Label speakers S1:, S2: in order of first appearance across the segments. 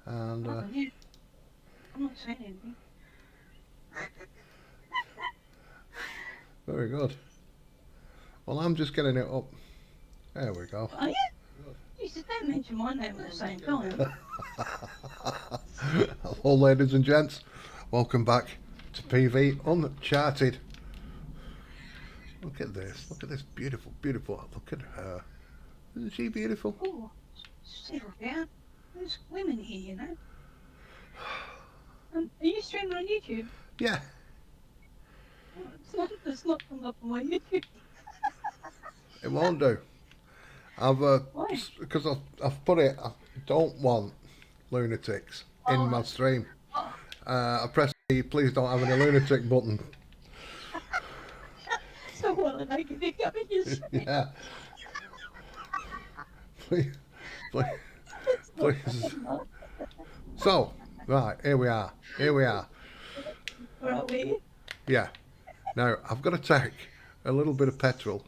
S1: And
S2: I'm not saying anything.
S1: very good. Well, I'm just getting it up. There we go.
S2: Oh, yeah? Jesus, don't mention my name at the same time.
S1: Hello, ladies and gents. Welcome back to PV Uncharted. Look at this. Look at this beautiful, beautiful. Look at her. Isn't she beautiful?
S2: Oh, settle down. There's women here, you know. Are you streaming on YouTube?
S1: Yeah.
S2: Oh, it's not come up on my YouTube.
S1: It won't do.
S2: Why?
S1: Because I've put it. I don't want lunatics in my stream.
S2: Oh.
S1: I pressed the please don't have any lunatic button.
S2: So what, are they going to come in your stream?
S1: Yeah. Please, please. So, right, here we are. Here we are.
S2: Right, we?
S1: Yeah. Now, I've got to take a little bit of petrol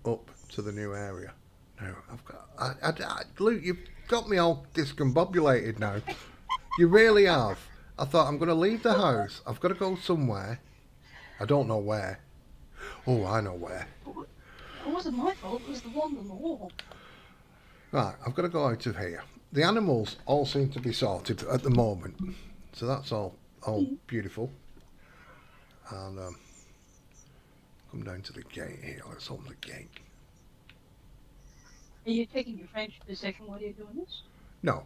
S1: up to the new area. Now, I've got... Luke, you've got me all discombobulated now. You really have. I thought, I'm going to leave the house. I've got to go somewhere. I don't know where. Oh, I know where.
S2: It wasn't my fault. It was the one on the wall.
S1: Right, I've got to go out of here. The animals all seem to be sorted at the moment. So that's all beautiful. And come down to the gate here. Let's open the gate.
S2: Are you taking your French for a second while you're doing this?
S1: No,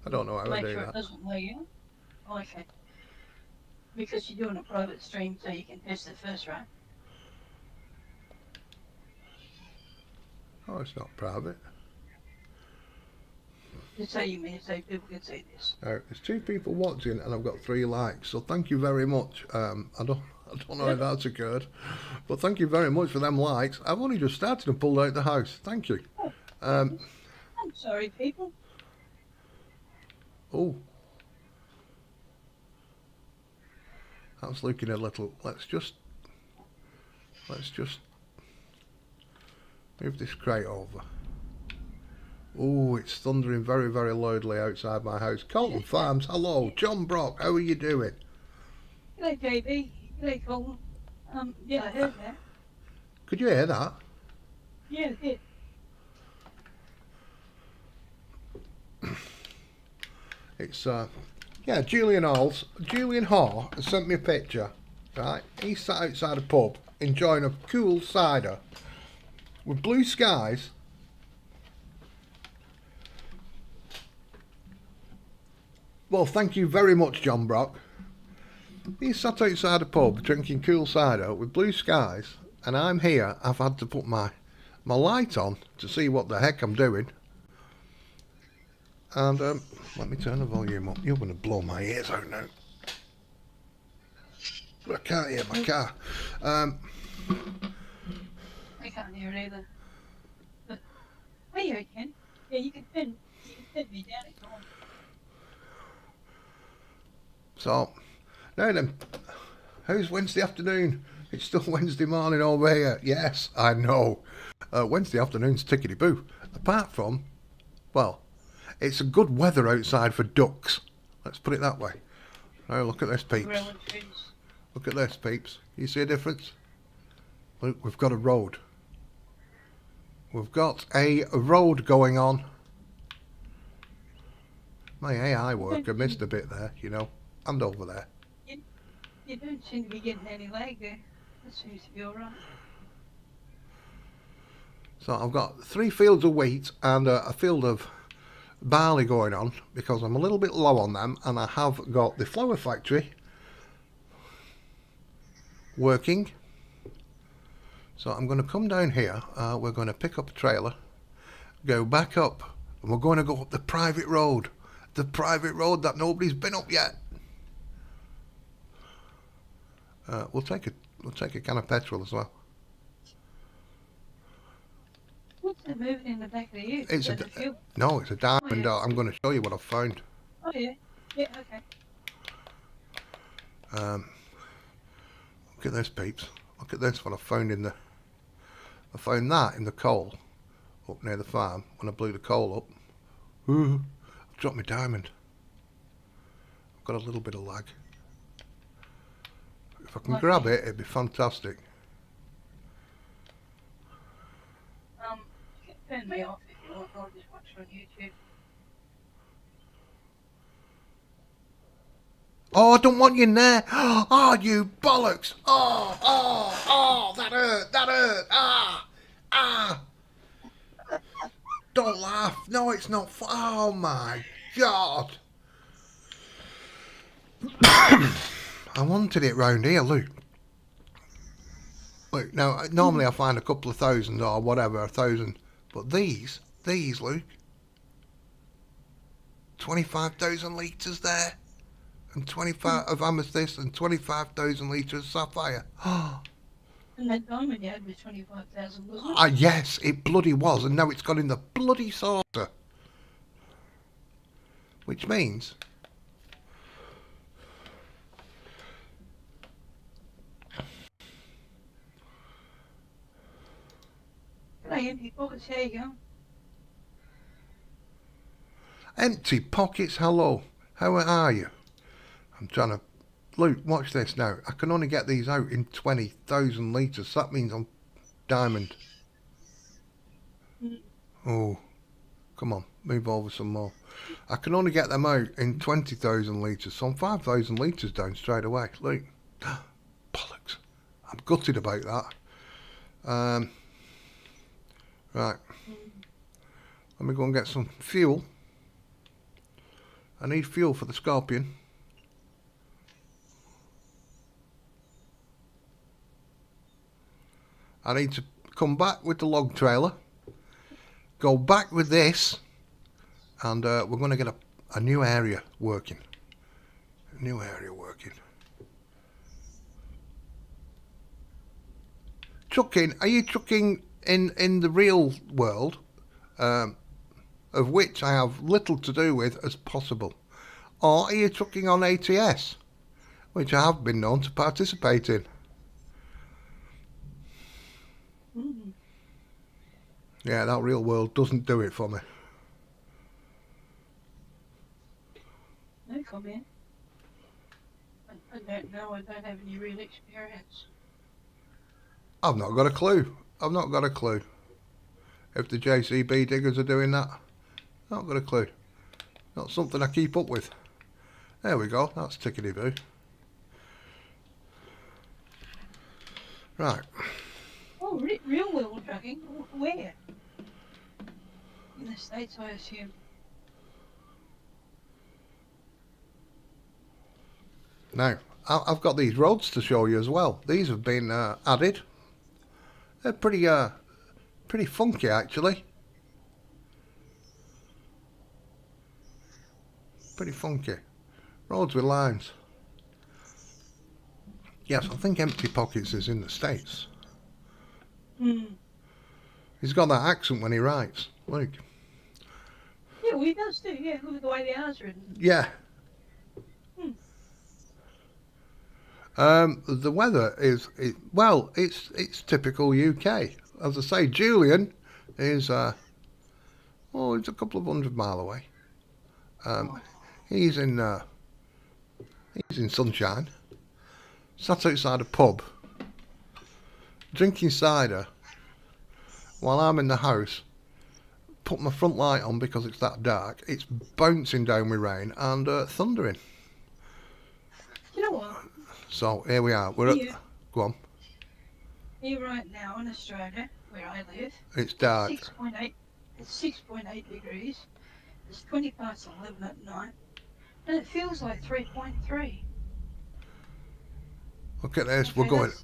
S1: I don't know how I do
S2: Make sure
S1: that.
S2: it doesn't weigh you. Okay. Because you're doing a private stream, so you can test it first, right?
S1: Oh, it's not private.
S2: Just so you mean, so people can see this.
S1: There's 2 people watching and I've got 3 likes, so thank you very much. I don't know how that's occurred, but thank you very much for them likes. I've only just started and pulled out the house. Thank you.
S2: I'm sorry, people.
S1: Oh, that's looking a little. Let's just move this crate over. Oh, it's thundering very, very loudly outside my house. Colton Farms, hello. John Brock, how are you doing?
S2: G'day, JB. G'day, Colton. Yeah, I heard that.
S1: Could you hear that?
S2: Yeah, I did.
S1: It's, yeah, Julian Haw has sent me a picture, right? He's sat outside a pub enjoying a cool cider with blue skies. Well, thank you very much, John Brock. He's sat outside a pub drinking cool cider with blue skies, and I'm here. I've had to put my light on to see what the heck I'm doing. And let me turn the volume up. You're going to blow my ears out now. I can't hear my car.
S2: I can't hear it either. But, oh, yeah, you can. Yeah, you can pin me down if you want.
S1: So, now then, how's Wednesday afternoon? It's still Wednesday morning over here. Yes, I know. Wednesday afternoon's tickety-boo. Apart from, well, it's a good weather outside for ducks. Let's put it that way. Now look at this, peeps. Look at this, peeps. You see a difference? Look, we've got a road. We've got a road going on. My AI worker missed a bit there, you know. And over there.
S2: You don't seem to be getting any lag there. That seems to be alright.
S1: So I've got 3 fields of wheat and a field of barley going on because I'm a little bit low on them, and I have got the flour factory working. So I'm going to come down here. We're going to pick up a trailer, go back up, and we're going to go up the private road that nobody's been up yet. We'll take a can of petrol as well.
S2: What's that moving in the back of the ute?
S1: It's no, it's a diamond.
S2: Oh, yeah.
S1: I'm going to show you what I've found.
S2: Oh yeah, yeah, okay.
S1: Look at this, peeps. Look at this. What I found in the. I found that in the coal up near the farm when I blew the coal up. Ooh, Drop my diamond. I've got a little bit of lag. If I can grab it, it'd be fantastic.
S2: You can turn me off if you want. I'll just watch on YouTube.
S1: Oh, I don't want you in there. Oh, you bollocks. Oh, that hurt. Ah. Don't laugh. No, it's not. Oh, my God. I wanted it round here, look. Look, now, normally I find a couple of thousand or whatever, 1,000. But these, look. 25,000 litres there. And 25 of amethyst and 25,000 litres of sapphire.
S2: And that diamond you had was 25,000, wasn't it?
S1: Yes, it bloody was, and now it's gone in the bloody saucer. Which means...
S2: G'day, empty pockets, here you go.
S1: Empty pockets, hello. How are you? I'm trying to... Luke, watch this now. I can only get these out in 20,000 litres. That means I'm diamond. Oh, come on, move over some more. I can only get them out in 20,000 litres, so I'm 5,000 litres down straight away. Look, bollocks. I'm gutted about that. Right, let me go and get some fuel. I need fuel for the Scorpion. I need to come back with the log trailer, go back with this, and we're going to get a new area working. A new area working. Trucking, are you trucking in the real world, of which I have little to do with as possible? Or are you trucking on ATS, which I have been known to participate in? Yeah, that real world doesn't do it for me.
S2: No comment. I don't know, I don't have any real experience.
S1: I've not got a clue. I've not got a clue. If the JCB diggers are doing that, not got a clue. Not something I keep up with. There we go, that's tickety-boo. Right.
S2: Oh, real world trucking? Where? In the States, I assume.
S1: Now, I've got these roads to show you as well. These have been added. They're pretty funky, actually. Pretty funky. Roads with lines. Yes, I think Empty Pockets is in the States. He's got that accent when he writes. Look.
S2: Yeah, well, he does too. Yeah, look at the way the R's written.
S1: Yeah. The weather is, well, it's typical UK. As I say, Julian is, it's a couple of 100 miles away. He's in sunshine, sat outside a pub, drinking cider, while I'm in the house, put my front light on because it's that dark. It's bouncing down with rain and thundering.
S2: You know what?
S1: So here we are. We're at. Go on.
S2: Here right now in Australia, where I live,
S1: It's dark.
S2: 6.8. It's 6.8 degrees. It's 20 past 11 at night, and it feels like 3.3.
S1: Look at this.
S2: Okay,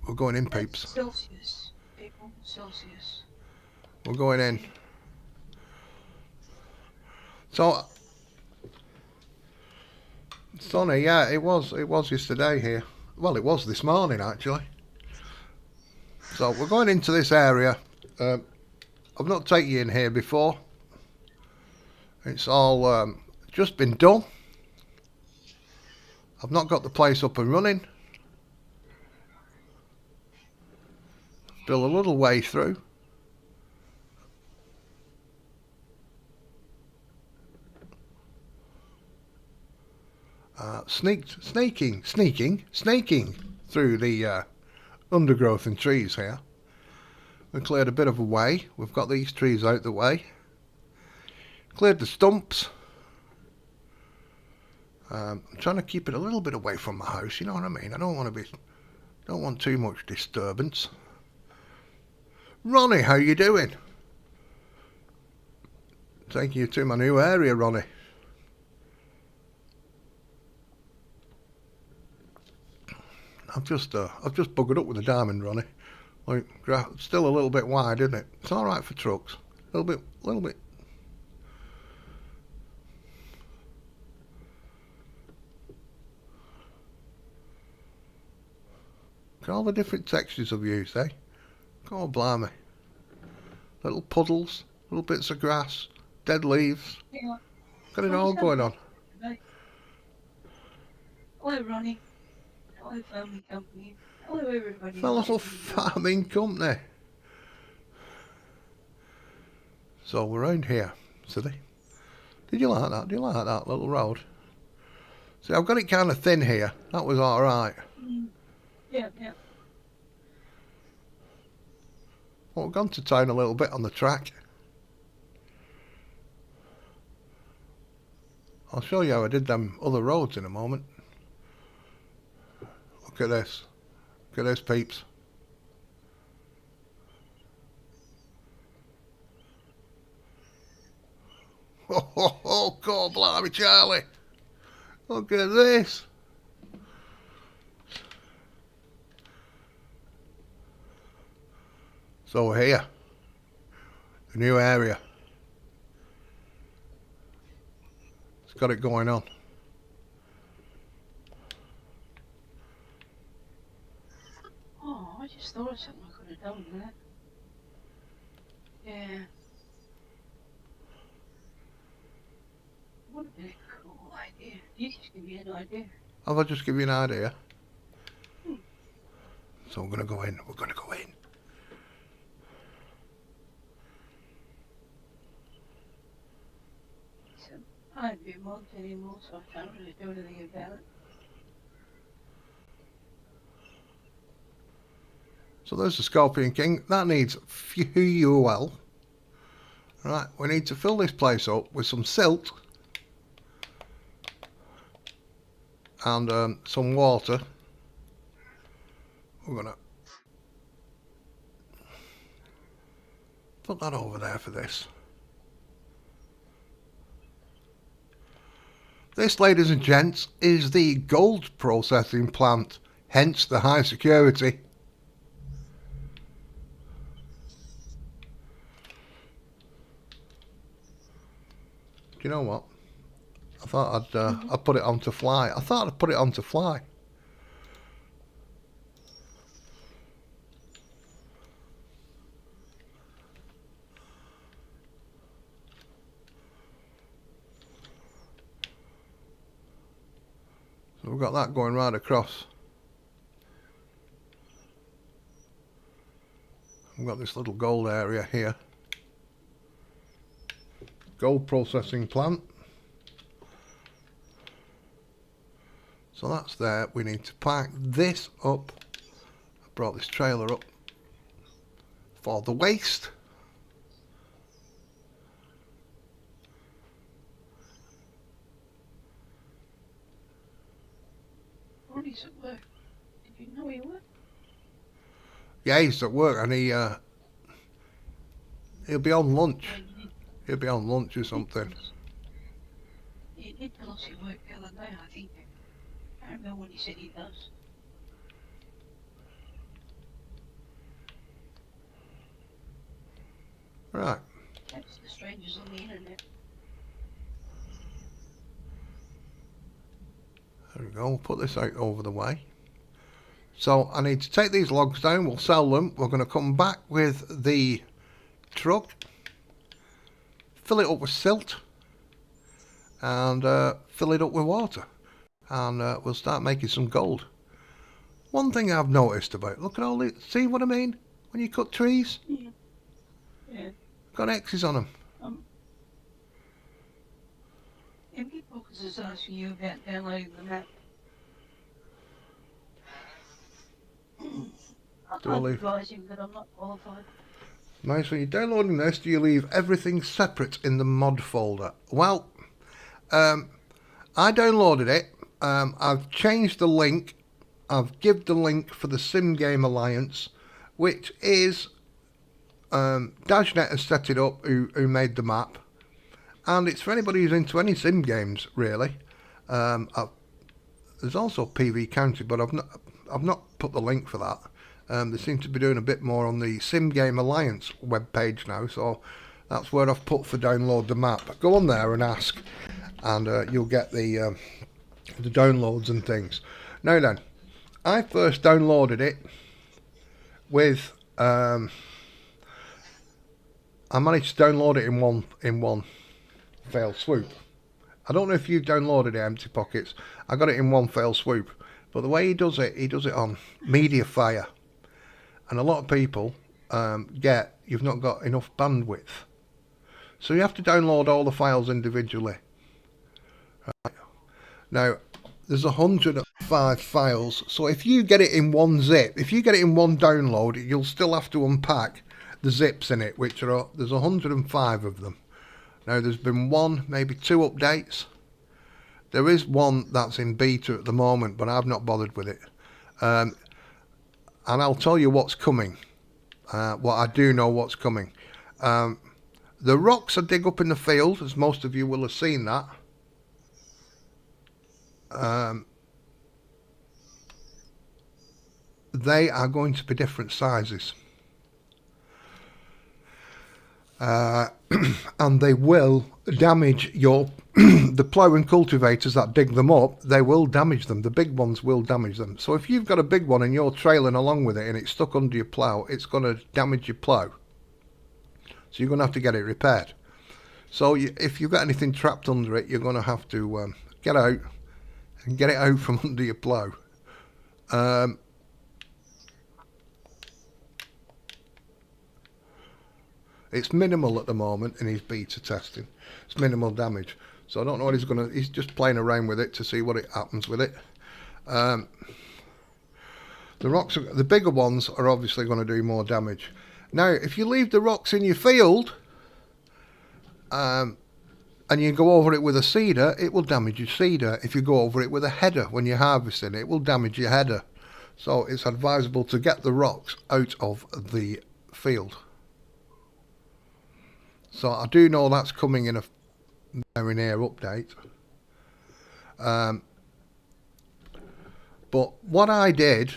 S1: We're going in, peeps.
S2: Celsius, people. Celsius.
S1: We're going in. So sunny, yeah. It was yesterday here. Well, it was this morning actually. So we're going into this area. I've not taken you in here before. It's all just been done. I've not got the place up and running. Still a little way through. snaking through the undergrowth and trees here. We cleared a bit of a way. We've got these trees out the way. Cleared the stumps. I'm trying to keep it a little bit away from my house, you know what I mean? I don't want too much disturbance. Ronnie, how you doing? Taking you to my new area, Ronnie. I've just buggered up with the diamond, Ronnie. Like, still a little bit wide, isn't it? It's all right for trucks. A little bit. Look at all the different textures I've used, eh? God blimey. Little puddles, little bits of grass, dead leaves.
S2: Yeah.
S1: Got it all going on.
S2: Hello, Ronnie. Hello, family company. Hello, everybody.
S1: Fellow farming company. So we're around here, see? Did you like that? Do you like that little road? See, I've got it kind of thin here. That was all right.
S2: Yeah.
S1: Well, we've gone to town a little bit on the track. I'll show you how I did them other roads in a moment. Look at this. Look at this, peeps. Oh, God blimey, Charlie. Look at this. So we're here. The new area. It's got it going on.
S2: Oh, I just thought of something I could have done with that. Yeah. What a cool idea. You just give me an idea.
S1: Have I just give you an idea? So we're going to go in. We're going to go in.
S2: So, I don't do mods anymore, so I can't really do anything about it.
S1: So there's the Scorpion King. That needs fuel. Right, we need to fill this place up with some silt and some water. We're gonna put that over there for this. This, ladies and gents, is the gold processing plant, hence the high security. Do you know what? I thought I'd put it on to fly. I thought I'd put it on to fly. So we've got that going right across. We've got this little gold area here. Gold processing plant. So that's there. We need to pack this up. I brought this trailer up for the waste.
S2: Ronnie's at work. Did you know he worked?
S1: Yeah, he's at work and he'll be on lunch. He'll be on lunch or something.
S2: He did tell us he worked the other day, I think. I don't know what he said he does.
S1: Right.
S2: That's the strangers on the internet.
S1: There we go. We'll put this out over the way. So I need to take these logs down. We'll sell them. We're going to come back with the truck, fill it up with silt, and fill it up with water, and we'll start making some gold. One thing I've noticed about, look at all this, see what I mean? When you cut trees,
S2: Yeah.
S1: got X's on them.
S2: And people Focus is asking you about downloading the map. I'm advising that I'm not qualified.
S1: Nice, when you're downloading this, do you leave everything separate in the mod folder? Well, I downloaded it. I've changed the link. I've given the link for the Sim Game Alliance, which is DAJNET has set it up, who made the map, and it's for anybody who's into any sim games, really. There's also PV County, but I've not put the link for that. They seem to be doing a bit more on the Sim Game Alliance webpage now, so that's where I've put for download the map. Go on there and ask, and you'll get the downloads and things. Now then, I first downloaded it with I managed to download it in one fail swoop. I don't know if you've downloaded it, Empty Pockets. I got it in one fail swoop, but the way he does it on Mediafire. And a lot of people you've not got enough bandwidth. So you have to download all the files individually. Right. Now, there's 105 files. So if you get it in one zip, if you get it in one download, you'll still have to unpack the zips in it, which there's 105 of them. Now, there's been one, maybe two updates. There is one that's in beta at the moment, but I've not bothered with it. And I'll tell you what's coming. What I do know what's coming. The rocks I dig up in the field, as most of you will have seen that. They are going to be different sizes. And they will damage your the plough and cultivators that dig them up. They will damage them. The big ones will damage them. So if you've got a big one and you're trailing along with it and it's stuck under your plough, it's going to damage your plough. So you're going to have to get it repaired. So if you've got anything trapped under it, you're going to have to get out and get it out from under your plough. It's minimal at the moment in his beta testing. It's minimal damage. So I don't know what he's just playing around with it to see what happens with it. The rocks, the bigger ones are obviously going to do more damage. Now, if you leave the rocks in your field, and you go over it with a seeder, it will damage your seeder. If you go over it with a header when you're harvesting, it will damage your header. So it's advisable to get the rocks out of the field. So I do know that's coming in a very near update. But what I did,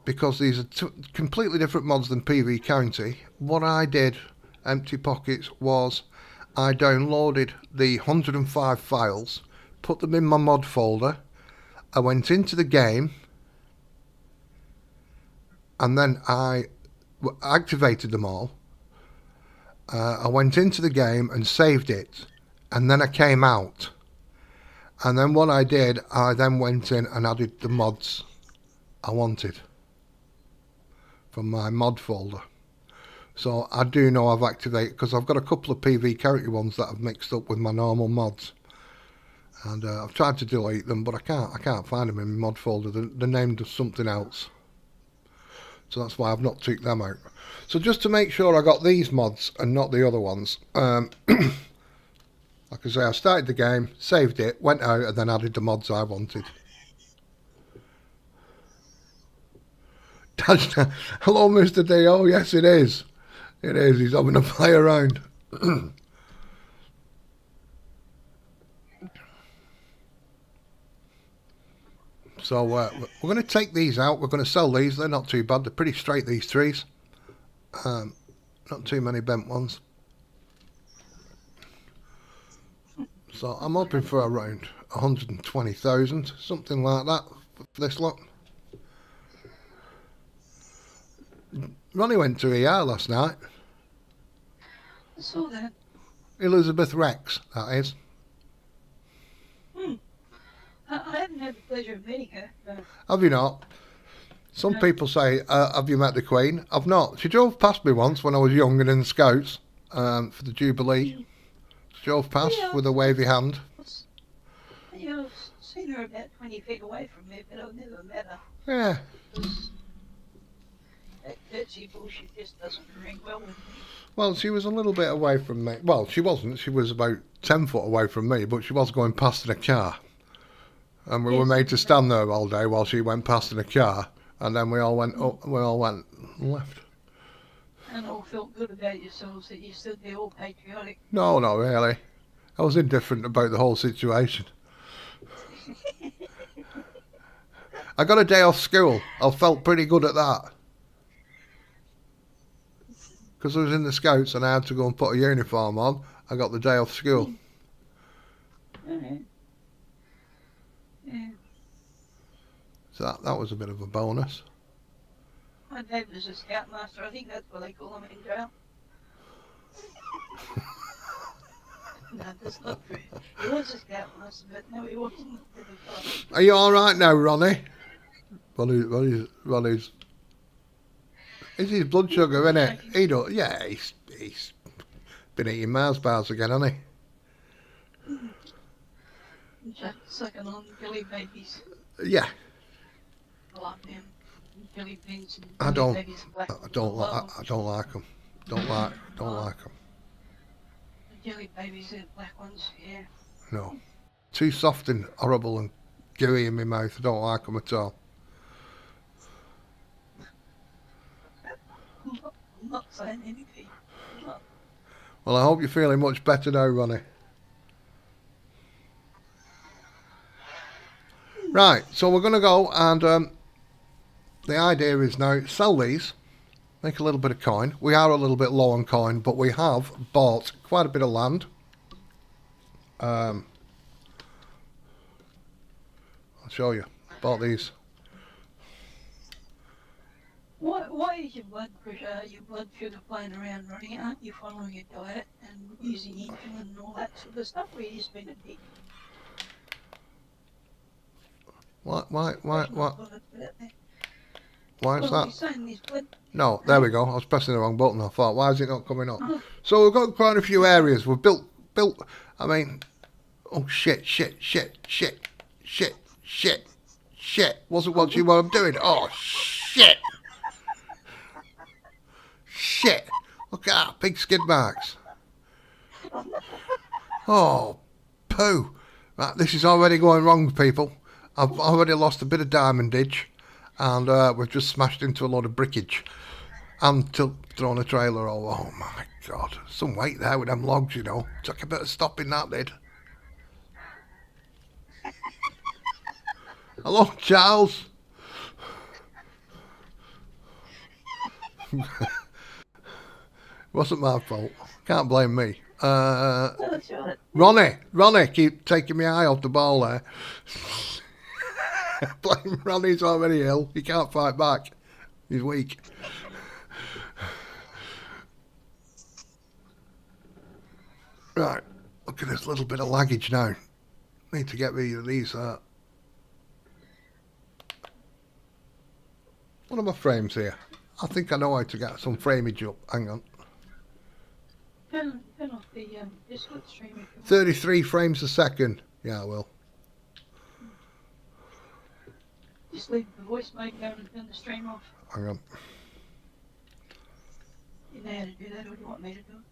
S1: because these are completely different mods than PV County, what I did, Empty Pockets, was I downloaded the 105 files, put them in my mod folder, I went into the game, and then I activated them all. I went into the game and saved it, and then I came out, and then what I did, I then went in and added the mods I wanted from my mod folder. So I do know I've activated, because I've got a couple of PV County ones that I've mixed up with my normal mods, and I've tried to delete them, but I can't find them in my mod folder. They're named as something else. So that's why I've not took them out. So just to make sure I got these mods and not the other ones, like I say, I started the game, saved it, went out, and then added the mods I wanted. Hello, Mr. D. Oh, yes, it is. It is. He's having a play around. So we're going to take these out. We're going to sell these. They're not too bad. They're pretty straight, these trees. Not too many bent ones. So I'm hoping for around 120,000, something like that for this lot. Ronnie went to ER last night.
S2: I saw that.
S1: Elizabeth Rex, that is.
S2: I haven't had the pleasure of meeting her.
S1: Have you not? Some people say, have you met the Queen? I've not. She drove past me once when I was young and in the Scouts for the Jubilee. She drove past with a wavy hand.
S2: Yeah, I've seen her about 20 feet away from me, but I've never met her.
S1: Yeah.
S2: Because that curtsy bullshit just doesn't ring well with me.
S1: Well, she was a little bit away from me. Well, she wasn't. She was about 10 foot away from me, but she was going past in a car. And we were made to stand there all day while she went past in a car. And then we all went up, we all went left.
S2: And all felt good about yourselves that you stood there all patriotic.
S1: No, not really. I was indifferent about the whole situation. I got a day off school. I felt pretty good at that. Because I was in the Scouts and I had to go and put a uniform on. I got the day off school.
S2: Alright. Yeah.
S1: So that was a bit of a bonus.
S2: My dad was a scoutmaster. I think that's what they call him in jail. No, that's not true. He was a scoutmaster, but no, he wasn't.
S1: Are you all right now, Ronnie? Ronnie's. Is his blood sugar, isn't it? He don't. Yeah, he's been eating Mars bars again, hasn't he?
S2: Sucking on jelly babies.
S1: Yeah.
S2: I love them. Jelly beans and
S1: I don't.
S2: babies and black.
S1: I don't like them. Don't like them.
S2: The jelly babies are black ones. Yeah.
S1: No. Too soft and horrible and gooey in my mouth. I don't like them at all.
S2: I'm not saying anything.
S1: Well, I hope you're feeling much better now, Ronnie. Right, so we're going to go and the idea is now sell these, make a little bit of coin. We are a little bit low on coin, but we have bought quite a bit of land. I'll show you. Bought these.
S2: Why is your blood pressure, your blood sugar playing around, Ronnie? Aren't you following your diet and using insulin and all that sort of stuff? Or you just been a dick?
S1: Why is that?
S2: Blood...
S1: No, there we go. I was pressing the wrong button. I thought, why is it not coming up? So we've got quite a few areas. We've built. I mean, oh shit. Wasn't watching what I'm doing. Oh shit. Shit. Look at that. Big skid marks. Oh, poo. Right, this is already going wrong, people. I've already lost a bit of diamondage, and we've just smashed into a lot of brickage and thrown a trailer over. Oh my God, some weight there with them logs, you know. Took a bit of stopping that did. Hello, Charles. Wasn't my fault. Can't blame me. Ronnie, keep taking my eye off the ball there. Blame Ronnie's already ill. He can't fight back. He's weak. Right, look at this little bit of laggage now. Need to get rid of these. What are my frames here? I think I know how to get some frameage up. Hang on.
S2: Turn off the Discord stream if you want.
S1: 33 frames a second. Yeah, I will.
S2: Just leave the voice mode going and turn the stream off.
S1: Hang on.
S2: You know how to do that, or do you want me to do it?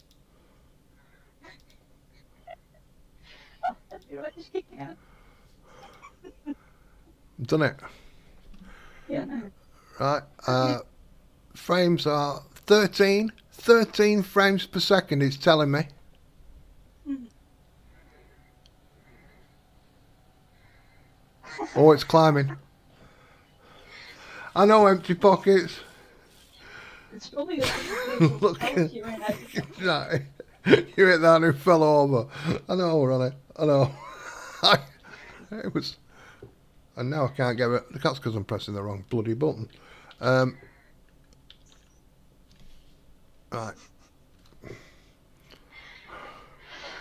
S2: That'd be right, just kick me out.
S1: Done it.
S2: Yeah, no.
S1: Right. Frames are 13 frames per second, it's telling me. Oh, it's climbing. I know, empty pockets.
S2: It's probably a
S1: Look, you hit that and it fell over. I know, Ronnie. I know. It was. And now I can't get it. That's because I'm pressing the wrong bloody button. Right.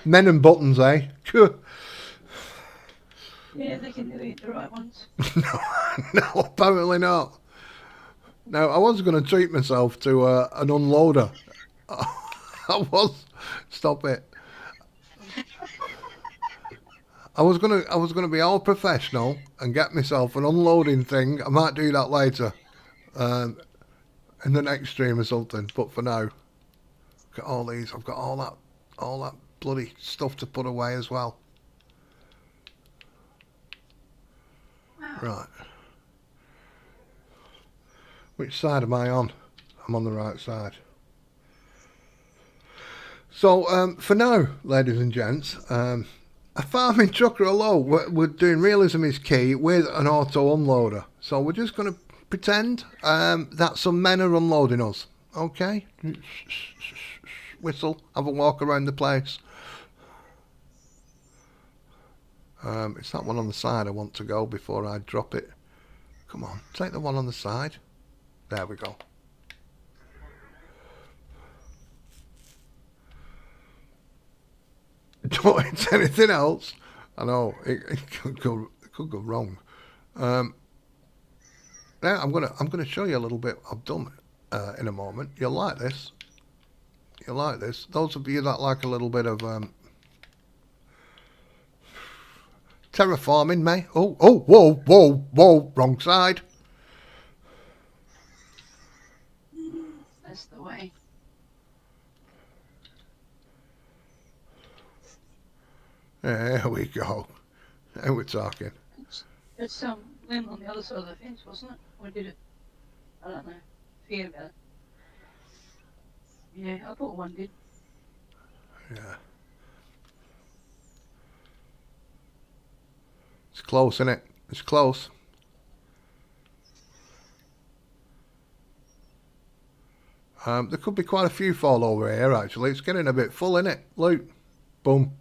S1: Men and buttons, eh?
S2: Yeah, they can do the right ones.
S1: No, apparently not. Now, I was going to treat myself to an unloader. I was. Stop it. I was gonna be all professional and get myself an unloading thing. I might do that later, in the next stream or something. But for now, got all these. I've got all that bloody stuff to put away as well. Right. Which side am I on? I'm on the right side. So for now, ladies and gents, a farming trucker alone, we're doing realism is key with an auto unloader. So we're just going to pretend that some men are unloading us. Okay? Whistle, have a walk around the place. It's that one on the side I want to go before I drop it. Come on, take the one on the side. There we go. Don't hit anything else. I know it could go wrong. Now I'm gonna show you a little bit I've done in a moment. You'll like this. You'll like this. Those of you that like a little bit of terraforming, mate. Oh, whoa, wrong side.
S2: That's the way.
S1: There we go. Now we're talking.
S2: It's some limb on the other side of the fence, wasn't it? Or did it? I don't know. Forget about it. Yeah, I thought one did.
S1: Yeah. It's close, isn't it? It's close. There could be quite a few fall over here, actually. It's getting a bit full, isn't it? Look. Boom.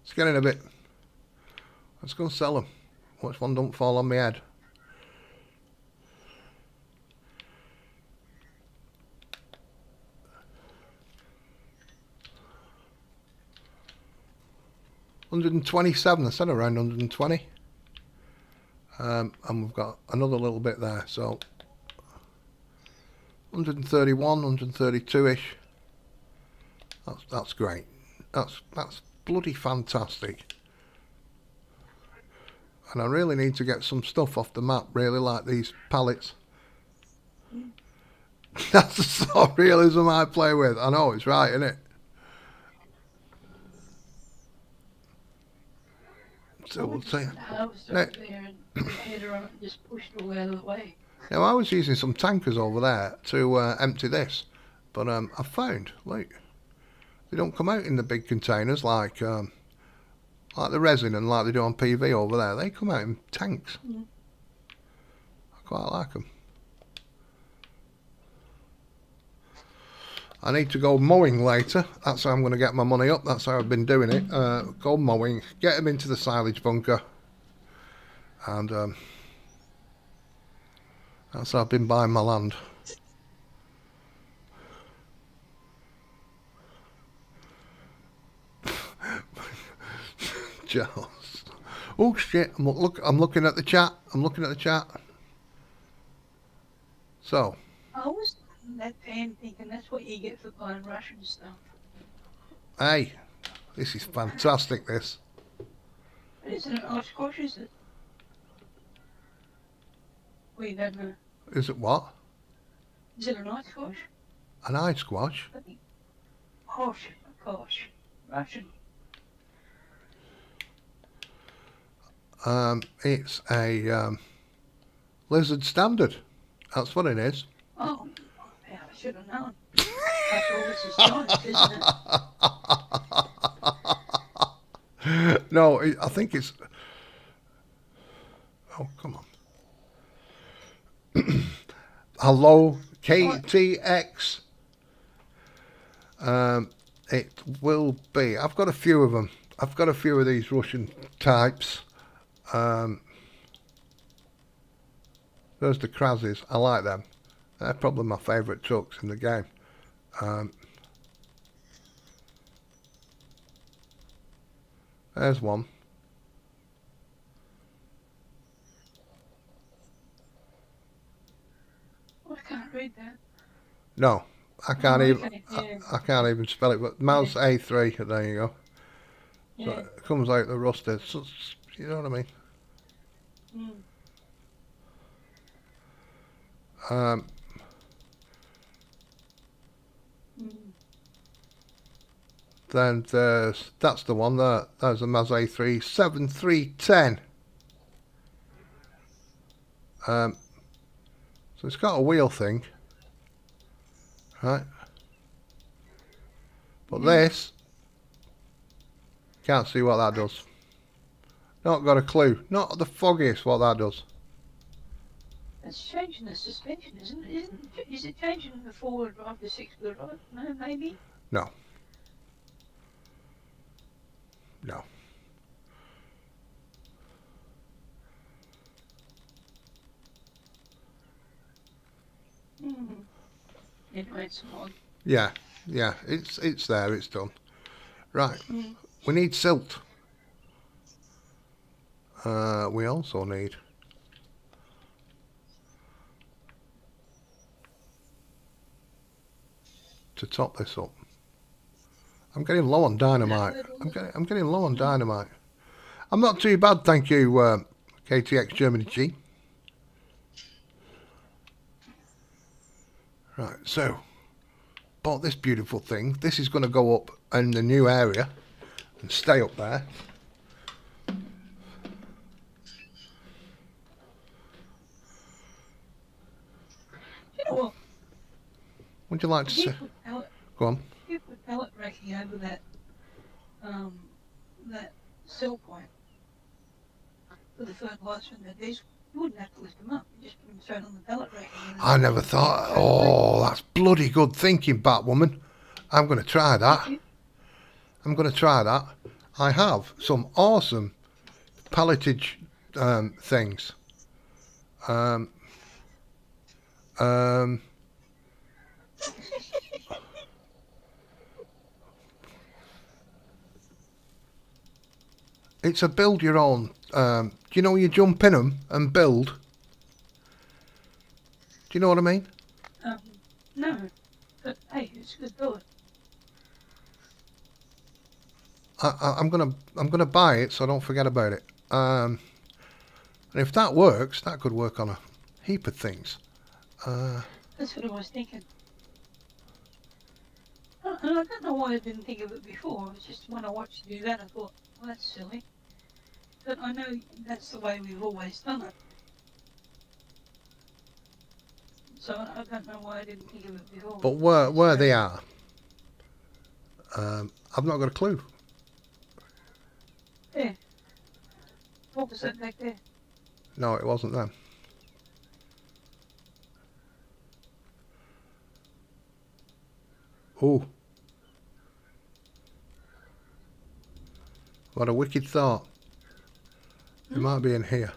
S1: It's getting a bit... Let's go and sell them. Which one don't fall on my head? $127. I said around 120. And we've got another little bit there, so 131, 132-ish. That's great. That's bloody fantastic. And I really need to get some stuff off the map, really, like these pallets. That's the sort of realism I play with. I know, it's right, isn't it? So we'll see.
S2: Just pushed all out of the way.
S1: Now I was using some tankers over there to empty this, but I found, look, they don't come out in the big containers like the resin and like they do on PV over there. They come out in tanks. I quite like them. I need to go mowing later. That's how I'm going to get my money up. That's how I've been doing it. Go mowing, get them into the silage bunker, and that's how I've been buying my land. Just. Oh shit! I'm looking at the chat. I'm looking at the chat. So.
S2: I was that fan thinking that's what you get for buying Russian stuff.
S1: Hey, this is fantastic. This.
S2: But is it an ice squash? Is it? We don't know.
S1: Is it what?
S2: Is it an ice squash?
S1: An ice squash?
S2: Gosh, Russian.
S1: It's a lizard standard. That's what it is.
S2: Oh, yeah, I should have known. That's all this is science, isn't it?
S1: No, I think it's... Oh, come on. Hello, KTX. It will be. I've got a few of them. I've got a few of these Russian types. There's the Krazis. I like them. They're probably my favourite trucks in the game. There's one.
S2: I can't read that.
S1: No, I can't even.
S2: Okay, yeah.
S1: I can't even spell it. But Mouse A3. There you go. So
S2: Yeah.
S1: it comes out the rusted. So, you know what I mean?
S2: Mm.
S1: Then that's the one there. There's a Maz A3 7310. So it's got a wheel thing, right? But this, can't see what that does. Not got a clue. Not the foggiest what that does.
S2: It's changing the suspension, isn't it? Is it changing the forward drive to 6-wheel drive? No, maybe?
S1: No. No.
S2: Anyway, it's odd.
S1: Yeah, it's there, it's done. Right, we need silt. We also need to top this up. I'm getting low on dynamite. I'm getting low on dynamite. I'm not too bad, thank you, KTX Germany G. Right, so bought this beautiful thing. This is going to go up in the new area and stay up there.
S2: You know what?
S1: Would you like to say? Go on.
S2: If you put pallet racking over that cell point for the fertilizer and the diesel, you wouldn't have to lift them up. You just put them straight on the pallet racking.
S1: I never thought. Oh, that's bloody good thinking, Batwoman. I'm going to try that. I'm going to try that. I have some awesome palletage things. It's a build your own. Do you know you jump in them and build? Do you know what I mean?
S2: No, but hey, it's a good thought.
S1: I'm gonna buy it so I don't forget about it. And if that works, that could work on a heap of things.
S2: That's what I was thinking. And I don't know why I didn't think of it before. It was just when I watched you do that, I thought, well, that's silly. But I know that's the way we've always done it. So I don't know why I didn't think of it before.
S1: But where they are, I've not got a clue.
S2: There. What was that back there?
S1: No, it wasn't them. Oh. What a wicked thought. It might be in here.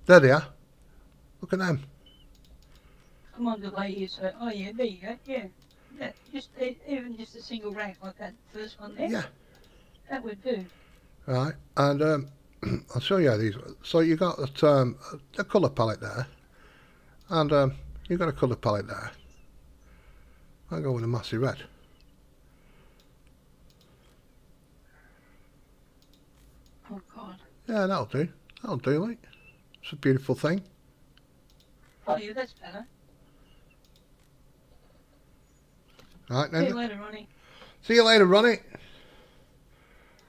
S1: There they are. Look at them.
S2: Come on, delay you. So, oh yeah, there you go. Yeah, that even just a single rack like that first one there.
S1: Yeah.
S2: That would do.
S1: Right, and I'll show you how these. So you got that, a colour palette there, and you got a colour palette there. I'll go with a massive red.
S2: Oh God.
S1: Yeah, that'll do. That'll do, like. It's a beautiful thing.
S2: Oh yeah, that's better.
S1: Right then.
S2: See you later, Ronnie.
S1: See you later, Ronnie.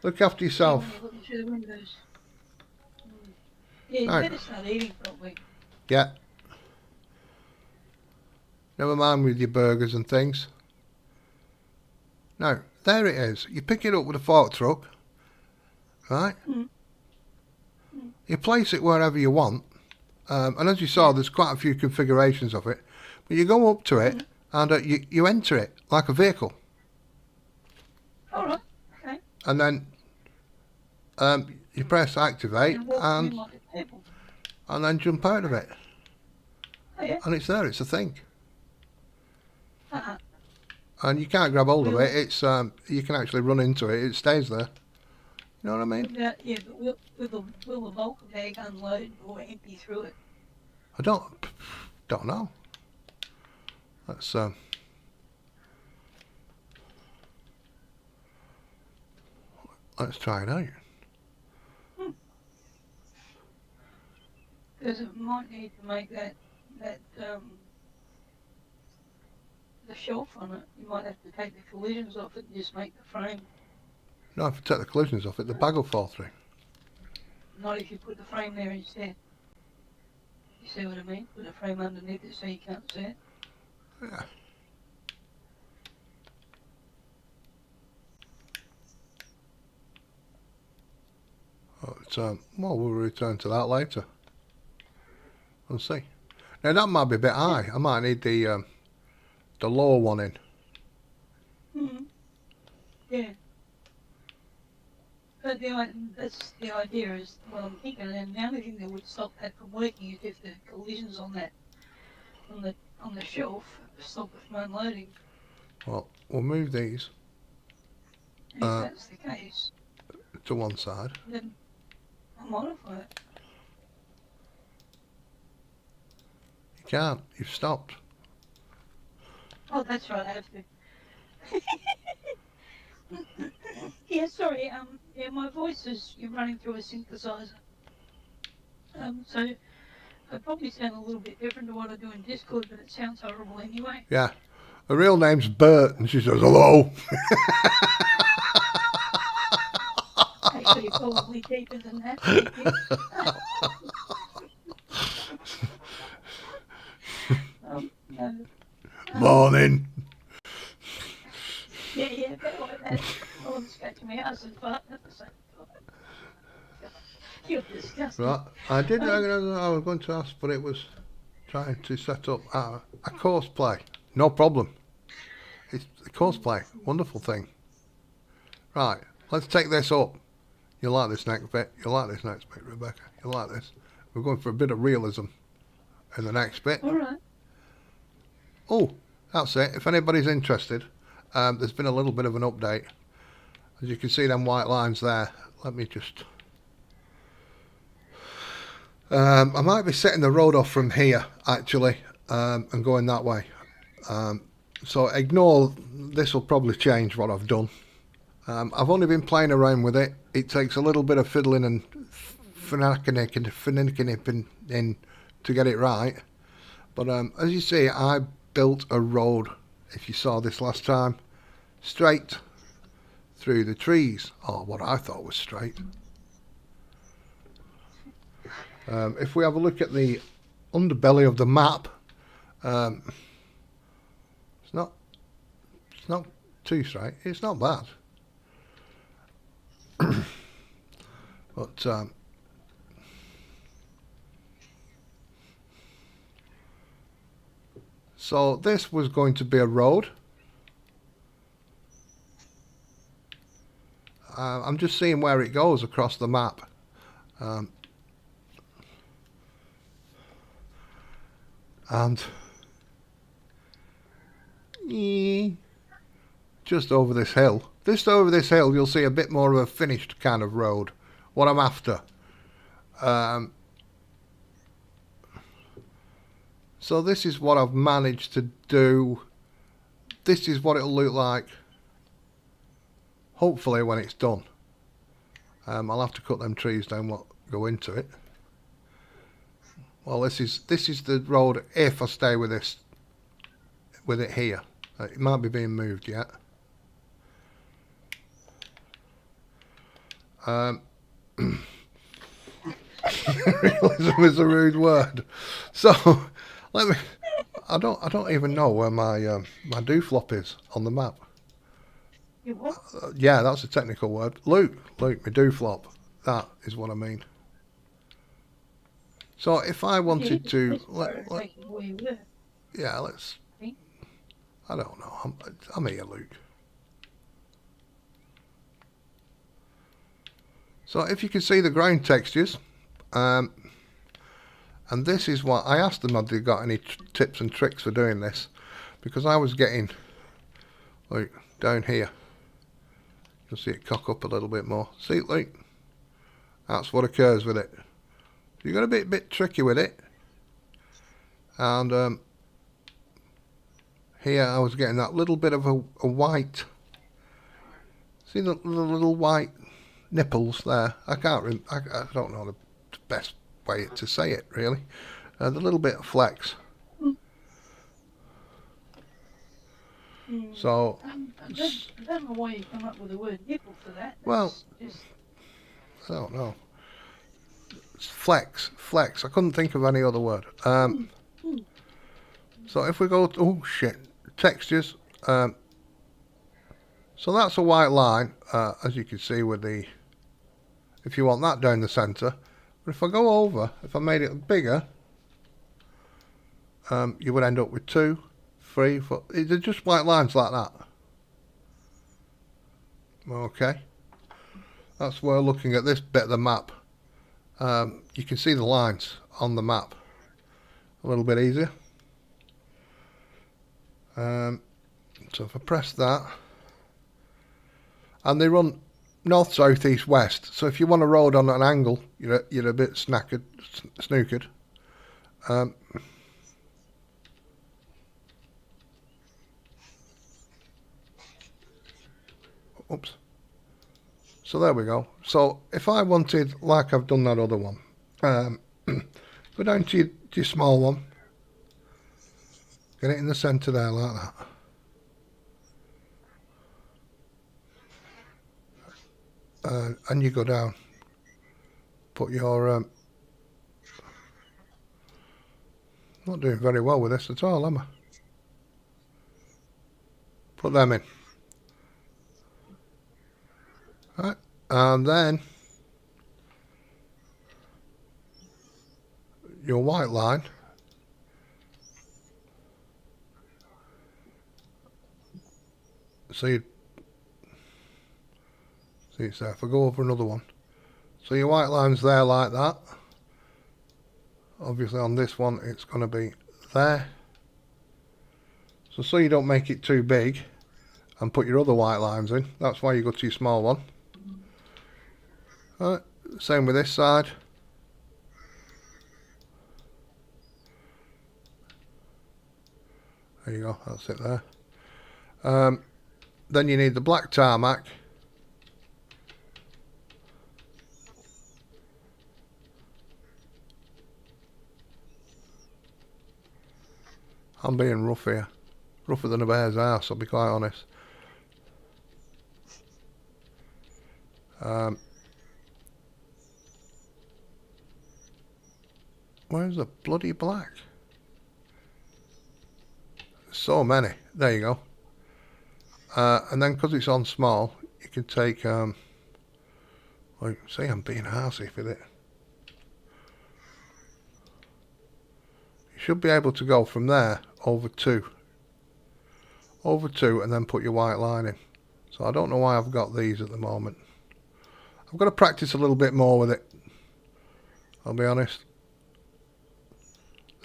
S1: Look after yourself.
S2: Yeah, looking through the windows. Yeah, you
S1: Right.
S2: better start eating properly.
S1: Yeah. Never mind with your burgers and things. No, there it is. You pick it up with a fork truck, right? You place it wherever you want, and as you saw, there's quite a few configurations of it. But you go up to it, and you enter it like a vehicle,
S2: All right. Okay.
S1: and then you press activate,
S2: walk in like a table.
S1: and then jump out of it,
S2: Oh yeah.
S1: and it's there. It's a thing.
S2: Uh-huh.
S1: And you can't grab hold of
S2: Really?
S1: it. It's you can actually run into it. It stays there. You know what I mean?
S2: Yeah, but will the bulk bag unload or empty through it?
S1: I don't know. That's let's try it out.
S2: Because it might need to make that the shelf on it. You might have to take the collisions off it and just make the frame.
S1: No, if you take the collisions off it, the bag will fall through.
S2: Not if you put the frame there instead. You see what I mean? Put a frame underneath it so you can't see it.
S1: Yeah. Well, we'll return to that later. We'll see. Now that might be a bit high. I might need the lower one in.
S2: Yeah. But that's the idea is what I'm thinking, and the only thing that would stop that from working is if the collisions on that on the shelf stop it from unloading.
S1: Well, we'll move these.
S2: And if that's the case,
S1: to one side.
S2: then I'll modify it.
S1: You can't. You've stopped.
S2: Oh, that's right. I have to. Yeah, sorry. Yeah, my voice is running through a synthesizer. So I probably sound a little bit different to what I do in Discord, but it sounds horrible anyway.
S1: Yeah. Her real name's Bert, and she says hello.
S2: Actually, probably deeper than that. Thank you. No.
S1: Morning.
S2: Yeah, a bit like that. Oh, I'm scratching my ass and farting at the same time. You're disgusting.
S1: Right. I was going to ask, but it was trying to set up a course play. No problem. It's a course play. Wonderful thing. Right. Let's take this up. You'll like this next bit. You'll like this next bit, Rebecca. You'll like this. We're going for a bit of realism in the next bit.
S2: All right.
S1: Oh, that's it. If anybody's interested, there's been a little bit of an update. As you can see them white lines there. Let me just... I might be setting the road off from here, actually, and going that way. So ignore, this will probably change what I've done. I've only been playing around with it. It takes a little bit of fiddling and finicking in to get it right. But as you see, I built a road, if you saw this last time, straight through the trees, or what I thought was straight. If we have a look at the underbelly of the map, it's not too straight. It's not bad. But so this was going to be a road. I'm just seeing where it goes across the map. And just over this hill. Just over this hill, you'll see a bit more of a finished kind of road. What I'm after. So this is what I've managed to do. This is what it'll look like, hopefully, when it's done. I'll have to cut them trees down what go into it. Well, this is the road if I stay with this, with it here. It might be being moved yet. Realism is a rude word. So let me. I don't even know where my my do-flop is on the map.
S2: You what?
S1: Yeah, that's a technical word. Luke, my do-flop. That is what I mean. So if I wanted to, yeah, let's. I don't know. I'm here, Luke. So if you can see the ground textures, and this is what I asked them if they got any tips and tricks for doing this, because I was getting, like, down here. You'll see it cock up a little bit more. See, Luke? That's what occurs with it. You've got to be a bit tricky with it. And here I was getting that little bit of a white. See the little white nipples there. I don't know the best way to say it really. The little bit of flex. So
S2: I don't know why you come up with the word nipple for that.
S1: Well,
S2: just...
S1: I don't know. It's flex. I couldn't think of any other word. So if we go to, oh shit, textures. So that's a white line, as you can see with the, if you want that down the centre. But if I go over, if I made it bigger, you would end up with 2, 3, 4. They're just white lines like that. Okay. That's where looking at this bit of the map. You can see the lines on the map a little bit easier. So if I press that, and they run north, south, east, west. So if you want a road on an angle, you're a bit snookered. Oops. So there we go. So if I wanted, like I've done that other one, go down to your small one, get it in the centre there like that. And you go down, put your, not doing very well with this at all, am I? Put them in. Right, and then your white line, so you see, so if I go over another one, so your white line's there like that. Obviously on this one it's going to be there, so you don't make it too big and put your other white lines in. That's why you go to your small one. Right, same with this side. There you go, that's it there. Then you need the black tarmac. I'm being rough here. Rougher than a bear's ass, I'll be quite honest. Where's the bloody black? So many. There you go. And then because it's on small, you can take, well, see, I'm being arsey with it. You should be able to go from there over 2, and then put your white line in. So I don't know why I've got these at the moment. I've got to practice a little bit more with it, I'll be honest.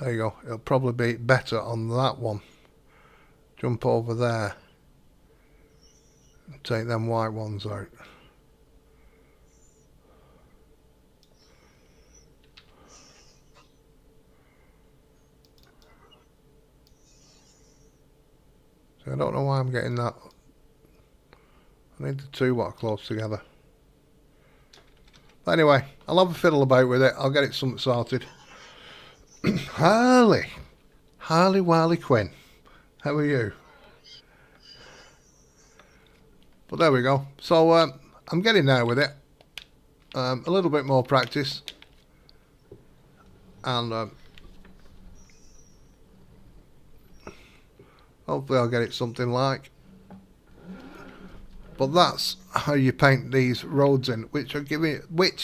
S1: There you go. It'll probably be better on that one. Jump over there and take them white ones out. So I don't know why I'm getting that. I need the 2 what are close together. But anyway, I'll have a fiddle about with it. I'll get it something sorted. Harley Wiley Quinn, how are you? But there we go. So I'm getting there with it. A little bit more practice, and hopefully I'll get it something like. But that's how you paint these roads in, which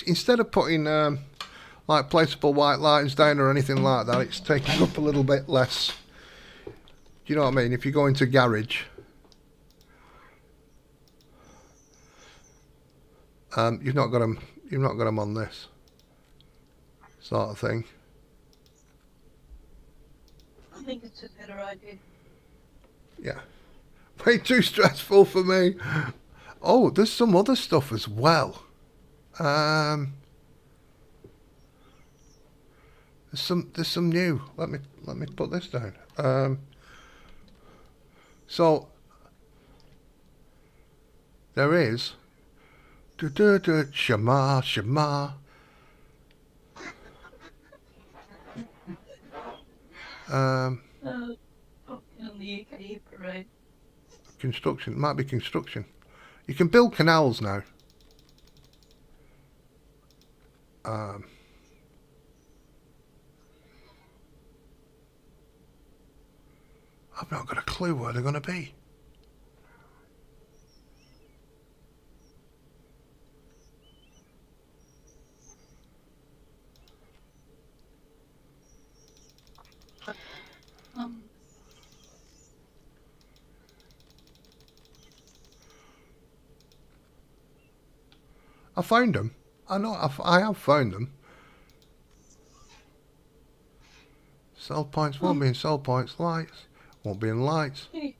S1: instead of putting like placeable white lines down or anything like that, it's taking up a little bit less. Do you know what I mean? If you go into garage, you've not got them on this sort of thing.
S2: I think it's a better idea.
S1: Yeah, way too stressful for me. Oh, there's some other stuff as well. There's some new. Let me put this down. So there is Shema, Shema.
S2: On the UK parade.
S1: Construction. It might be construction. You can build canals now. I've not got a clue where they're going to be. I found them. I know. I have found them. Sell points won't be in sell points. Lights won't be in lights.
S2: Can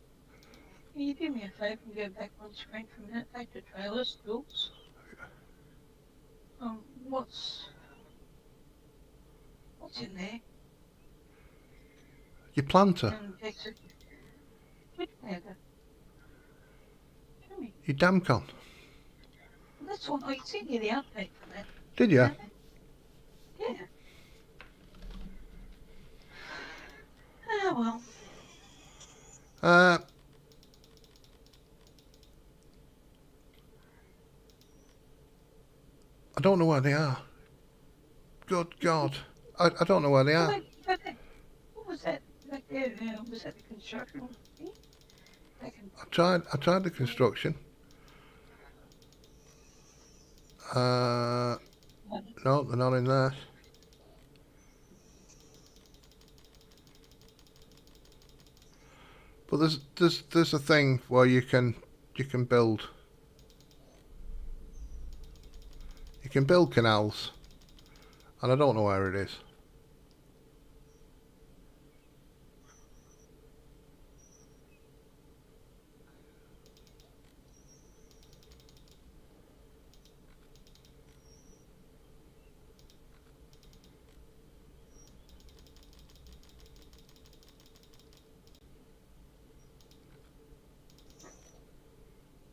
S2: you do me a favour and go back on screen for a minute? Back to trailers, tools. What's in there?
S1: Your planter.
S2: Which planter? Show me.
S1: Your Damcon.
S2: That's one. I sent you the update for that.
S1: Did you?
S2: Yeah. Oh well.
S1: I don't know where they are. Good God. I don't know where they are.
S2: What was that? Back there, was that the construction?
S1: I tried the construction. No, they're not in there. But there's a thing where you can build. You can build canals, and I don't know where it is.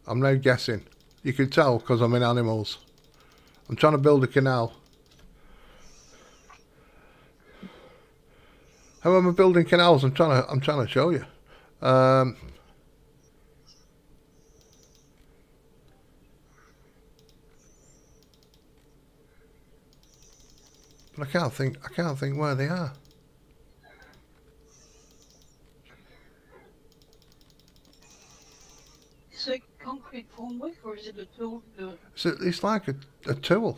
S1: I'm now guessing. You can tell because I'm in animals. I'm trying to build a canal. How am I building canals? I'm trying to show you. But I can't think where they are.
S2: Is it concrete formwork or is it a tool to do it?
S1: So it's like a tool.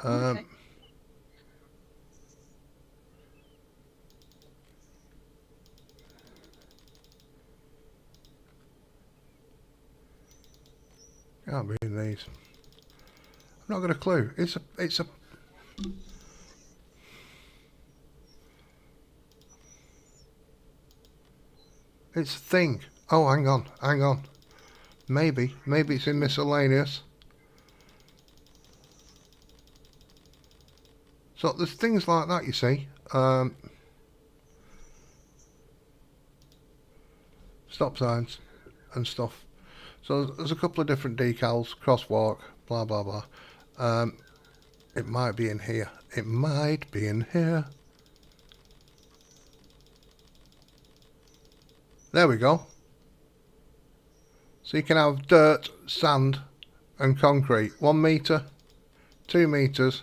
S2: Okay.
S1: Can't be in these. I've not got a clue. It's a thing. Oh, hang on. Maybe it's in miscellaneous. So there's things like that, you see. Stop signs and stuff. So there's a couple of different decals, crosswalk, blah blah blah. It might be in here. It might be in here. There we go. So you can have dirt, sand and concrete. 1 metre, 2 metres,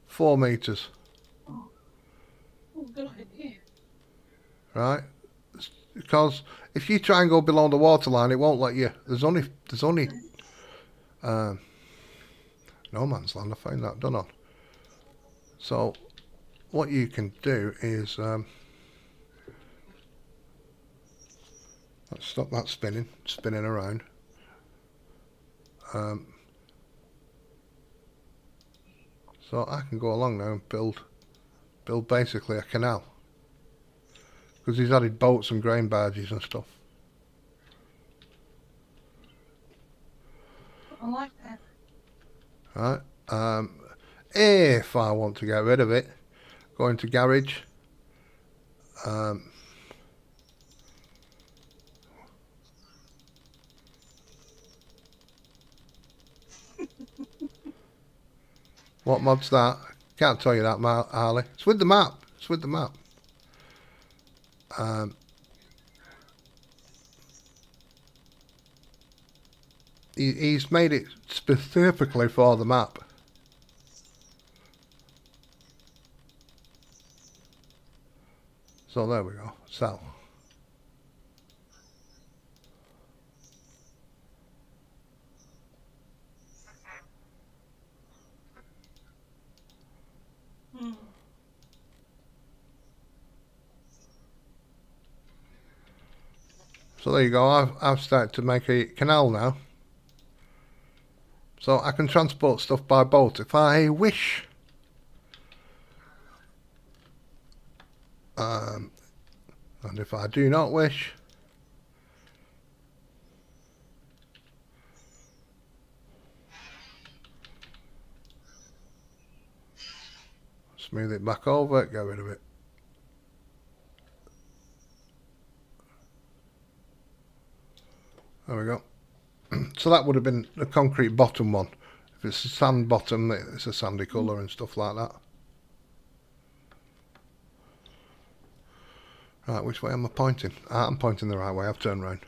S1: 4 metres.
S2: Oh, good idea.
S1: Right? Because if you try and go below the waterline, it won't let you. There's only no man's land. I found that done on. So what you can do is let's stop that spinning around. So I can go along now and build basically a canal. Because he's added boats and grain barges and stuff.
S2: I like that.
S1: Right. If I want to get rid of it, go into garage. What mod's that? Can't tell you that, Harley. It's with the map. It's with the map. He's made it specifically for the map. So there we go. So. So there you go. I've started to make a canal now. So I can transport stuff by boat if I wish. And if I do not wish, smooth it back over, get rid of it. There we go. So that would have been the concrete bottom one. If it's a sand bottom, it's a sandy colour and stuff like that. Right, which way am I pointing? I'm pointing the right way. I've turned round.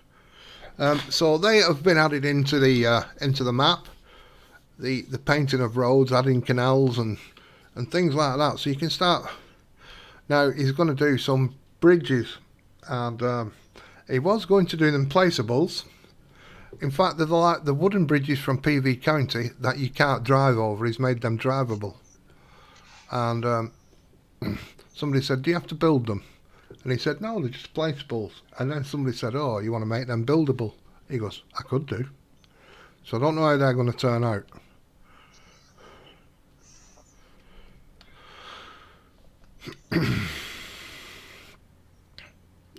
S1: So they have been added into the map. The painting of roads, adding canals and things like that. So you can start. Now he's going to do some bridges, and he was going to do them placeables. In fact, they're like the wooden bridges from PV County that you can't drive over. He's made them drivable. And somebody said, "Do you have to build them?" And he said, "No, they're just placeables." And then somebody said, "Oh, you want to make them buildable?" He goes, "I could do." So I don't know how they're going to turn out.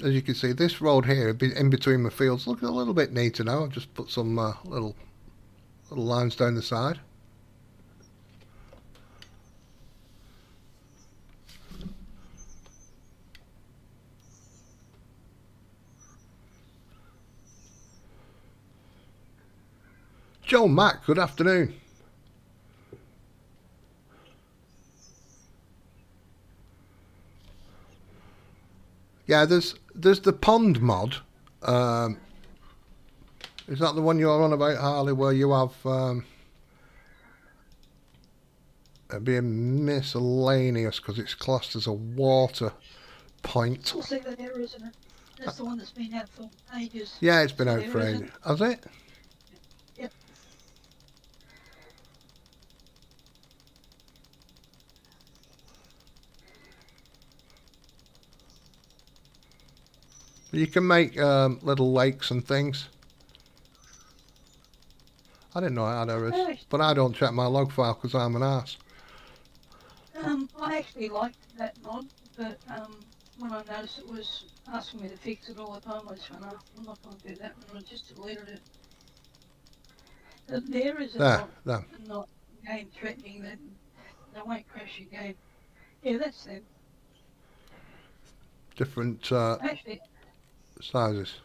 S1: As you can see, this road here, in between the fields, looking a little bit neater now. I've just put some little lines down the side. Joe Mack, good afternoon. Yeah, there's the pond mod. Is that the one you're on about, Harley, where you have it'd be a miscellaneous because it's classed as a water point.
S2: We'll see that there, isn't it? That's the one that's been out for ages.
S1: Yeah, it's been out for ages. Has it?
S2: Yep.
S1: You can make little lakes and things. I didn't know I had errors, but I don't check my log file because I'm an arse.
S2: I actually liked that mod, but when I noticed it was asking me to fix it all the time, I just went, "No, I'm not going to do that," and I just deleted it. There is a not game threatening that they won't crash your game. Yeah, that's them.
S1: Different
S2: Actually,
S1: sizes.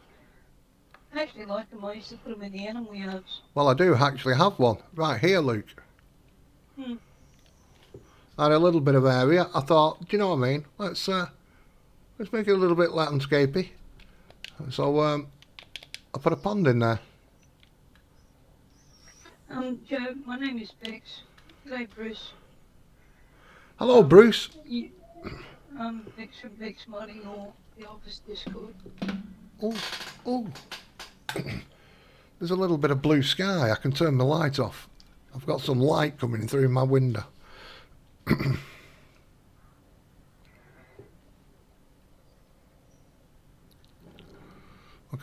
S2: I actually like them. I used to put them in the animal yards.
S1: Well, I do actually have one right here, Luke. I had a little bit of area. I thought, do you know what I mean? Let's make it a little bit landscapey. So I put a pond in there.
S2: Joe, my name is Becs. G'day, Bruce.
S1: Hello, Bruce.
S2: Becs from Becs Modding or the Office Discord.
S1: Oh. There's a little bit of blue sky. I can turn the light off. I've got some light coming through my window. Look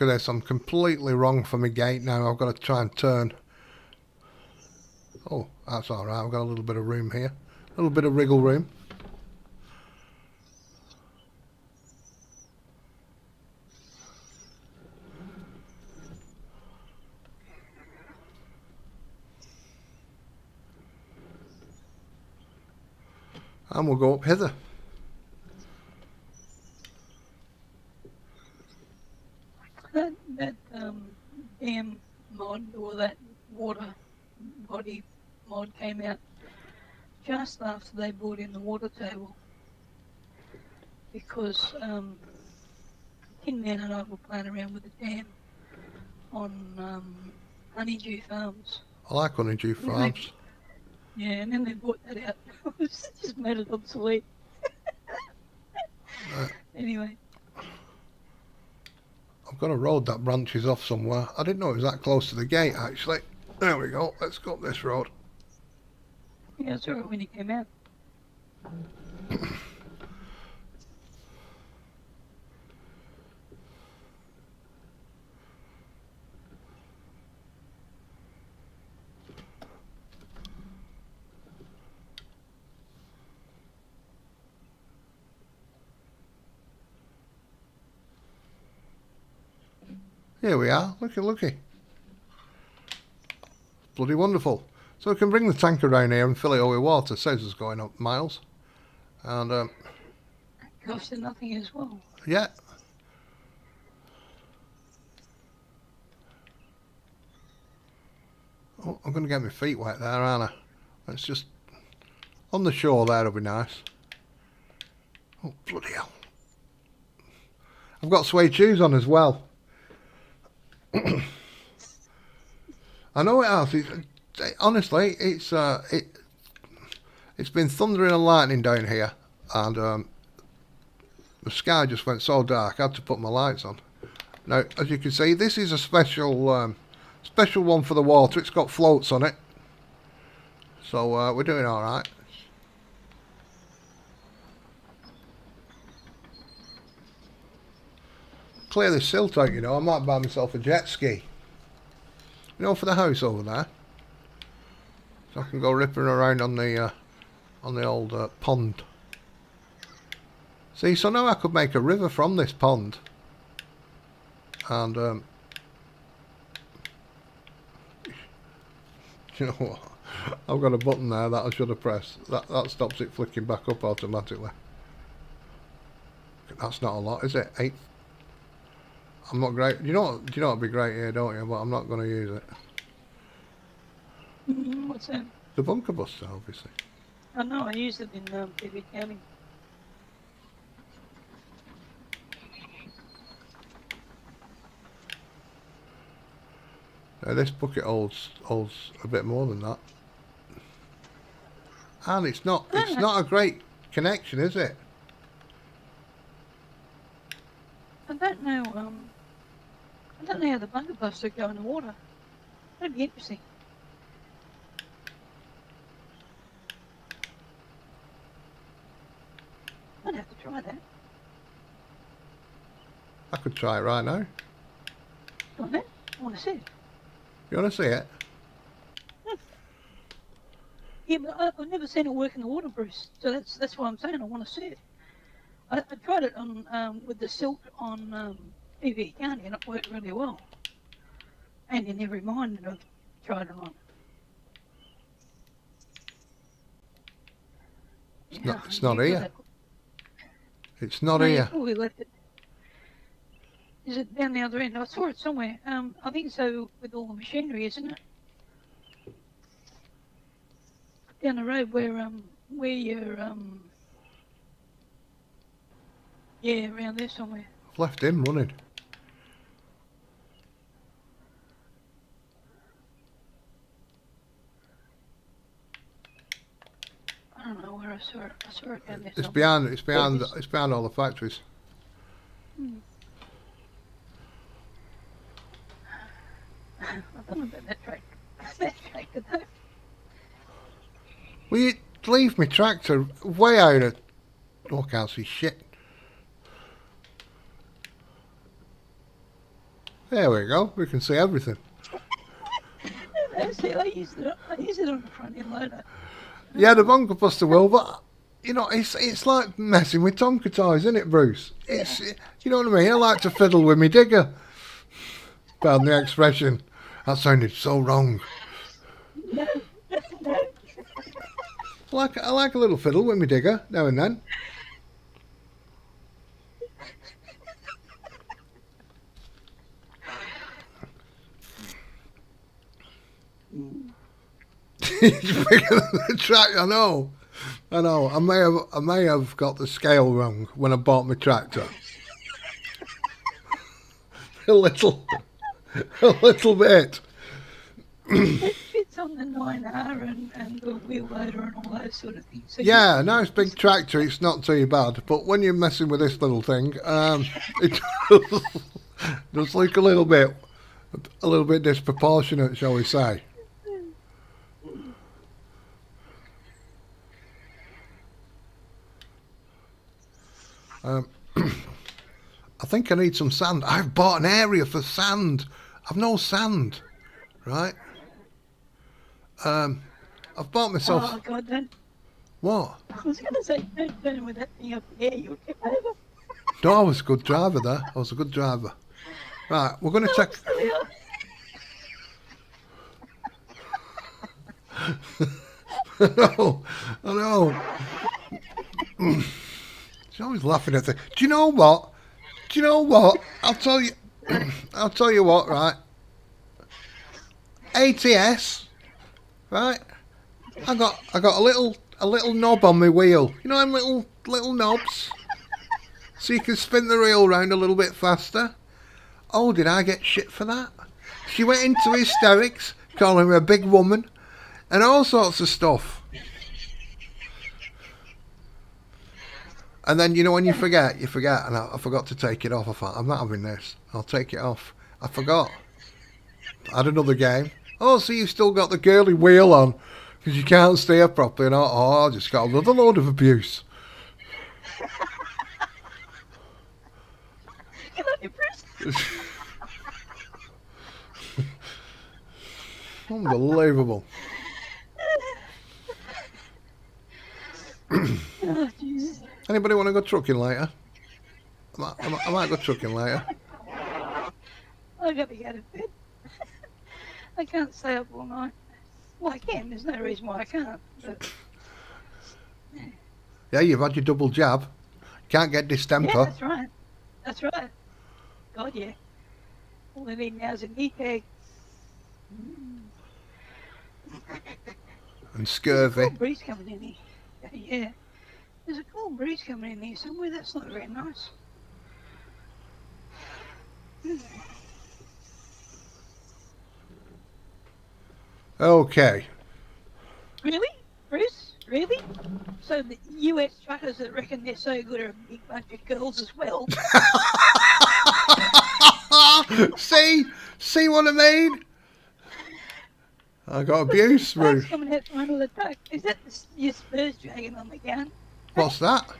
S1: at this. I'm completely wrong for my gate now. I've got to try and turn. Oh, that's all right. I've got a little bit of room here. A little bit of wriggle room. And we'll go up hither.
S2: That dam mod or that water body mod came out just after they brought in the water table, because Tin Man and I were playing around with the dam on Honeydew Farms.
S1: I like honeydew farms.
S2: Yeah, and then they brought that out. It's just made it obsolete. Anyway.
S1: I've got a road that branches off somewhere. I didn't know it was that close to the gate, actually. There we go. Let's go up this road.
S2: Yeah, I saw it when he came out.
S1: Here we are. Looky. Bloody wonderful. So we can bring the tanker around here and fill it all with water. Saves us going up miles. And
S2: Cost nothing as well.
S1: yeah. Oh, I'm going to get my feet wet there, aren't I? Let's just... On the shore there, it'll be nice. Oh, bloody hell. I've got suede shoes on as well. I know it has. Honestly, it's been thundering and lightning down here, and the sky just went so dark. I had to put my lights on. Now, as you can see, this is a special one for the water. It's got floats on it, so we're doing all right. Clear this silt out, you know. I might buy myself a jet ski. You know, for the house over there. So I can go ripping around on the old pond. See, so now I could make a river from this pond. And, you know what? I've got a button there that I should have pressed. That stops it flicking back up automatically. That's not a lot, is it? 8. I'm not great. You know it'd be great here, don't you? But I'm not going to use it.
S2: What's that?
S1: The bunker buster, obviously.
S2: I know, I used it in PV County.
S1: Now this bucket holds a bit more than that. And it's not a great connection, is it?
S2: I don't know how the bunker buster go in the water. That'd be interesting. I'd have to try that.
S1: I could try it right now.
S2: You want it? I want to see it.
S1: You want to see it?
S2: Yeah, but I've never seen it work in the water, Bruce. So that's why I'm saying I want to see it. I tried it on with the silt on PV County, and it worked really well. And in every mine that I've tried it on.
S1: It's not here. It's not here.
S2: We left it. Is it down the other end? I saw it somewhere. I think so with all the machinery, isn't it? Down the road where you're yeah, around there somewhere.
S1: I've left him running.
S2: I don't know where I saw it. I saw it down there.
S1: It's
S2: somewhere.
S1: behind all the factories.
S2: I don't know about that tractor. That tractor though.
S1: Will you leave me tractor way out of... Oh, I can't see shit. There we go. We can see everything.
S2: See, I use it on the front end loader.
S1: Yeah, the bunker buster will, but you know, it's like messing with Tonka toys, isn't it, Bruce? It's you know what I mean. I like to fiddle with me digger. Pardon the expression. That sounded so wrong.
S2: No.
S1: I like a little fiddle with me digger now and then. It's bigger than the tractor. I know. I may have got the scale wrong when I bought my tractor. a little bit.
S2: It fits on the 9R and the wheel loader and all those sort of things. So
S1: Yeah, a nice big tractor, it's not too bad. But when you're messing with this little thing, it does look a little bit disproportionate, shall we say. I think I need some sand. I've bought an area for sand. I've no sand, right? I've bought myself...
S2: Oh, God, then.
S1: What?
S2: I was going to say, don't turn with that thing up there, you'll tip over.
S1: No, I was a good driver there. I was a good driver. Right, we're going to check... I know. She's always laughing at things. Do you know what? I'll tell you. I'll tell you what. Right. ATS. Right. I got a little knob on my wheel. You know them little knobs, so you can spin the reel round a little bit faster. Oh, did I get shit for that? She went into hysterics, calling me a big woman, and all sorts of stuff. And then, you know, when you forget, and I forgot to take it off. I thought, I'm not having this. I'll take it off. I forgot. I had another game. Oh, so you've still got the girly wheel on because you can't steer properly. And I just got another load of abuse. Unbelievable.
S2: Oh, Jesus.
S1: Anybody want to go trucking later? I might go trucking later.
S2: I got to go to bed. I can't stay up all night. Well, I can. There's no reason why I can't. But...
S1: Yeah, you've had your double jab. Can't get distemper.
S2: Yeah, that's right. That's right. God, yeah. All I need now is a knee tag.
S1: And scurvy.
S2: There's a cool breeze coming in here. Yeah. There's a cool breeze coming in here somewhere. That's not very nice.
S1: Okay.
S2: Really? Bruce? Really? So the US truckers that reckon they're so good are a big bunch of girls as well.
S1: See what I mean? I got abuse, Ruth.
S2: Coming out from under the truck. Is that your Spurs dragging on the gun?
S1: What's that?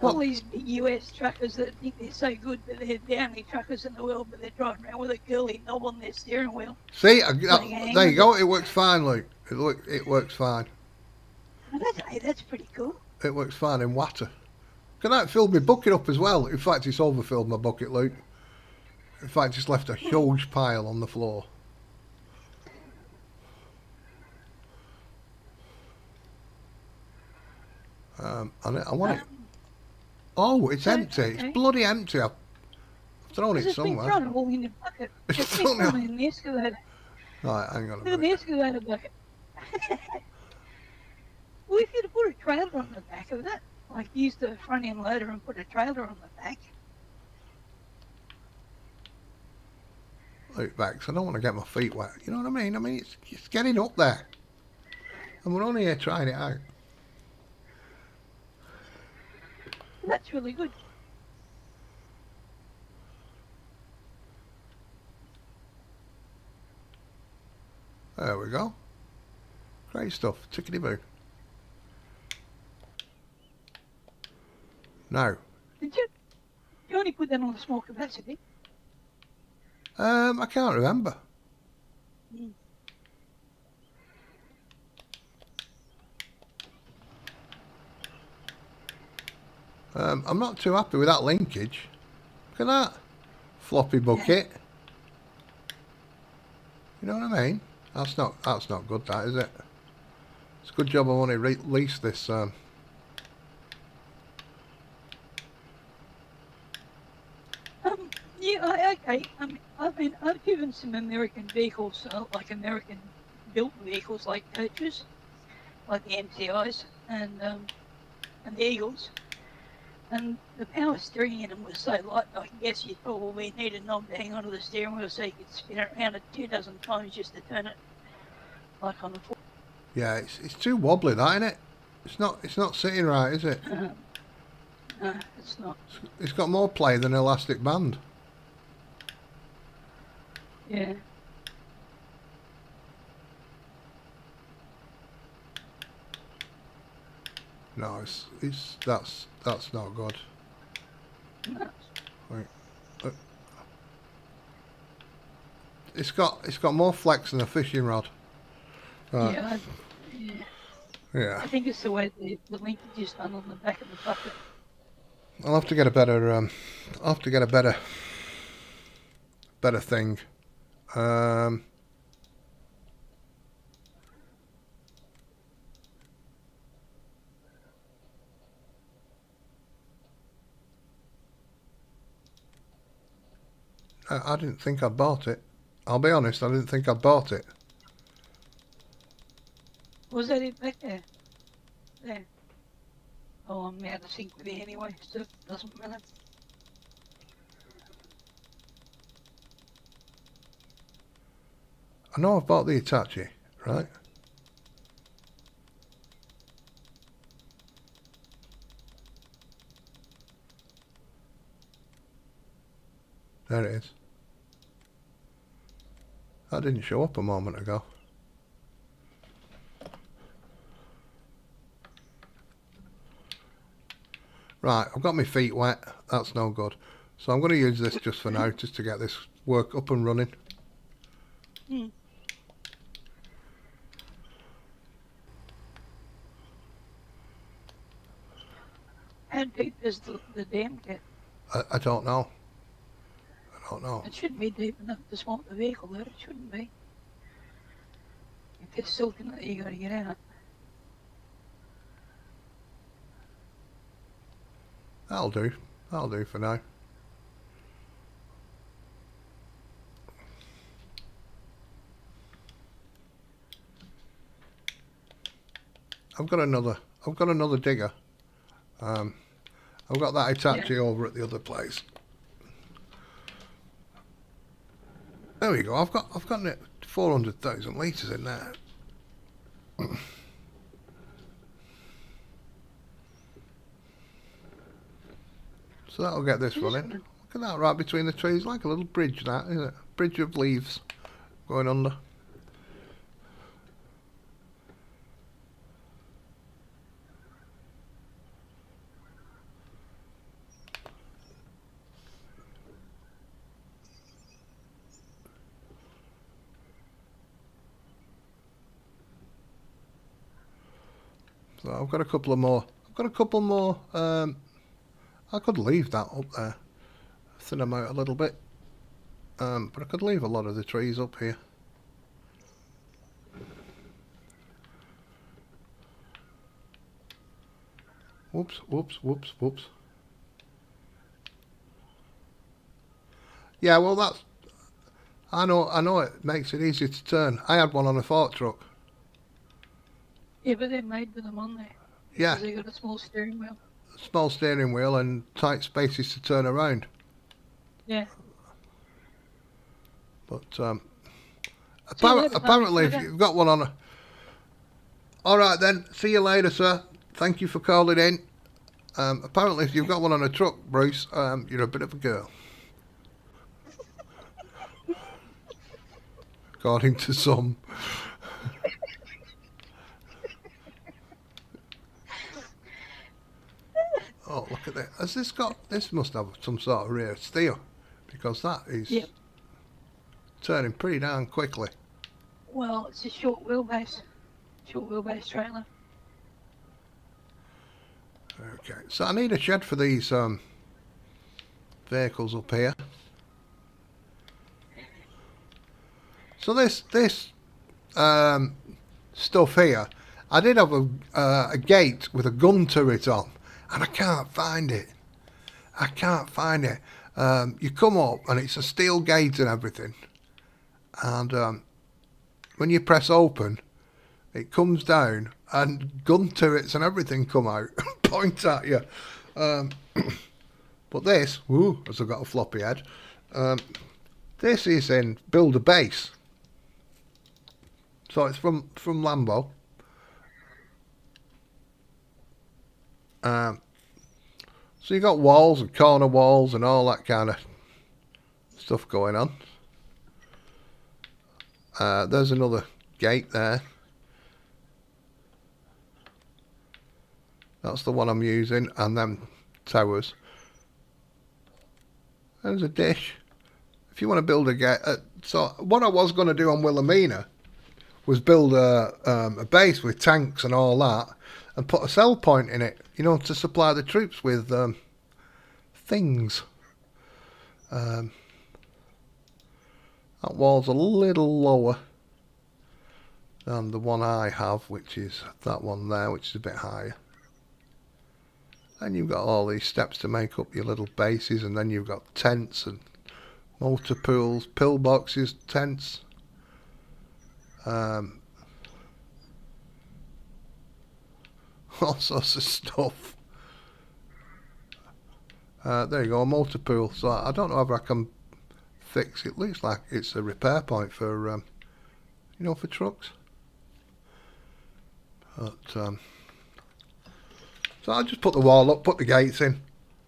S2: All these big US truckers that think they're so good, but they're the only truckers in the world, but they're driving around with a girly knob on their steering wheel.
S1: See, there you go. It works fine, Luke. It works fine.
S2: That's pretty cool.
S1: It works fine in water. Can that fill my bucket up as well? In fact, it's overfilled my bucket, Luke. In fact, it's left a huge pile on the floor. I want it. Oh, it's empty. Okay. It's bloody empty. I've thrown it somewhere.
S2: It's been thrown all in the bucket. It's been thrown in the excavator.
S1: Right, hang on a minute.
S2: Look at the excavator bucket. Well, if you'd put a trailer on the back of it, like use the front end loader and put a trailer on the back.
S1: Look, Becs, I don't want to get my feet wet. You know what I mean? I mean, it's getting up there. And we're only here trying it out.
S2: That's really good.
S1: There we go. Great stuff. Tickety-boo. Now.
S2: Did you only put that on a small capacity?
S1: I can't remember. I'm not too happy with that linkage. Look at that. Floppy bucket. Yeah. You know what I mean? That's not good, that, is it? It's a good job I want to release this.
S2: Yeah, okay. I mean, I've driven some American vehicles, like American built vehicles like coaches, like the MCIs and the Eagles. And the power steering in them was so light, I guess you'd probably need a knob to hang onto the steering wheel so you could spin it around 2 dozen times just to turn it like on the floor.
S1: Yeah, it's too wobbly, that, isn't it? It's not sitting right, is it?
S2: No, it's not.
S1: It's got more play than elastic band.
S2: Yeah.
S1: No, that's not good.
S2: No.
S1: Right. It's got more flex than a fishing rod. Right. Yeah.
S2: I think it's the way the linkage is done on the back of the bucket.
S1: I'll have to get a better. I'll have to get a better thing. I didn't think I'd bought it. I'll be honest, I didn't think I'd bought it.
S2: Was that it back there? There. Oh, I'm out of sync with it anyway, so it doesn't matter.
S1: I know I've bought the Hitachi, right? There it is. That didn't show up a moment ago. Right, I've got my feet wet. That's no good. So I'm going to use this just for now, just to get this work up and running.
S2: How deep does the dam get?
S1: I don't know. I don't know.
S2: It shouldn't be deep enough to swamp the vehicle, though. It shouldn't be. If it's silk in it, you got to get out.
S1: That'll do. That'll do for now. I've got another digger. I've got that Hitachi over at the other place. There we go. I've got 400,000 litres in there. So that'll get this running. Look at that, right between the trees, like a little bridge, that, isn't it? Bridge of leaves going under. So I've got a couple more. I could leave that up there, thin them out a little bit, but I could leave a lot of the trees up here. Whoops, whoops, whoops, whoops. Yeah, well that's, I know it makes it easier to turn. I had one on a fork truck.
S2: Yeah, but they're made with them on there.
S1: Yeah.
S2: Because they got a small steering wheel.
S1: Small steering wheel and tight spaces to turn around.
S2: Yeah.
S1: But apparently, if you've got one on a... All right then, see you later, sir. Thank you for calling in. Apparently, if you've got one on a truck, Bruce, you're a bit of a girl. According to some. Oh, look at that. Has this got... This must have some sort of rear steer, because that is turning pretty darn quickly.
S2: Well, it's a short wheelbase trailer.
S1: Okay, so I need a shed for these vehicles up here. So this stuff here, I did have a gate with a gun turret on, and I can't find it. I can't find it. You come up and it's a steel gate and everything, and when you press open, it comes down and gun turrets and everything come out and point at you. But this, woo, as I've got a floppy head, this is in build a base. So it's from Lambo. So you got walls and corner walls and all that kind of stuff going on. There's another gate there. That's the one I'm using, and then towers. There's a dish. If you want to build a gate, so what I was going to do on Wilhelmina was build a base with tanks and all that, and put a sell point in it, you know, to supply the troops with things. That wall's a little lower than the one I have, which is that one there, which is a bit higher. And you've got all these steps to make up your little bases, and then you've got tents and motor pools, pillboxes, tents. All sorts of stuff. There you go, a motor pool. So I don't know if I can fix it. Looks like it's a repair point for, you know, for trucks. But, so I just put the wall up, put the gates in.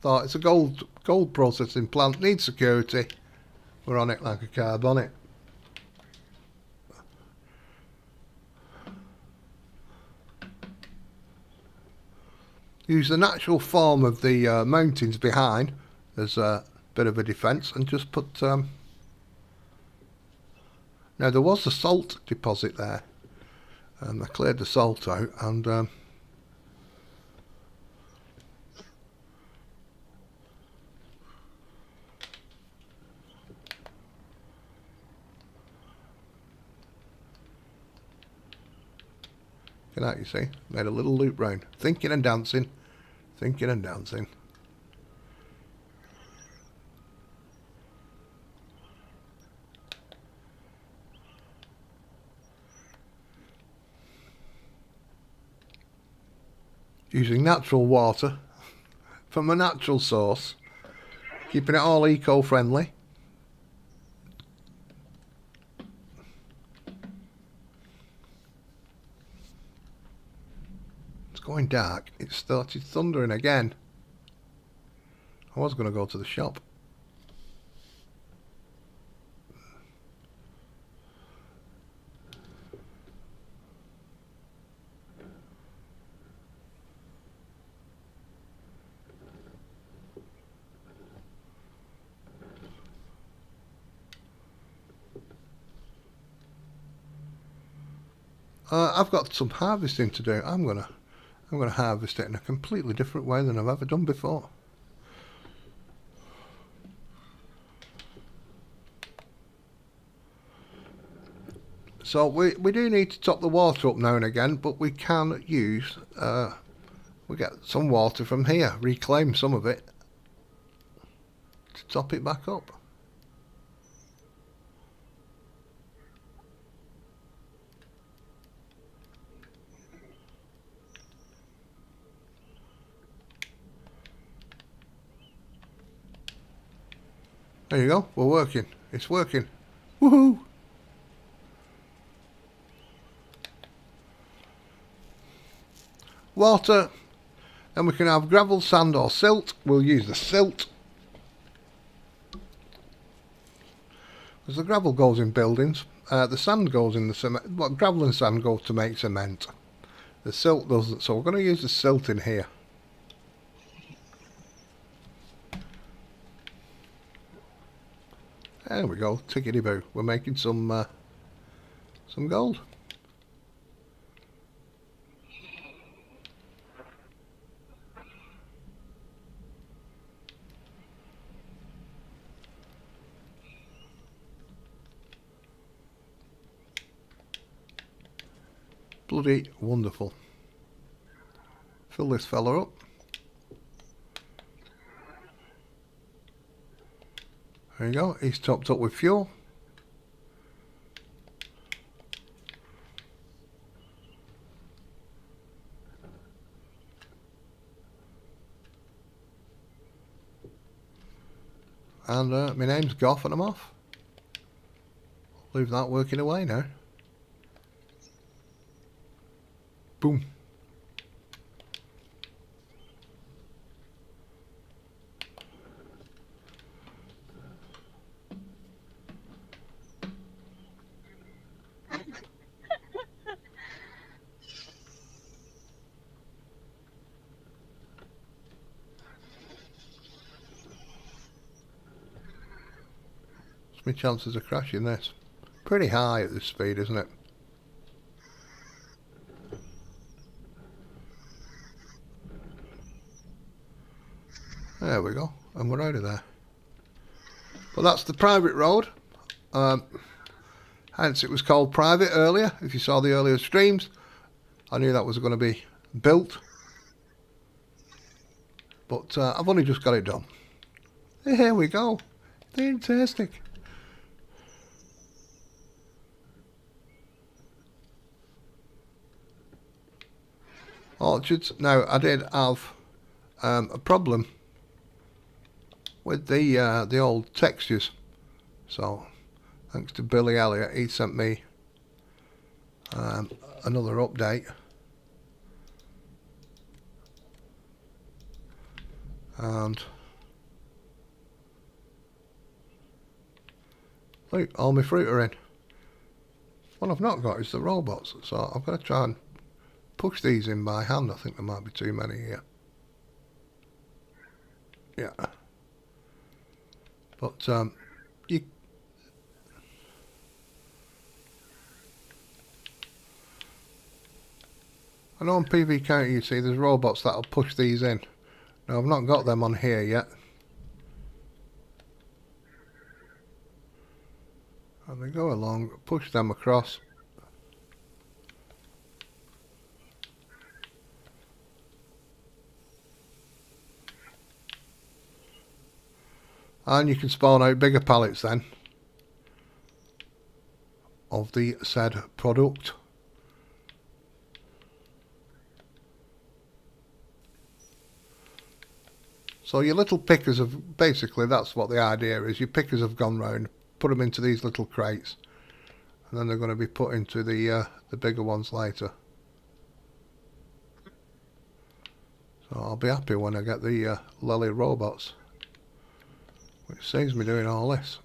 S1: Thought it's a gold processing plant, needs security. We're on it like a car bonnet. Use the natural form of the mountains behind as a bit of a defence, and just put... now there was a salt deposit there, and I cleared the salt out, and you see, made a little loop round, thinking and dancing, thinking and dancing. Using natural water from a natural source, keeping it all eco-friendly. Going dark. It started thundering again. I was going to go to the shop. I've got some harvesting to do. I'm gonna harvest it in a completely different way than I've ever done before. So we do need to top the water up now and again, but we can use, we get some water from here, reclaim some of it to top it back up. There you go, we're working. It's working. Woohoo! Water, and we can have gravel, sand or silt. We'll use the silt, because the gravel goes in buildings, the sand goes in the cement. Well, gravel and sand go to make cement. The silt doesn't, so we're going to use the silt in here. There we go, tickety boo. We're making some gold. Bloody wonderful. Fill this fella up. There you go, he's topped up with fuel. And my name's Goff and I'm off. Leave that working away now. Boom. My chances of crashing this. Pretty high at this speed, isn't it? There we go, and we're out of there. But that's the private road. Hence it was called private earlier. If you saw the earlier streams, I knew that was going to be built. But I've only just got it done. Here we go. Fantastic. Orchards. Now I did have a problem with the old textures, so thanks to Billy Elliott, he sent me another update, and look, all my fruit are in. What I've not got is the robots, so I've got to try and push these in by hand. I think there might be too many here. Yeah. But you I know on PV Counter you see there's robots that'll push these in. Now I've not got them on here yet. And they go along, push them across. And you can spawn out bigger pallets then of the said product. So your little pickers have, basically that's what the idea is, your pickers have gone round, put them into these little crates, and then they're going to be put into the bigger ones later. So I'll be happy when I get the Lily robots, which saves me doing all this.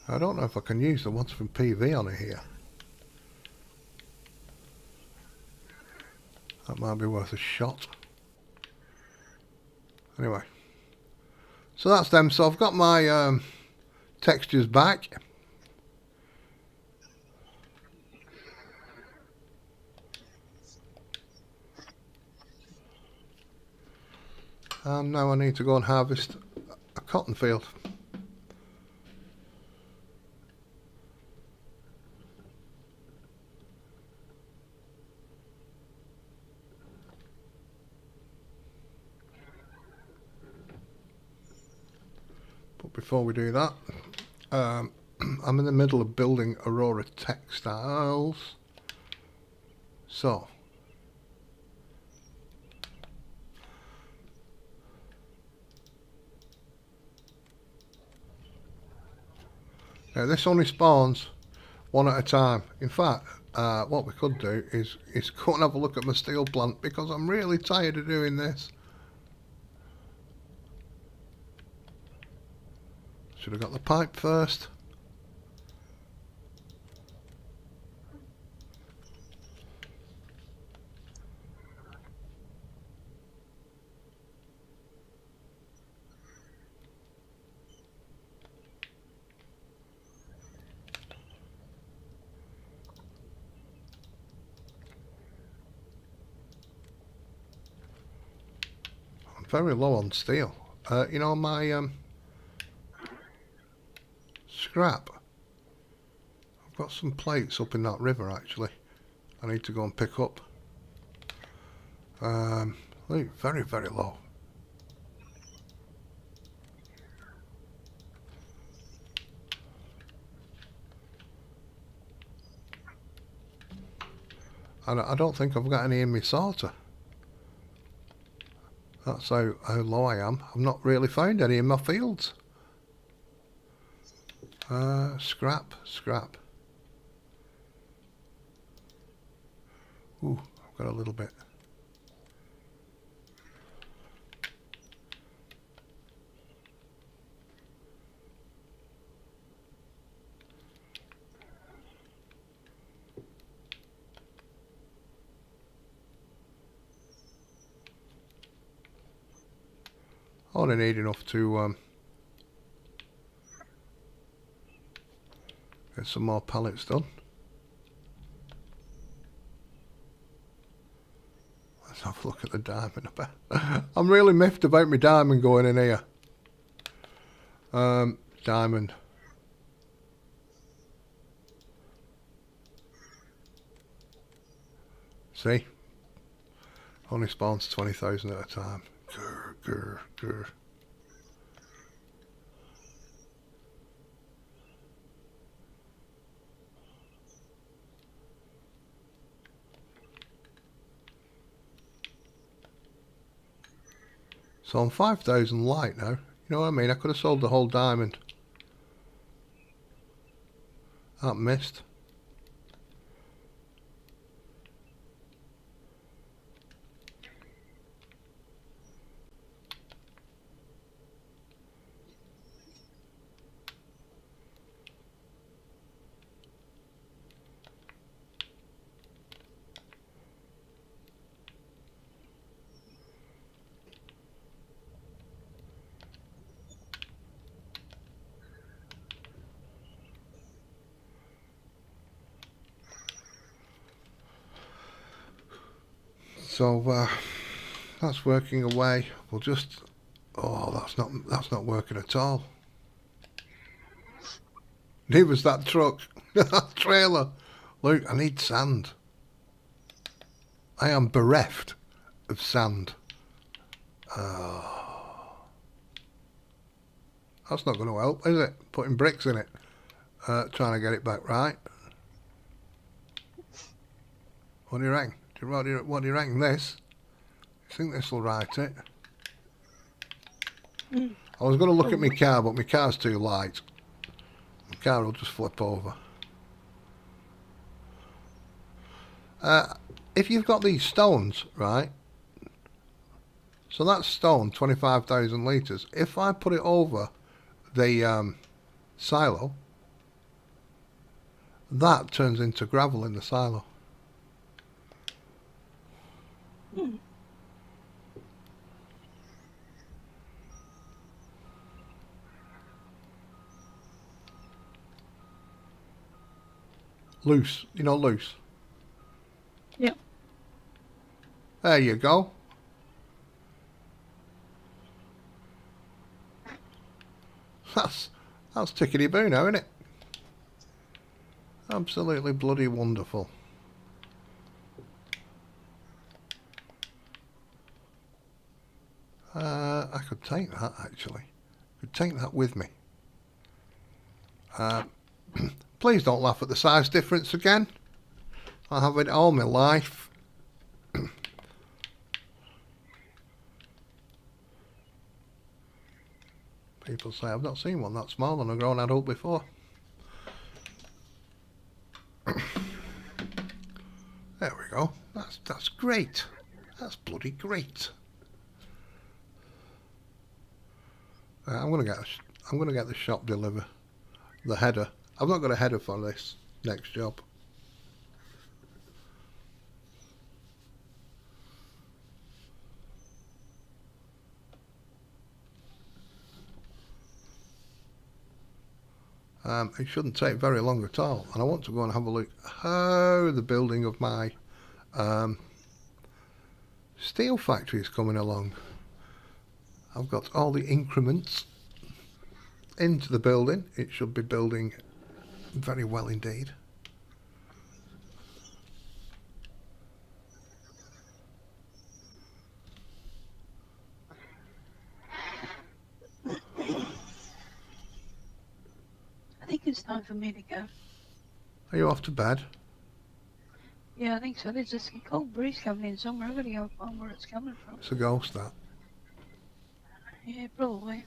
S1: I don't know if I can use the ones from PV on here. That might be worth a shot. Anyway, so that's them. So I've got my textures back. And now I need to go and harvest a cotton field. But before we do that, I'm in the middle of building Aurora Textiles. So now this only spawns one at a time. In fact, what we could do is go and have a look at my steel plant, because I'm really tired of doing this. Should have got the pipe first. I'm very low on steel. You know, my scrap, I've got some plates up in that river actually I need to go and pick up. Look, very, very low. And I don't think I've got any in my sorter. That's how low I am. I've not really found any in my fields. Scrap. Ooh, I've got a little bit. I only need enough to get some more pallets done. Let's have a look at the diamond. I'm really miffed about my diamond going in here. Diamond. See? Only spawns 20,000 at a time. Grr. So I'm 5,000 light now. You know what I mean? I could have sold the whole diamond. That missed. So that's working away. We'll just. Oh, that's not working at all. Neither was that truck, that trailer. Look, I need sand. I am bereft of sand. That's not going to help, is it? Putting bricks in it, trying to get it back right. What do you reckon? What do you reckon this? I think this will write it. I was going to look at my car, but my car's too light. My car will just flip over. If you've got these stones, right? So that's stone, 25,000 litres. If I put it over the silo, that turns into gravel in the silo. Loose, you know, loose.
S2: Yep.
S1: There you go. That's tickety-boo now, isn't it? Absolutely bloody wonderful. I could take that, actually. I could take that with me. Please don't laugh at the size difference again. I have it all my life. People say I've not seen one that small on a grown adult before. There we go. That's great. That's bloody great. I'm gonna get the shop deliver the header. I've not got a header for this next job. It shouldn't take very long at all, and I want to go and have a look how the building of my steel factory is coming along. I've got all the increments into the building. It should be building very well indeed.
S2: I think it's time for me to go.
S1: Are you off to bed?
S2: Yeah, I think so. There's this cold breeze coming in somewhere. I'm gonna go find where it's coming from.
S1: It's a ghost, that.
S2: Yeah, probably.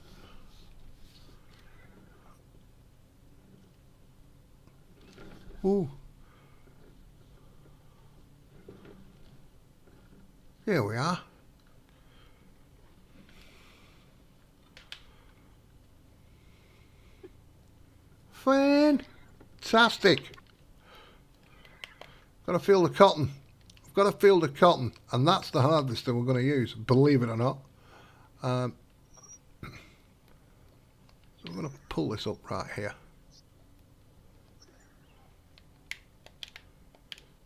S1: Ooh. Here we are. Fantastic. Got to feel the cotton. I've got to feel the cotton, and that's the harvester we're going to use, believe it or not. So I'm going to pull this up right here.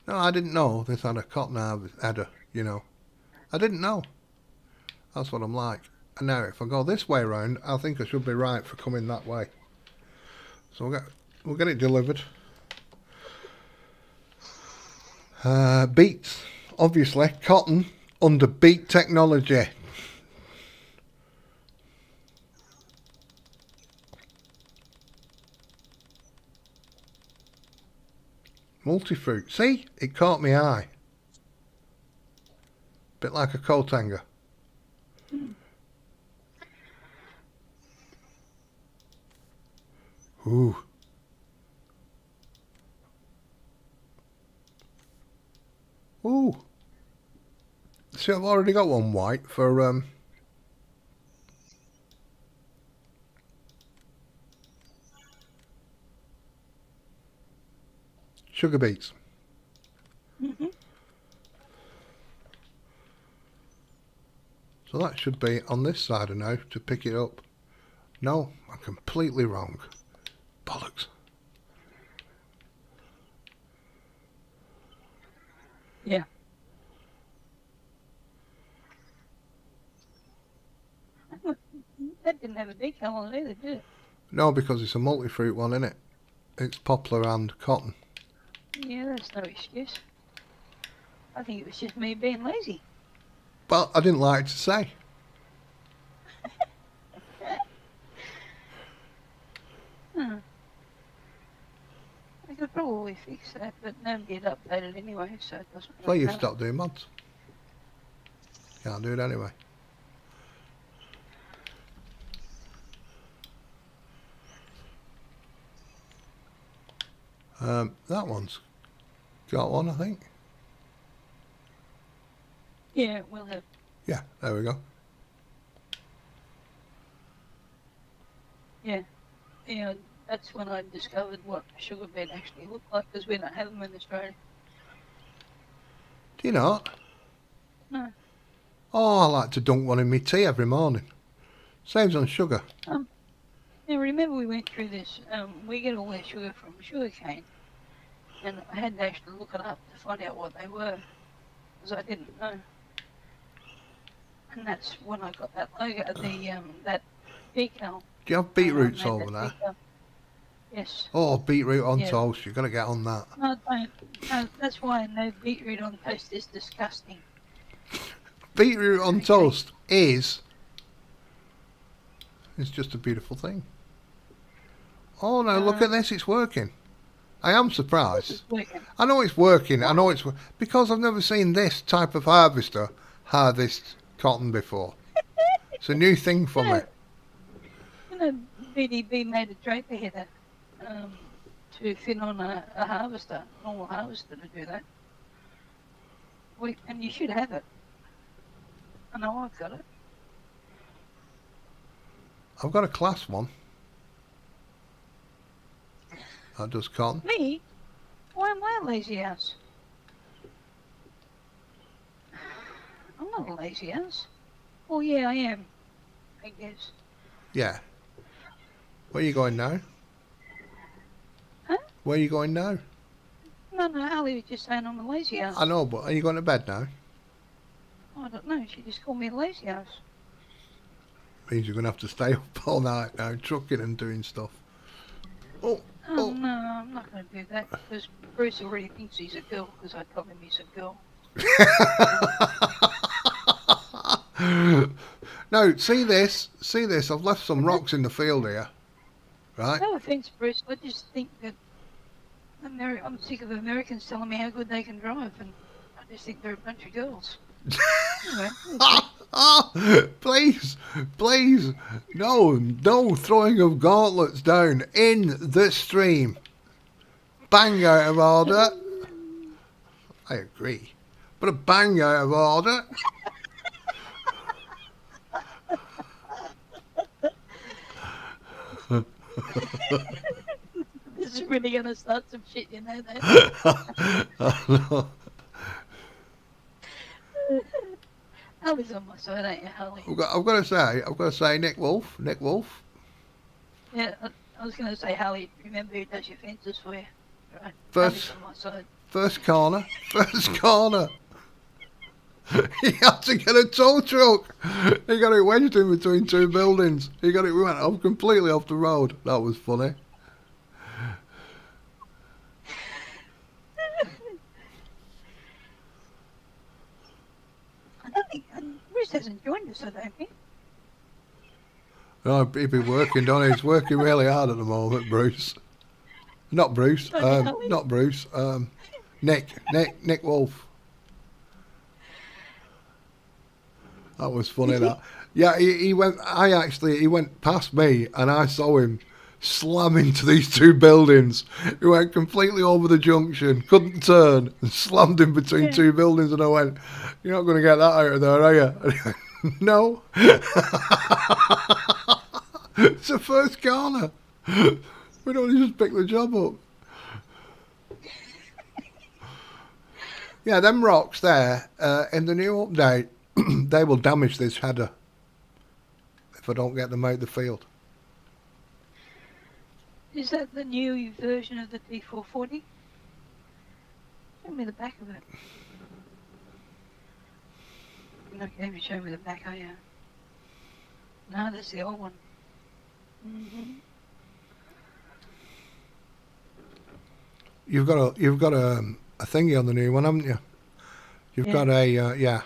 S1: No, I didn't know this had a cotton header, you know. I didn't know. That's what I'm like. And now if I go this way around, I think I should be right for coming that way. So we'll get it delivered. Beats, obviously, cotton under beat technology. Multi-fruit. See? It caught my eye. Bit like a coat hanger. Ooh. Ooh. See, I've already got one white for sugar beets. So that should be on this side now to pick it up. No, I'm completely wrong. Bollocks.
S2: Yeah. That didn't have a decal on it either, did it?
S1: No, because it's a multi-fruit one, isn't it? It's poplar and cotton.
S2: Yeah, that's no excuse. I think it was just me being lazy.
S1: Well, I didn't like to say.
S2: I could probably fix that, but nobody had updated anyway, so it doesn't
S1: So
S2: really
S1: you
S2: matter.
S1: stopped doing mods. Can't do it anyway. That one's got one, I think.
S2: Yeah, we'll have.
S1: Yeah, there we go.
S2: Yeah. Yeah, that's when I discovered what a sugar beet actually looked like, because we don't have them in Australia.
S1: Do you not?
S2: No.
S1: Oh, I like to dunk one in my tea every morning. Saves on sugar.
S2: Now remember we went through this, we get all our sugar from sugar cane, and I had to actually look it up to find out what they were, because I didn't know. And that's when I got that logo, that decal.
S1: Do you have beetroots
S2: made
S1: over
S2: that
S1: there?
S2: decal. Yes.
S1: Oh, beetroot on
S2: Yeah.
S1: toast. You've got to get on that.
S2: No, don't. No, that's why I know beetroot on toast is disgusting.
S1: Beetroot on
S2: Okay.
S1: toast is... It's just a beautiful thing. Oh no, look at this, it's working. I am surprised.
S2: It's working.
S1: I know it's working, I know it's... Because I've never seen this type of harvester harvest cotton before. It's a new thing for me.
S2: You know, BDB made a draper header to fit on a harvester, normal harvester to do that. And you should have it. I know I've got it.
S1: I've got a class one. That does cotton.
S2: Me? Why am I a lazy ass? I'm not a lazy ass. Oh yeah, I am. I guess.
S1: Yeah. Where are you going now?
S2: Huh?
S1: Where are you going now?
S2: No, Ali was just saying I'm a lazy ass.
S1: I know, but are you going to bed now?
S2: I don't know, she just called me a lazy ass.
S1: Means you're going to have to stay up all night now, trucking and doing stuff. Oh,
S2: Oh no, I'm not going to do that, because Bruce already thinks he's a girl, because I told him he's a girl.
S1: No, see this, I've left some rocks in the field here, right?
S2: No offense, Bruce, I just think that I'm sick of Americans telling me how good they can drive, and I just think they're a bunch of girls. Anyway, okay.
S1: Please, please, no throwing of gauntlets down in the stream. Bang out of order. I agree, but a bang out of order.
S2: This is really going to start some shit, you know that. Harley's on my side, ain't you, Harley?
S1: I've got to say, Nick Wolf.
S2: Yeah, I was going to say, Harley, remember who does your fences for you. Right.
S1: First,
S2: Harley's on my side.
S1: first corner. He had to get a tow truck. He got it wedged in between two buildings. He went off completely off the road. That was funny.
S2: I don't think Bruce hasn't joined us, I don't think.
S1: No, he'd be working, don't he? He's working really hard at the moment, Bruce. Not Bruce. Not Bruce. Nick Wolf. That was funny. That. Yeah, he went. He went past me, and I saw him slam into these two buildings. He went completely over the junction, couldn't turn, and slammed in between two buildings. And I went, "You're not going to get that out of there, are you?" And he went, "No." It's the first corner. We don't just pick the job up. Yeah, them rocks there in the new update. They will damage this header if I don't get them out the field.
S2: Is that the new version of the D440? Show me the back of it. You're not going to show me the back, are you? No, that's the old one.
S1: You've got a thingy on the new one, haven't you? You've got a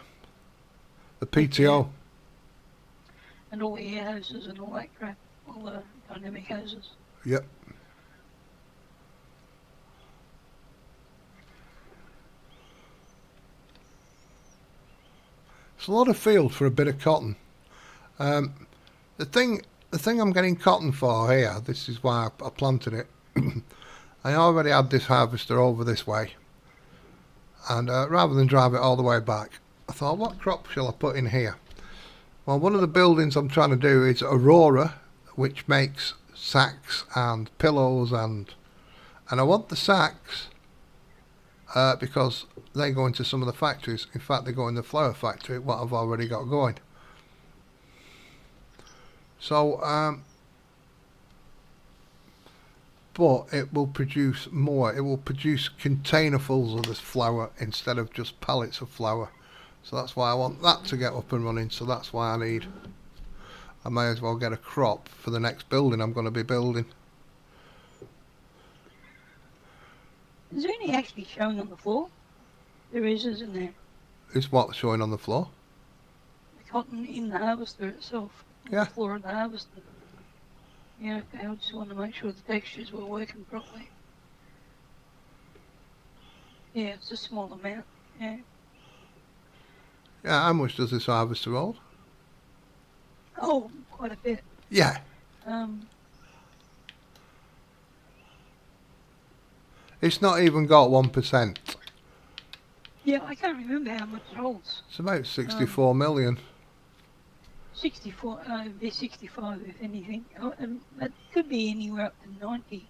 S1: the PTO.
S2: And all the air hoses and all that crap, all the dynamic hoses.
S1: Yep. It's a lot of field for a bit of cotton. The thing I'm getting cotton for here, this is why I planted it. I already had this harvester over this way, and rather than drive it all the way back, I thought, what crop shall I put in here? Well, one of the buildings I'm trying to do is Aurora, which makes sacks and pillows, and I want the sacks because they go into some of the factories. In fact, they go in the flower factory, what I've already got going. So, but it will produce more. It will produce containerfuls of this flour instead of just pallets of flour. So that's why I want that to get up and running. So that's why I may as well get a crop for the next building I'm going to be building.
S2: Is there any actually showing on the floor? There is, isn't there?
S1: Is what showing on the floor?
S2: The cotton in the harvester itself.
S1: Yeah.
S2: The floor of the harvester. Yeah, okay, I just want to make sure the textures were working properly. Yeah, it's a small amount, yeah.
S1: Yeah, how much does this harvester hold?
S2: Oh, quite a bit.
S1: Yeah. It's not even got 1%.
S2: Yeah, I can't remember how much it holds.
S1: It's about 64 million.
S2: 64, be 65 if anything. Oh, and that could be anywhere up to 90.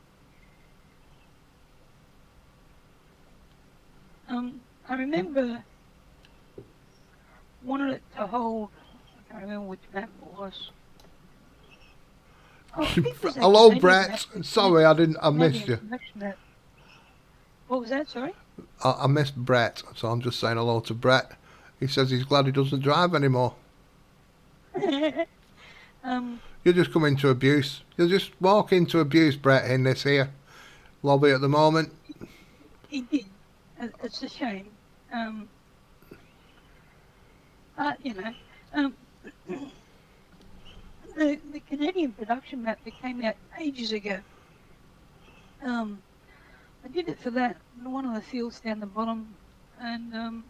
S2: I remember wanted it to hold, I can't remember which map it was. Oh,
S1: Hello, Brett. Sorry, I missed you.
S2: What was that, sorry?
S1: I missed Brett, so I'm just saying hello to Brett. He says he's glad he doesn't drive anymore. You'll just come into abuse. You'll just walk into abuse, Brett, in this here lobby at the moment.
S2: He did. It's a shame. You know, the Canadian production map that came out ages ago. I did it for that, one of the fields down the bottom, and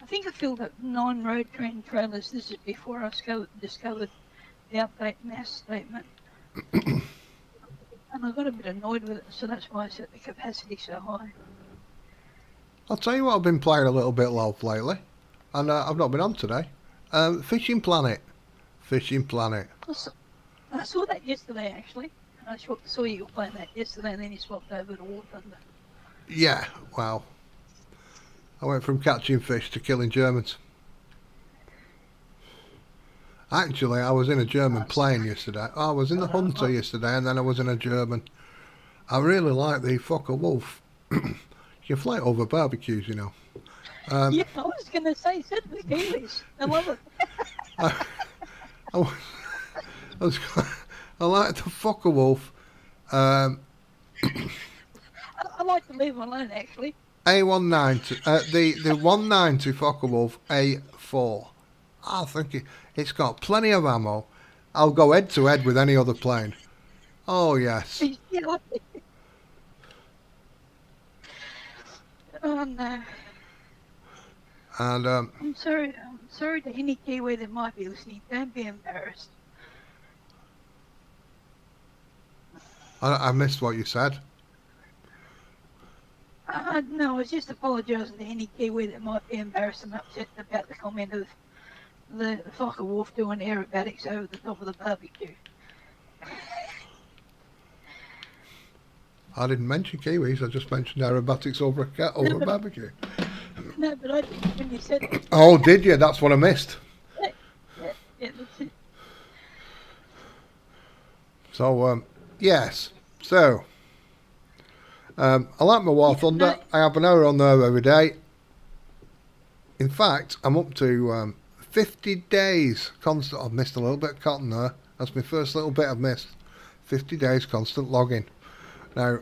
S2: think I filled up 9 road train trailers. This is before I discovered the update mass statement. And I got a bit annoyed with it, so that's why I set the capacity so high.
S1: I'll tell you what I've been playing a little bit of lately, and I've not been on today. Fishing Planet. Fishing Planet.
S2: I saw that yesterday, actually. I saw you were playing that yesterday, and then you swapped over to War Thunder.
S1: Yeah, well, I went from catching fish to killing Germans. Actually, I was in a German plane yesterday. I was in the Hunter yesterday, and then I was in a German. I really like the Fokker Wolf. You can fly it over barbecues, you know.
S2: Yeah, I was going to say, said the Kiwis. I love it.
S1: I like the Fokker Wolf.
S2: I like to leave them alone, actually.
S1: A190, the 190 Fokker Wolf A4. I think it's got plenty of ammo. I'll go head to head with any other plane. Oh yes.
S2: Oh no.
S1: And
S2: I'm sorry to any Kiwi that might be listening. Don't be embarrassed.
S1: I missed what you said.
S2: No, I was just apologising to any Kiwi that might be embarrassed and upset about the comment of the Fokker Wolf doing aerobatics over the top of the barbecue.
S1: I didn't mention Kiwis, I just mentioned aerobatics over a barbecue.
S2: No, but I did when you said it.
S1: Oh, did you? That's what I missed.
S2: Yeah, that's it.
S1: So, yes. So, I like my War Thunder. I have an hour on there every day. In fact, I'm up to 50 days constant. I've missed a little bit of cotton there. That's my first little bit I've missed. 50 days constant logging. Now,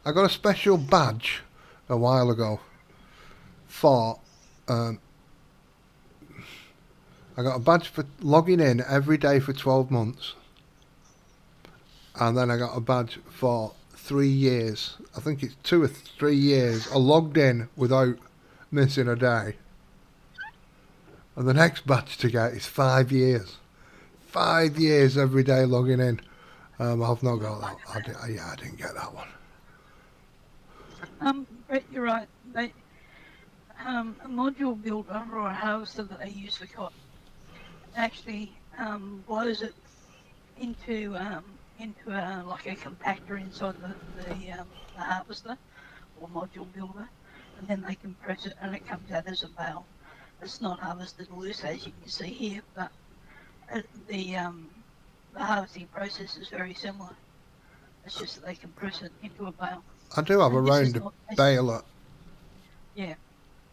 S1: I got a special badge a while ago for I got a badge for logging in every day for 12 months, and then I got a badge for 3 years. I think it's 2 or 3 years I logged in without missing a day, and the next badge to get is 5 years. 5 years every day logging in. I've not got that. I didn't get that one.
S2: Brett, you're right. A module builder or a harvester that they use for cotton actually blows it into like a compactor inside the harvester or module builder, and then they compress it and it comes out as a bale. It's not harvested loose as you can see here, but the harvesting process is very similar. It's just that they compress it into a bale.
S1: I do have a round baler.
S2: Yeah.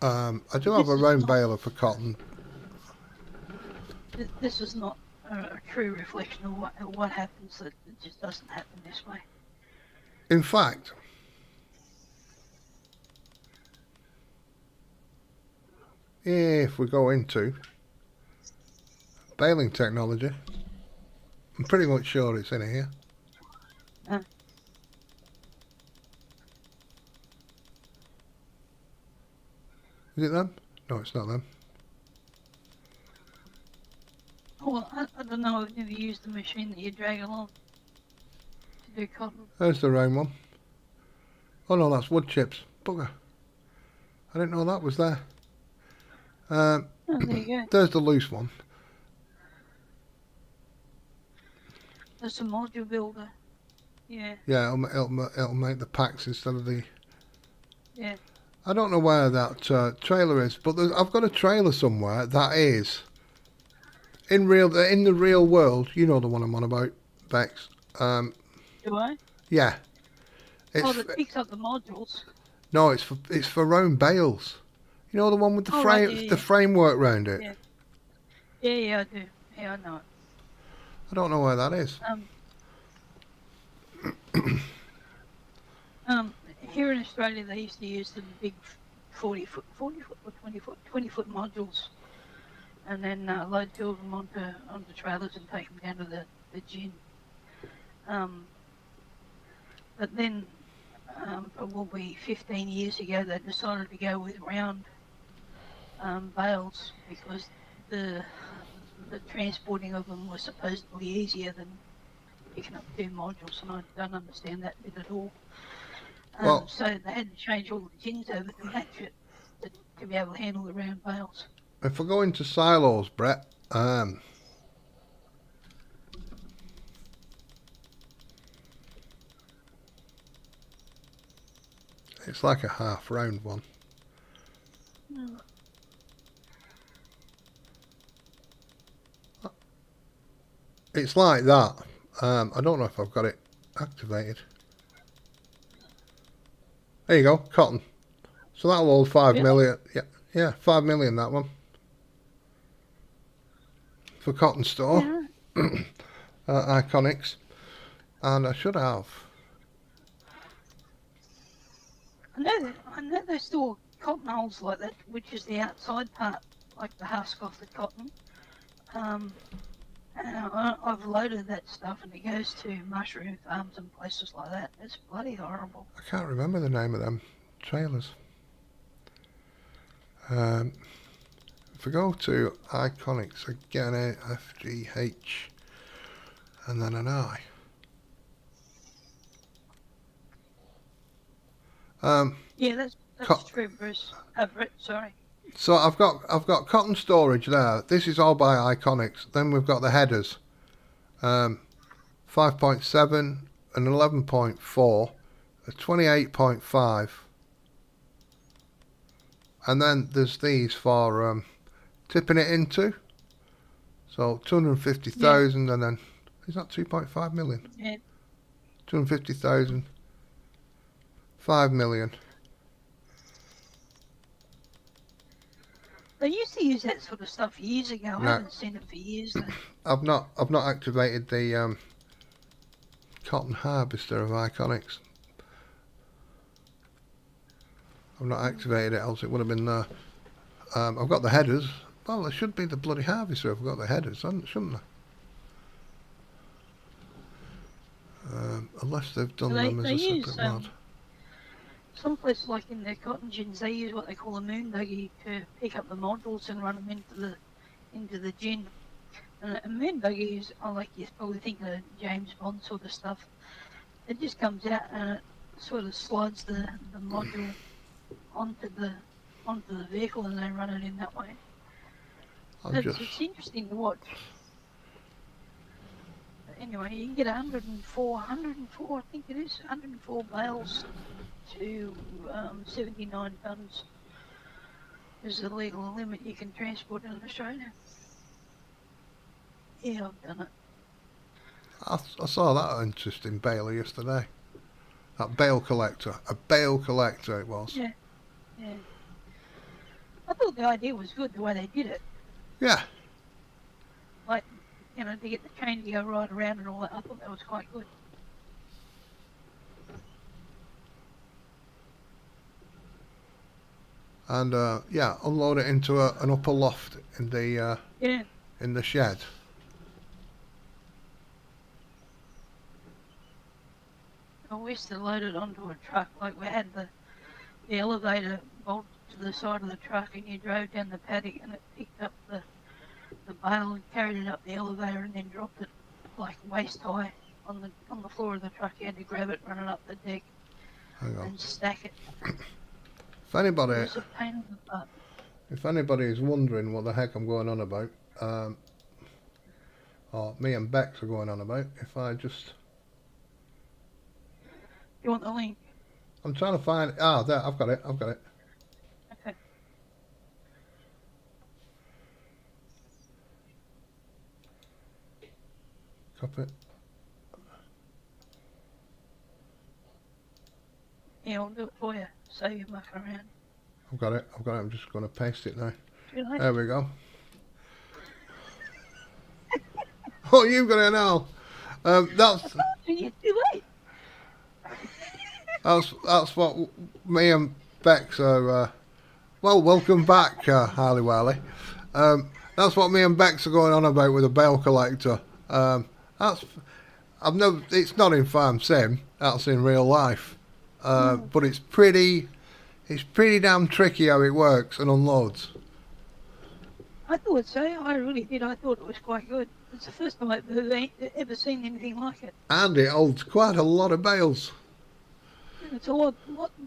S1: I do have a round baler for cotton.
S2: This is not a true reflection of what happens. That it just doesn't happen this way.
S1: In fact, if we go into baling technology, I'm pretty much sure it's in here. Is it them? No, it's not them.
S2: Well, I don't know. I've never used the machine that you drag along to do cotton.
S1: There's the round one. Oh no, that's wood chips. Bugger. I didn't know that was there.
S2: Oh, there you go.
S1: There's the loose one.
S2: There's a module builder. Yeah.
S1: Yeah, it'll make the packs instead of the...
S2: Yeah.
S1: I don't know where that trailer is, but I've got a trailer somewhere that is in the real world. You know the one I'm on about, Becs.
S2: Do I?
S1: Yeah.
S2: That picks up the modules.
S1: No, it's for round bales. You know the one with the
S2: right,
S1: the framework round it.
S2: Yeah. Yeah, I do. Yeah, I know it.
S1: I don't know where that is.
S2: Here in Australia, they used to use the big 40 foot or 20 foot modules, and then load two of them onto trailers and take them down to the gin. But then, probably 15 years ago, they decided to go with round bales because the transporting of them was supposedly easier than picking up 2 modules, and I don't understand that bit at all.
S1: Well,
S2: so they had to change all the tins over to match it to be able to handle the round bales.
S1: if I go into silos, Brett, it's like a half round one. It's like that. I don't know if I've got it activated. There you go, cotton. So that'll hold 5 million. Yeah, 5 million that one. For cotton store.
S2: Yeah.
S1: Iconics. And I should have.
S2: I know they store cotton hulls like that, which is the outside part, like the husk off the cotton. And I've loaded that stuff and it goes to mushroom farms and places like that. It's bloody horrible.
S1: I can't remember the name of them trailers. If we go to Iconics again, FGH and then an I.
S2: Yeah, that's true, Bruce. Brett, sorry.
S1: So I've got cotton storage there. This is all by Iconics. Then we've got the headers, 5.7, an 11.4, a 28.5, and then there's these for tipping it into. So 250,000, and then is that 2.5 million?
S2: Yeah.
S1: 250,000, 5 million.
S2: They used to use that sort of stuff years ago.
S1: No.
S2: I haven't seen it for years though.
S1: I've not activated the cotton harvester of Iconics. I've not activated it, else it would have been there. I've got the headers. Well, there should be the bloody harvester if I've got the headers, shouldn't there? Unless they've done them as a separate mod.
S2: Some places, like in their cotton gins, they use what they call a moon buggy to pick up the modules and run them into the gin. And a moon buggy is, like you probably think of James Bond sort of stuff. It just comes out and it sort of slides the module onto the vehicle, and they run it in that way. It's interesting to watch. Anyway, you can get 104, I think it is, 104 bales to 79 tons is the legal limit you can transport in Australia. Yeah, I've done it.
S1: I saw that interesting baler yesterday. That bale collector. A bale collector it was.
S2: Yeah. I thought the idea was good, the way they did it.
S1: Yeah.
S2: Like, to get the train to go right around and all that, I thought that was quite good.
S1: And unload it into an upper loft in the in the shed.
S2: We used to load it onto a truck, like we had the elevator bolted to the side of the truck, and you drove down the paddock and it picked up the bale and carried it up the elevator and then dropped it like waist high on the floor of the truck. You had to grab it, run it up the deck, and stack it.
S1: If anybody
S2: It was a pain in the butt.
S1: If anybody is wondering what the heck I'm going on about, or me and Becs are going on about, if I just...
S2: You want the link?
S1: I'm trying to find... Ah, there, I've got it.
S2: Okay.
S1: Copy it.
S2: Yeah, I'll do it for you. Save you mucking around.
S1: I've got it. I'm just going to paste it now.
S2: Really?
S1: There we go. Oh, you've got it now. That's...
S2: You're too late.
S1: That's what me and Becs are... well, welcome back, Harley Wiley. That's what me and Becs are going on about with a bale collector. It's not in Farm Sim. That's in real life. But it's pretty damn tricky how it works and unloads.
S2: I thought so. I really did. I thought it was quite good. It's the first time I've ever seen anything like it.
S1: And it holds quite a lot of bales.
S2: And it's a lot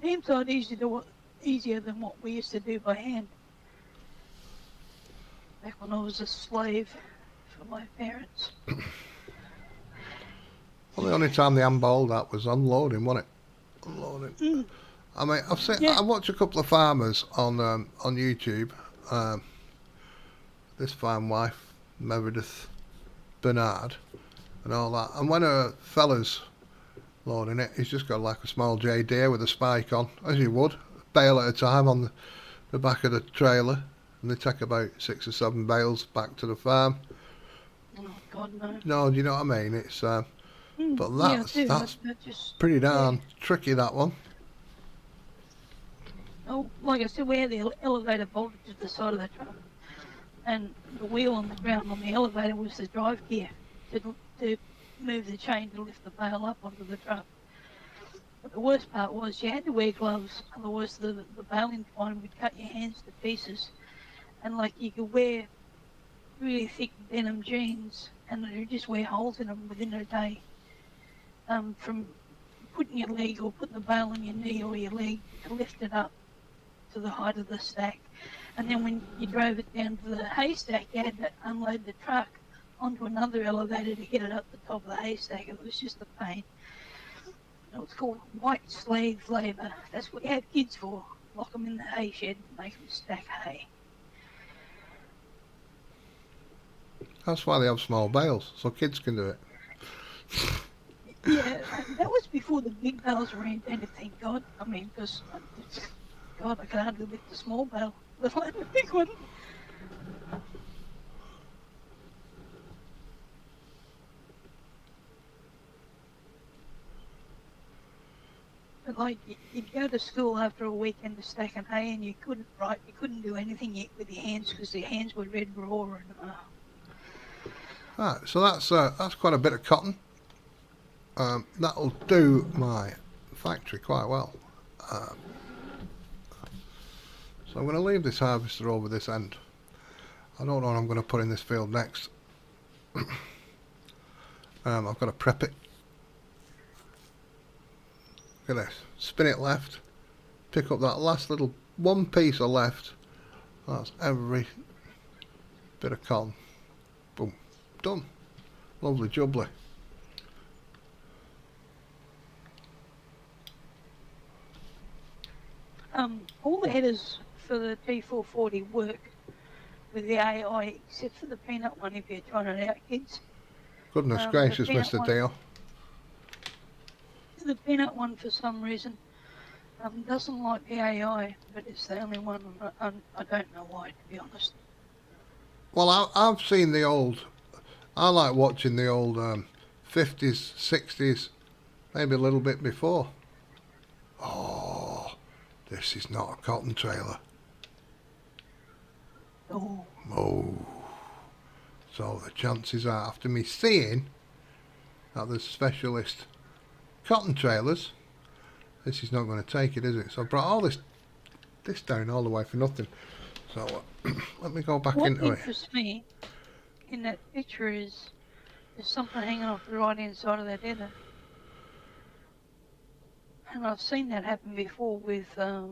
S2: damn sight easier than what we used to do by hand. Back when I was a slave for my parents.
S1: Well, the only time they handballed that was unloading, wasn't it? Unloading.
S2: Mm.
S1: I mean,
S2: Yeah.
S1: I watched a couple of farmers on YouTube. This farm wife, Meredith Bernard, and all that. And when a fella's loading it, he's just got like a small JD with a spike on, as you would, a bale at a time on the back of the trailer, and they take about 6 or 7 bales back to the farm.
S2: Oh God, no.
S1: No, do you know what I mean? It's but
S2: Yeah,
S1: that's
S2: just
S1: pretty darn tricky, that one.
S2: Oh, like I said, we had the elevator bolted to the side of the truck, and the wheel on the ground on the elevator was the drive gear to move the chain to lift the bale up onto the truck. But the worst part was you had to wear gloves, otherwise the baling twine would cut your hands to pieces. And like you could wear really thick denim jeans and it would just wear holes in them within a day. From putting your leg or putting the bale on your knee or your leg to lift it up to the height of the stack. And then when you drove it down to the haystack, you had to unload the truck onto another elevator to get it up the top of the haystack. It was just a pain. It was called white slave labour. That's what you have kids for. Lock them in the hay shed and make them stack hay.
S1: That's why they have small bales, so kids can do it.
S2: Yeah, that was before the big bales were invented, thank God. I mean, because, God, I can hardly lift the small bale, let alone the big one. But like, you'd go to school after a weekend of stacking hay and you couldn't write, you couldn't do anything yet with your hands because your hands were red raw and
S1: Right, so that's quite a bit of cotton. That'll do my factory quite well. So I'm going to leave this harvester over this end. I don't know what I'm going to put in this field next. I've got to prep it. Look at this. Spin it left. Pick up that last little one piece of left. That's every bit of cotton. Boom. Done. Lovely jubbly.
S2: all the headers for the T440 work with the AI except for the peanut one if you're trying it out, kids.
S1: Goodness gracious, Mr. Deal.
S2: The peanut one for some reason doesn't like the AI, but it's the only one. I don't know why, to be honest.
S1: Well, I've seen the old. I like watching the old 50s, 60s, maybe a little bit before. Oh, this is not a cotton trailer.
S2: Oh.
S1: Oh. So the chances are, after me seeing that there's specialist cotton trailers, this is not going to take it, is it? So I brought all this down all the way for nothing. So let me go back into it.
S2: What interests me in that picture is there's something hanging off the right hand side of that header. And I've seen that happen before with, I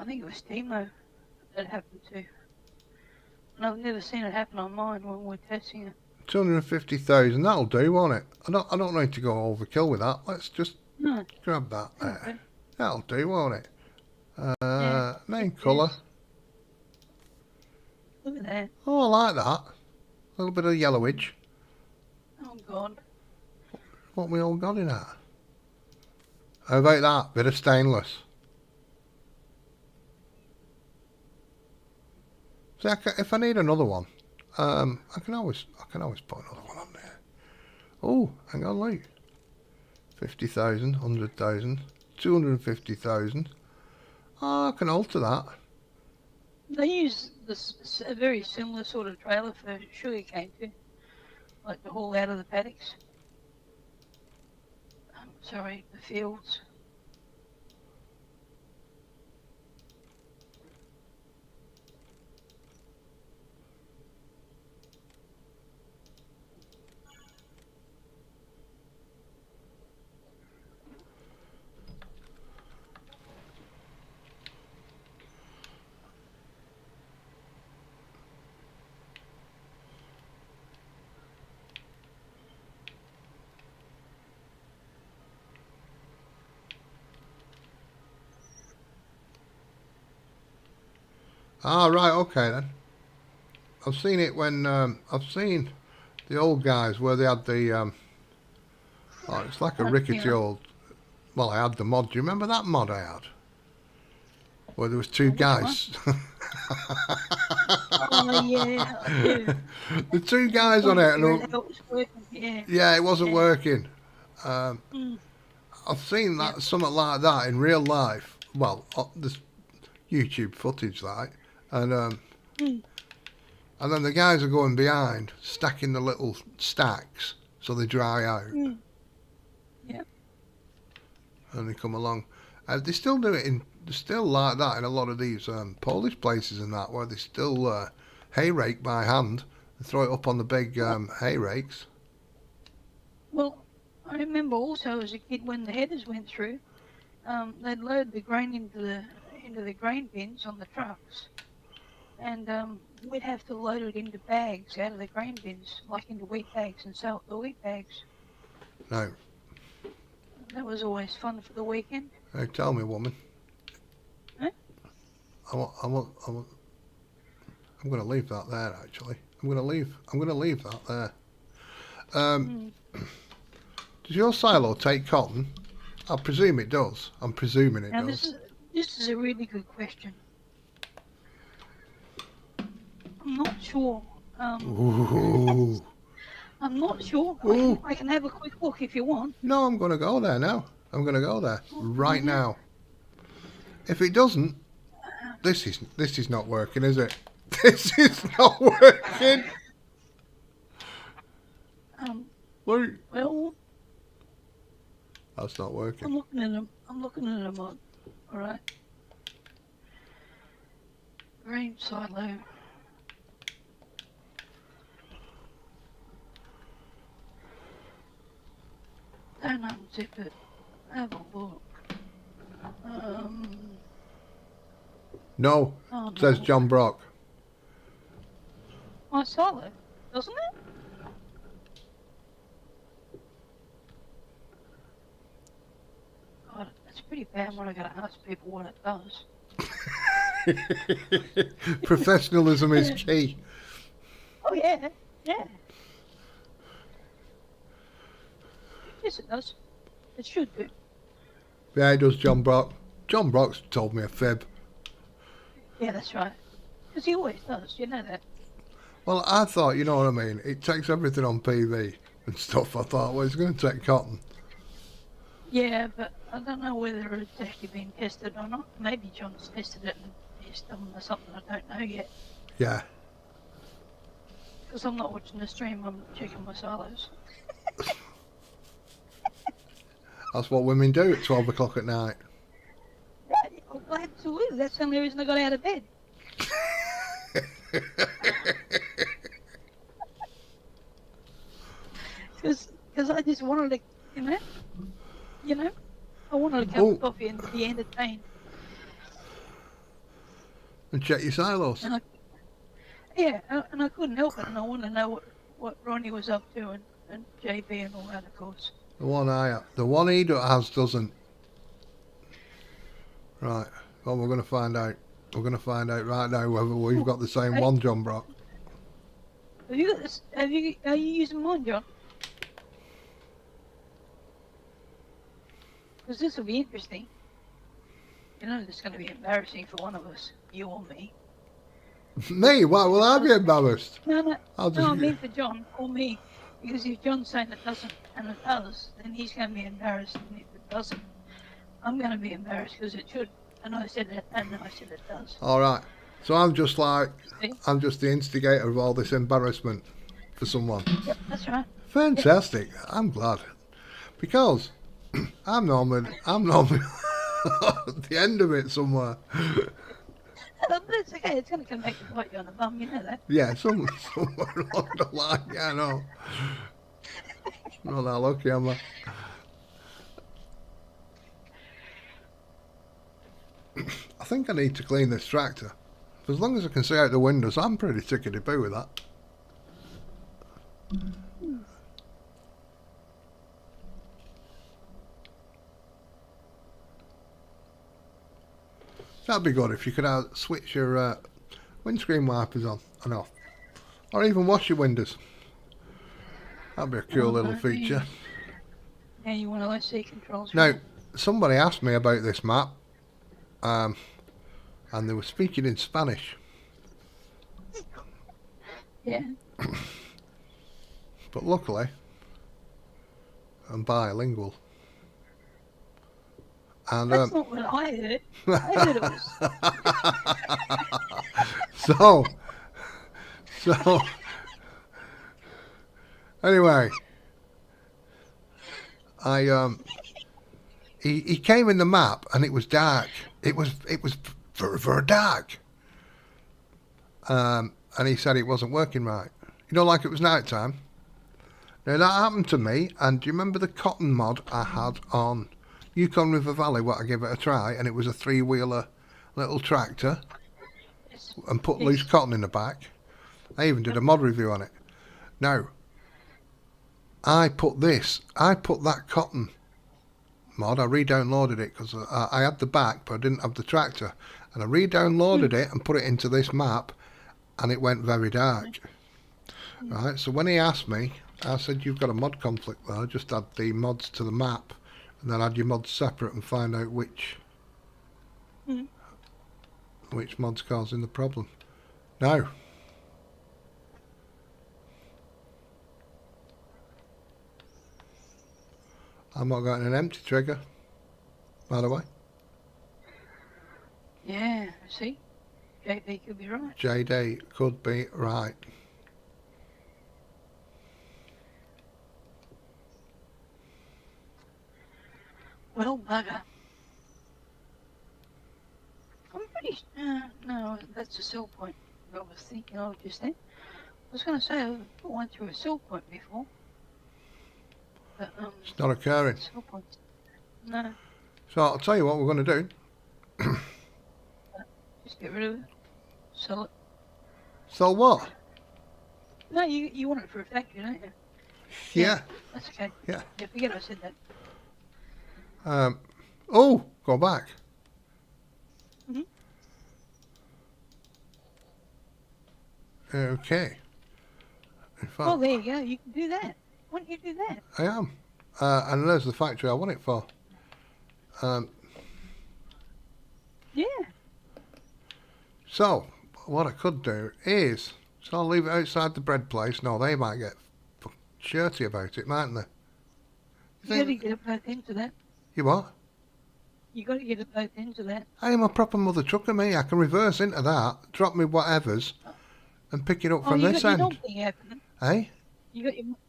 S2: think it was Timo that happened to. And I've never seen it happen on mine when we're testing it.
S1: 250,000, that'll do, won't it? I don't need to go overkill with that. Let's just grab that there.
S2: Okay.
S1: That'll do, won't it?
S2: Yeah,
S1: main colour.
S2: Look at that.
S1: Oh, I like that. A little bit of yellowage.
S2: Oh God.
S1: What we all got in that? How about that? Bit of stainless. See, if I need another one, I can always put another one on there. Oh, hang on, look. 50,000, 100,000, 250,000. Oh, I can alter that.
S2: They use a very similar sort of trailer for sugarcane too, like to haul out of the paddocks. Sorry, the fields.
S1: Ah, right, okay then. I've seen it when I've seen the old guys where they had the oh, it's like a rickety
S2: Yeah.
S1: old. Well, I had the mod. Do you remember that mod I had? Where there was two
S2: Which one?
S1: guys.
S2: Oh yeah, I do.
S1: The two
S2: I'm
S1: guys
S2: trying
S1: on
S2: to
S1: it,
S2: figure
S1: and
S2: out how it was working. Yeah,
S1: yeah, it wasn't
S2: yeah.
S1: working.
S2: Mm,
S1: I've seen
S2: yeah.
S1: that something like that in real life. Well, this YouTube footage, like, and
S2: Mm,
S1: and then the guys are going behind, stacking the little stacks so they dry out,
S2: mm, yeah.
S1: and they come along. They still do it in, still like that in a lot of these Polish places and that, where they still hay rake by hand and throw it up on the big
S2: Well,
S1: hay rakes.
S2: well, I remember also as a kid when the headers went through, they'd load the grain into the grain bins on the trucks, and we'd have to load it into bags out of the grain bins, like into wheat bags, and sell the wheat bags.
S1: Now,
S2: That was always fun for the weekend.
S1: now tell me, woman.
S2: Huh?
S1: I'm going to leave that there. Actually, I'm going to leave that there.
S2: Mm.
S1: Does your silo take cotton? I presume it does. I'm presuming it
S2: Now
S1: does.
S2: this is a really good question. I'm not sure.
S1: Ooh.
S2: I'm not sure.
S1: Ooh.
S2: I can have a quick look if you want.
S1: No, I'm going to go there now. I'm going to go there right
S2: Yeah.
S1: now. If it doesn't, this is not working, is it? This is not working. Look,
S2: Well,
S1: that's not working.
S2: I'm looking at them. I'm looking at them on. All right. Grain silo. Don't unzip it. Have a look.
S1: No,
S2: Oh
S1: says
S2: no.
S1: John Brock.
S2: My silo, doesn't it? God, it's pretty bad when I gotta ask people what it does.
S1: Professionalism is key.
S2: Oh yeah, yeah. Yes, it does. It should do.
S1: Yeah, he does, John Brock. John Brock's told me a fib.
S2: Yeah, that's right. Because he always does. You know that.
S1: Well, I thought, you know what I mean? It takes everything on PV and stuff. I thought, well, it's going to take cotton.
S2: Yeah, but I don't know whether it's actually been tested or not. Maybe John's tested it and he's done something I don't know yet.
S1: Yeah.
S2: Because I'm not watching the stream, I'm checking my silos.
S1: That's what women do at 12 o'clock at night.
S2: Well, absolutely. That's the only reason I got out of bed. Because I just wanted to, I wanted a cup of coffee and to be entertained.
S1: And check your silos.
S2: And I couldn't help it, and I wanted to know what Ronnie was up to, and JB and all that, of course.
S1: The one he has doesn't. Right. Well, we're going to find out. We're going to find out right now whether we've got the same one, John Brock.
S2: Have you got this? Are you using mine, John? Because this will be interesting. You know, it's going to be embarrassing for one of us, you or me.
S1: Me? Why will I be embarrassed?
S2: No,
S1: I'll just...
S2: I mean for John or me. Because if John's saying it doesn't and it does, then he's going to be embarrassed. And if it doesn't, I'm going to be embarrassed because it should. And I said it, and I said it does.
S1: All right. So I'm just like,
S2: See?
S1: I'm just the instigator of all this embarrassment for someone.
S2: Yep, that's right.
S1: Fantastic. Yep. I'm glad. Because I'm normally at the end of it somewhere.
S2: But it's okay, it's going to come back to bite you on the bum, you know that.
S1: Yeah, somewhere along the line, yeah, I know. Not that lucky, am I? I think I need to clean this tractor. As long as I can see out the windows, I'm pretty tickety-boo with that. That'd be good if you could switch your windscreen wipers on and off. Or even wash your windows. That'd be a cool little feature.
S2: Now you want OSC controls.
S1: Now,
S2: Right?
S1: somebody asked me about this map, and they were speaking in Spanish.
S2: Yeah.
S1: But luckily, I'm bilingual. And
S2: That's not what I heard. I heard it was.
S1: so anyway, he came in the map and it was dark. It was very, very dark. And he said it wasn't working right. You know, like it was night time. Now that happened to me, and do you remember the cotton mod I had on Yukon River Valley, what I gave it a try, and it was a 3-wheeler little tractor and put loose cotton in the back. I even did a mod review on it. Now, I put that cotton mod, I re-downloaded it because I had the back but I didn't have the tractor, and I re-downloaded it and put it into this map, and it went very dark. Right, so when he asked me, I said, you've got a mod conflict there, just add the mods to the map and then add your mods separate and find out which mod's causing the problem. Now, I'm not getting an empty trigger, by the way.
S2: Yeah, see? JD could be right.
S1: JD could be right.
S2: Well, bugger. I'm pretty... no, that's a sell point. I was thinking of just then. I was going to say, I put one through a sell point before. But,
S1: it's not occurring.
S2: Sell point. No.
S1: So I'll tell you what we're going to do.
S2: Just get rid of it. Sell it.
S1: So what?
S2: No, you want it for a factory, don't you?
S1: Yeah.
S2: That's okay.
S1: Yeah.
S2: Yeah, forget I said that.
S1: Oh, go back. Okay. In fact,
S2: Well, there you go. You can do that. Why don't you do that?
S1: I am. And there's the factory I want it for.
S2: Yeah.
S1: So, what I could do is, so I'll leave it outside the bread place. No, they might get shirty about it, mightn't they?
S2: You got to get it both into that.
S1: You what?
S2: You got to get it both into that.
S1: I am a proper mother trucker, me. I can reverse into that, drop me whatevers, and pick it up from this end.
S2: Knob thing happening.
S1: Eh?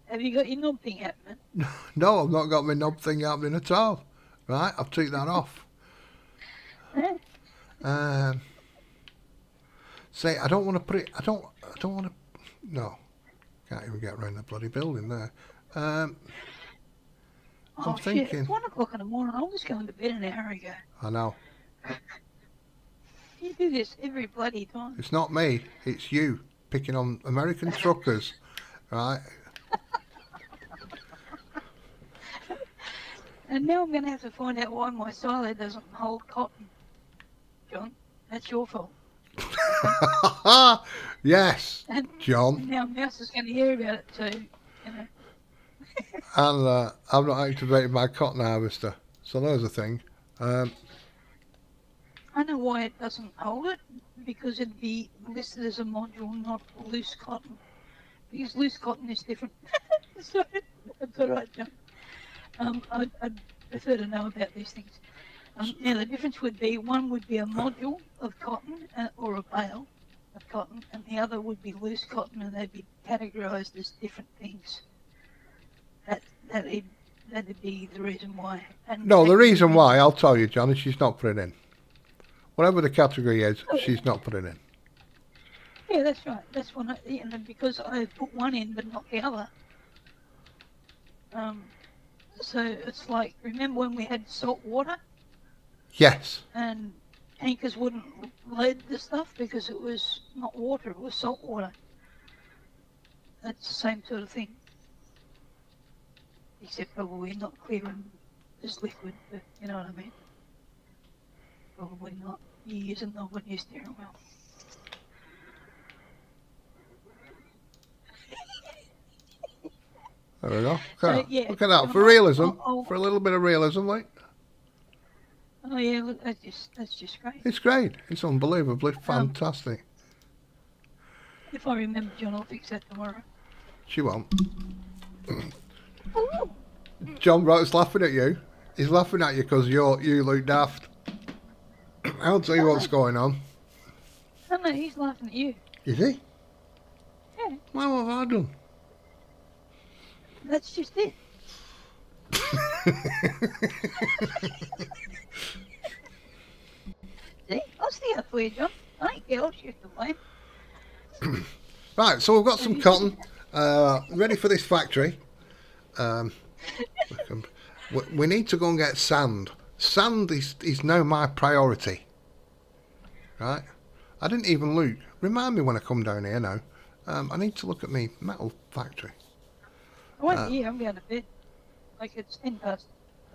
S2: Have you got your knob thing happening?
S1: No, I've not got my knob thing happening at all. Right, I've took that off. Say, I don't want to put it. I don't want to. No, can't even get around the bloody building there. I'm thinking.
S2: Shit, it's 1 o'clock in the morning. I was going to bed an hour ago.
S1: I know.
S2: You do this every bloody time.
S1: It's not me. It's you picking on American truckers, right?
S2: And now I'm going to have to find out why my silo doesn't hold cotton. John, that's your fault.
S1: Yes,
S2: And
S1: John.
S2: now Mouse is going to hear about it too. You know.
S1: And I've not activated my cotton harvester, so there's a thing.
S2: I know why it doesn't hold it, because it'd be listed as a module, not loose cotton. Because loose cotton is different. So, that's all right, John. I'd prefer to know about these things. Now, the difference would be, one would be a module of cotton, or a bale of cotton, and the other would be loose cotton, and they'd be categorised as different things. That'd be the reason why. And
S1: No, the reason why, I'll tell you, John, is she's not putting in. Whatever the category is, she's not putting in.
S2: Yeah, that's right. That's when because I put one in but not the other. So it's like, remember when we had salt water
S1: Yes.
S2: and tankers wouldn't load the stuff because it was not water, it was salt water. That's the same sort of thing. Except probably not clear and just liquid, but you know what I mean. Probably not. You're using the one you're steering wheel.
S1: There we go. Look
S2: So
S1: at that.
S2: yeah,
S1: Look at that.
S2: John,
S1: For realism.
S2: I'll,
S1: For a little bit of realism, like.
S2: oh yeah, look, that's just great.
S1: It's great. It's unbelievably
S2: Um,
S1: fantastic.
S2: if I remember, John, I'll fix that tomorrow.
S1: She won't.
S2: Oh,
S1: John Brock's laughing at you. He's laughing at you because you look daft. I'll tell you what's going on.
S2: no, he's laughing at you.
S1: Is he?
S2: Yeah,
S1: Well, what have I done?
S2: that's just it. See, I'll stay up for you, John. I ain't girl, she's to blame.
S1: Right, so we've got some cotton ready for this factory. We need to go and get sand. Sand is now my priority. Right? I didn't even look. Remind me when I come down here now. I need to look at my metal factory.
S2: I won't be here, I'm going to bed. Like it's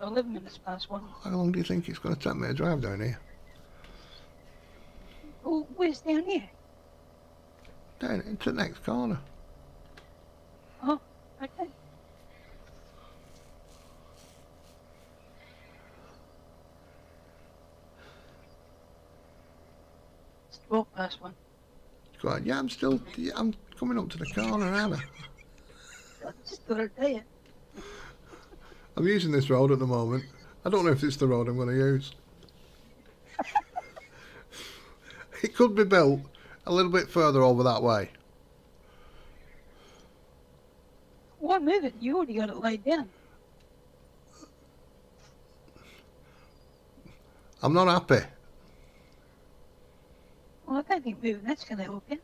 S2: 11 minutes past 1.
S1: How long do you think it's going to take me to drive down here?
S2: Well, where's down here?
S1: Down into the next corner.
S2: Oh, okay. It's 12 past 1.
S1: Go on. Yeah, I'm coming up to the corner, aren't I?
S2: I just thought I'd tell you.
S1: I'm using this road at the moment. I don't know if it's the road I'm going to use. It could be built a little bit further over that way.
S2: Why move it? You already got it laid down.
S1: I'm not happy.
S2: Well, I don't think moving that's going to help you.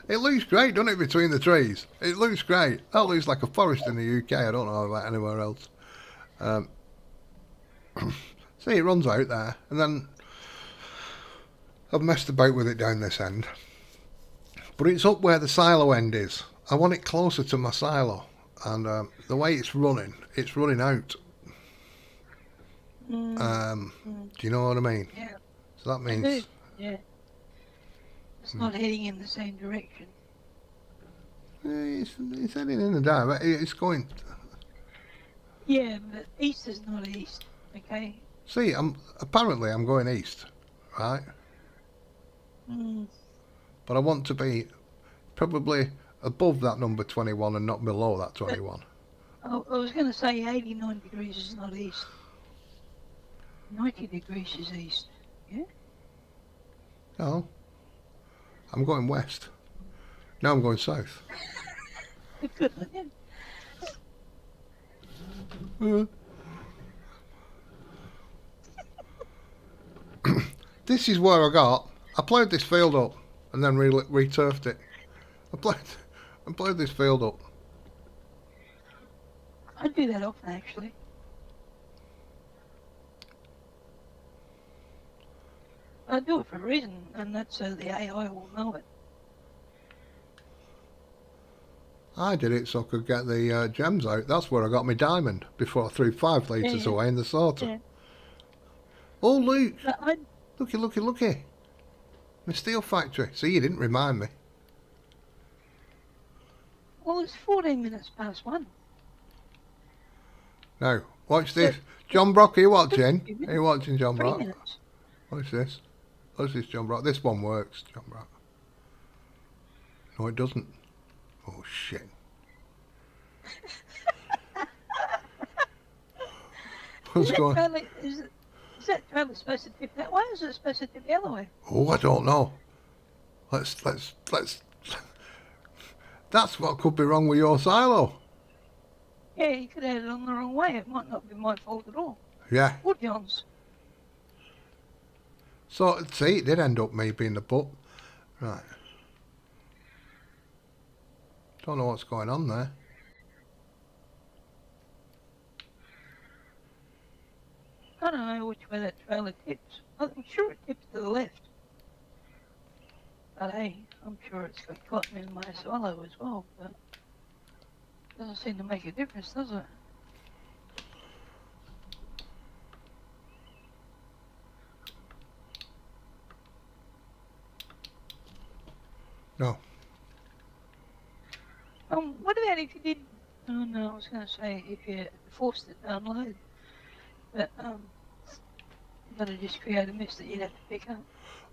S1: It looks great, doesn't it, between the trees? It looks great. That looks like a forest in the UK. I don't know about anywhere else. See, it runs out there, and then I've messed about with it down this end. But it's up where the silo end is. I want it closer to my silo, and the way it's running out. Do you know what I mean?
S2: Yeah.
S1: So that means...
S2: Yeah. It's not heading in the same direction.
S1: It's heading in the direction. It's going...
S2: Yeah, but east is not east, okay?
S1: See, apparently I'm going east, right? But I want to be probably above that number 21 and not below that 21.
S2: I was going to say 89 degrees is not east. 90 degrees is east, yeah?
S1: No. I'm going west. Now I'm going south.
S2: Good, yeah.
S1: This is where I ploughed this field up and then re-turfed it. I ploughed this field up.
S2: I do that often, actually. I do it for a reason, and that's so the AI will know it.
S1: I did it so I could get the gems out. That's where I got my diamond before I threw 5 litres away in the sorter.
S2: Yeah.
S1: Oh, look!
S2: But
S1: Looky. My steel factory. See, you didn't remind me.
S2: well, it's 14 minutes past 1.
S1: Now, watch this. John Brock, are you watching?
S2: 2 minutes.
S1: Are you watching, John
S2: 3
S1: Brock?
S2: minutes.
S1: Watch this. Watch this, John Brock. This one works, John Brock. No, it doesn't. Oh, shit. What's going on?
S2: Is that trailer supposed to tip that way, or is it supposed to tip the other way?
S1: Oh, I don't know. Let's. That's what could be wrong with your silo.
S2: Yeah, you could have had it on the wrong way. It might not be my fault at all.
S1: Yeah.
S2: Or John's.
S1: So, see, it did end up me being the butt. Right. Don't know what's going on there.
S2: I don't know which way that trailer tips. I'm sure it tips to the left. But hey, I'm sure it's got cotton in my silo as well, but doesn't seem to make a difference, does it?
S1: No.
S2: What about if you did? Oh no, I was going to say if you forced it to unload, but that'd just create a mess that you'd have to pick up.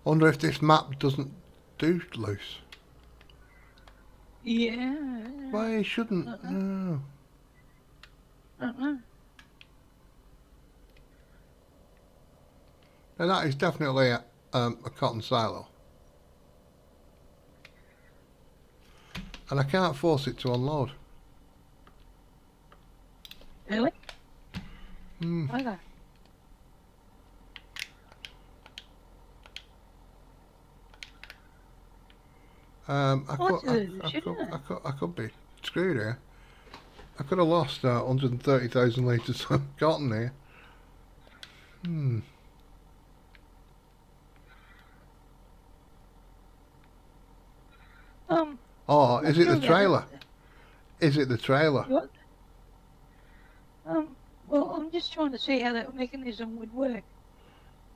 S1: Wonder if this map doesn't do loose.
S2: Yeah.
S1: Why it shouldn't? No.
S2: I don't know.
S1: Now that is definitely a cotton silo. And I can't force it to unload.
S2: Really?
S1: Hmm.
S2: Okay.
S1: I could be screwed here. I could have lost 130,000 litres of cotton here. Hmm. Oh, is it the trailer? Is it the trailer?
S2: What? Well, I'm just trying to see how that mechanism would work.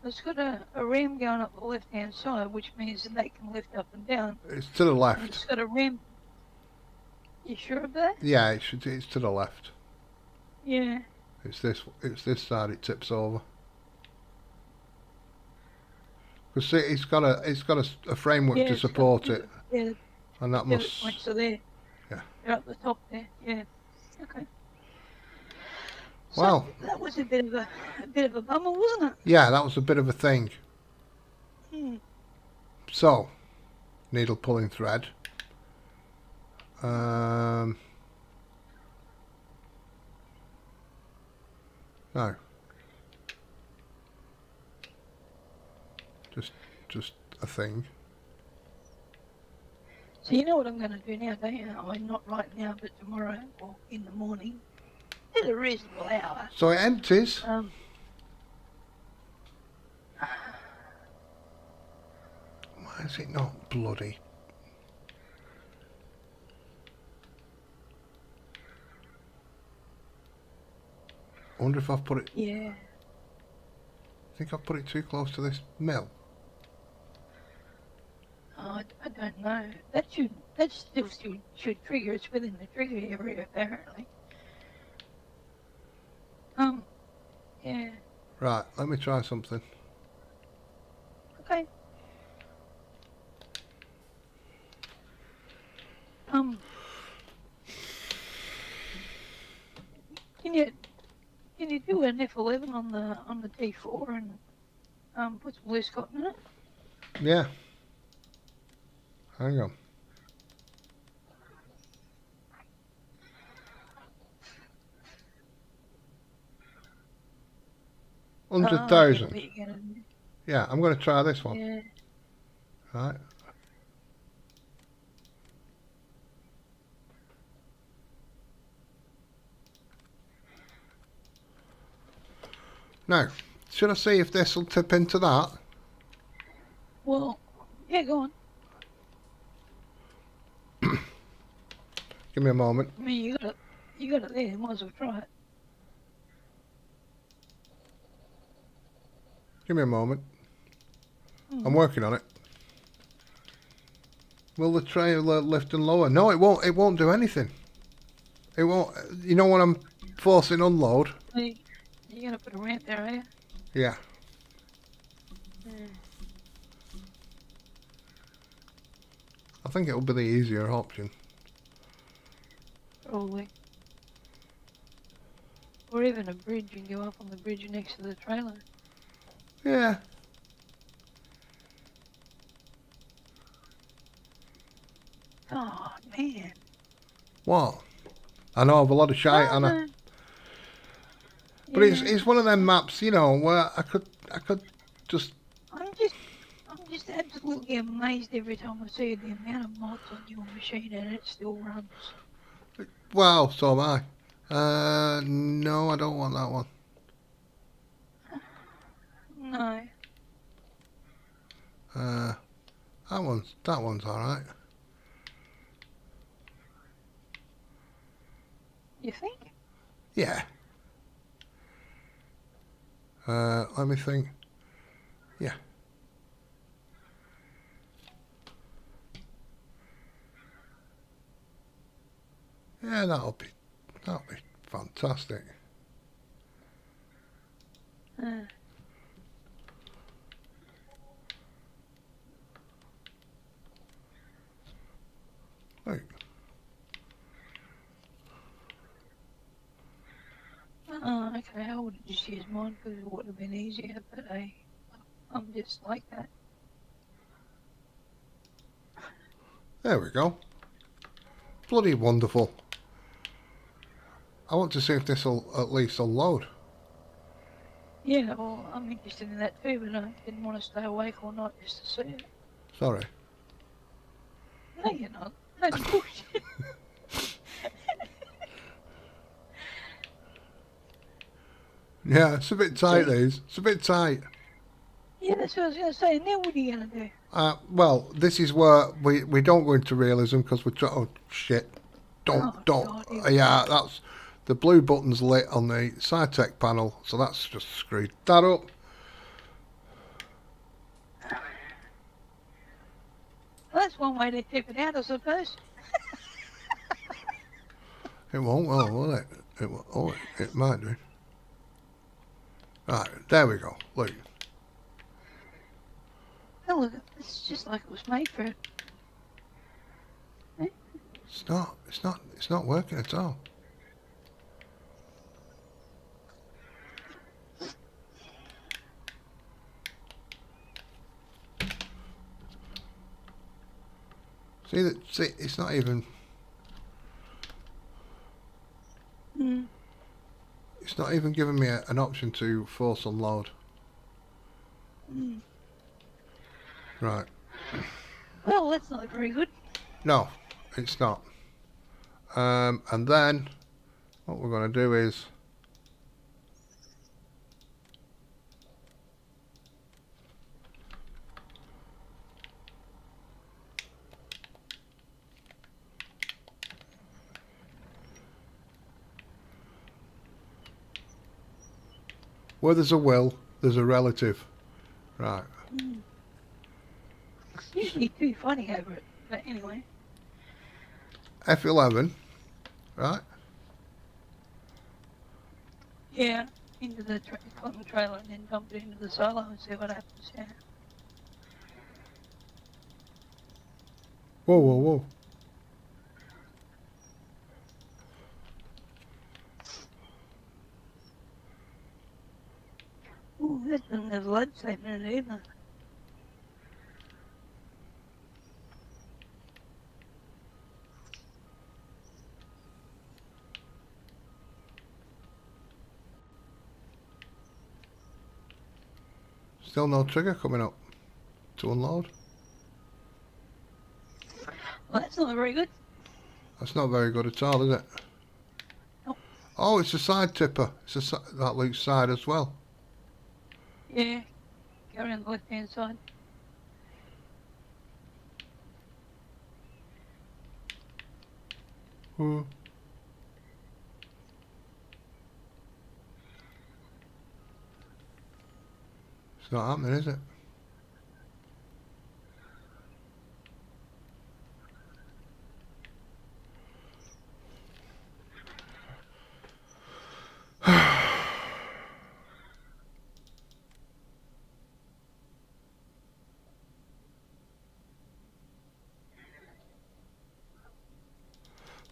S2: It's got a ram going up the left-hand side, which means that can lift up and down.
S1: It's to the
S2: And
S1: left.
S2: it's got a ram. You sure of that?
S1: Yeah, it's to the left.
S2: Yeah.
S1: It's this side it tips over. Because see, it's got a framework to support it.
S2: Yeah.
S1: And that must.
S2: Points are there.
S1: Yeah.
S2: They're up the top there. Yeah. Okay. So
S1: Wow.
S2: that was a bit of a bummer, wasn't it?
S1: Yeah, that was a bit of a thing.
S2: Hmm.
S1: So, needle pulling thread. No. Just a thing.
S2: So you know what I'm going to do now, don't you? I mean, not right now, but tomorrow or in the morning, at a reasonable hour.
S1: So it empties. Why is it not bloody? I wonder if I've put it.
S2: Yeah.
S1: I think I've put it too close to this mill.
S2: Oh, I don't know. That still should trigger. It's within the trigger area, apparently. Yeah.
S1: Right, let me try something.
S2: Okay. Can you do an F11 on the T4 and put some loose cotton in it?
S1: Yeah. Hang on.
S2: Oh,
S1: 100,000. Yeah, I'm going to try this one.
S2: Yeah.
S1: Right. Now, should I see if this will tip into that?
S2: Well, yeah, go on.
S1: Give me a moment.
S2: I mean, you got it there. You might as well try it.
S1: Give me a moment. I'm working on it. Will the trailer lift and lower? No, it won't. It won't do anything. It won't. You know when I'm forcing unload?
S2: You're gonna put a ramp there, are you?
S1: Yeah. I think it'll be the easier option.
S2: Probably. Or even a bridge and go up on the bridge next to the trailer.
S1: Yeah.
S2: Oh man.
S1: What? I know I've a lot of shite, and but it's one of them maps, you know, where I could just.
S2: I'm just absolutely amazed every time I see the amount of mods on your machine and it still runs.
S1: Well, so am I. No, I don't want that one.
S2: No.
S1: That one's all right.
S2: You think?
S1: Yeah. Let me think. Yeah. Yeah, that'll be fantastic. Right.
S2: Oh, okay, I would have just used mine because it would have been easier, but I'm just like that.
S1: There we go. Bloody wonderful. I want to see if this will at least unload.
S2: Yeah, well, I'm interested in that too, but I didn't want to stay awake all night just to see it.
S1: Sorry.
S2: No, you're not. That's bullshit.
S1: Yeah, it's a bit tight, these. It's a bit tight.
S2: Yeah, that's what I was going to say. Now what are you going to do?
S1: Well, this is where we don't go into realism because we're trying. Oh, shit. Don't.
S2: God,
S1: Yeah, that's. The blue button's lit on the SciTech panel, so that's just screwed that up.
S2: Well, that's one way to tip it out, I suppose.
S1: It won't, well, will it? It will, oh, it might do. Right, there we go. Look.
S2: Oh, look, it's just like it was made for it.
S1: It's not working at all. See, it's not even. It's not even giving me an option to force unload. Right.
S2: Well, that's not very good.
S1: No, it's not. And then what we're going to do is where there's a will, there's a relative. Right.
S2: Usually too funny over it, but anyway.
S1: F11. Right.
S2: Yeah, into the trailer and then dump it into the silo and see what happens. Yeah.
S1: Whoa, whoa, whoa.
S2: Ooh, that doesn't have lead statement in it either.
S1: Still no trigger coming up to unload.
S2: Well, that's not very good.
S1: That's not very good at all, is it?
S2: Nope.
S1: Oh, it's a side tipper. That looks side as well.
S2: Yeah, go around the left-hand side.
S1: Ooh. It's not happening, is it?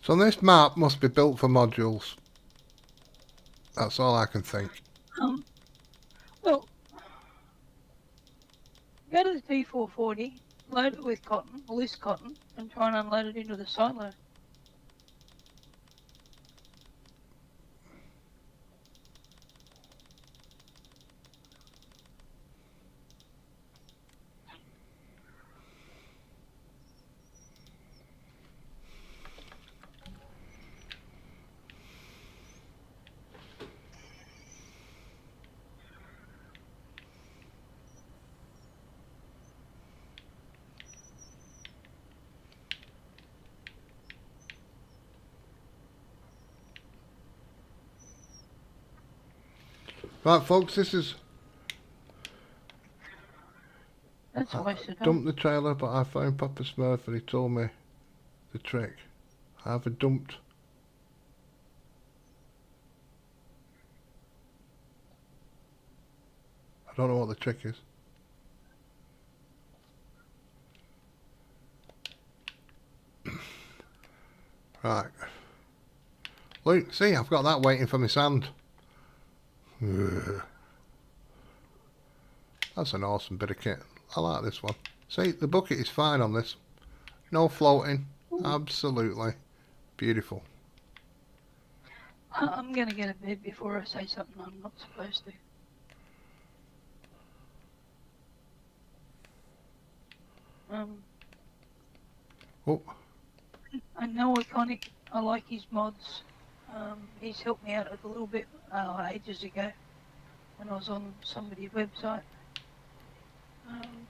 S1: So this map must be built for modules. That's all I can think.
S2: Well, go to the T440, load it with cotton, loose cotton, and try and unload it into the silo.
S1: Right, folks, this is...
S2: That's a waste of time.
S1: Dumped the trailer, but I found Papa Smurf and he told me the trick. I haven't dumped I don't know what the trick is. Right. Look, see, I've got that waiting for my sand. Ugh. That's an awesome bit of kit. I like this one. See, the bucket is fine on this. No floating. Absolutely beautiful.
S2: I'm going to get a bed before I say something I'm not supposed to.
S1: Oh,
S2: I know Iconic. I like his mods. He's helped me out a little bit ages ago when I was on somebody's website.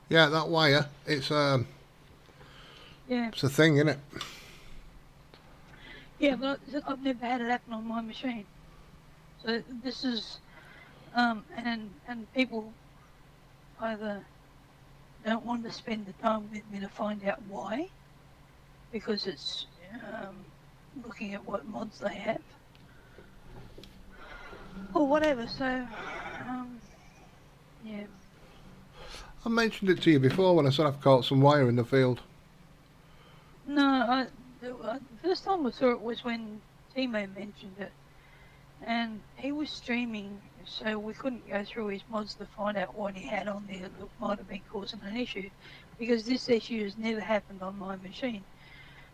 S1: yeah, that wire. It's
S2: Yeah,
S1: it's a thing, isn't it?
S2: yeah, but I've never had it happen on my machine. So this is, and people either don't want to spend the time with me to find out why, because it's looking at what mods they have, or whatever. So, yeah.
S1: I mentioned it to you before when I said I've caught some wire in the field.
S2: No, the first time I saw it was when Timo mentioned it, and he was streaming, so we couldn't go through his mods to find out what he had on there that might have been causing an issue, because this issue has never happened on my machine.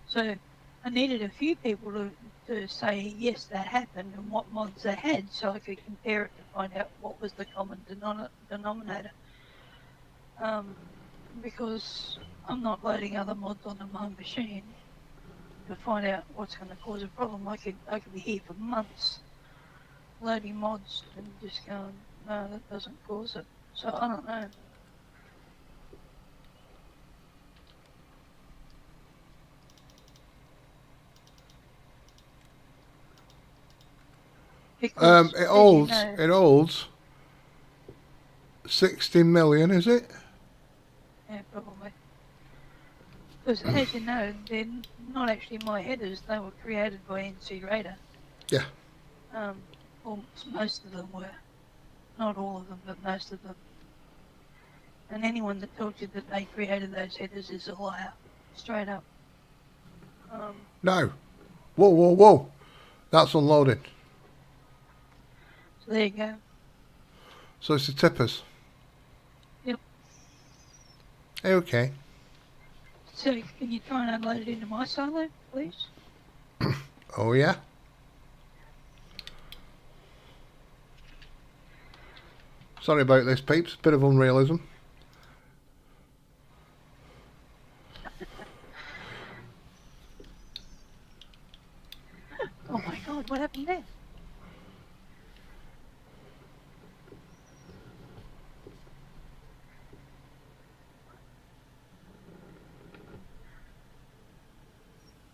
S2: So I needed a few people to say yes, that happened, and what mods they had, so I could compare it to find out what was the common denominator. Because I'm not loading other mods onto my machine to find out what's going to cause a problem. I could be here for months loading mods and just going, no, that doesn't cause it. So I don't know. Because,
S1: It holds 60 million, is it?
S2: Yeah, probably. Because as you know, they're not actually my headers. They were created by NC Raider.
S1: Yeah.
S2: Well, most of them were. Not all of them, but most of them. And anyone that tells you that they created those headers is a liar. Straight up.
S1: No. Whoa, whoa, whoa. That's unloaded.
S2: So there you go.
S1: So it's the tippers.
S2: Yep.
S1: Okay.
S2: So can you try and unload it into my silo, please?
S1: Oh, yeah. Sorry about this, peeps. Bit of unrealism.
S2: Oh my god, what happened there?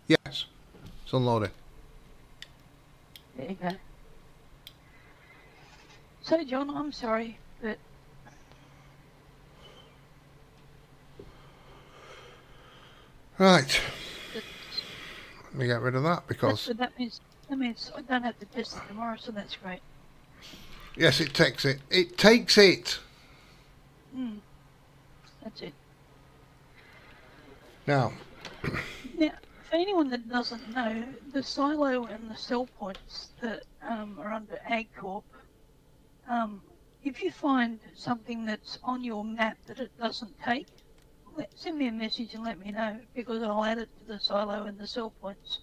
S1: Yes. It's unloaded.
S2: There you go. So John, I'm sorry, but
S1: Right. Let me get rid of that because...
S2: that means I don't have to test it tomorrow, so that's great.
S1: Yes, it takes it. It takes it!
S2: That's it.
S1: Now,
S2: for anyone that doesn't know, the silo and the cell points that are under AgCorp, if you find something that's on your map that it doesn't take, send me a message and let me know, because I'll add it to the silo and the cell points.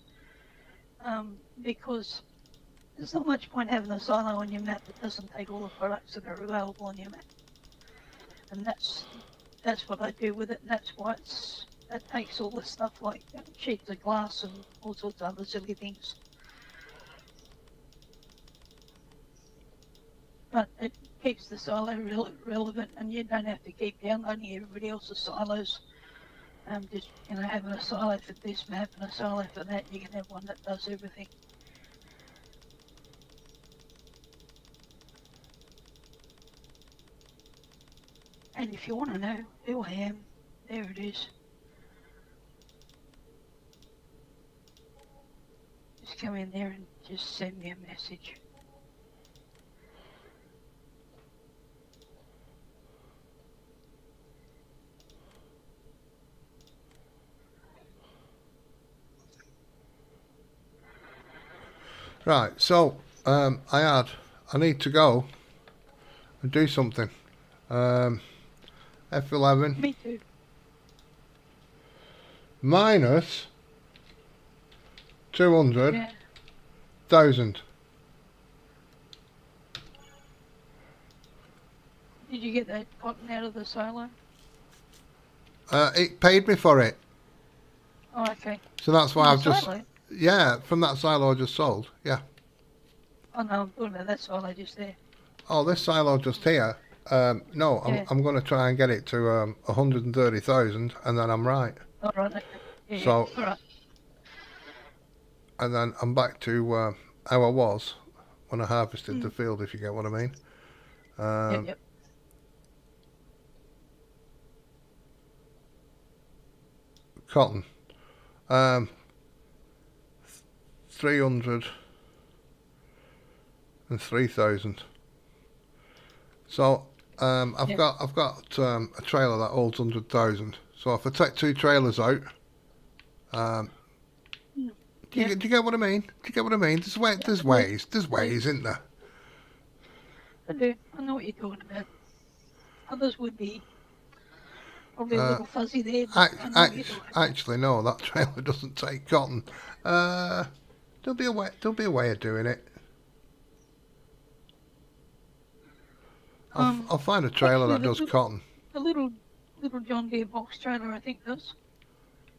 S2: Because there's not much point having a silo on your map that doesn't take all the products that are available on your map. And that's what I do with it, and that's why it takes all the stuff like sheets of glass and all sorts of other silly things. But it keeps the silo relevant, and you don't have to keep downloading everybody else's silos. Just, having a silo for this map and a silo for that, you can have one that does everything. And if you want to know who I am, there it is. Just come in there and just send me a message.
S1: Right, so I need to go and do something. F11
S2: Me too.
S1: minus 200,000.
S2: Yeah. Did you get that cotton out of the silo?
S1: It paid me for it,
S2: Oh, okay.
S1: so that's
S2: From
S1: why
S2: the
S1: I've just
S2: silo?
S1: from that silo I just sold. Yeah.
S2: Oh no, I'm talking about that silo just there.
S1: Oh, this silo just here. No,
S2: Yeah.
S1: I'm going to try and get it to 130,000, and then I'm right.
S2: All right. Okay. Yeah.
S1: So,
S2: All right.
S1: and then I'm back to how I was when I harvested the
S2: Mm.
S1: field, if you get what I mean.
S2: Yep. Yep.
S1: Cotton, 303,000. So I've
S2: Yeah.
S1: got a trailer that holds 100,000. So if I take 2 trailers out, um,
S2: Mm.
S1: do you get what I mean? Do you get what I mean? There's ways, isn't there?
S2: I do. I know what you're talking about. Others would be probably a
S1: Uh,
S2: little fuzzy there, but I know what you're talking about.
S1: Actually, no, that trailer doesn't take cotton. There'll be a way. There'll be a way of doing it. I'll find a trailer
S2: Actually,
S1: that does cotton.
S2: the little John Deere box trailer, I think does,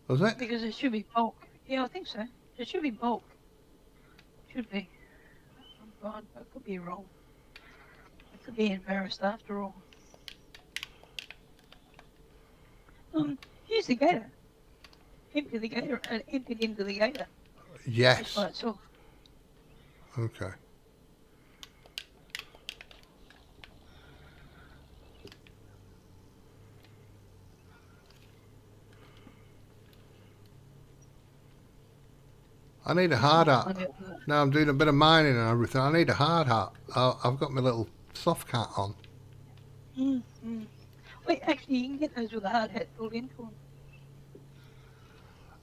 S1: Does it?
S2: because it should be bulk. Yeah, I think so. It should be bulk. Should be. Oh God, I could be wrong. I could be embarrassed after all. Here's the gator. Empty the gator, emptied into the gator. Just
S1: Yes.
S2: by itself.
S1: Okay. I need a hard hat. Now I'm doing a bit of mining and everything. I need a hard hat. I've got my little soft hat on.
S2: Mm. Wait, actually, you can get those with a hard hat pulled into them.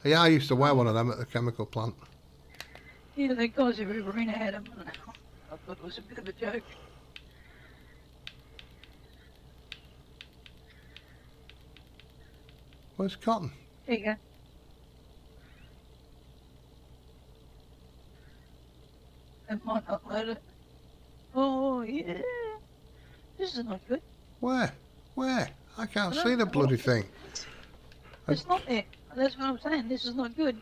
S1: Yeah, I used to wear one of them at the chemical plant.
S2: Yeah, the guys at Riverina had them. I thought it was a bit of a joke.
S1: Where's cotton?
S2: There you go. It might not load it. Oh, yeah. This is not good.
S1: Where? I can't
S2: I
S1: see
S2: don't
S1: the
S2: know.
S1: bloody thing.
S2: It's not there. That's what I'm saying. This is not good.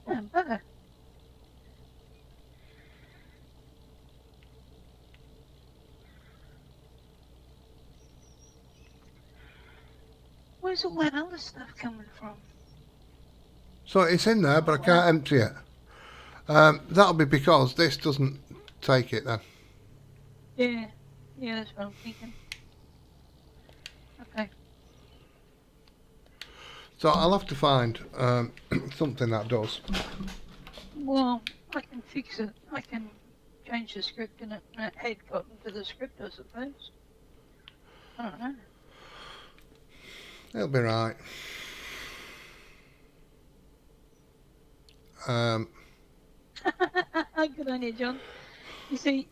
S2: Oh, bugger. Where's all that other stuff coming from?
S1: So it's in there, but I can't empty it. That'll be because this doesn't take it then.
S2: Yeah, that's what I'm thinking. Okay.
S1: So I'll have to find something that does.
S2: Well, I can fix it. I can change the script and add cotton to the script, I suppose. I don't know.
S1: It'll be right.
S2: Good on you, John. You see,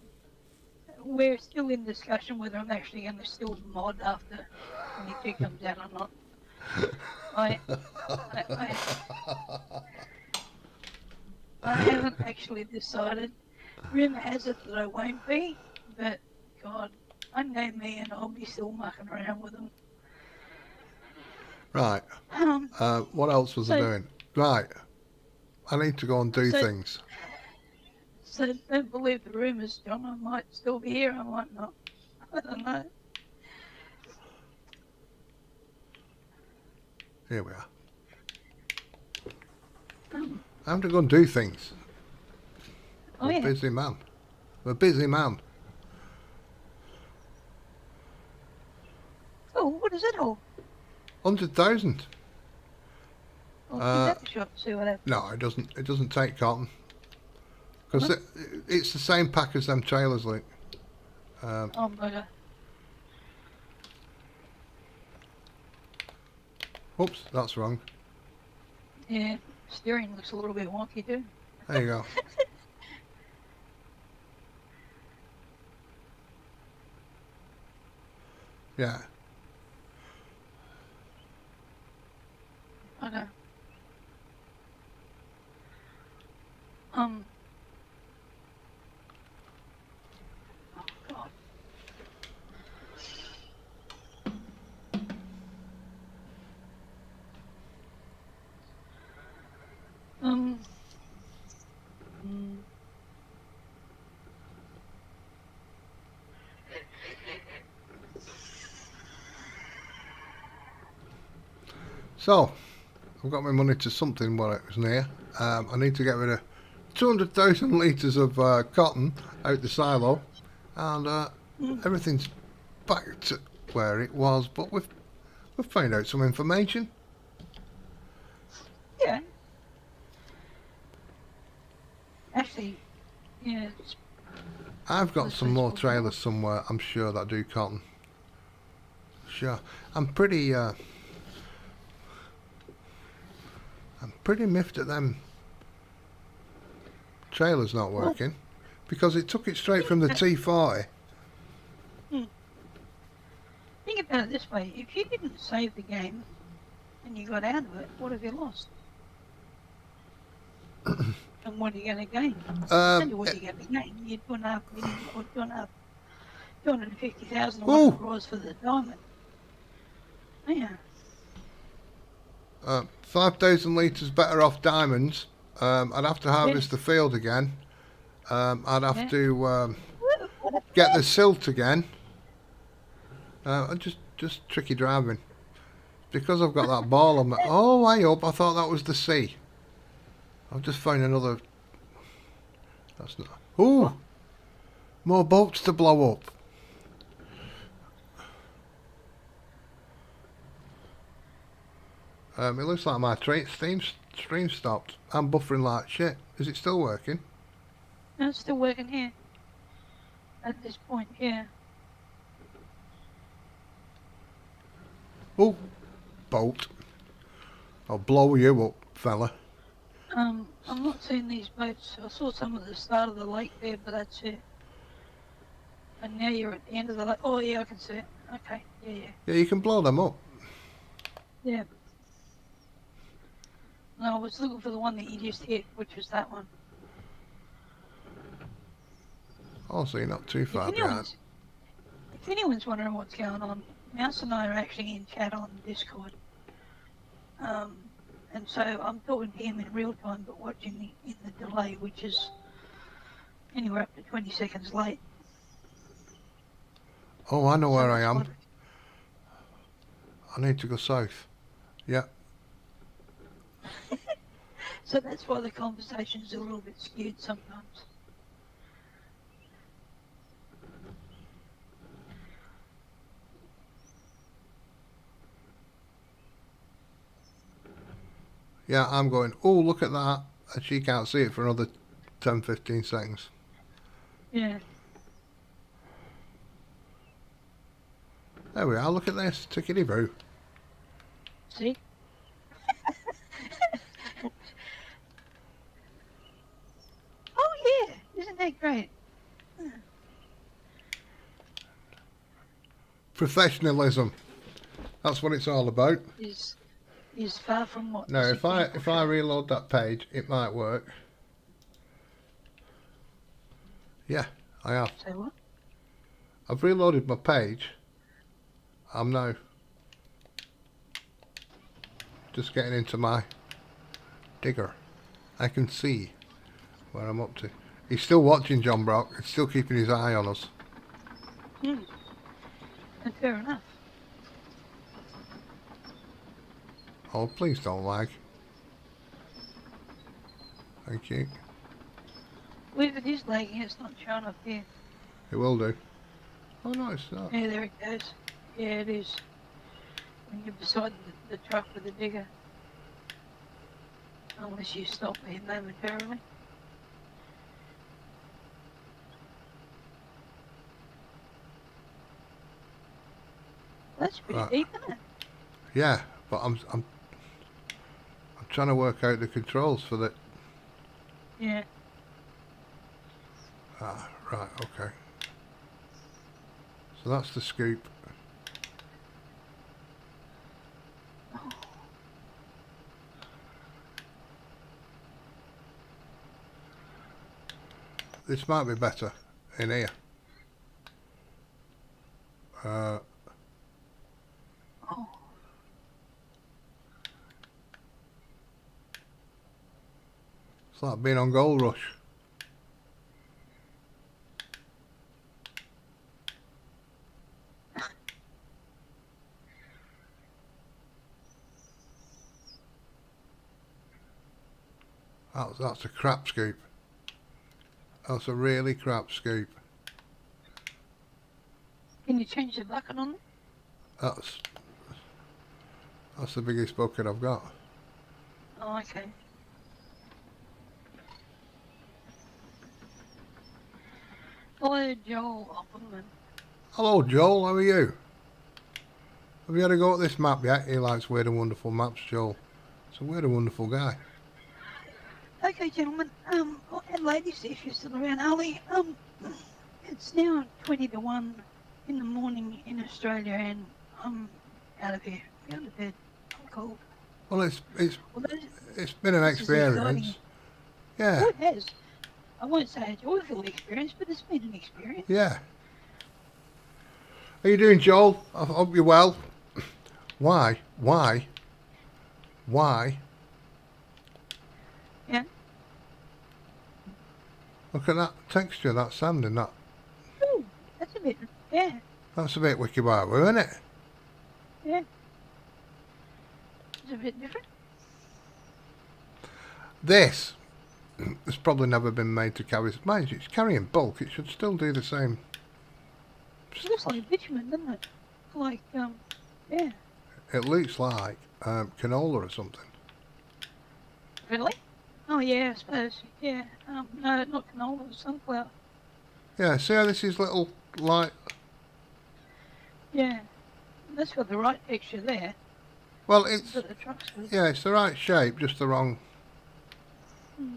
S2: we're still in discussion whether I'm actually going to still mod after 22 comes out or not. I haven't actually decided. Rumour has it that I won't be, but God, I know me and I'll be still mucking around with them.
S1: Right. What else was I doing? Right. I need to go and do things.
S2: So don't believe the rumours, John. I might still be here, I might not. I don't know.
S1: Here we are. I have to go and do things.
S2: Oh,
S1: I'm a busy man. I'm a busy man.
S2: Oh, what is it all?
S1: 100,000.
S2: I'll give that a shot, see what happens.
S1: No, it doesn't. It doesn't take cotton. Because it's the same pack as them trailers, Luke.
S2: Oh, bugger.
S1: Oops, that's wrong.
S2: Yeah, Steering looks a little bit wonky too.
S1: There you go. Yeah.
S2: I know. Oh God. Mm,
S1: So, I've got my money to something while it was near. I need to get rid of 200,000 litres of cotton out the silo, and everything's back to where it was, but we've found out some information.
S2: yeah. Actually, yeah.
S1: I've got
S2: This
S1: some
S2: is
S1: more
S2: what-
S1: trailers somewhere, I'm sure, that do cotton. Sure. I'm pretty miffed at them trailers not working, because it took it straight from the T40.
S2: Think about it this way: if you didn't save the game and you got out of it, what have you lost? And what are you going to gain? Tell you what you're going to gain. You're 2.5 million or 250,000 or whatever it was for the diamond. Yeah.
S1: 5,000 litres better off diamonds. I'd have to harvest the field again. I'd have to get the silt again. Just tricky driving. Because I've got that ball on my... Oh, way up. I thought that was the sea. I've just found another... That's not... Ooh! More boats to blow up. It looks like my stream stopped. I'm buffering like shit. Is it still working?
S2: No, it's still working here. At this point, yeah.
S1: Oh! Boat. I'll blow you up, fella.
S2: I'm not seeing these boats. I saw some at the start of the lake there, but that's it. And now you're at the end of the lake. Oh, yeah, I can see it. Okay, yeah.
S1: Yeah, you can blow them up.
S2: Yeah. No, I was looking for the one that you just hit, which was that one.
S1: Oh, so you're not too far behind.
S2: If anyone's wondering what's going on, Mouse and I are actually in chat on Discord. And so I'm talking to him in real time, but watching in the delay, which is anywhere up to 20 seconds late.
S1: Oh, I know where I
S2: that's
S1: am.
S2: what-
S1: I need to go south. Yeah.
S2: So that's why the conversation's a little bit skewed sometimes.
S1: Yeah, I'm going, oh, look at that. And she can't see it for another 10, 15 seconds.
S2: Yeah.
S1: There we are, look at this. Tickety-boo.
S2: See? Oh yeah, isn't that great?
S1: Professionalism. That's what it's all about.
S2: Is far from what.
S1: Now,
S2: this
S1: if I
S2: example shows.
S1: reload that page, it might work. Yeah, I have.
S2: Say what?
S1: I've reloaded my page. I'm now just getting into my digger. I can see where I'm up to. He's still watching, John Brock. He's still keeping his eye on us.
S2: And fair enough.
S1: Oh, please don't lag. Thank you.
S2: Well, if it is lagging, it's not showing up here.
S1: It will do. Oh no, it's not.
S2: Yeah, there it goes. Yeah, it is. When you're beside the truck with the digger. Unless you stop me momentarily. That's pretty
S1: Right.
S2: deep, isn't it?
S1: Yeah, but I'm trying to work out the controls for the...
S2: Yeah.
S1: Ah, right, okay. So that's the scoop. This might be better in here.
S2: Oh.
S1: It's like being on Gold Rush. That's a crap scoop. That's a really crap scoop.
S2: Can you change the bucket on it?
S1: That's the biggest bucket I've got.
S2: Oh, okay. Hello, Joel Opperman.
S1: Hello Joel, how are you? Have you had a go at this map yet? He likes weird and wonderful maps, Joel. It's a weird and wonderful guy.
S2: Okay, gentlemen, and ladies, if you're still around, Ali, it's now 20 to 1 in the morning in Australia, and I'm out of here. I'm going to bed. I'm cold.
S1: Well, it's been an
S2: this is
S1: experience.
S2: exciting.
S1: Yeah.
S2: Oh, it has. I won't say a joyful experience, but it's been an experience.
S1: Yeah. How you doing, Joel? I hope you're well. Why?
S2: Yeah.
S1: Look at that texture, that sand in that.
S2: Ooh, that's a bit, yeah,
S1: That's a bit wicky woo, isn't it?
S2: yeah. It's a bit different.
S1: This has probably never been made to carry. Mind you, it's carrying bulk. It should still do the same.
S2: It looks like bitumen, doesn't it? Like, yeah.
S1: It looks like canola or something.
S2: Really? Oh, yeah, I suppose. Yeah. No, not canola, sunflower.
S1: Yeah, see how this is little, like...
S2: Yeah. That's got the right texture there.
S1: Well, it's...
S2: But the truck's good.
S1: Yeah, it's the right shape, just the wrong...
S2: Hmm.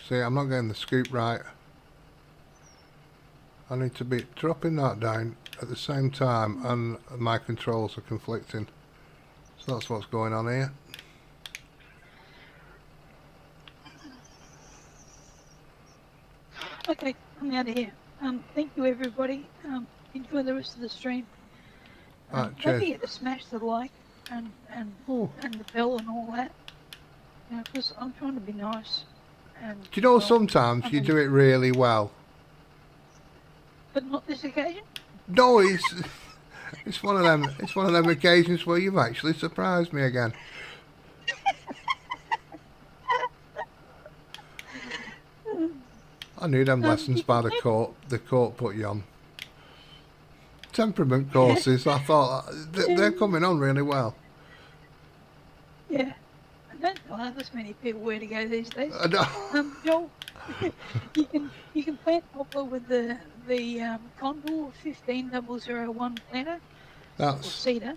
S1: See, I'm not getting the scoop right. I need to be dropping that down at the same time, and my controls are conflicting. So that's what's going on here.
S2: Okay, I'm out of here. Thank you, everybody. Enjoy the rest of the stream.
S1: Right,
S2: Don't
S1: cheers.
S2: forget to smash the like and
S1: Ooh.
S2: the bell and all that. Because I'm trying to be nice. And,
S1: Do you know
S2: well,
S1: sometimes you
S2: I'm-
S1: do it really well?
S2: But not this occasion.
S1: No, it's one of them. It's one of them occasions where you've actually surprised me again. I knew them lessons by the court. The court put you on. Temperament courses. I thought they're coming on really well.
S2: Yeah. I don't know there's many people where to go these days.
S1: I know.
S2: Joel, you can plant poplar with the Condor 15001 planter or
S1: That's
S2: cedar.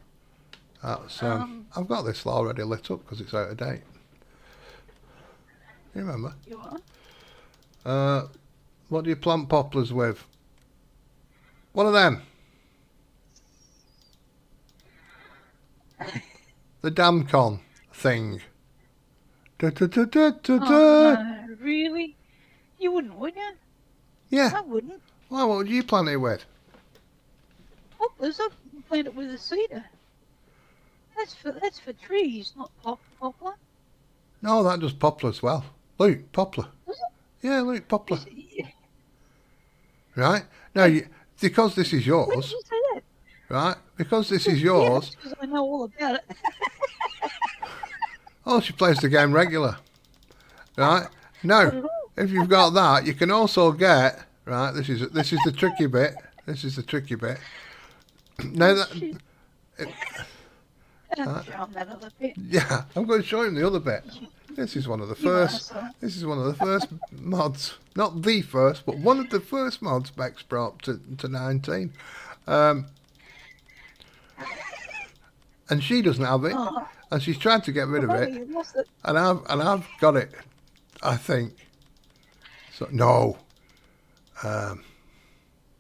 S1: I've got this already lit up because it's out of date. You remember?
S2: You are.
S1: What do you plant poplars with? One of them. The Damcon thing.
S2: Oh, no, really? You wouldn't, would you?
S1: Yeah.
S2: I wouldn't.
S1: Well, what would you plant it with?
S2: Poplars, I'd plant it with a cedar. That's for trees, not poplar.
S1: No, that does poplar as well. Look, poplar.
S2: Does it?
S1: Yeah, look, poplar.
S2: Yeah.
S1: Right? Now, because this is
S2: When did
S1: yours,
S2: you say that?
S1: right? Because this is
S2: Yeah,
S1: yours.
S2: because I know all about it.
S1: Oh, she plays the game regular. Right? Now, if you've got that, you can also get, right, this is the tricky bit. This is the tricky bit. Now that,
S2: Show 'em that other bit.
S1: yeah, I'm going to show him the other bit. This is one of the first. This is one of the first mods, not the first, but one of the first mods Becs brought to 19. And she doesn't have it, and she's trying to get rid of
S2: Oh,
S1: it,
S2: you lost it.
S1: and I've got it, I think. So no.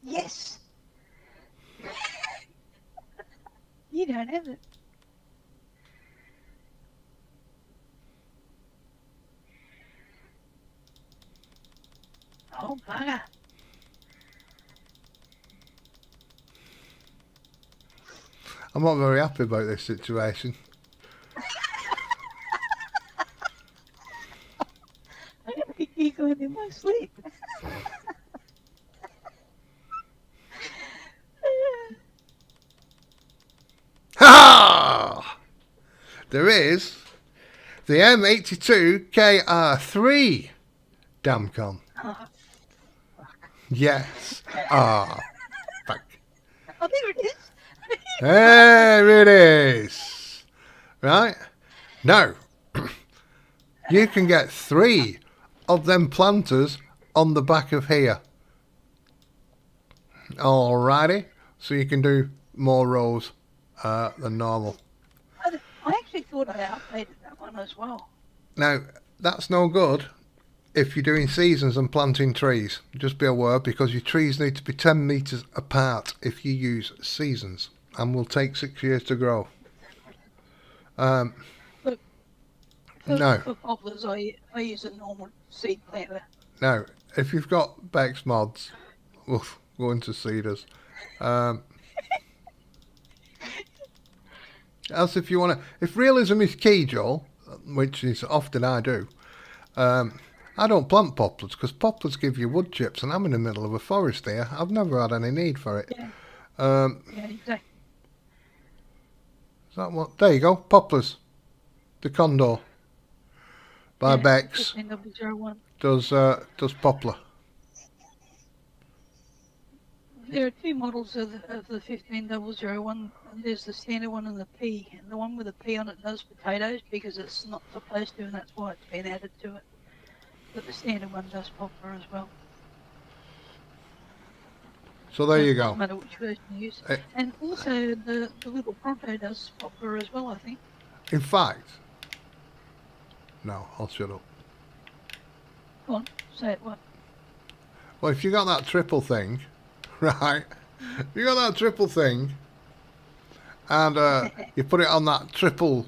S2: Yes. You don't have it. Oh, bugger.
S1: I'm not very happy about this situation.
S2: I don't think you're going in my sleep.
S1: Ha! There is the M82KR3 Damcon.
S2: Oh,
S1: Yes. Ah, fuck.
S2: oh, there it is.
S1: There it is. Right? Now, you can get 3 of them planters on the back of here. Alrighty. So you can do more rows than normal.
S2: I actually thought I updated that one as well.
S1: Now, that's no good if you're doing seasons and planting trees. Just be aware, because your trees need to be 10 metres apart if you use seasons, and will take 6 years to grow.
S2: For
S1: No.
S2: For poplars, I use a normal seed planter.
S1: Now, if you've got Becs mods, we'll go into cedars. Else, if you want to, if realism is key, Joel, which is often I do, I don't plant poplars because poplars give you wood chips, and I'm in the middle of a forest here. I've never had any need for it.
S2: Yeah. Yeah, exactly.
S1: Is that what? There you go, poplars. The Condor by Becs
S2: 1501.
S1: does poplar.
S2: There are 2 models of the 15001. There's the standard one and the P. And the one with the P on it does potatoes because it's not supposed to, and that's why it's been added to it. But the standard one does poplar as well.
S1: So there you go.
S2: Doesn't matter which version you use. And also the little Pronto does poplar as well, I think.
S1: In fact, no, I'll shut up.
S2: Go on, say it what?
S1: Well, if you got that triple thing, right? If you got that triple thing, and you put it on that triple,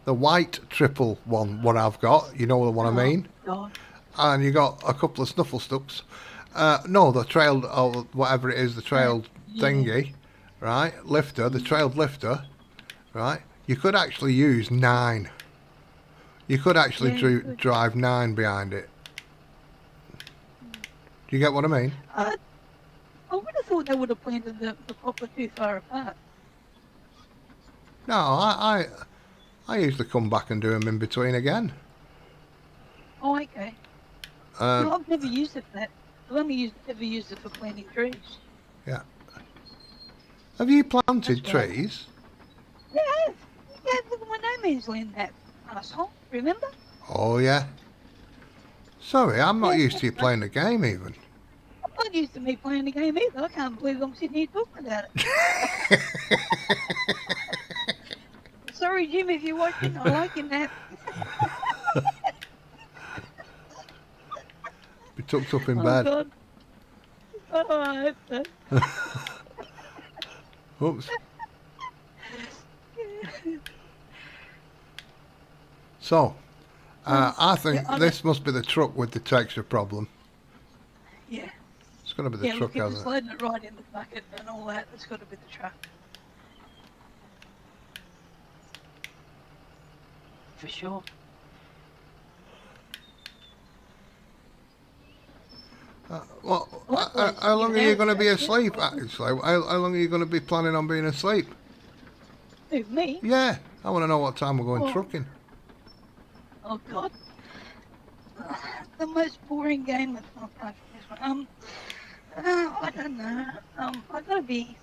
S1: the white triple one, what I've got, you know what I mean?
S2: God.
S1: And you got a couple of snuffle sticks. No, the trailed, or whatever it is, the trailed thingy, right? Lifter, the trailed lifter, right? You could actually use 9. You could actually drive 9 behind it. Do you get what I mean?
S2: I would have thought they would have planted the poplar too far apart.
S1: No, I usually come back and do them in between again.
S2: Oh, okay. No, I've never used it for that. I've only ever used it for planting trees.
S1: Yeah. Have you planted trees?
S2: Yeah, yeah, look at my no man's land, that asshole. Remember?
S1: Oh, yeah. Sorry, I'm not used to you playing the game even.
S2: I'm not used to me playing the game either. I can't believe I'm sitting here talking about it. Sorry, Jim, if you're watching. I like you, Nat.
S1: Be tucked up in
S2: Oh,
S1: bed.
S2: God. Oh, I hope so.
S1: Oops. So, I think this must be the truck with the texture problem.
S2: Yeah.
S1: It's going to be the
S2: Yeah,
S1: truck,
S2: look, if it's
S1: hasn't it?
S2: loading it right in the bucket and all that, it's got to be the truck. For sure.
S1: Well, how long are you going to be asleep, actually? How long are you going to be planning on being asleep?
S2: Who, me?
S1: Yeah, I want to know what time we're going
S2: Oh.
S1: trucking.
S2: Oh, God. The most boring game that's not apart from this one. I don't know. I gotta be.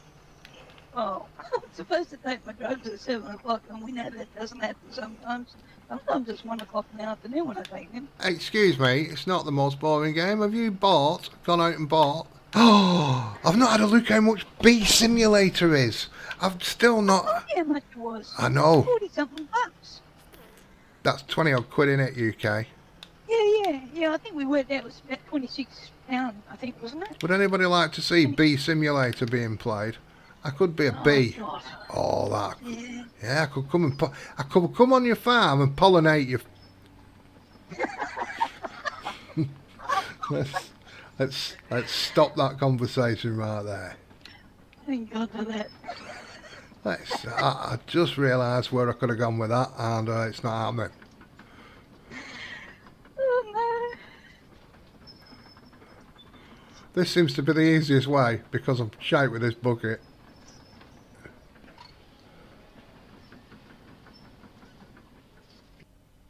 S2: Well, I'm supposed to take my drugs at 7 o'clock, and we know that doesn't happen sometimes. Sometimes it's 1 o'clock in the afternoon when I take them.
S1: Excuse me, it's not the most boring game. Have you gone out and bought Oh, I've not had a look how much B Simulator is. I've still not.
S2: How much it was?
S1: I know.
S2: 40 something bucks.
S1: That's 20 odd quid in it, UK.
S2: Yeah. I think we worked out it was about £26, I think, wasn't it?
S1: Would anybody like to see B Simulator being played? I could be a bee.
S2: God.
S1: Oh, that.
S2: Yeah.
S1: Yeah, I could come and I could come on your farm and pollinate your. let's stop that conversation right there.
S2: Thank God for that.
S1: I just realised where I could have gone with that, and it's not happening.
S2: Oh no.
S1: This seems to be the easiest way because I'm shite with this bucket.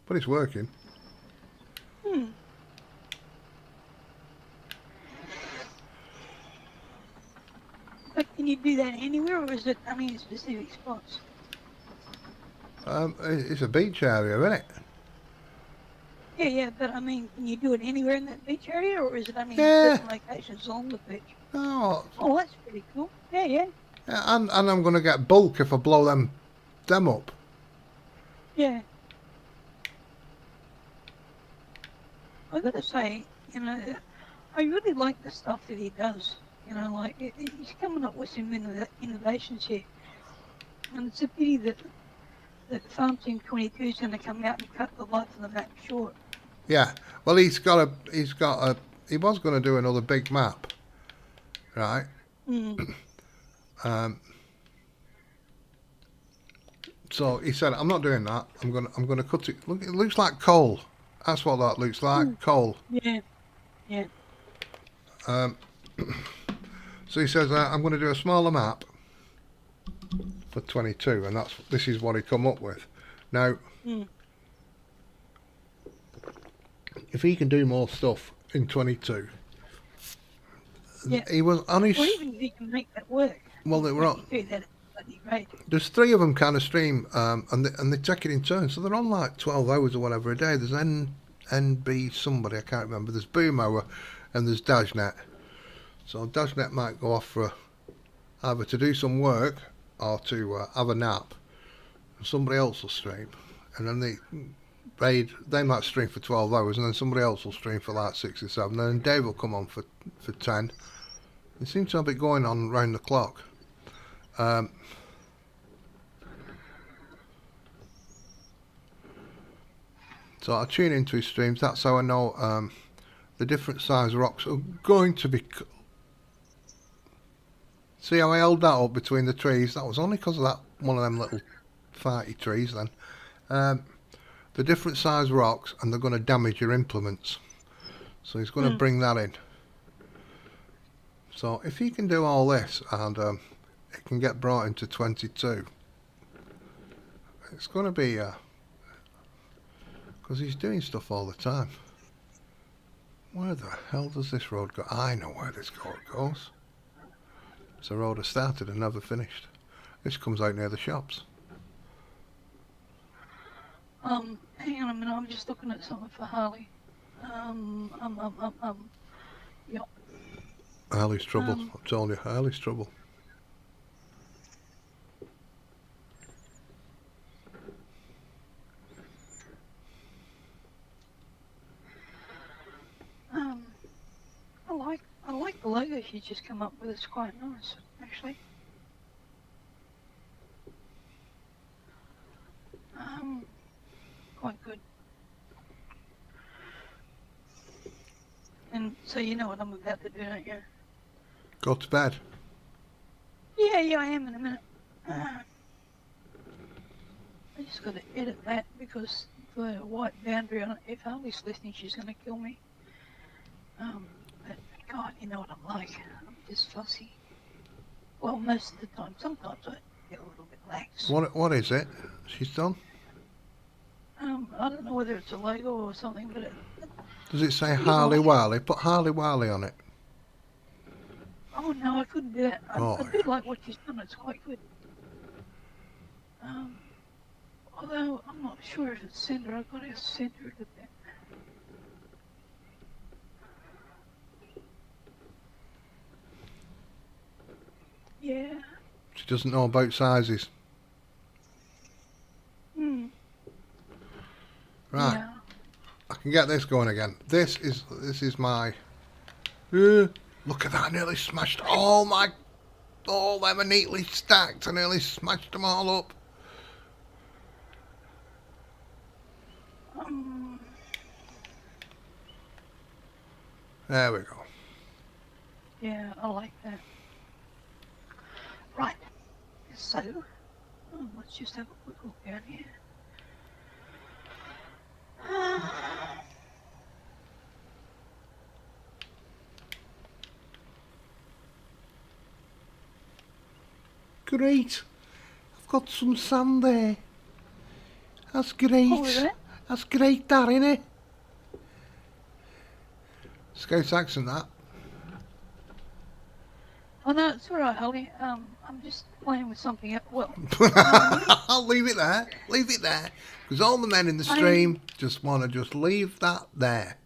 S1: But it's working.
S2: But can you do that anywhere, or is it only in specific spots?
S1: It's a beach area, isn't it?
S2: Yeah, but I mean, can you do it anywhere in that beach area, or is it only in
S1: Yeah.
S2: certain locations along the beach?
S1: No.
S2: Oh, that's pretty cool. Yeah.
S1: Yeah, and I'm going to get bulk if I blow them up.
S2: Yeah. I gotta say, you know, I really like the stuff that he does. You know, like, he's coming up with some innovations here. And it's a pity that Farm Team 22 is going to come out and cut the life of the map short.
S1: Yeah. Well, he was going to do another big map, right? So he said, I'm not doing that. I'm gonna cut it. Look, it looks like coal. That's what that looks like, coal.
S2: Yeah.
S1: So he says, I'm going to do a smaller map for 22, and this is what he come up with. Now, if he can do more stuff in 22, he was honest.
S2: Well, even if he can make that work.
S1: Well, they were on.
S2: Right.
S1: There's 3 of them kind of stream, and they take it in turns, so they're on like 12 hours or whatever a day. There's NB somebody, I can't remember. There's Boomower, and there's DAJNET. So DAJNET might go off for either to do some work or to have a nap. And somebody else will stream, and then they might stream for 12 hours, and then somebody else will stream for like 6 or 7, and then Dave will come on for 10. They seem to have it going on round the clock. So I tune into his streams. That's how I know the different size rocks are going to be. See how I held that up between the trees? That was only because of that one of them little fighty trees then. The different size rocks, and they're going to damage your implements. So he's going to bring that in. So if he can do all this and it can get brought into 22, it's going to be because he's doing stuff all the time. Where the hell does this road go? I know where this road goes. It's a road I started and never finished. This comes out near the shops.
S2: Hang on a minute, I'm just looking at something for Harley. Yep.
S1: Harley's trouble. I'm telling you, Harley's trouble.
S2: I like the logo you just come up with. It's quite nice, actually. Quite good. And so you know what I'm about to do, don't you?
S1: Go to bed.
S2: Yeah, I am in a minute. I just got to edit that because the white boundary on it, if Harley's listening, she's going to kill me. But God, you know what I'm like. I'm just fussy. Well, most of the time. Sometimes I get a little bit lax.
S1: What is it? She's done?
S2: I don't know whether it's a logo or something, but
S1: Does it say Harley Wiley? Put Harley Wiley on it.
S2: Oh no, I couldn't do that. I do like what she's done. It's quite good. Although I'm not sure if it's centered. I've got to center it a bit. Yeah.
S1: She doesn't know about sizes.
S2: Hmm.
S1: Right.
S2: Yeah.
S1: I can get this going again. This is my. Look at that! I nearly smashed all my. All them are neatly stacked. I nearly smashed them all up. There we go.
S2: Yeah, I like that. Right. So, let's just have a quick look down here.
S1: Great. I've got some sand there. That's great.
S2: What was that?
S1: That's great, that, innit? Scout accent, that.
S2: Oh no, it's alright, Holly. I'm just playing with something. Well,
S1: I'll leave it there. Leave it there. Because all the men in the stream just want to just leave that there.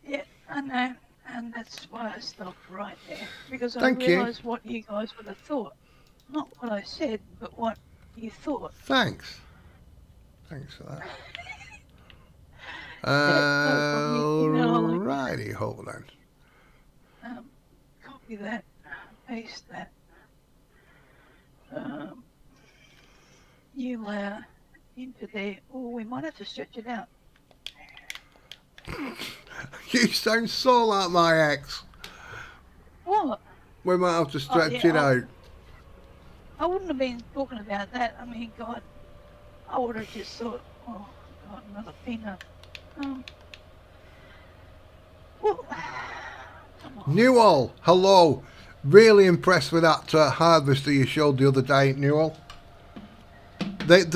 S2: Yeah, I know. And that's why I stopped right there. Because I
S1: Thank you.
S2: realised what you guys would have thought. Not what I said, but what you thought.
S1: Thanks. Thanks for that. Righty, hold on.
S2: Copy that. Paste that. New layer into there. Oh, we might have to stretch it out.
S1: You sound so like my ex.
S2: What?
S1: We might have to stretch it out.
S2: I wouldn't have been talking about that. I mean, God, I would have just thought, oh, God, another peanut. Well, come on.
S1: Newell, hello. Really impressed with that harvester you showed the other day, Newell.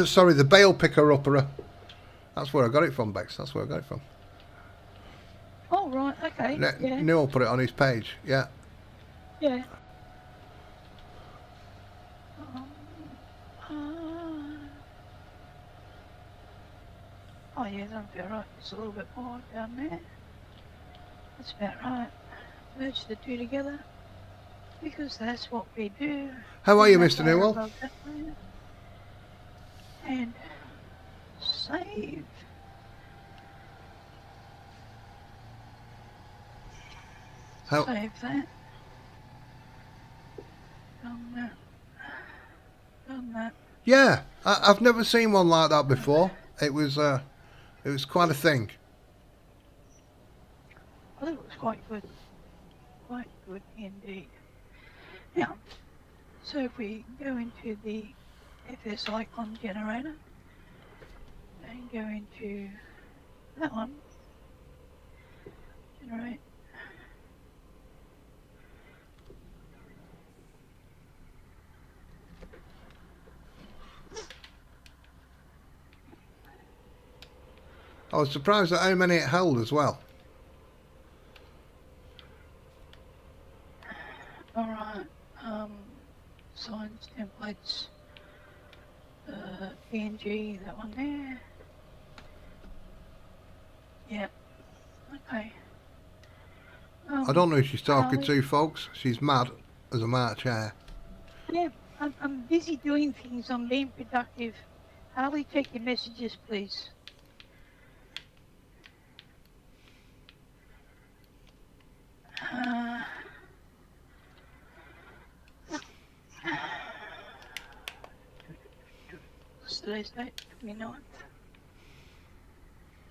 S1: Sorry, the bale picker upper. That's where I got it from, Becs. That's where I got it from.
S2: Oh, right, okay. Yeah.
S1: Newell put it on his page, yeah.
S2: Yeah. Oh, yeah, that'll be alright. It's a little bit more down there. That's about right. Merge the two together. Because that's what we do.
S1: How are you, Mr. Newell?
S2: And save. Save that. Done that. Done that.
S1: Yeah, I've never seen one like that before. It was quite a thing.
S2: I think it was quite good. Quite good indeed. Now, so if we go into the FS icon generator and go into that one, generate.
S1: I was surprised at how many it held as well.
S2: Alright, signs, templates, PNG, that one there. Yeah, okay.
S1: I don't know who she's talking to, folks. She's mad as a March hare.
S2: Yeah, I'm busy doing things. I'm being productive. Harley, check your messages, please. What's today's date? 29th.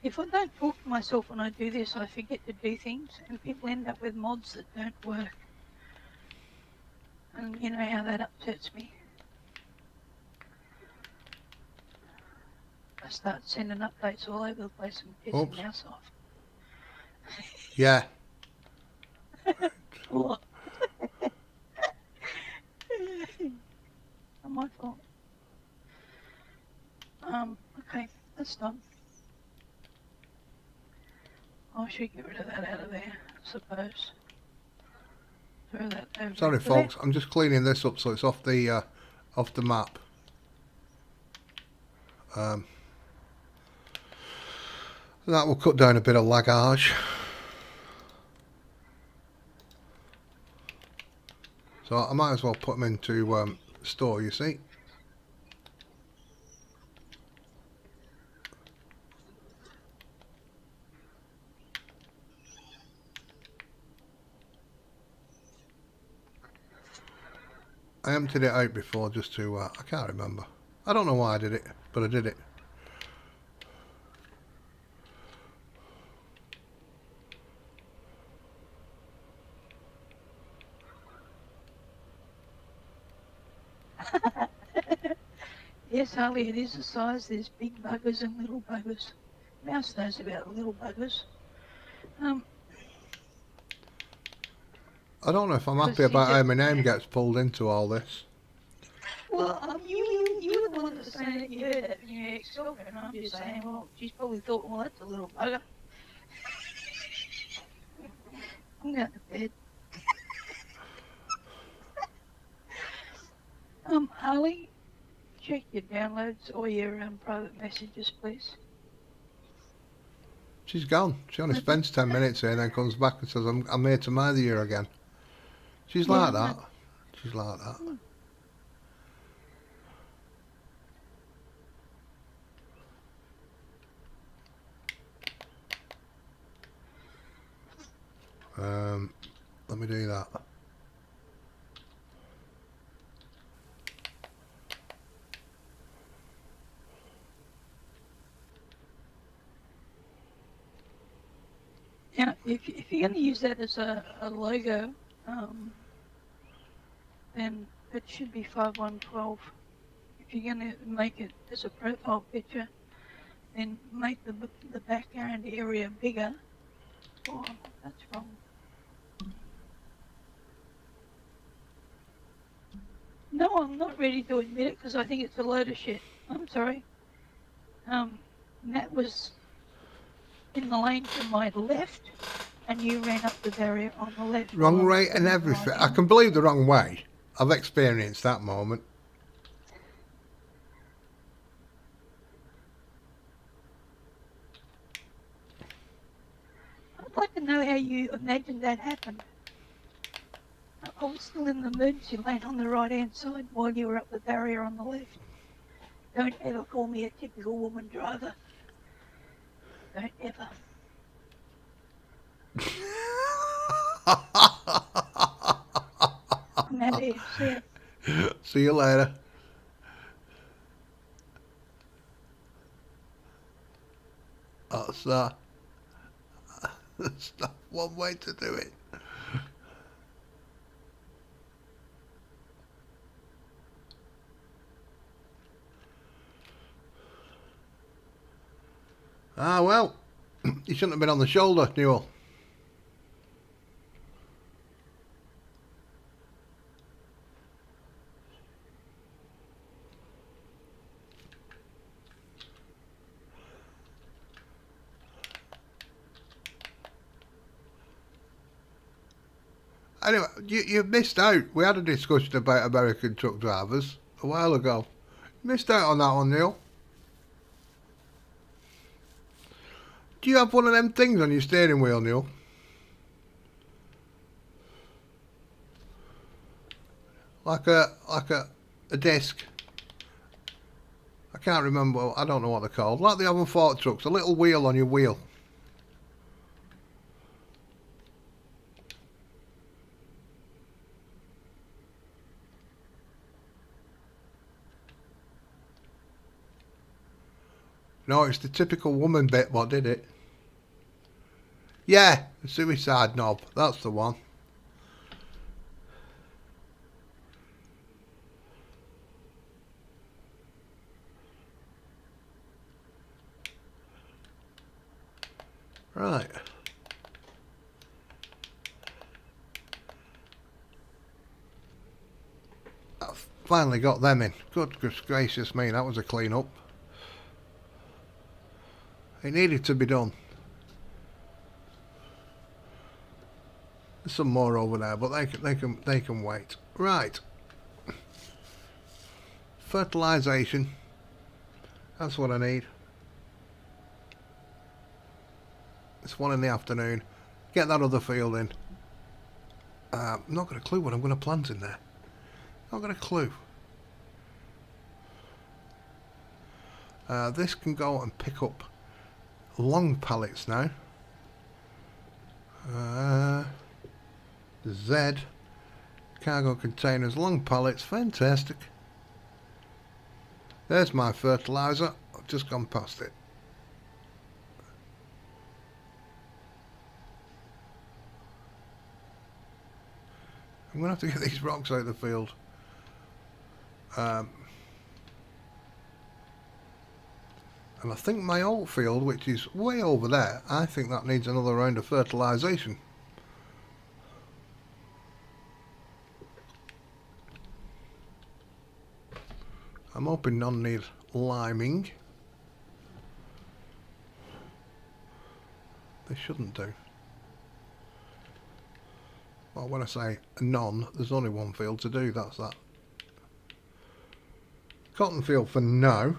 S2: If I don't talk to myself when I do this, I forget to do things, and people end up with mods that don't work. And you know how that upsets me. I start sending updates all over the place and pissing the house off.
S1: Yeah.
S2: What? Not my fault. Okay, that's done. I should get rid of that out of there, I suppose. Throw that over.
S1: Sorry, folks. I'm just cleaning this up so it's off the map. That will cut down a bit of lagage. So I might as well put them into store, you see. I emptied it out before just to, I can't remember. I don't know why I did it, but I did it.
S2: Yes, Harley, it is the size. There's big buggers and little buggers. Mouse knows about little buggers.
S1: I don't know if I'm
S2: 'Cause
S1: happy
S2: you
S1: about how
S2: just-
S1: my name gets pulled into all this.
S2: Well, you were the one that was saying that you heard that from your ex-girlfriend. I'm just saying, well, she's probably thought, well, that's a little bugger. I'm going to bed. Harley, check your downloads or your private messages, please.
S1: She's gone. She only spends 10 minutes here and then comes back and says, I'm here to mother you again. She's
S2: Yeah,
S1: like that. She's like that. Let me do that.
S2: Now, if you're going to use that as a logo, then it should be 5112. If you're going to make it as a profile picture, then make the background area bigger. Oh, that's wrong. No, I'm not ready to admit it because I think it's a load of shit. I'm sorry. That was in the lane to my left, and you ran up the barrier on the left.
S1: Wrong way and everything. I can believe the wrong way. I've experienced that moment.
S2: I'd like to know how you imagined that happened. I was still in the emergency lane on the right-hand side while you were up the barrier on the left. Don't ever call me a typical woman driver. Don't ever. I'm out of here. See ya.
S1: See you later. That's that's not one way to do it. Ah, well, you shouldn't have been on the shoulder, Newell. Anyway, you missed out. We had a discussion about American truck drivers a while ago. Missed out on that one, Neil. Do you have one of them things on your steering wheel, Neil? Like a disc. I can't remember. I don't know what they're called. Like the other fork trucks, a little wheel on your wheel. No, it's the typical woman bit what did it. Yeah, the suicide knob. That's the one. Right. I've finally got them in. Good gracious me, that was a clean up. It needed to be done. There's some more over there, but they can wait. Right. Fertilisation. That's what I need. It's 1 in the afternoon. Get that other field in. Not got a clue what I'm going to plant in there. Not got a clue. This can go and pick up long pallets now. Z. Cargo containers, long pallets, fantastic. There's my fertiliser. I've just gone past it. I'm going to have to get these rocks out of the field. And I think my old field, which is way over there, I think that needs another round of fertilisation. I'm hoping none need liming. They shouldn't do. Well, when I say none, there's only one field to do, that's that. Cotton field for now.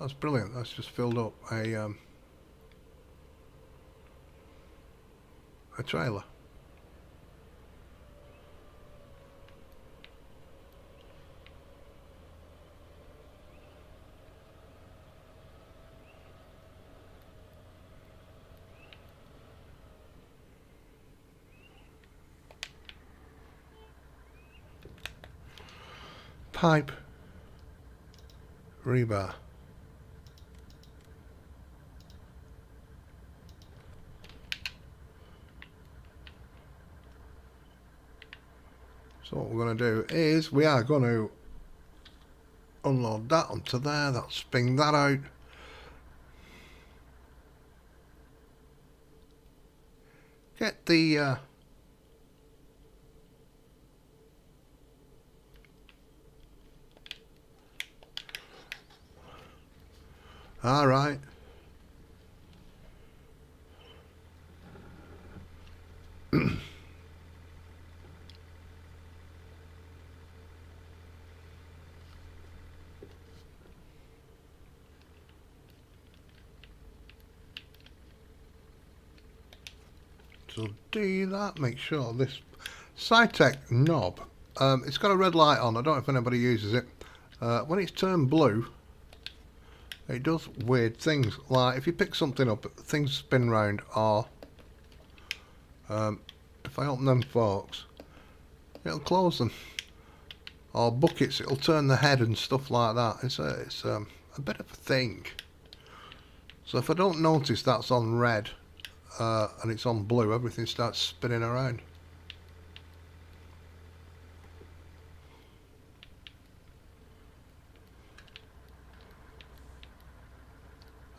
S1: That's brilliant, that's just filled up a trailer. Pipe, rebar. So what we're going to do is we are going to unload that onto there. That'll spin that out. Get the all right. So do that, make sure this SciTech knob, it's got a red light on. I don't know if anybody uses it. When it's turned blue, it does weird things. Like if you pick something up, things spin round, or if I open them forks, it'll close them. Or buckets, it'll turn the head and stuff like that. It's a bit of a thing. So if I don't notice that's on red, and it's on blue, everything starts spinning around.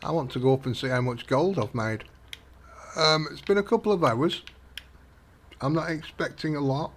S1: I want to go up and see how much gold I've made. It's been a couple of hours. I'm not expecting a lot.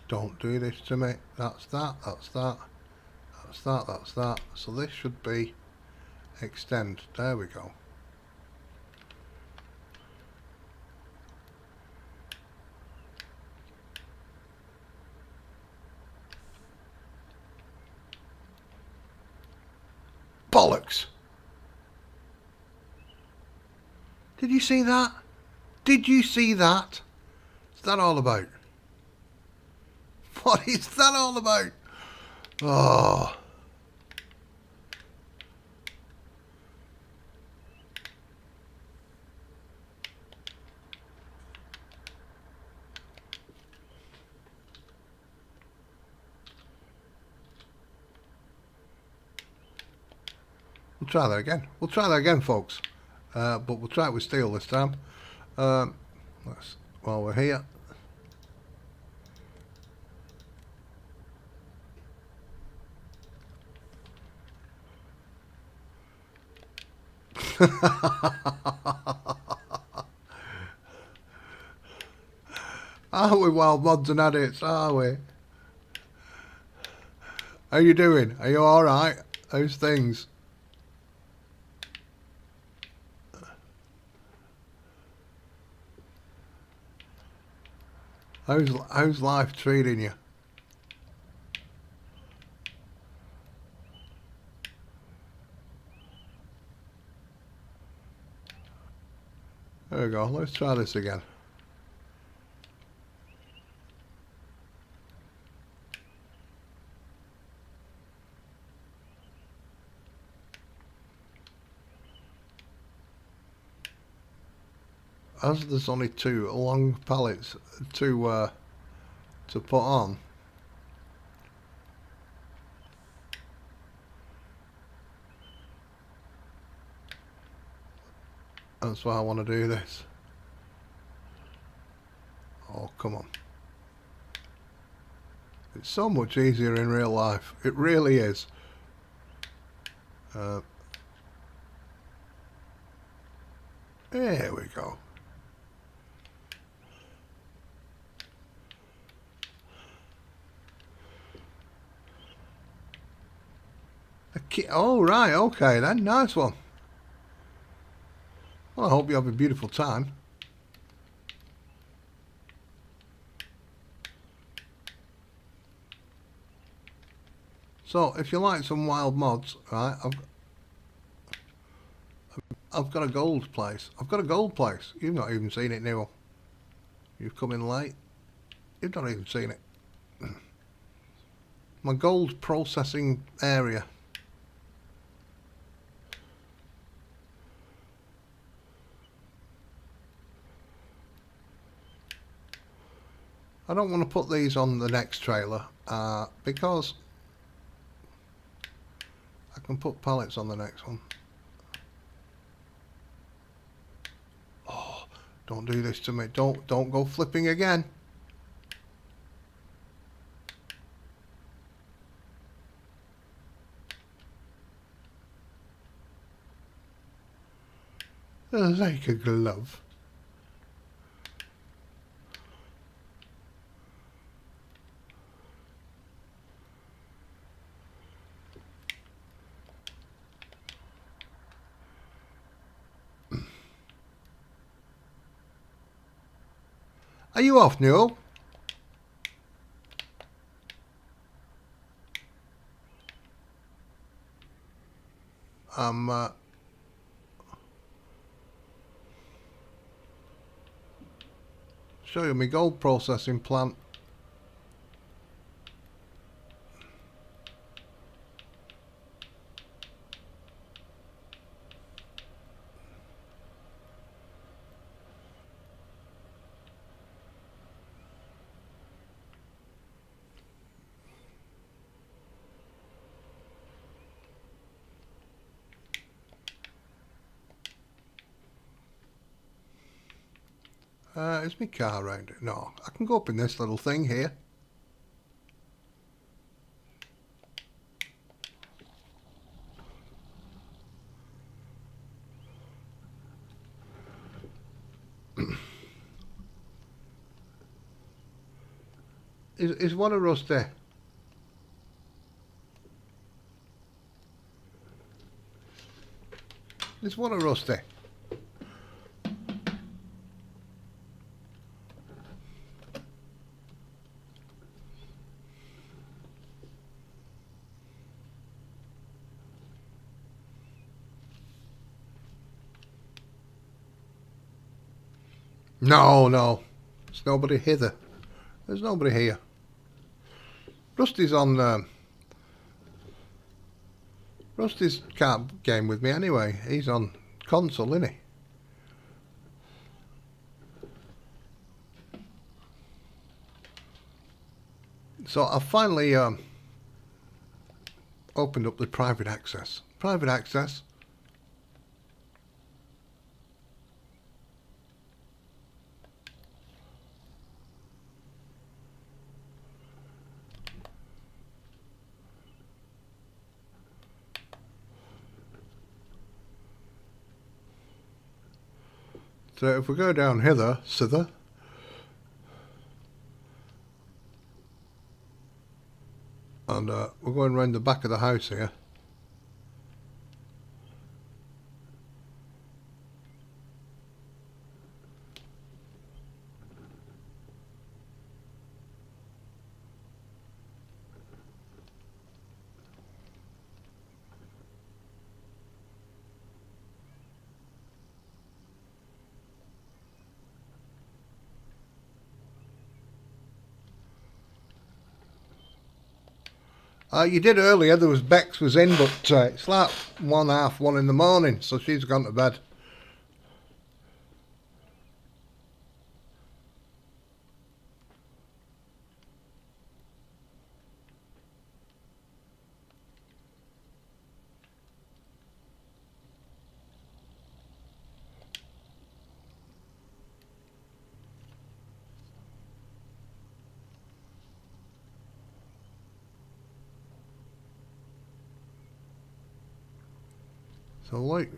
S1: Don't do this to me. That's that, that's that, that's that, that's that. So this should be extend. There we go. Bollocks! Did you see that? Did you see that? What's that all about? What is that all about? Oh. We'll try that again. We'll try that again, folks. But we'll try it with steel this time. While we're here. Are we wild mods and addicts, are we? How you doing? Are you alright? How's things? How's life treating you? There we go, let's try this again. As there's only two long pallets to put on, that's why I want to do this. Oh, come on. It's so much easier in real life. It really is. There we go. Oh, right, okay then. Nice one. Well, I hope you have a beautiful time. So, if you like some wild mods, right, I've got a gold place. I've got a gold place. You've not even seen it, Newell. You've come in late. You've not even seen it. My gold processing area. I don't want to put these on the next trailer because I can put pallets on the next one. Oh, don't do this to me. Don't go flipping again. Like a glove. Are you off, Newell? Show you my gold processing plant. Is my car round it? No, I can go up in this little thing here. Is one a rusty? Is one a rusty? No, no. There's nobody hither. There's nobody here. Rusty's on... Rusty's can't game with me anyway. He's on console, isn't he? So I've finally opened up the private access. Private access. So if we go down hither, and we're going round the back of the house here. You did earlier, there was Becs was in, but it's like 1:30 in the morning, so she's gone to bed. So like,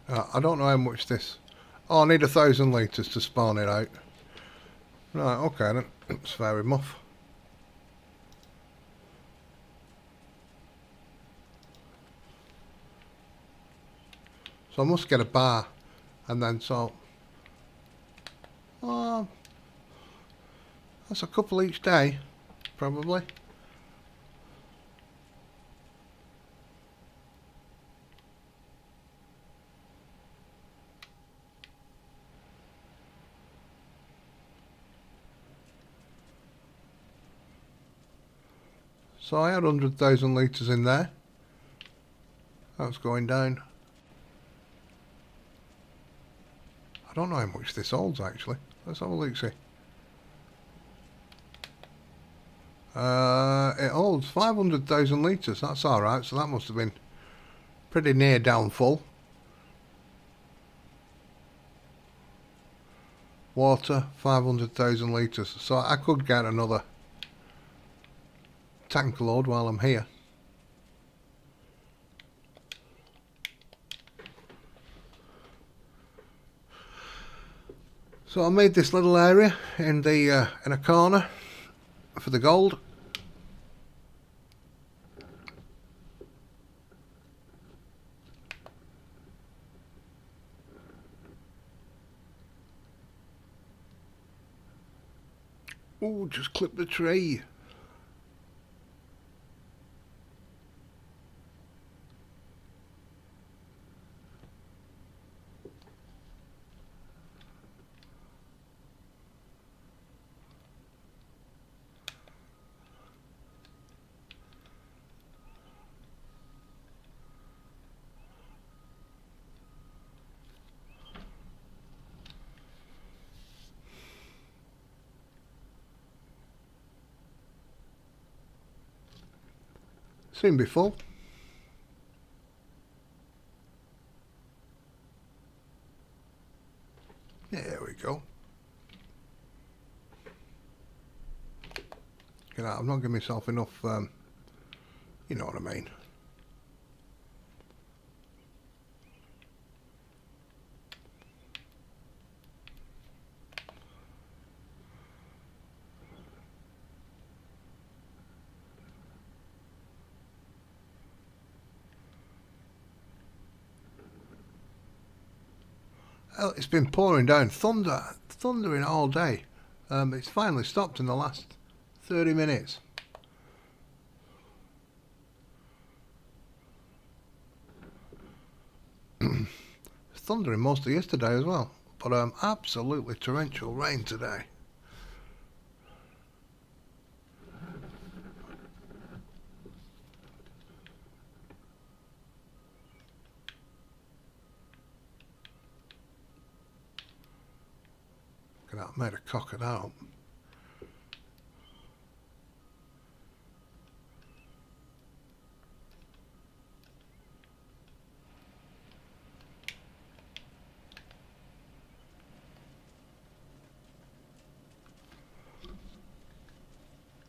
S1: I don't know how much this. Oh, I need 1,000 litres to spawn it out. Right, okay then, that's fair enough. So I must get a bar, and then so. That's a couple each day, probably. So I had 100,000 litres in there. That's going down. I don't know how much this holds actually. Let's have a look see. It holds 500,000 litres. That's alright, so that must have been pretty near down full. Water, 500,000 litres. So I could get another tank load while I'm here. So I made this little area in the in a corner for the gold. Oh, just clip the tree. Soon be full. There we go. You know, I'm not giving myself enough, you know what I mean. Well, it's been pouring down, thundering all day. It's finally stopped in the last 30 minutes. It's thundering most of yesterday as well, but absolutely torrential rain today. That made a cock it out.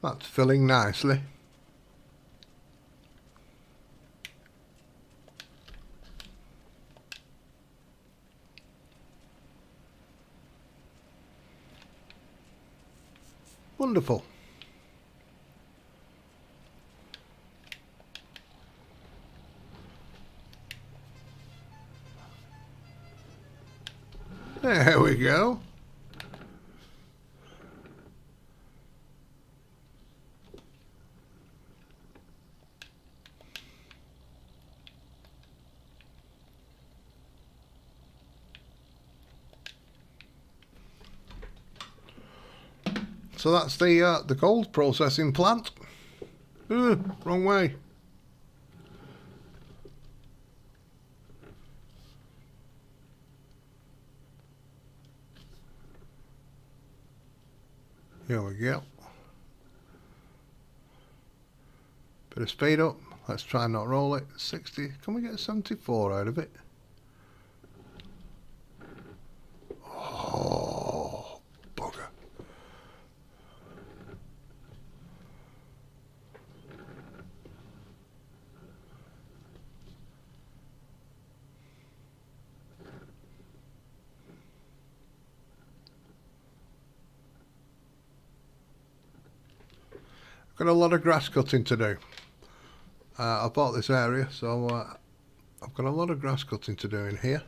S1: That's filling nicely. Wonderful. There we go. So that's the gold processing plant. Wrong way. Here we go. Bit of speed up. Let's try and not roll it. 60. Can we get 74 out of it? Oh, bugger. Got a lot of grass cutting to do. I bought this area, so I've got a lot of grass cutting to do in here.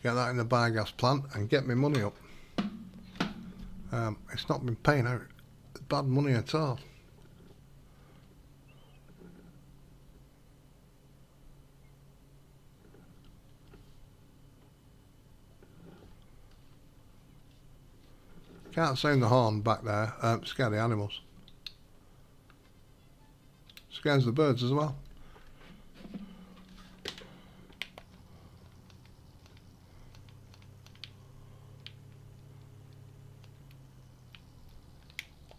S1: Get that in the biogas plant and get my money up. It's not been paying out bad money at all. Can't sound the horn back there. Scare the animals. Scares the birds as well.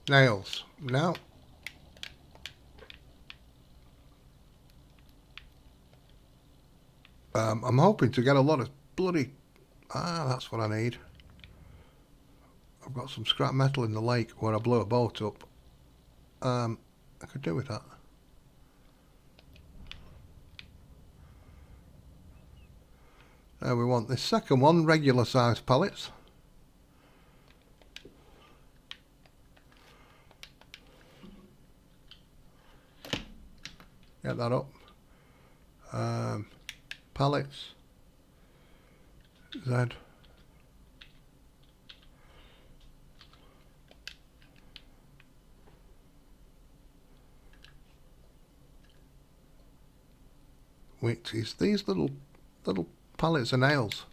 S1: Nails. Now. I'm hoping to get a lot of bloody... that's what I need. I've got some scrap metal in the lake where I blew a boat up. I could do with that. There we want this second one, regular size pallets. Get that up. Pallets. Z. Which is these little pallets of nails.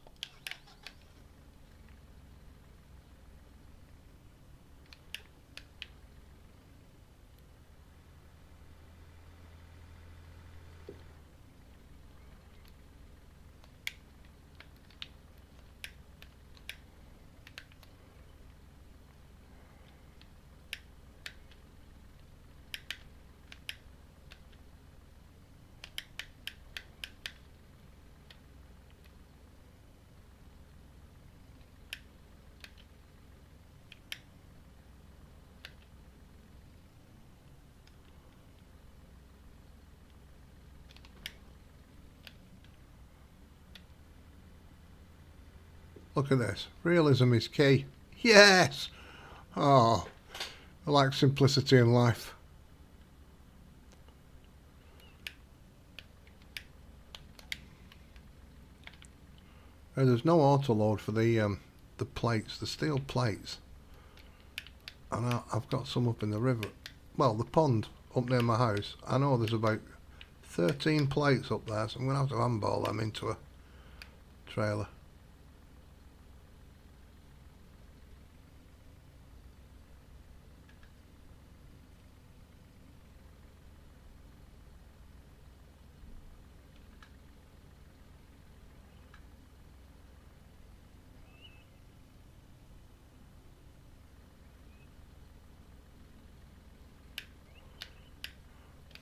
S1: Look at this. Realism is key. Yes! Oh, I like simplicity in life. There's no auto load for the plates, the steel plates. And I've got some up in the river. Well, the pond up near my house. I know there's about 13 plates up there, so I'm going to have to handball them into a trailer.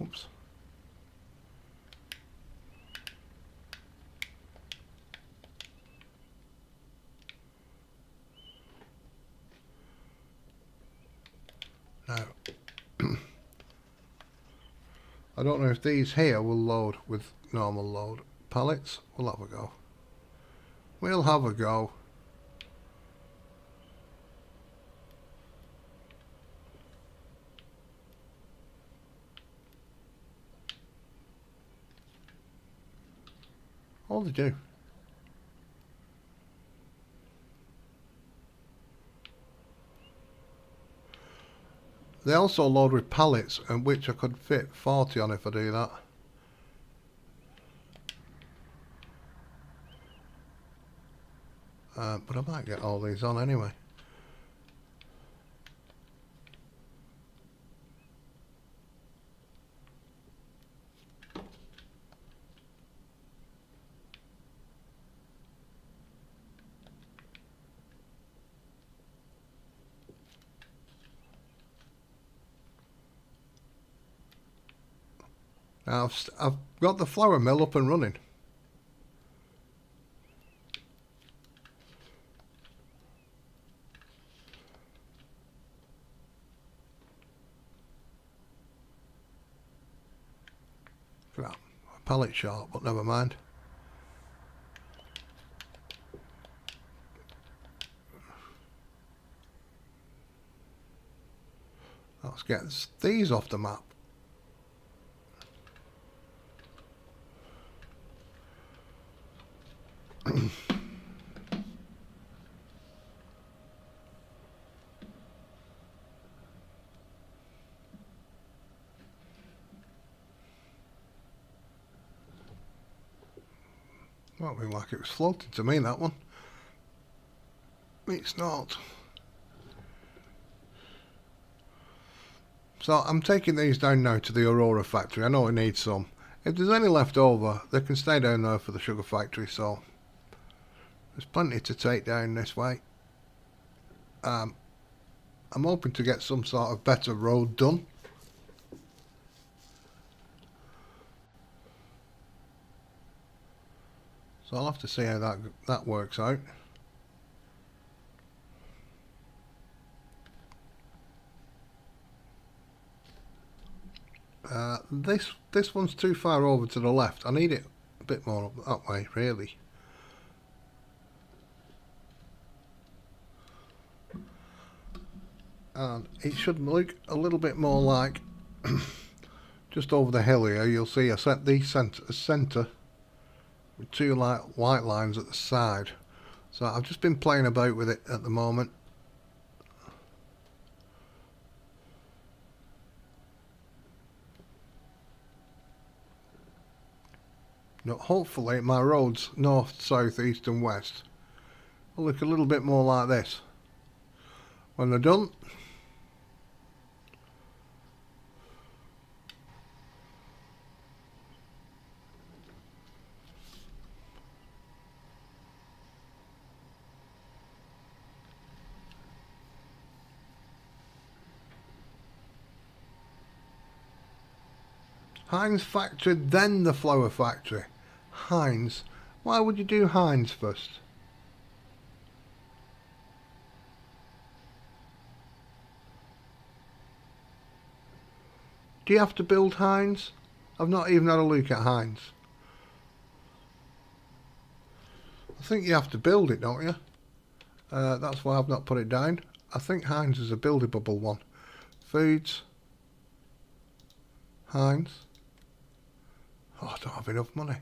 S1: Oops. I don't know if these here will load with normal load. Pallets, we'll have a go. We'll have a go. Oh, they do. They also load with pallets, and which I could fit 40 on if I do that. But I might get all these on anyway. Now I've got the flour mill up and running. Crap, a pallet short, but never mind. Let's get these off the map. Well, it looked like it was floating to me, that one. It's not. So I'm taking these down now to the Aurora factory. I know I need some. If there's any left over, they can stay down there for the sugar factory, so there's plenty to take down this way. I'm hoping to get some sort of better road done. So I'll have to see how that works out. This one's too far over to the left. I need it a bit more up that way, really. And it should look a little bit more like just over the hill here. You'll see I set the centre with two white lines at the side. So I've just been playing about with it at the moment. Now, hopefully my roads north, south, east and west will look a little bit more like this when they're done. Heinz factory, then the flour factory. Heinz. Why would you do Heinz first? Do you have to build Heinz? I've not even had a look at Heinz. I think you have to build it, don't you? That's why I've not put it down. I think Heinz is a buildable one. Foods. Heinz. Oh, I don't have enough money.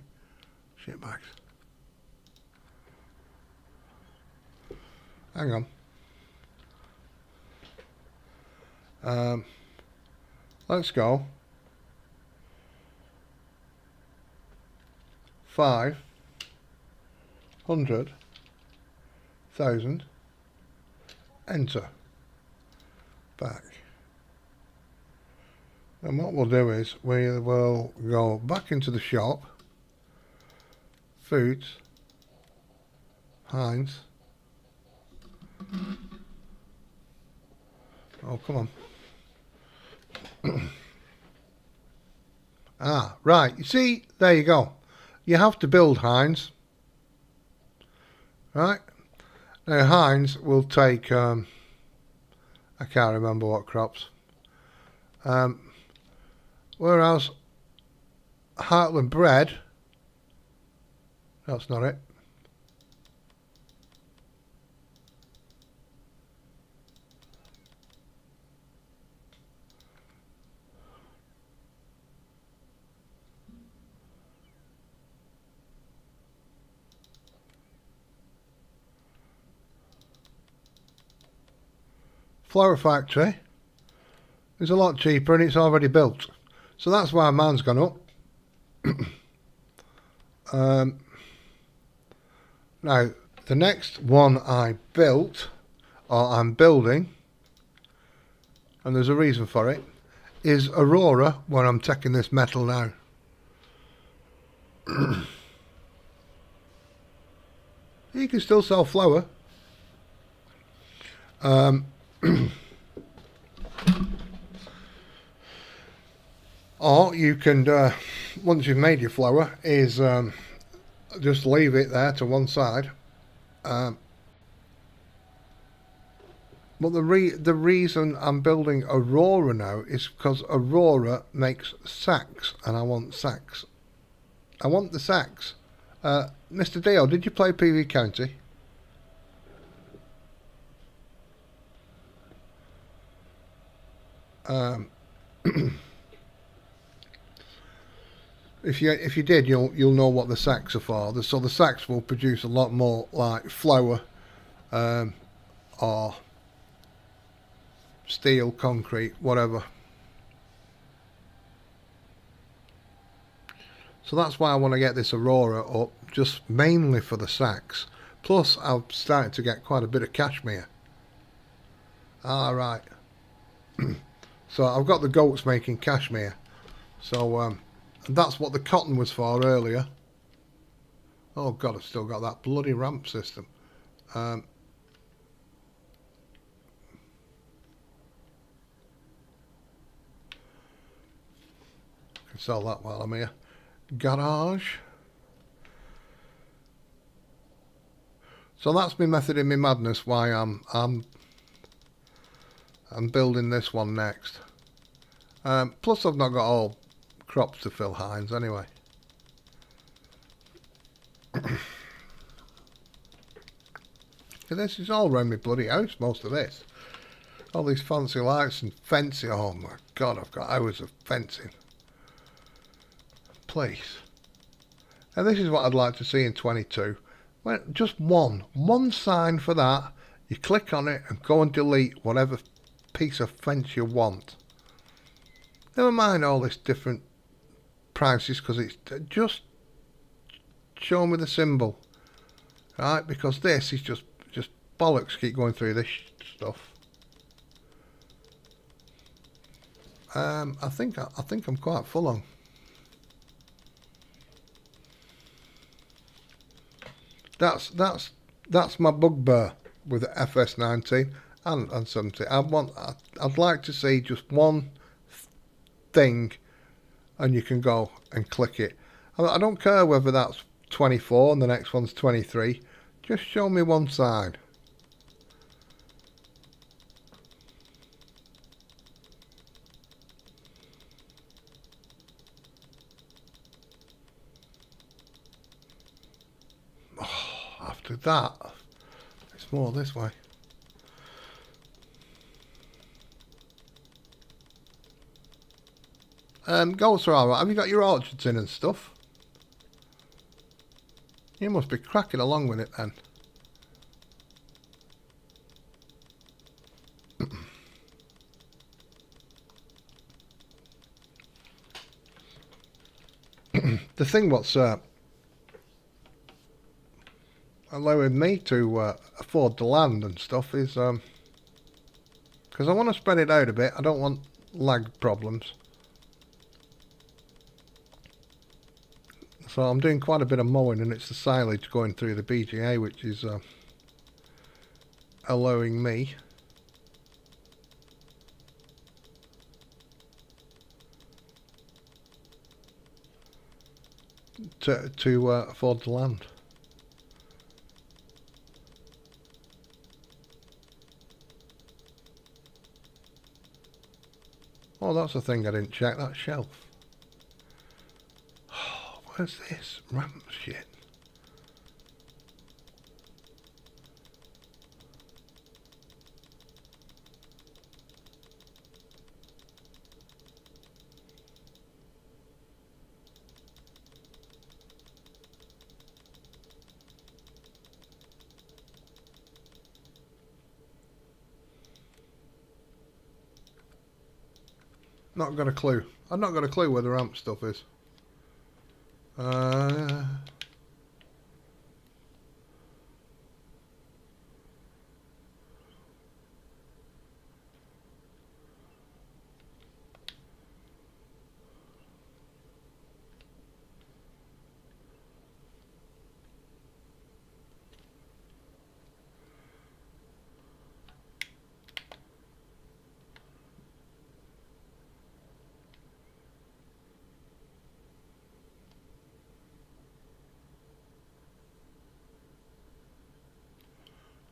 S1: Shitbags. Hang on. Let's go. 500,000. Enter. Back. And what we'll do is we will go back into the shop. Foods. Heinz. Oh, come on. Ah, right. You see, there you go. You have to build Heinz. Right? Now, Heinz will take, I can't remember what crops. Whereas Heartland bread. That's not it. Flour factory is a lot cheaper and it's already built. So that's why mine's gone up. Now, the next one I built, or I'm building, and there's a reason for it, is Aurora, where I'm taking this metal now. You can still sell flour. Or you can, once you've made your flour, is just leave it there to one side. But the reason I'm building Aurora now is because Aurora makes sacks, and I want sacks. I want the sacks. Mr. Dio, did you play PV County? If you did, you'll know what the sacks are for. So the sacks will produce a lot more like flour, or steel, concrete, whatever. So that's why I want to get this Aurora up, just mainly for the sacks. Plus, I've started to get quite a bit of cashmere. Right. So I've got the goats making cashmere. So that's what the cotton was for earlier. Oh God, I've still got that bloody ramp system. Can sell that while I'm here. Garage. So that's my method in my madness why I'm building this one next. Plus I've not got all crops to fill Heinz anyway. This is all around my bloody house, most of this. All these fancy lights and fencing. Oh my God, I've got hours of fencing. Please. And this is what I'd like to see in 22. Well, just one sign for that. You click on it and go and delete whatever piece of fence you want. Never mind all this different prices, because it's just show me the symbol, right? Because this is just bollocks. Keep going through this stuff. I think I'm quite full on. That's my bugbear with the FS19 and 17. I'd like to see just one thing, and you can go and click it. I don't care whether that's 24 and the next one's 23. Just show me one side. After that, it's more this way. Goats are alright. Have you got your orchards in and stuff? You must be cracking along with it then. The thing what's allowing me to afford the land and stuff is because I want to spread it out a bit. I don't want lag problems. So I'm doing quite a bit of mowing, and it's the silage going through the BGA which is allowing me to afford the land. Oh, that's the thing I didn't check, that shelf. What's this? Ramp shit. Not got a clue. I've not got a clue where the ramp stuff is.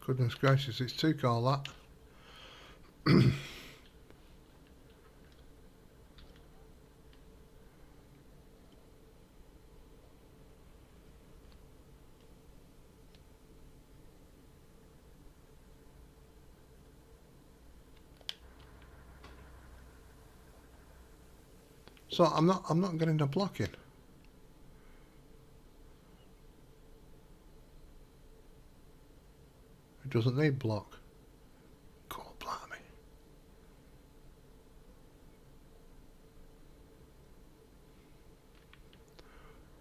S1: Goodness gracious, it's too cold that. So I'm not getting the blocking. It doesn't need block. God blimey.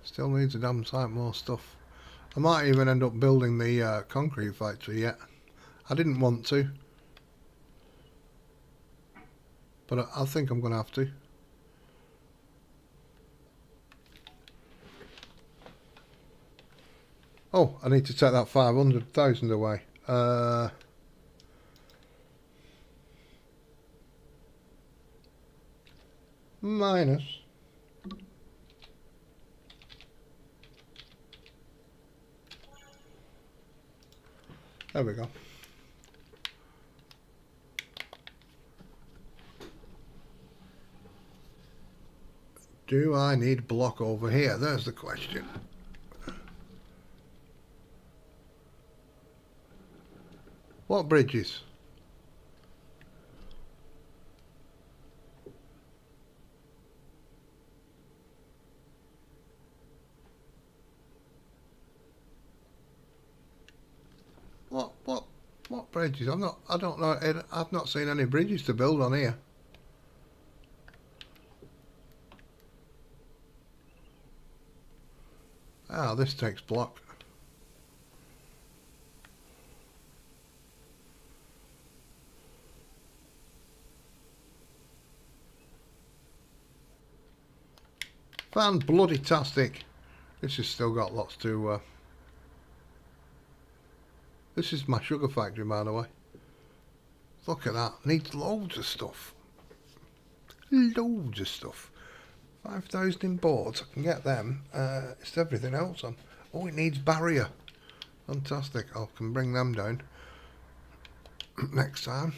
S1: Still needs a damn sight more stuff. I might even end up building the concrete factory yet. I didn't want to, but I think I'm going to have to. Oh, I need to take that 500,000 away. Minus. There we go. Do I need block over here? There's the question. What bridges? What bridges? I don't know. I've not seen any bridges to build on here. Ah, this takes block. Fan bloody tastic. This has still got lots to. This is my sugar factory, by the way. Look at that. Needs loads of stuff. Loads of stuff. 5,000 in boards. I can get them. It's everything else on. Oh, it needs barrier. Fantastic. I can bring them down next time.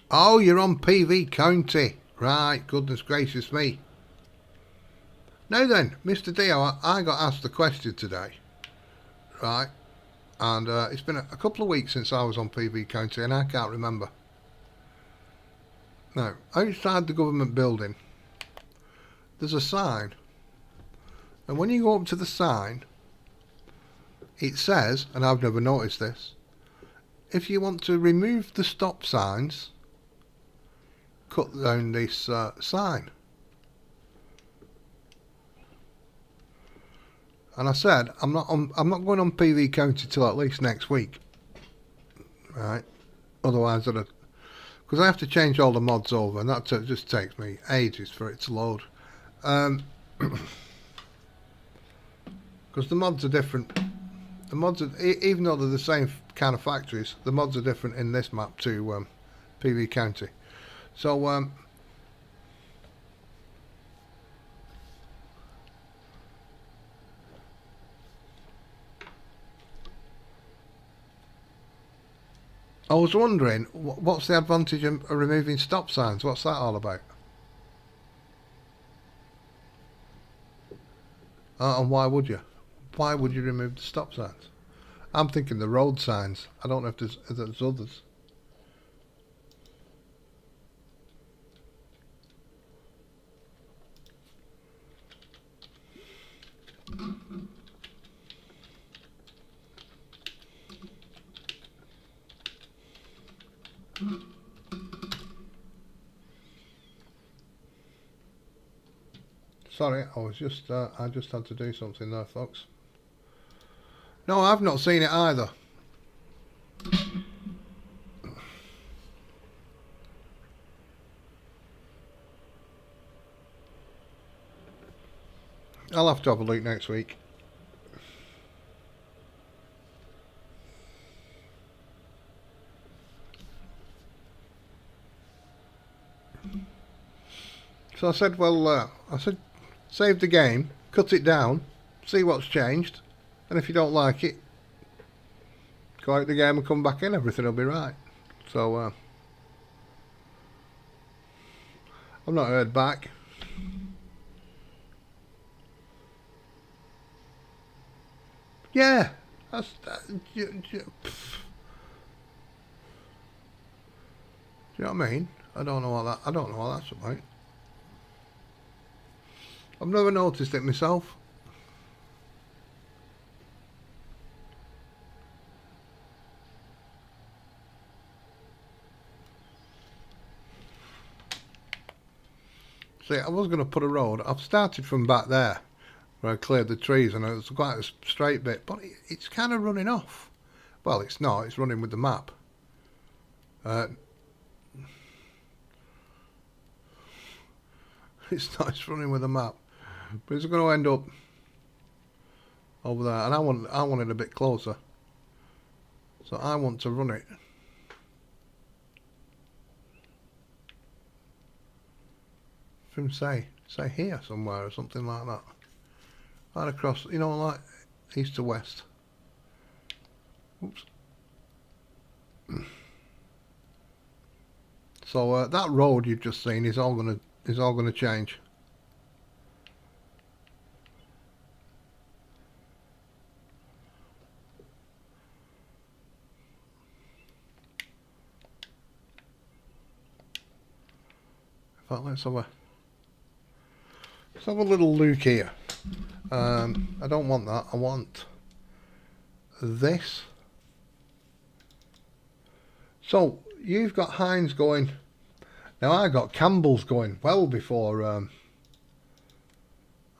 S1: Oh, you're on PV County. Right, goodness gracious me. Now then, Mr. Dio, I got asked the question today. Right, and it's been a couple of weeks since I was on PV County and I can't remember. Now, outside the government building, there's a sign. And when you go up to the sign, it says, and I've never noticed this, if you want to remove the stop signs, cut down this sign. And I said I'm not going on PV County till at least next week, right? Otherwise, because I have to change all the mods over, and that just takes me ages for it to load. Because the mods are different. The mods are, even though they're the same kind of factories, the mods are different in this map to PV County. So I was wondering, what's the advantage of removing stop signs? What's that all about? And why would you? Why would you remove the stop signs? I'm thinking the road signs. I don't know if there's others. Sorry, I just had to do something there, folks. No, I've not seen it either. I'll have to have a look next week. So I said, well, save the game, cut it down, see what's changed, and if you don't like it, go out the game and come back in, everything will be right. So, I've not heard back. Yeah, that's... do you know what I mean? I don't know what that's about. I've never noticed it myself. See, I was going to put a road. I've started from back there, where I cleared the trees, and it's quite a straight bit, but it's kind of running off. Well, it's not. It's running with the map. It's not. It's running with the map, but it's going to end up over there, and I want it a bit closer. So I want to run it. From say here somewhere or something like that. Right across, you know, like east to west. Oops. So that road you've just seen is all gonna change. In fact, let's have a little look here. I don't want that. I want this. So you've got Hines going. Now I got Campbell's going well before.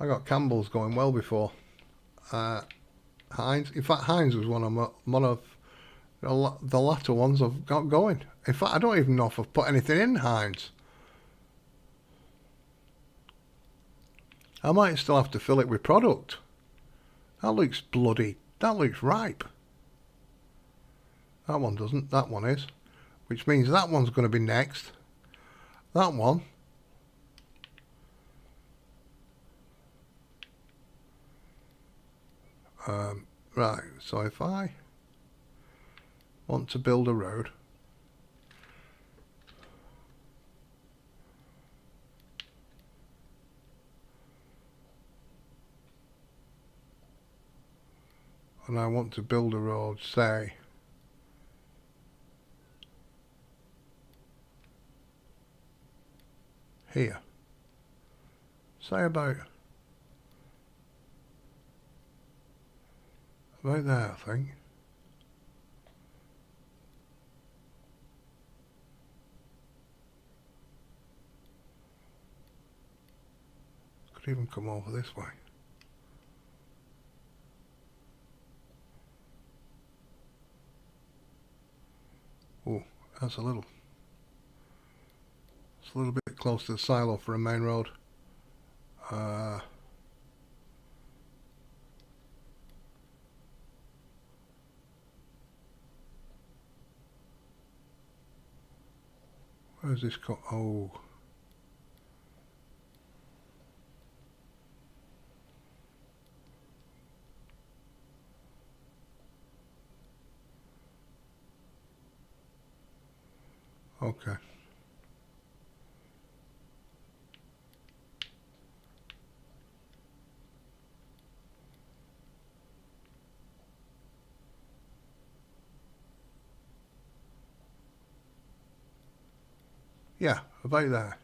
S1: I got Campbell's going well before Hines. In fact, Hines was one of the latter ones I've got going. In fact, I don't even know if I've put anything in Hines. I might still have to fill it with product. That looks ripe. That one doesn't, that one is. Which means that one's going to be next. That one. Right, so if I want to build a road, and I want to build a road, say, here. Say about there, I think. Could even come over this way. Oh, that's a little. It's a little bit close to the silo for a main road. Where's this cut? Oh. Okay. Yeah, about there.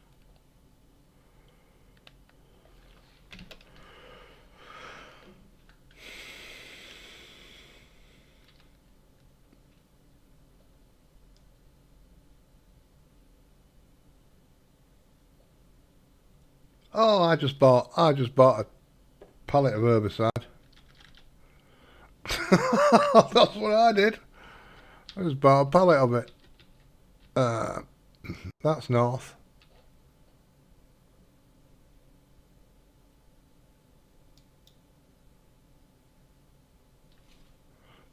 S1: Oh, I just bought a pallet of herbicide. That's what I did. I just bought a pallet of it. That's north.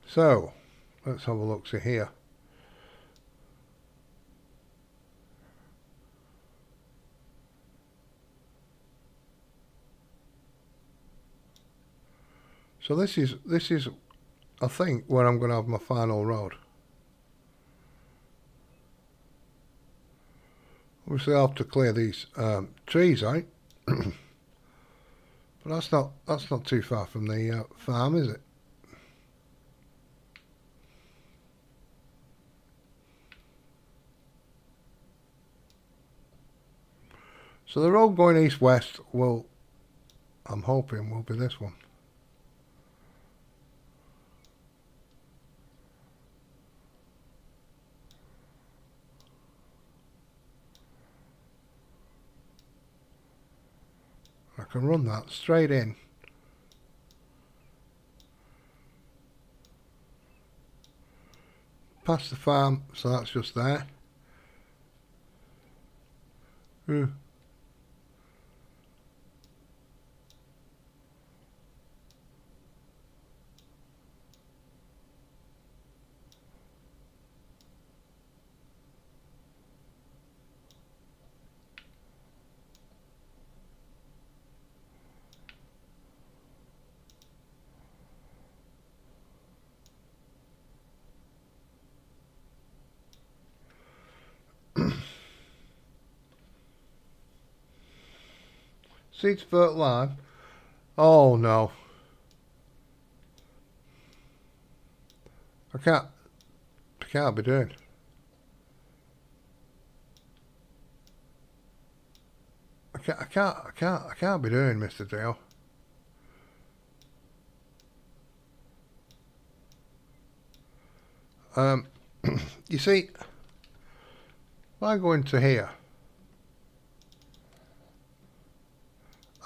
S1: So, let's have a look see here. So this is I think where I'm going to have my final road. Obviously I have to clear these trees out. But that's not too far from the farm, is it? So the road going east-west will, I'm hoping, will be this one. I can run that straight in. Past the farm, so that's just there. Seeds for lime. Oh no. I can't be doing. I can't be doing, Mr. Dale. You see, if I go into here,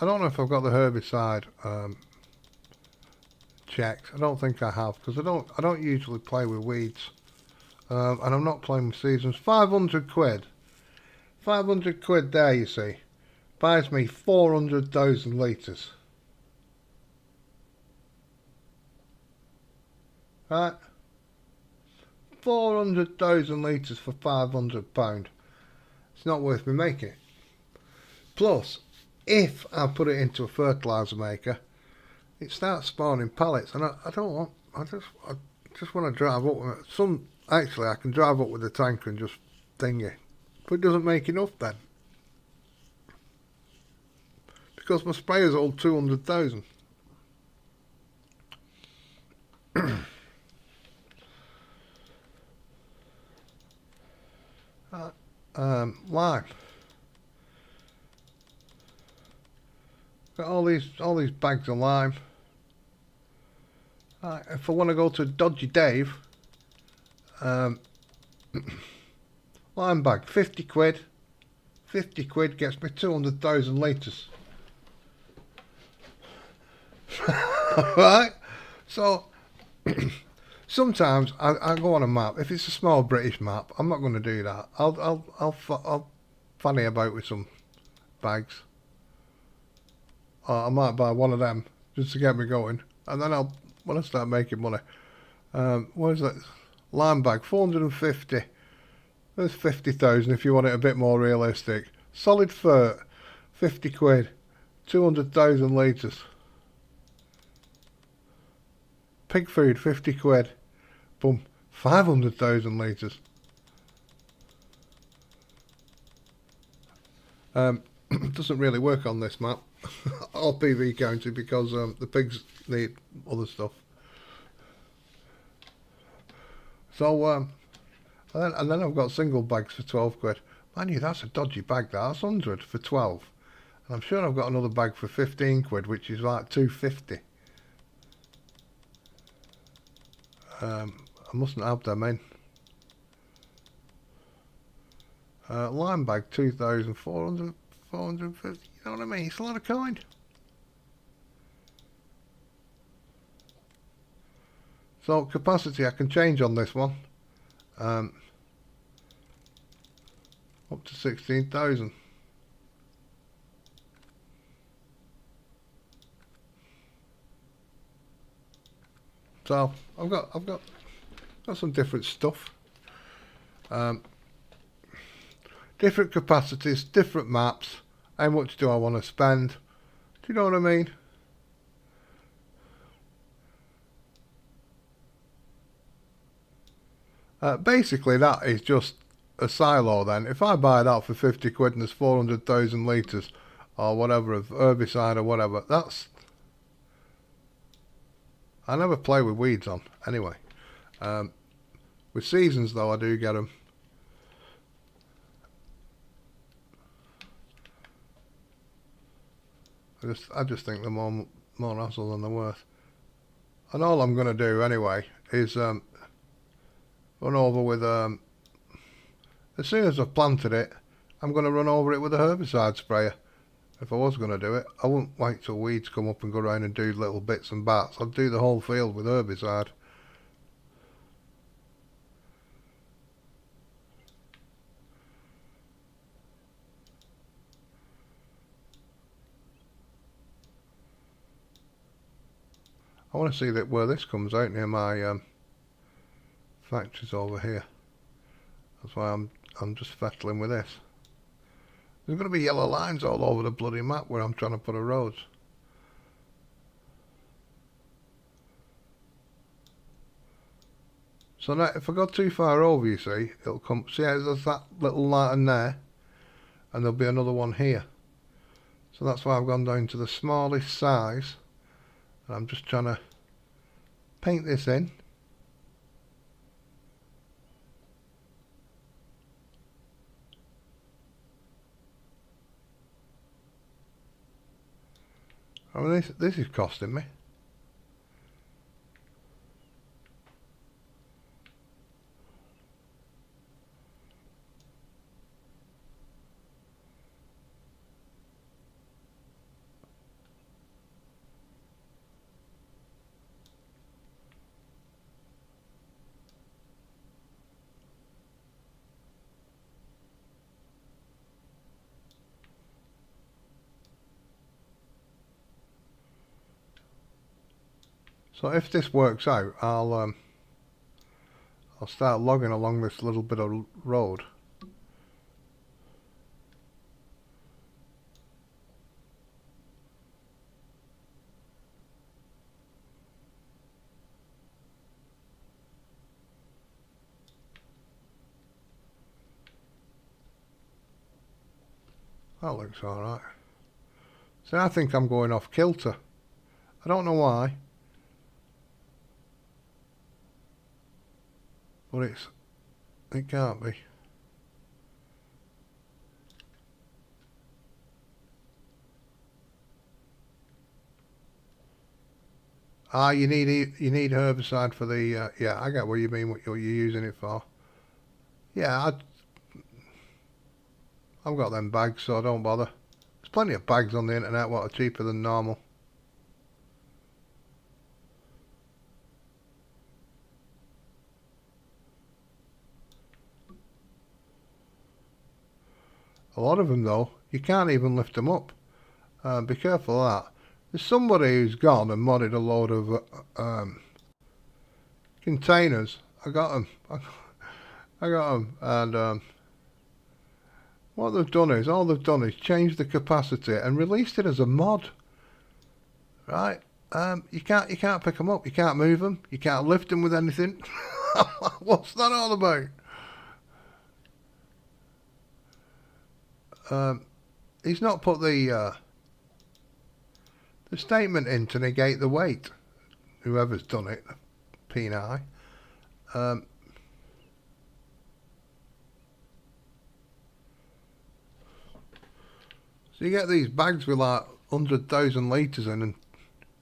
S1: I don't know if I've got the herbicide checked. I don't think I have, because I don't usually play with weeds, and I'm not playing with seasons. 500 quid. 500 quid there, you see, buys me 400,000 litres. Right? 400,000 litres for £500. It's not worth me making it. Plus, if I put it into a fertiliser maker, it starts spawning pellets, and I don't want. I just want to drive up with it. Actually, I can drive up with the tanker and just ding it, but it doesn't make enough then, because my sprayers hold 200,000. Lime. Got all these bags of lime. If I want to go to Dodgy Dave, lime bag, 50 quid. 50 quid gets me 200,000 litres. Right? So sometimes I go on a map. If it's a small British map, I'm not going to do that. I'll fanny about with some bags. I might buy one of them just to get me going, and then when I start making money. What is that? Lime bag, 450. There's 50,000 if you want it a bit more realistic. Solid fert, 50 quid, 200,000 litres. Pig food, 50 quid. Boom, 500,000 litres. Doesn't really work on this map or PV County because the pigs need other stuff. So and then I've got single bags for 12 quid. Mind you, that's a dodgy bag. That's 100 for 12. And I'm sure I've got another bag for 15 quid, which is like 250. I mustn't have them in. Lime bag 2,400, 450. You know what I mean? It's a lot of coin. So capacity I can change on this one. Up to 16,000. So I've got some different stuff. Different capacities, different maps. How much do I want to spend? Do you know what I mean? Basically that is just a silo then. If I buy that for 50 quid and there's 400,000 litres or whatever of herbicide or whatever, that's... I never play with weeds on, anyway. With seasons though, I do get them. I just think they're more hassle than they're worth. And all I'm going to do anyway is run over with... as soon as I've planted it, I'm going to run over it with a herbicide sprayer. If I was going to do it, I wouldn't wait till weeds come up and go around and do little bits and bats. I'd do the whole field with herbicide. I want to see that where this comes out near my factories over here. That's why I'm just fettling with this. There's going to be yellow lines all over the bloody map where I'm trying to put a road. So now if I go too far over, you see, it'll come... See how there's that little line there? And there'll be another one here. So that's why I've gone down to the smallest size. And I'm just trying to paint this in. I mean, this is costing me. So if this works out, I'll start logging along this little bit of road. That looks alright. So I think I'm going off kilter. I don't know why. But it can't be. Ah, you need herbicide for the yeah, I get what you mean, what you're using it for. Yeah, I've got them bags, so don't bother. There's plenty of bags on the internet what are cheaper than normal. A lot of them though, you can't even lift them up. Be careful of that. There's somebody who's gone and modded a load of containers. I got them. I got them, and what they've done is, all they've done is change the capacity and released it as a mod. Right? You can't pick them up. You can't move them. You can't lift them with anything. What's that all about? he's not put the statement in to negate the weight. Whoever's done it, P&I. So you get these bags with like 100,000 litres in and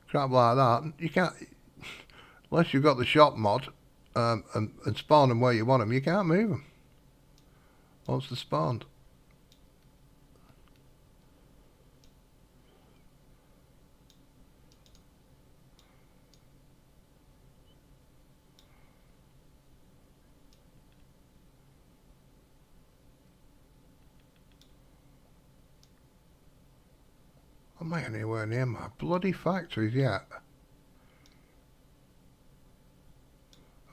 S1: crap like that. You can't, unless you've got the shop mod and spawn them where you want them, you can't move them once they're spawned. I'm not anywhere near my bloody factories yet.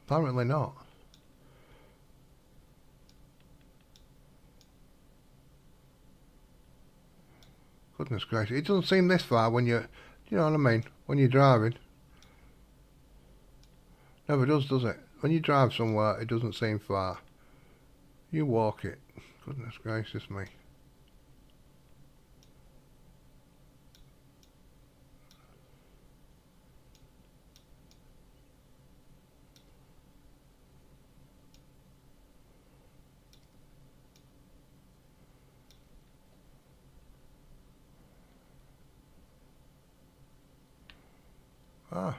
S1: Apparently not. Goodness gracious, it doesn't seem this far when you know what I mean, when you're driving. Never does it? When you drive somewhere, it doesn't seem far. You walk it. Goodness gracious me. Ah.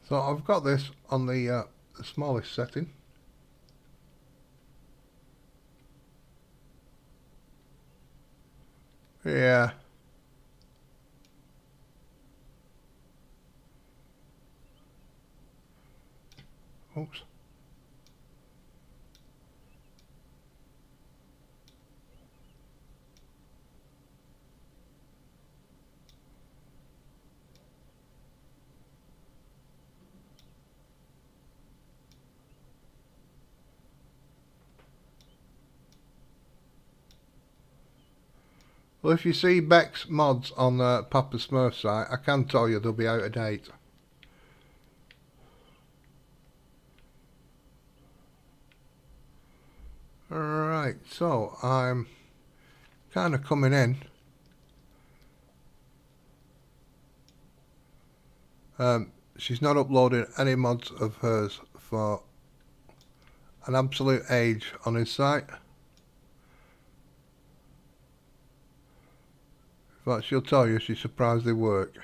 S1: So I've got this on the smallest setting. Yeah. Oops. Well, if you see Becs mods on the Papa Smurf site, I can tell you they'll be out of date. Alright, so I'm kind of coming in. She's not uploading any mods of hers for an absolute age on his site. But she'll tell you she's surprised they work.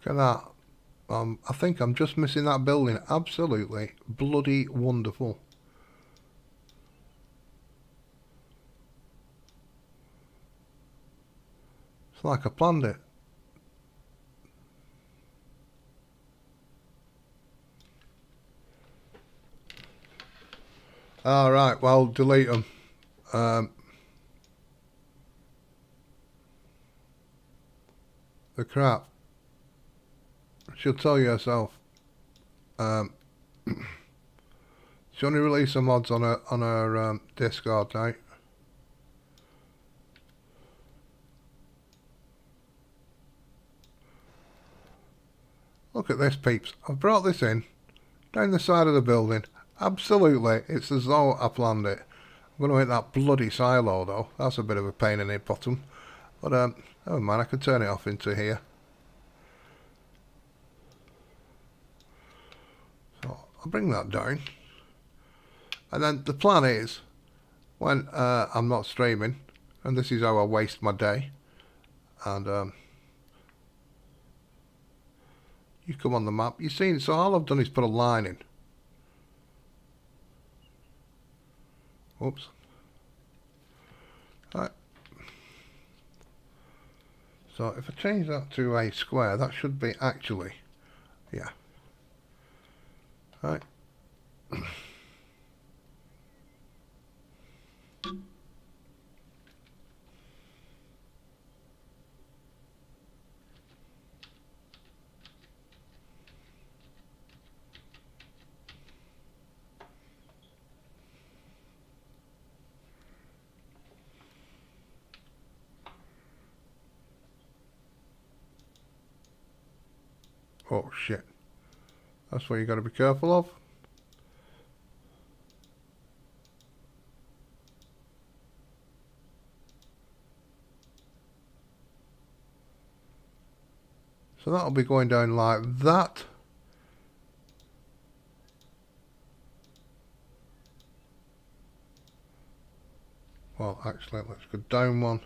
S1: Look at that. I think I'm just missing that building. Absolutely bloody wonderful. It's like I planned it. Alright, well, delete them. The crap. She'll tell you herself. She only released some mods on her Discord now. Look at this, peeps. I've brought this in down the side of the building. Absolutely, it's as though I planned it. I'm going to hit that bloody silo though. That's a bit of a pain in the bottom. But never mind, I can turn it off into here. So I'll bring that down. And then the plan is, when I'm not streaming, and this is how I waste my day, and you come on the map, you've seen, so all I've done is put a line in. Oops. Right. So if I change that to a square, that should be actually, yeah. Right. Oh shit. That's what you got to be careful of. So that'll be going down like that. Well, actually, let's go down one.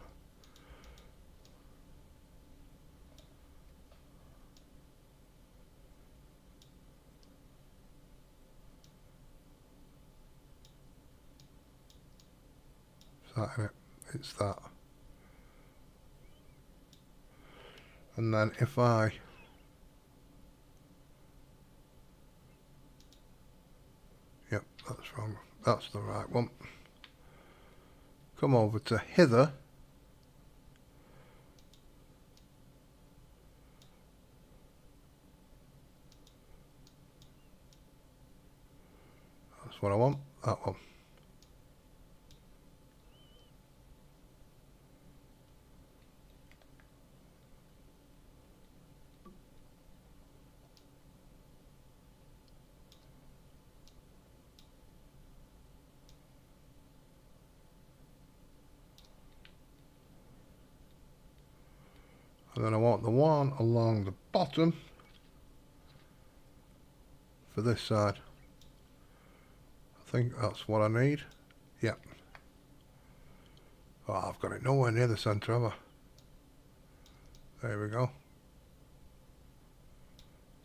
S1: Is that it? It's that. And then if I yep, that's wrong. That's the right one. Come over to hither. That's what I want. That one. And then I want the one along the bottom for this side. I think that's what I need. Yep. Oh, I've got it nowhere near the centre, have I? There we go.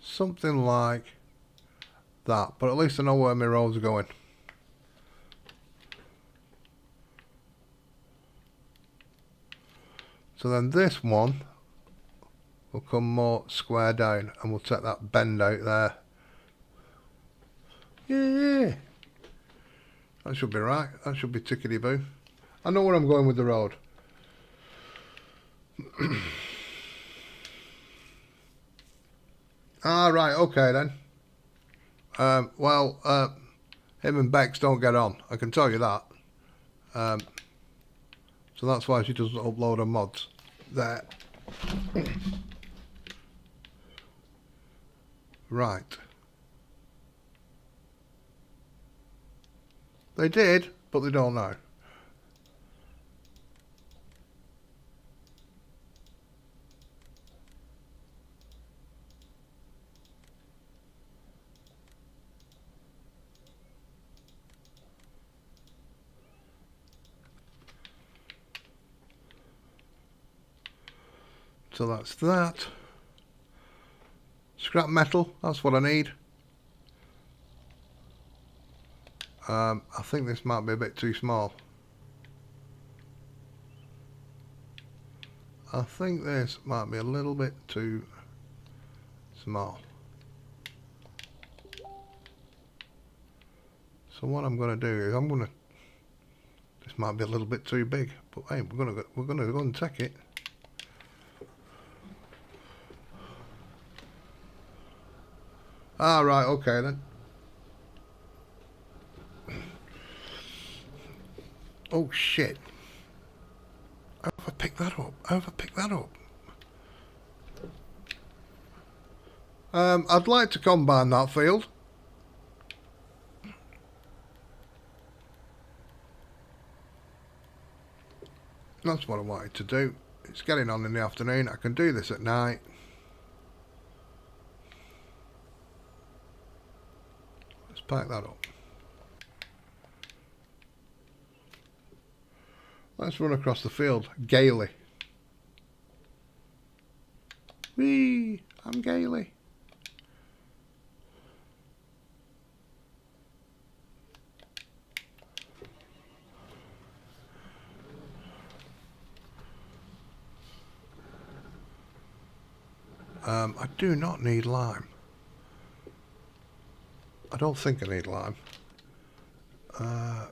S1: Something like that, but at least I know where my roads are going. So then this one will come more square down, and we'll take that bend out there. Yeah, that should be right. That should be tickety-boo. I know where I'm going with the road. Ah, right, okay then. Well, him and Becs don't get on, I can tell you that. So that's why she doesn't upload her mods. There. Right. They did, but they don't know. So that's that. Scrap metal, that's what I need. I think this might be a bit too small. I think this might be a little bit too small. So what I'm going to do is this might be a little bit too big, but hey, we're going to go and take it. Ah, right, okay then. Oh shit. How have I picked that up? How have I picked that up? I'd like to combine that field. That's what I wanted to do. It's getting on in the afternoon. I can do this at night. Let's pack that up. Let's run across the field gaily. Whee! I'm gaily. I do not need lime. I don't think I need lime. No,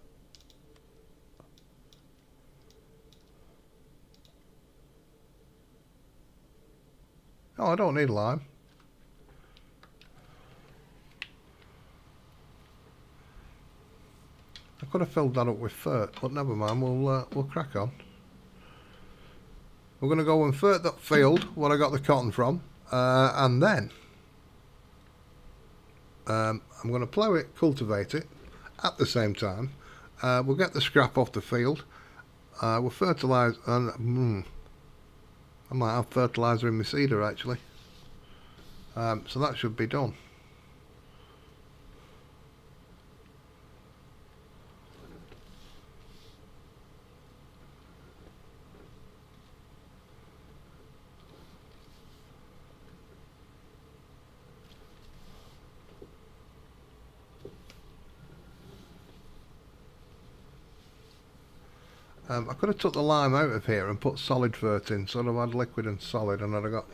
S1: I don't need lime. I could have filled that up with fert, but never mind. We'll crack on. We're going to go and fert that field where I got the cotton from, and then I'm going to plough it, cultivate it at the same time. We'll get the scrap off the field. We'll fertilise, and I might have fertiliser in my seeder actually. So that should be done. I could have took the lime out of here and put solid fert in, so I'd have had liquid and solid, and I'd have got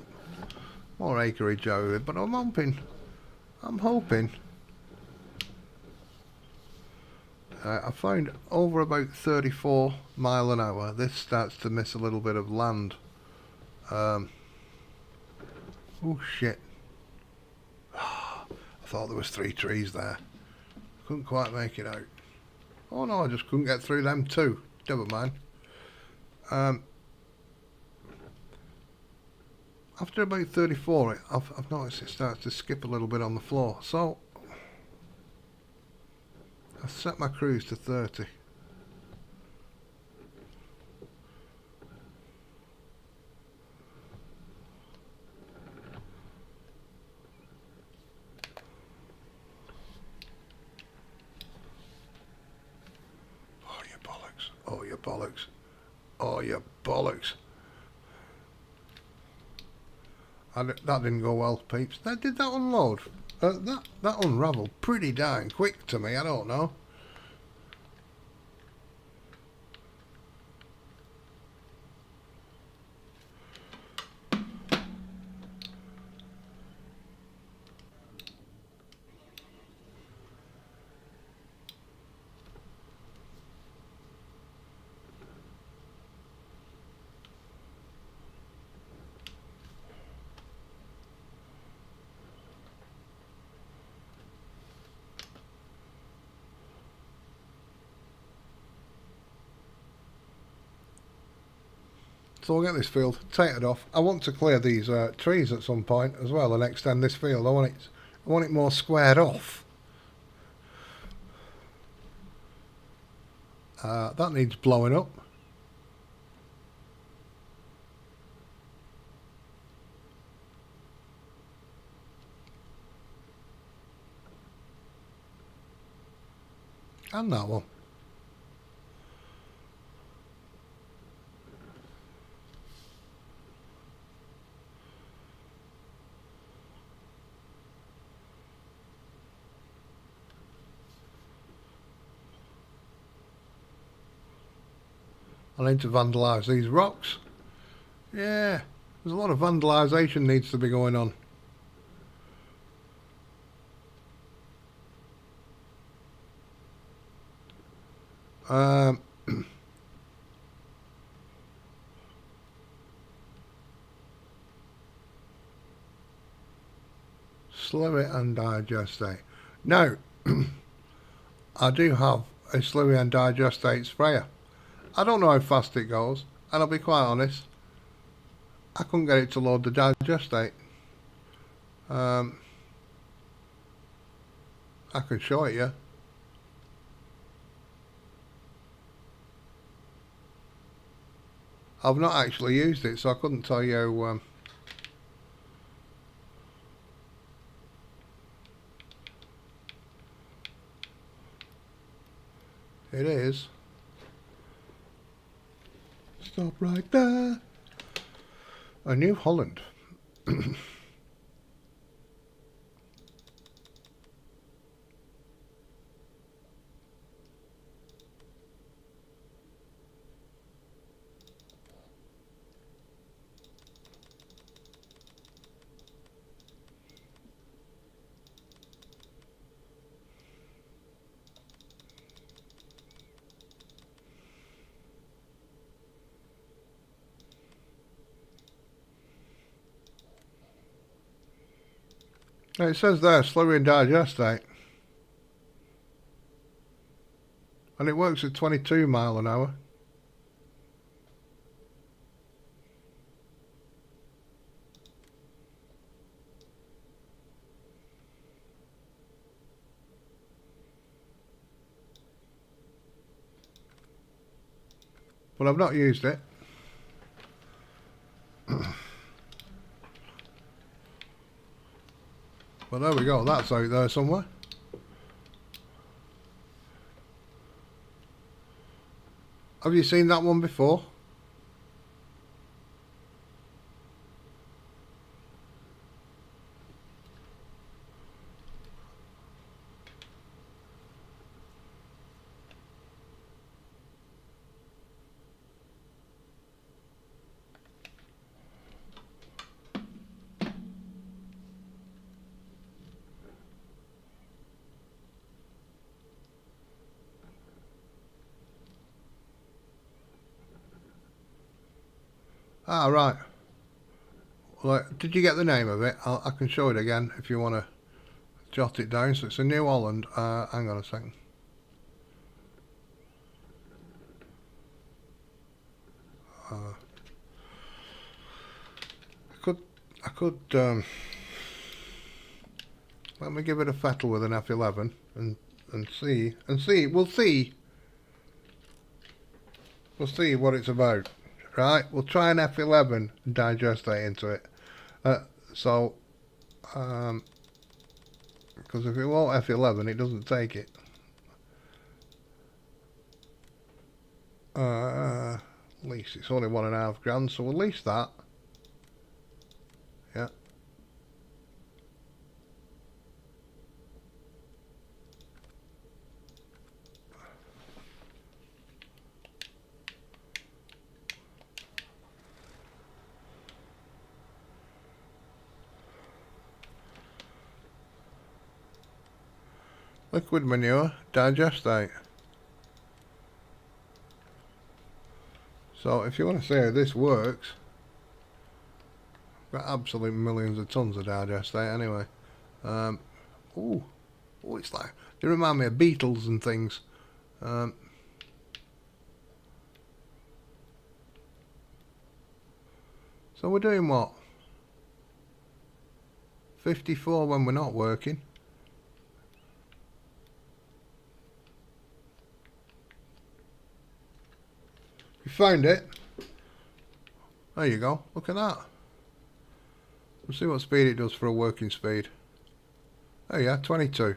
S1: more acreage out of it. But I'm hoping. I found over about 34 mile an hour, this starts to miss a little bit of land. Oh shit! I thought there was 3 trees there. Couldn't quite make it out. Oh no, I just couldn't get through them too. Never mind. After about 34, I've noticed it starts to skip a little bit on the floor. So I've set my cruise to 30. Oh, you bollocks. Oh, you bollocks. That didn't go well, peeps. Did that unload? That unravelled pretty darn quick to me, I don't know. So we'll get this field tapered off. I want to clear these trees at some point as well and extend this field. I want it more squared off. That needs blowing up. And that one. I need to vandalise these rocks. Yeah, there's a lot of vandalisation needs to be going on. Slurry and digestate. Now, I do have a slurry and digestate sprayer. I don't know how fast it goes, and I'll be quite honest, I couldn't get it to load the digestate. I can show it you. I've not actually used it, so I couldn't tell you. It is. Stop right there. A New Holland. It says there, slurry and digestate. And it works at 22 mile an hour. But I've not used it. Well, there we go. That's out there somewhere. Have you seen that one before? Ah, right. Well, did you get the name of it? I can show it again if you want to jot it down. So it's a New Holland. Hang on a second. I could. Let me give it a fettle with an F11 and see. We'll see what it's about. Right, we'll try an F11 and digestate into it. Because if it won't F11, it doesn't take it. At least it's only £1.5 grand, so we'll lease that. Yeah. Liquid manure, digestate. So if you want to see how this works, got absolute millions of tons of digestate anyway. Oh, it's like, they remind me of beetles and things. So we're doing what? 54 when we're not working. You found it? There you go. Look at that. We'll see what speed it does for a working speed. Oh yeah, 22.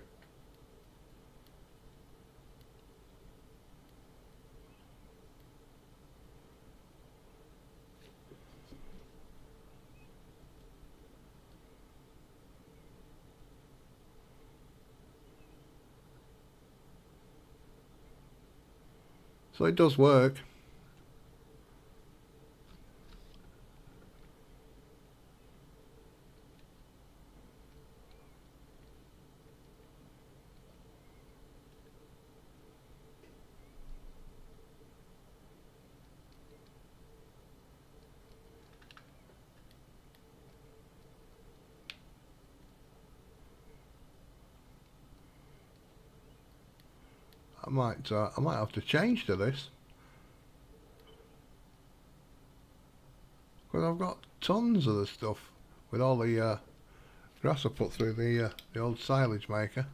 S1: So it does work. I might have to change to this, because I've got tons of the stuff with all the grass I put through the old silage maker.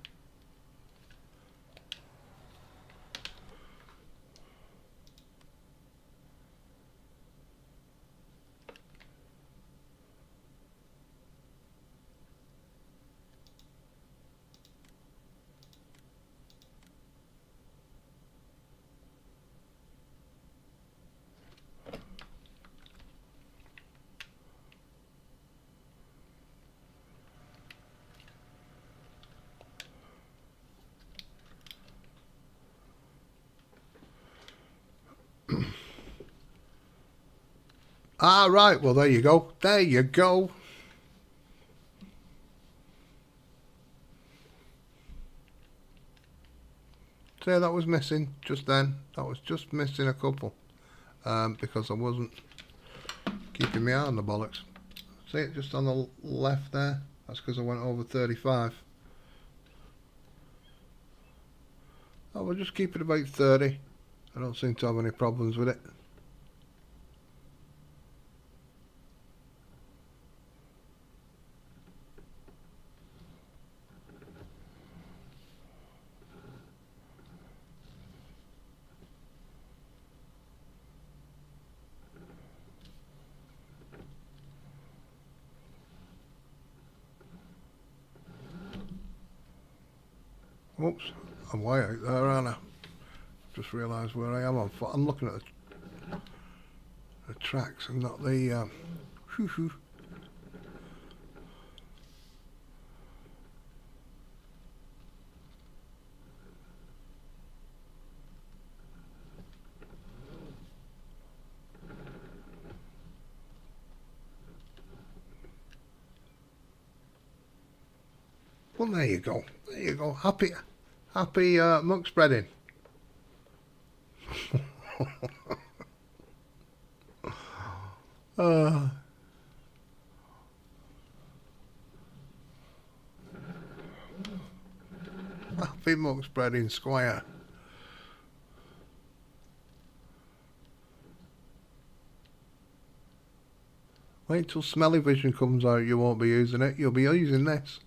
S1: Ah, right, well there you go. There you go. See, that was missing just then. That was just missing a couple. Because I wasn't keeping my eye on the bollocks. See it just on the left there? That's because I went over 35. Oh, we'll just keep it about 30. I don't seem to have any problems with it. Oops, I'm way out there, aren't I? Just realised where I am on foot. I'm looking at the tracks and not the whew. Well, there you go. There you go. Happy muck spreading. Happy muck spreading, Squire. Wait till smelly vision comes out. You won't be using it. You'll be using this.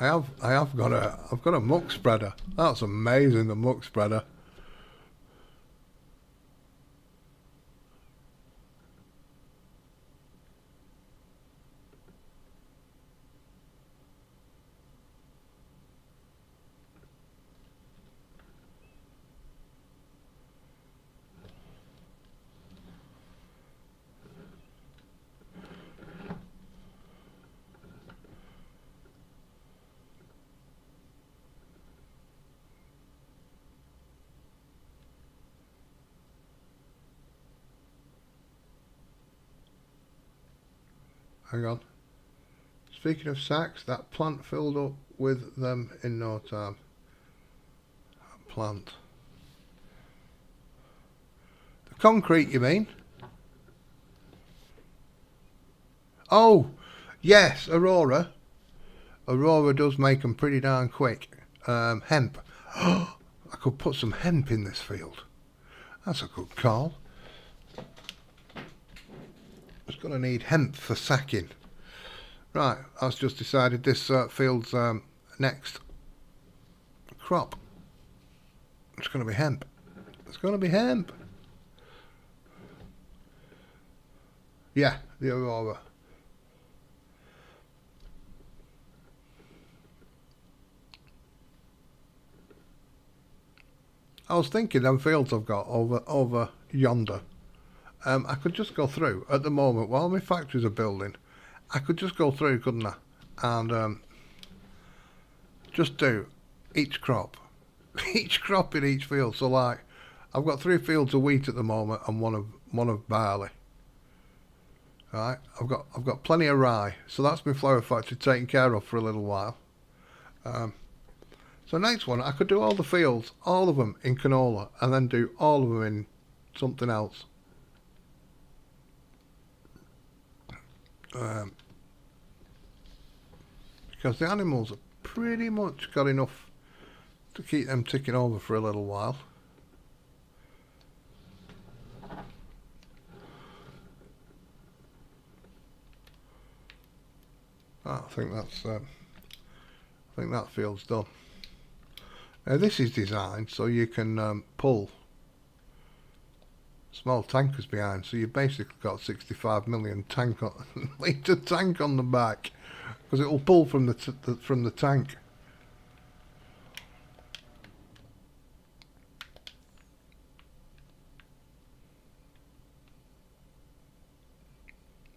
S1: I've got a muck spreader. That's amazing, the muck spreader. Hang on. Speaking of sacks, that plant filled up with them in no time. That plant. The concrete, you mean? Oh, yes, Aurora. Aurora does make them pretty darn quick. Hemp. I could put some hemp in this field. That's a good call. It's going to need hemp for sacking. Right, I've just decided this field's next crop. It's going to be hemp. It's going to be hemp. Yeah, the Aurora. I was thinking them fields I've got over yonder. I could just go through at the moment while my factories are building. I could just go through, couldn't I? And just do each crop, each crop in each field. So like, I've got 3 fields of wheat at the moment and one of barley. Right, I've got plenty of rye, so that's my flour factory taken care of for a little while. So next one, I could do all the fields, all of them in canola, and then do all of them in something else. Because the animals have pretty much got enough to keep them ticking over for a little while. I think that field's done. Now this is designed so you can pull small tankers behind, so you've basically got 65 million litre tank on the back, because it will pull from the tank.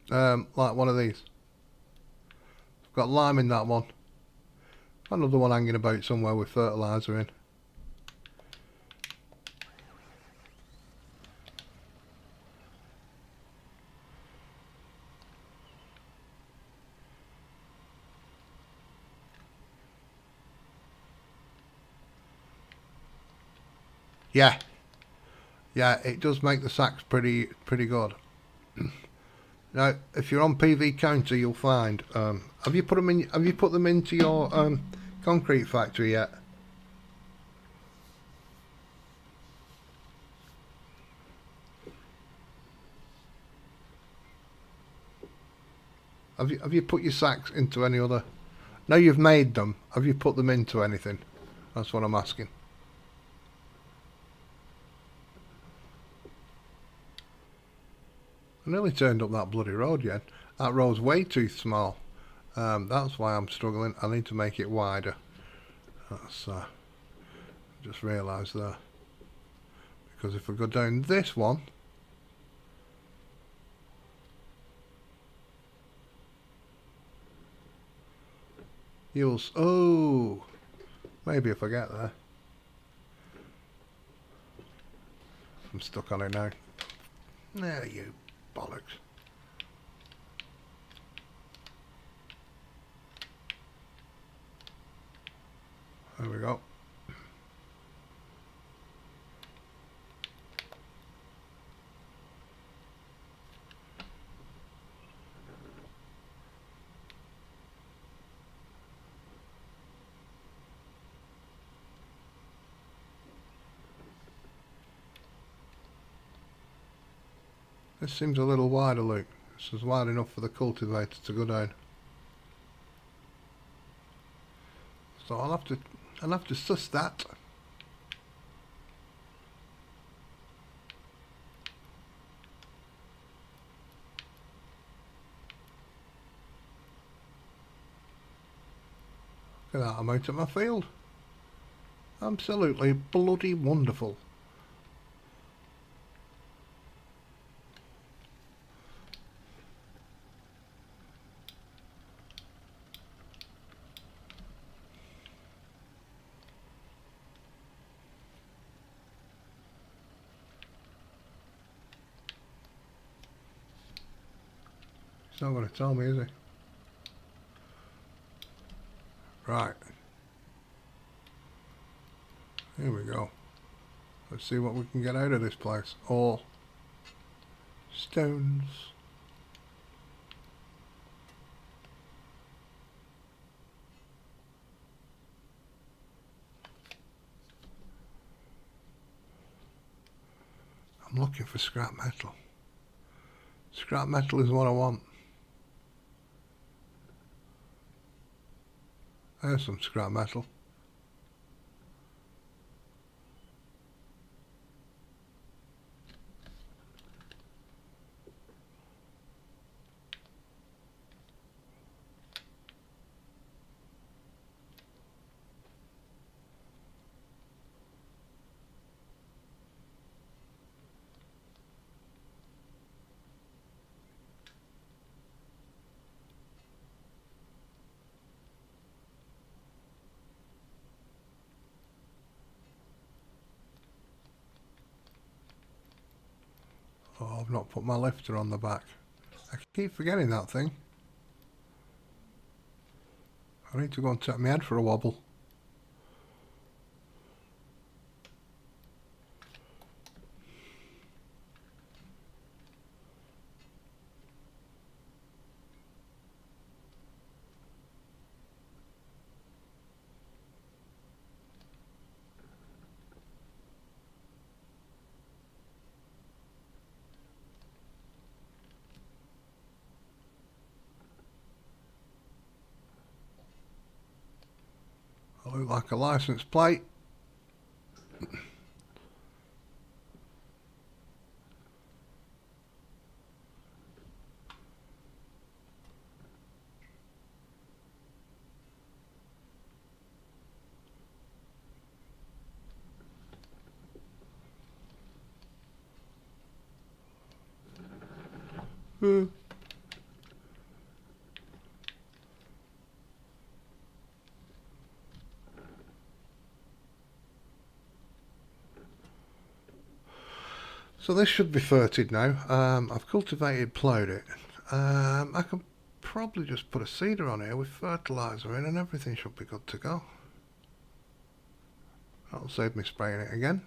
S1: Like one of these. I've got lime in that one. Another one hanging about somewhere with fertiliser in. Yeah, yeah, it does make the sacks pretty good. Now, if you're on PV Counter, you'll find. Have you put them in? Have you put them into your concrete factory yet? Have you put your sacks into any other? No, you've made them. Have you put them into anything? That's what I'm asking. I nearly turned up that bloody road yet. That road's way too small. That's why I'm struggling. I need to make it wider. That's just realised there. Because if we go down this one, you'll... Oh! Maybe if I get there. I'm stuck on it now. There you bollocks. There we go. This seems a little wider, Luke. This is wide enough for the cultivator to go down. So I'll have to suss that. Look at that, I'm out at my field. Absolutely bloody wonderful. He's not going to tell me, is he? Right. Here we go. Let's see what we can get out of this place. All stones. I'm looking for scrap metal. Scrap metal is what I want. There's some scrap metal. Oh, I've not put my lifter on the back. I keep forgetting that thing. I need to go and take my head for a wobble. I look like a license plate. So this should be ferted now. I've cultivated, ploughed it. I can probably just put a seeder on here with fertiliser in and everything should be good to go. That'll save me spraying it again.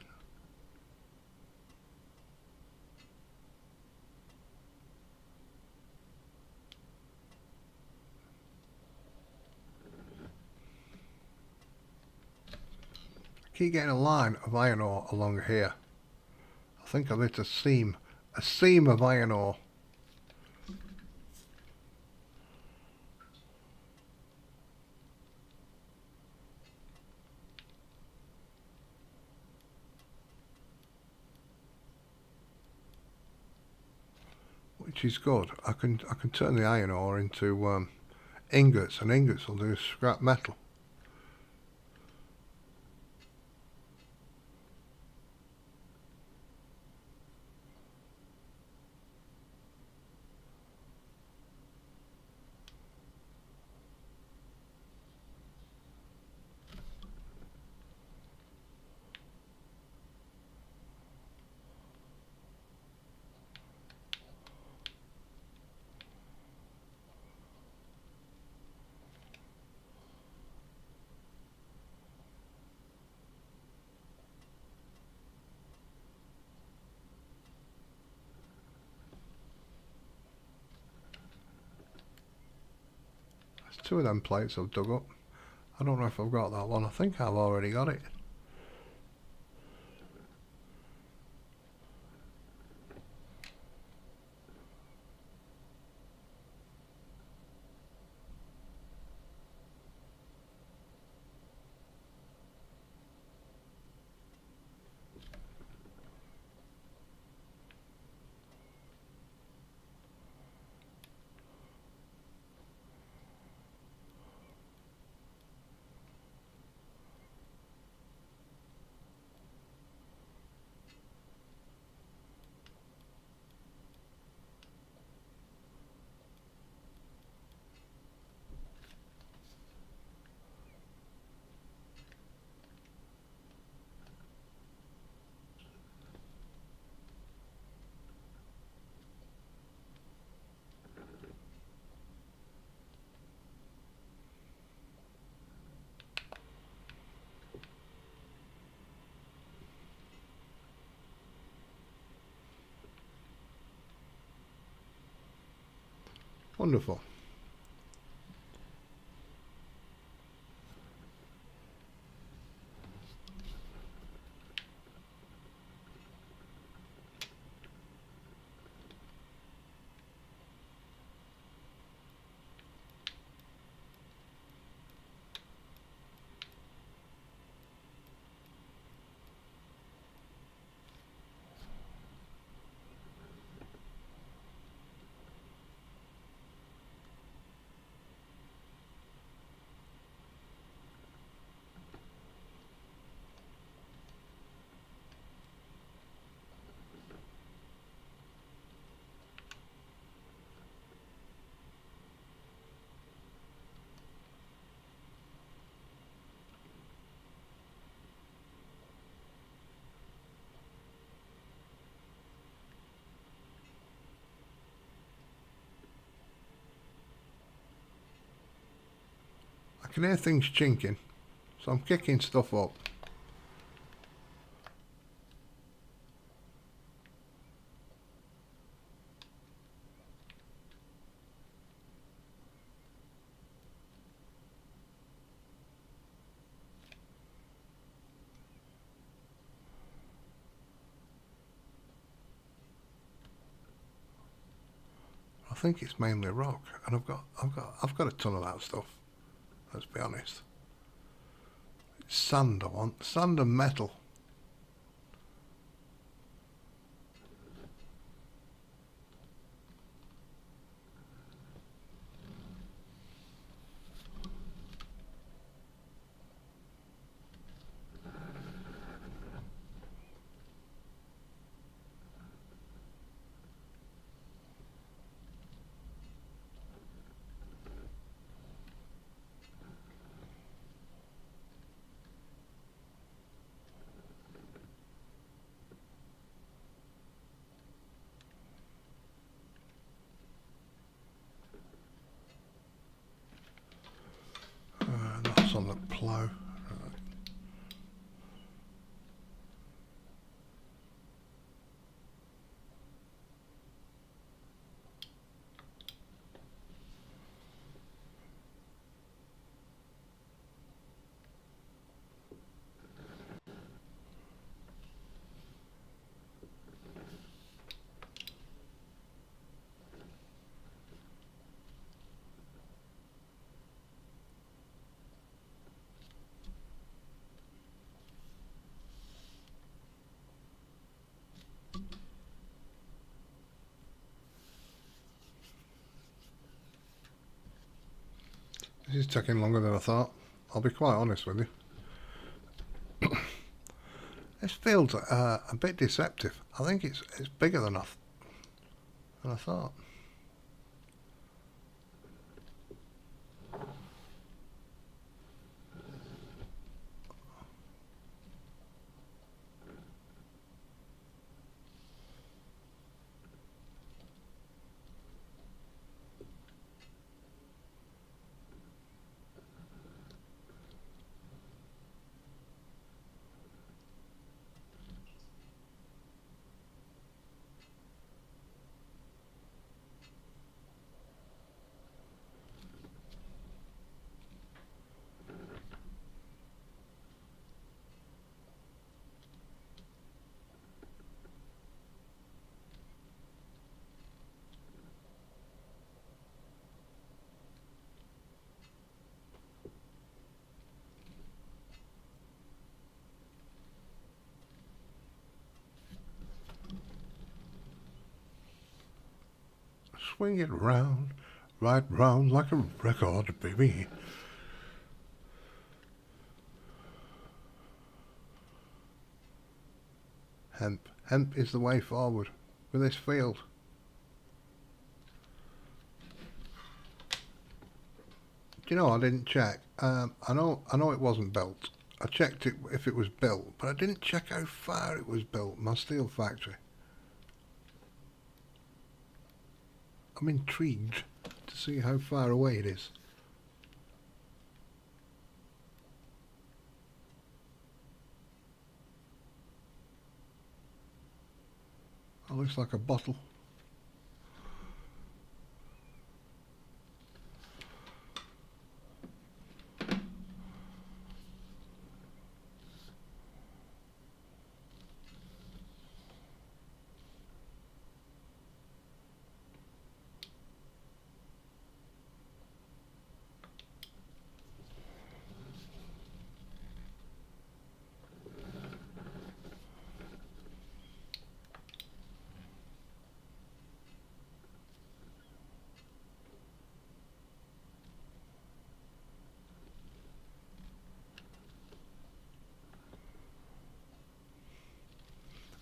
S1: keep getting a line of iron ore along here. I think I've hit a seam of iron ore. Which is good. I can turn the iron ore into ingots, and ingots will do scrap metal. Two of them plates I've dug up. I don't know if I've got that one. I think I've already got it. Wonderful. I can hear things chinking, so I'm kicking stuff up. I think it's mainly rock, and I've got a ton of that stuff. Let's be honest. It's sand I want, sand and metal. This is taking longer than I thought. I'll be quite honest with you. This field's a bit deceptive. I think it's bigger than I thought. Swing it round, right round like a record, baby. Hemp is the way forward with this field. Do you know, I didn't check. I know it wasn't built. I checked it if it was built, but I didn't check how far it was built. My steel factory. I'm intrigued to see how far away it is. It looks like a bottle.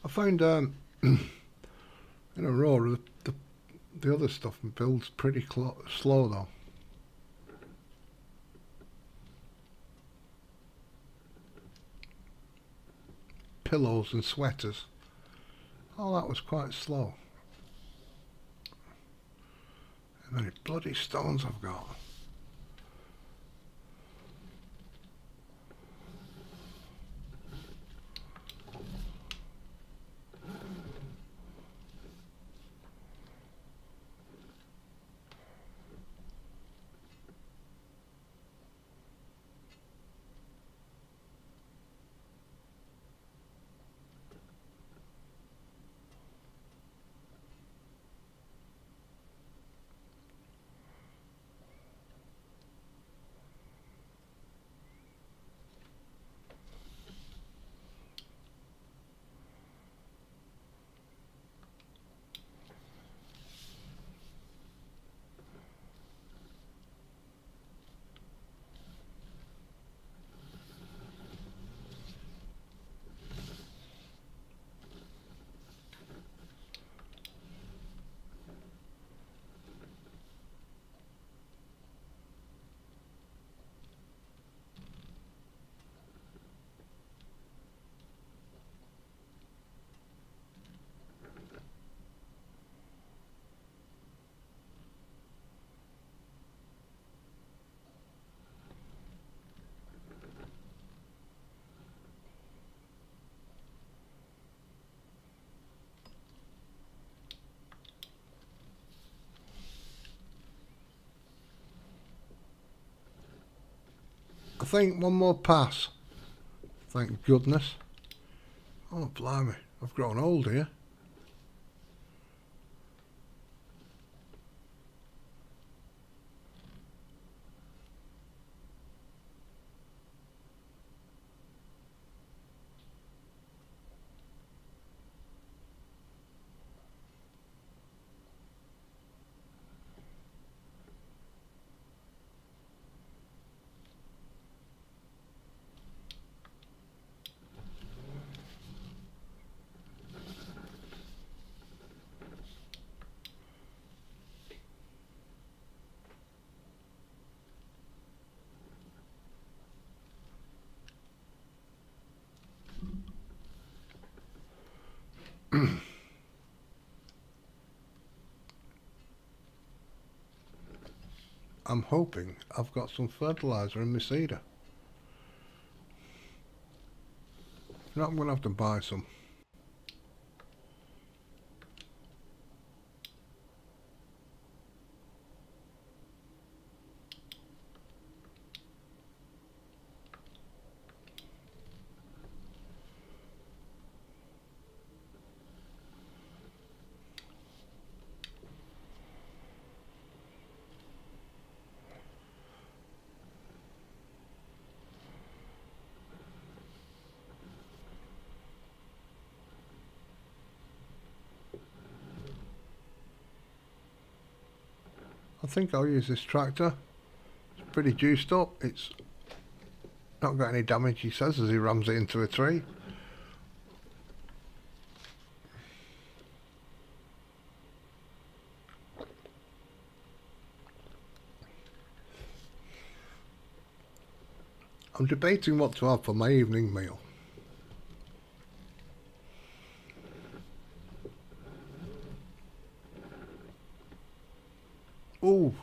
S1: I found in Aurora the other stuff builds pretty slow though. Pillows and sweaters. Oh, that was quite slow. How many bloody stones I've got. I think one more pass. Thank goodness. Oh, blimey. I've grown old here. I'm hoping I've got some fertiliser in my seeder. If not, I'm going to have to buy some. I think I'll use this tractor. It's pretty juiced up. It's not got any damage, he says, as he rams it into a tree. I'm debating what to have for my evening meal. Ooh.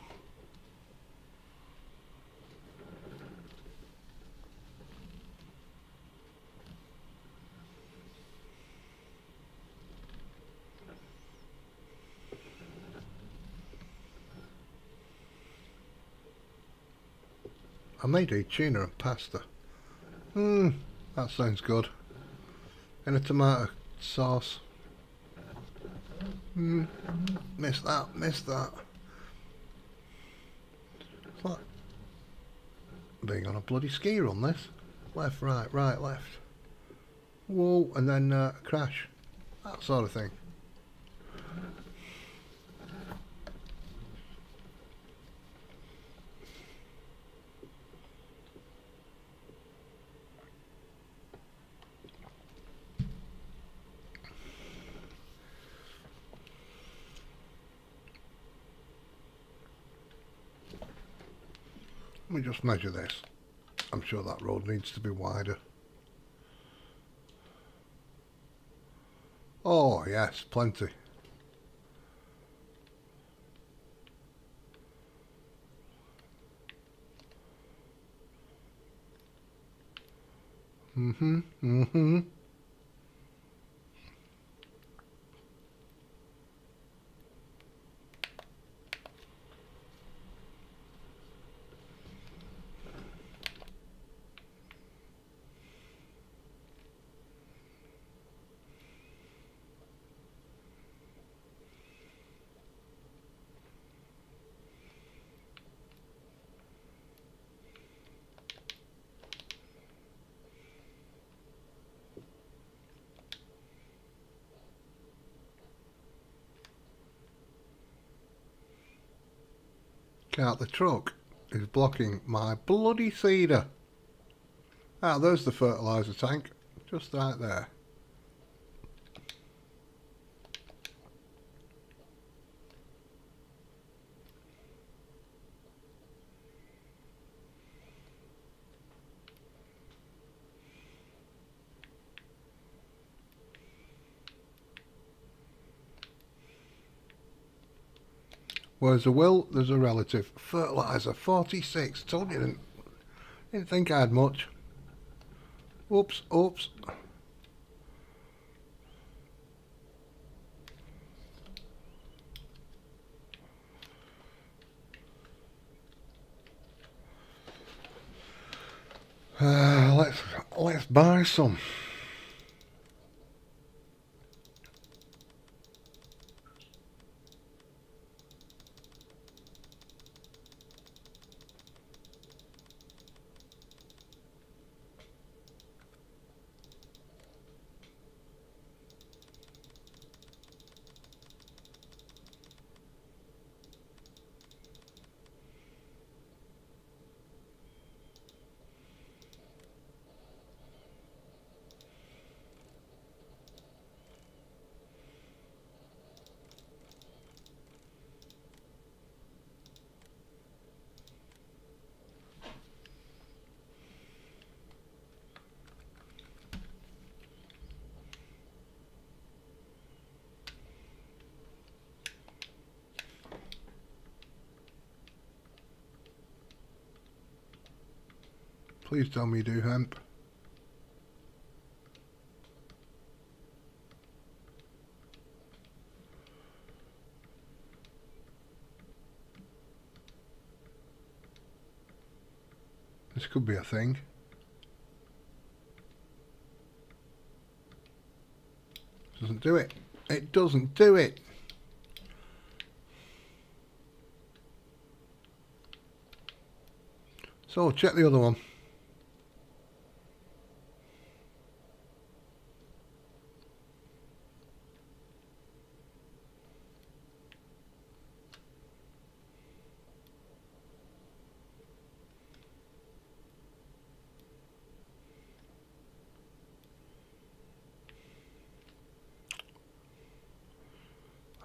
S1: I may do tuna and pasta. That sounds good. And a tomato sauce. Missed that. It's like being on a bloody ski run, this. Left, right, left. Whoa, and then crash. That sort of thing. Let me just measure this. I'm sure that road needs to be wider. Oh yes, plenty. Out the truck is blocking my bloody seeder. Ah, there's the fertiliser tank, just right there. Where's a will, there's a relative. Fertiliser, 46. Told you, didn't think I had much. Oops. Let's buy some. Please tell me you do hemp. This could be a thing. Doesn't do it. It doesn't do it. So check the other one.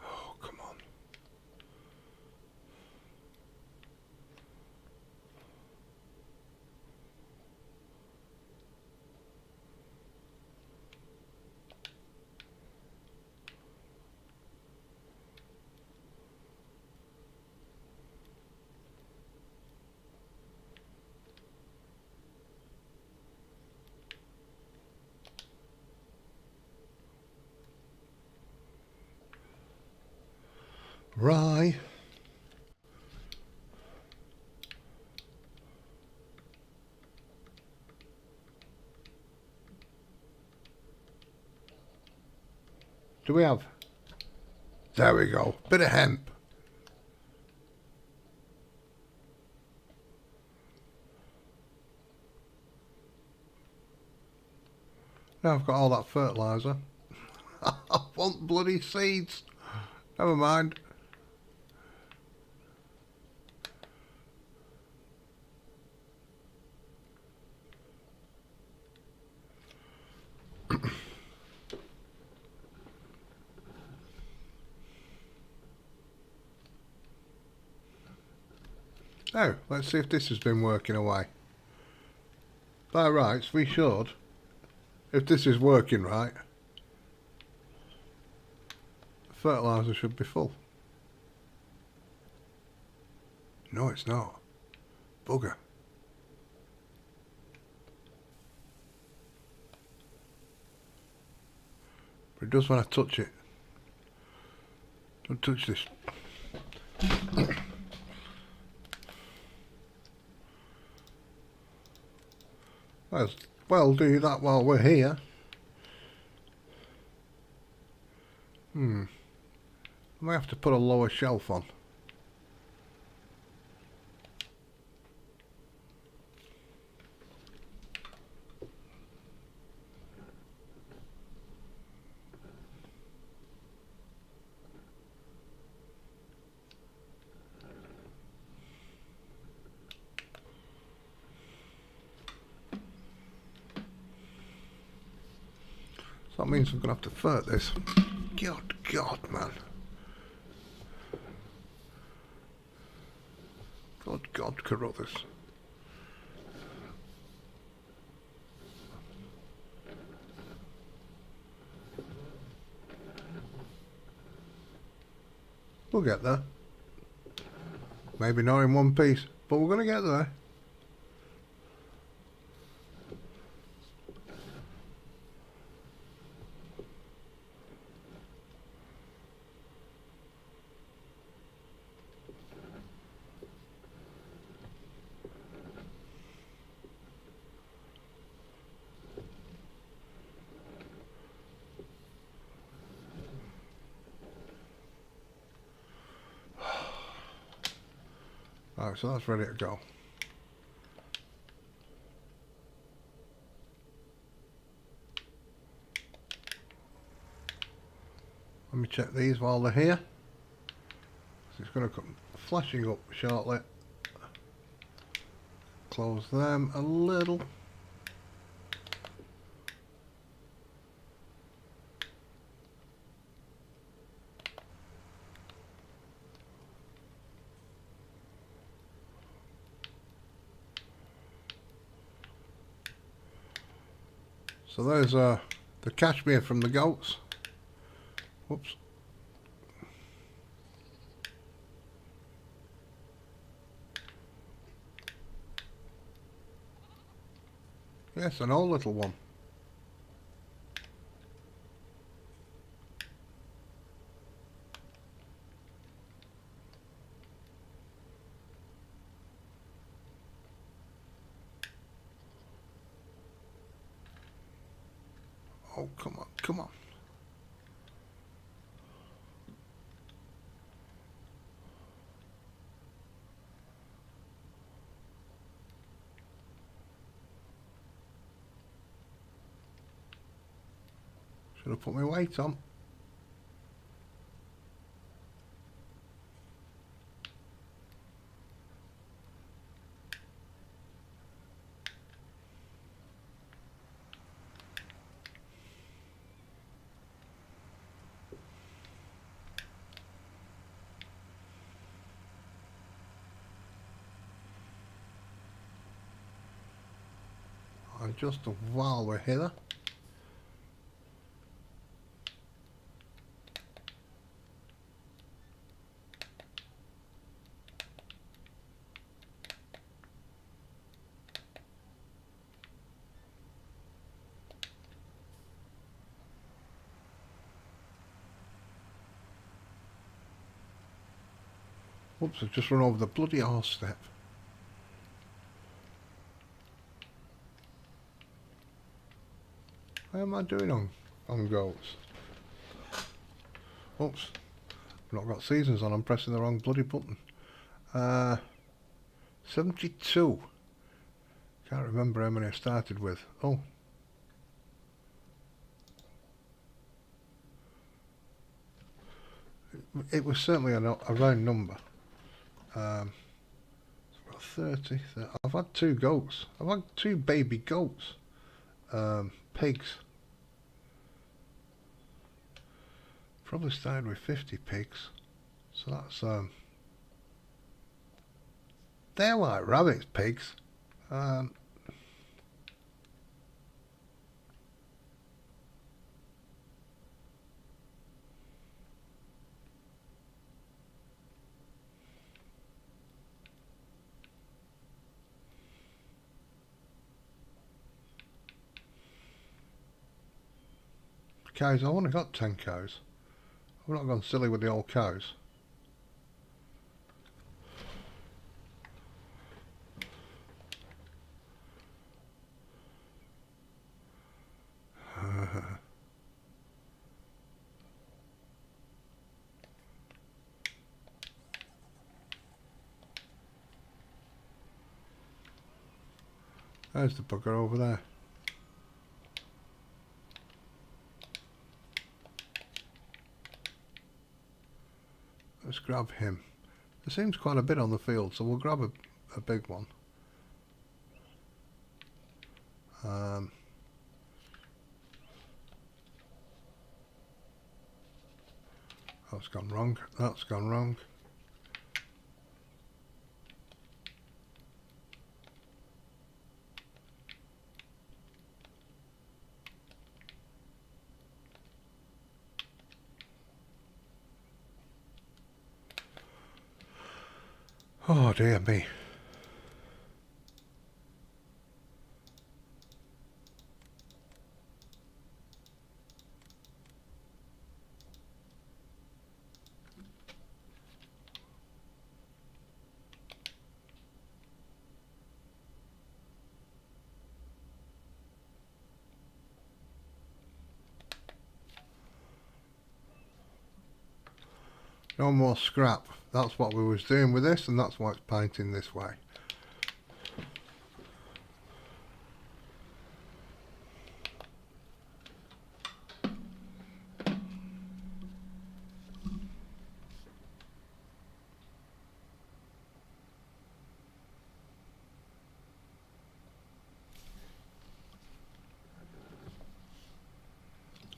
S1: Oh, come on. Rye. Do we have? There we go. Bit of hemp. Now I've got all that fertiliser. I want bloody seeds. Never mind. Now, let's see if this has been working away. By rights, we should. If this is working right, the fertiliser should be full. No, it's not. Bugger. But it does when I touch it. Don't touch this. Well, do that while we're here. I might have to put a lower shelf on. That means I'm going to have to fert this. Good God, man. Good God, Carruthers. We'll get there. Maybe not in one piece, but we're going to get there. Alright, so that's ready to go. Let me check these while they're here. So it's going to come flashing up shortly. Close them a little. So there's the cashmere from the goats. Whoops. Yes, an old little one. Oh, come on, come on. Should have put my weight on. And just while we're here, oops, I've just run over the bloody horse step. How am I doing on goats? Oops, I've not got seasons on, I'm pressing the wrong bloody button. 72. Can't remember how many I started with. Oh. It was certainly a round number. About 30. I've had 2 goats. I've had 2 baby goats. Pigs. Probably started with 50 pigs. So that's they're like rabbits, pigs. Cows, I've only got 10 cows. I've not gone silly with the old cows. There's the bugger over there. Let's grab him. There seems quite a bit on the field, so we'll grab a big one. That's gone wrong. That's gone wrong. Oh dear me. No more scrap. That's what we was doing with this, and that's why it's painting this way.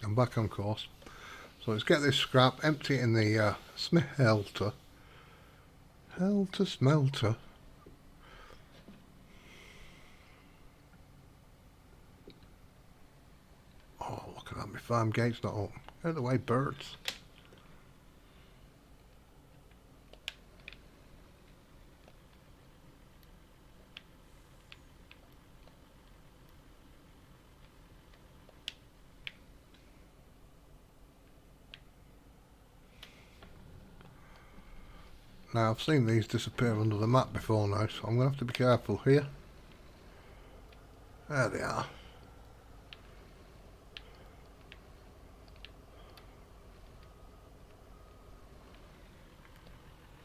S1: I'm back on course. So let's get this scrap, empty it in the smelter. Helter smelter. Oh, look at that, my farm gate's not open. Out of the way, birds. Now I've seen these disappear under the map before now, so I'm going to have to be careful here. There they are.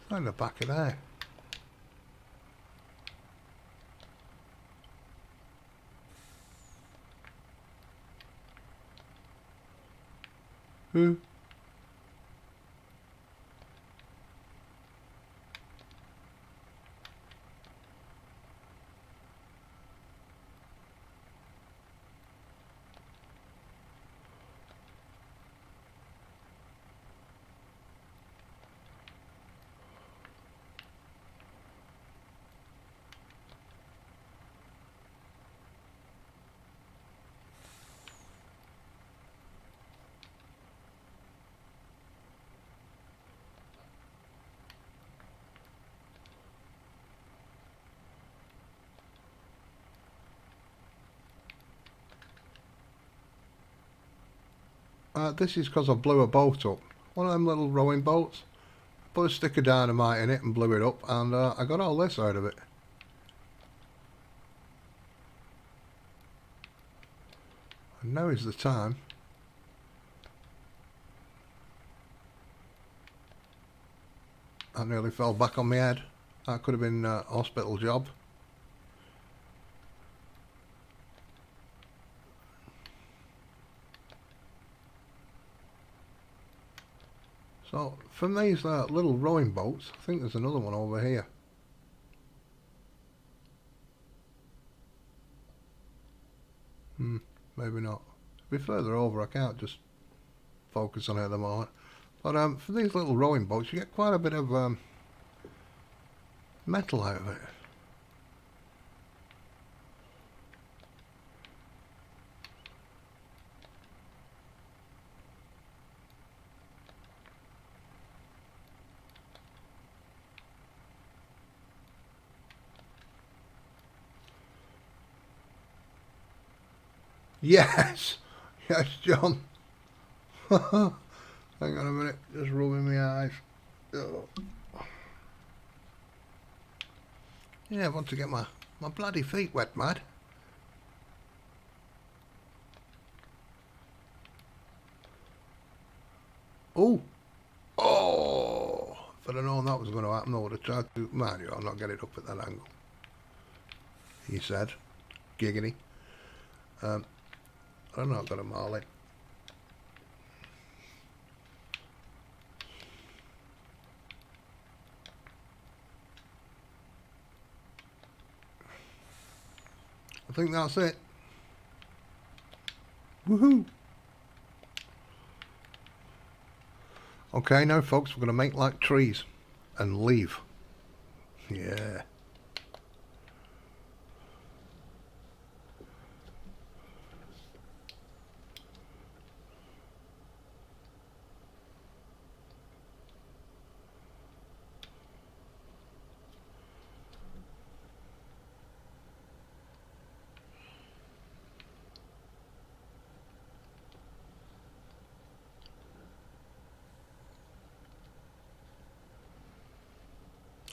S1: They're in the back of there. Who? This is because I blew a boat up. One of them little rowing boats. I put a stick of dynamite in it and blew it up, and I got all this out of it. And now is the time. I nearly fell back on my head. That could have been a hospital job. So, from these little rowing boats, I think there's another one over here. Maybe not. A bit further over, I can't just focus on it at the moment. But for these little rowing boats, you get quite a bit of metal out of it. Yes! Yes, John! Hang on a minute, just rubbing my eyes. Oh. Yeah, I want to get my bloody feet wet, mate. Oh! Oh! If I'd have known that was going to happen, I would have tried to... Man, I'll not get it up at that angle. He said, giggity. I don't know, I've got a marlin. I think that's it. Woohoo! Okay, now folks, we're going to make like trees and leave. Yeah.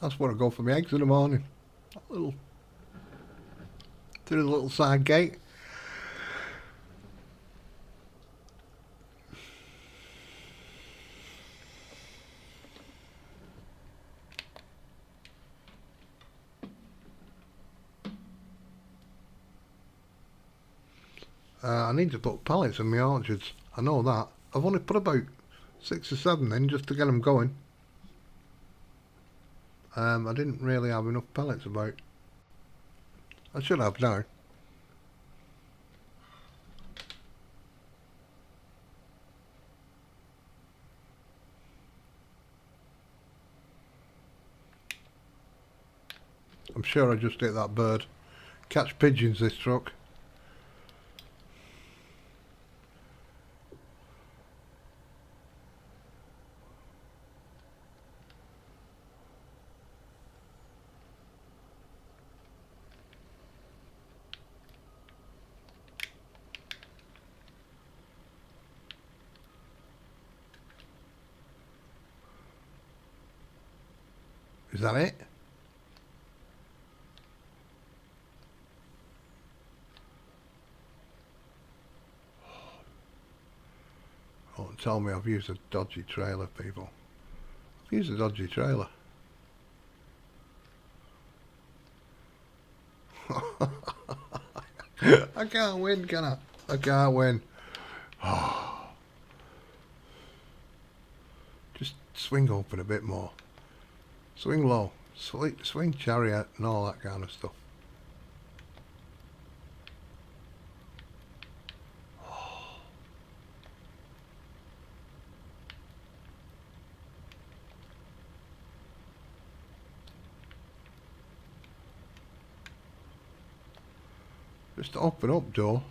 S1: That's where I go for my eggs in the morning. Through the little side gate. I need to put pallets in my orchards. I know that. I've only put about 6 or 7 in just to get them going. I didn't really have enough pellets about. I should have now. I'm sure I just hit that bird. Catch pigeons, this truck. that it? Don't tell me I've used a dodgy trailer, people. I've used a dodgy trailer. I can't win, can I? I can't win. Just swing open a bit more. Swing low. Swing chariot and all that kind of stuff. Just open up door.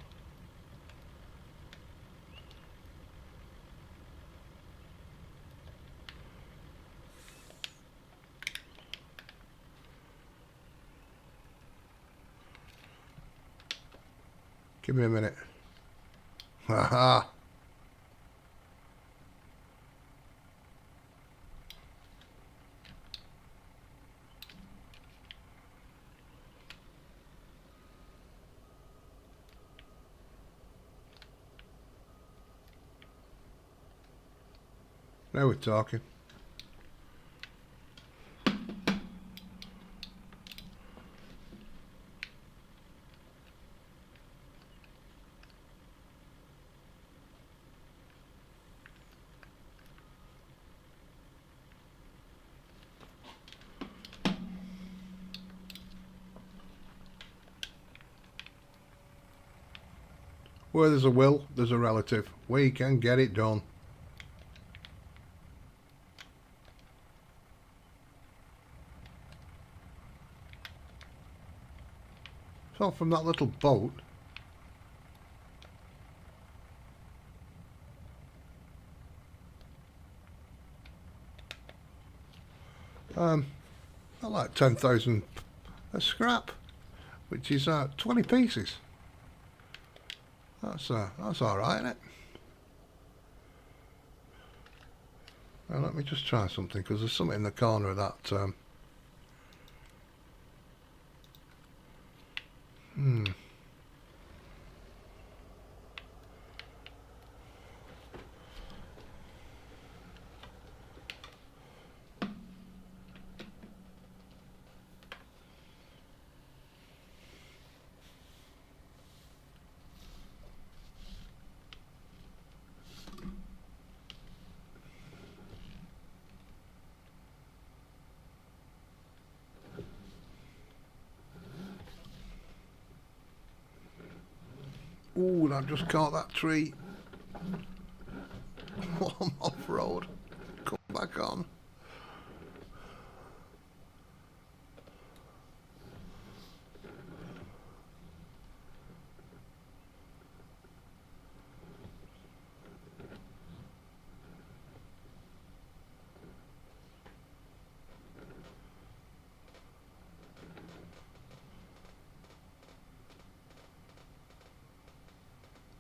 S1: Give me a minute. Haha. Now we're talking. Where there's a will, there's a relative. We can get it done. So from that little boat, I like 10,000 a scrap, which is 20 pieces. That's all right, isn't it? Well, let me just try something, because there's something in the corner of that. Ooh, and I've just caught that tree. I'm off road. Come back on.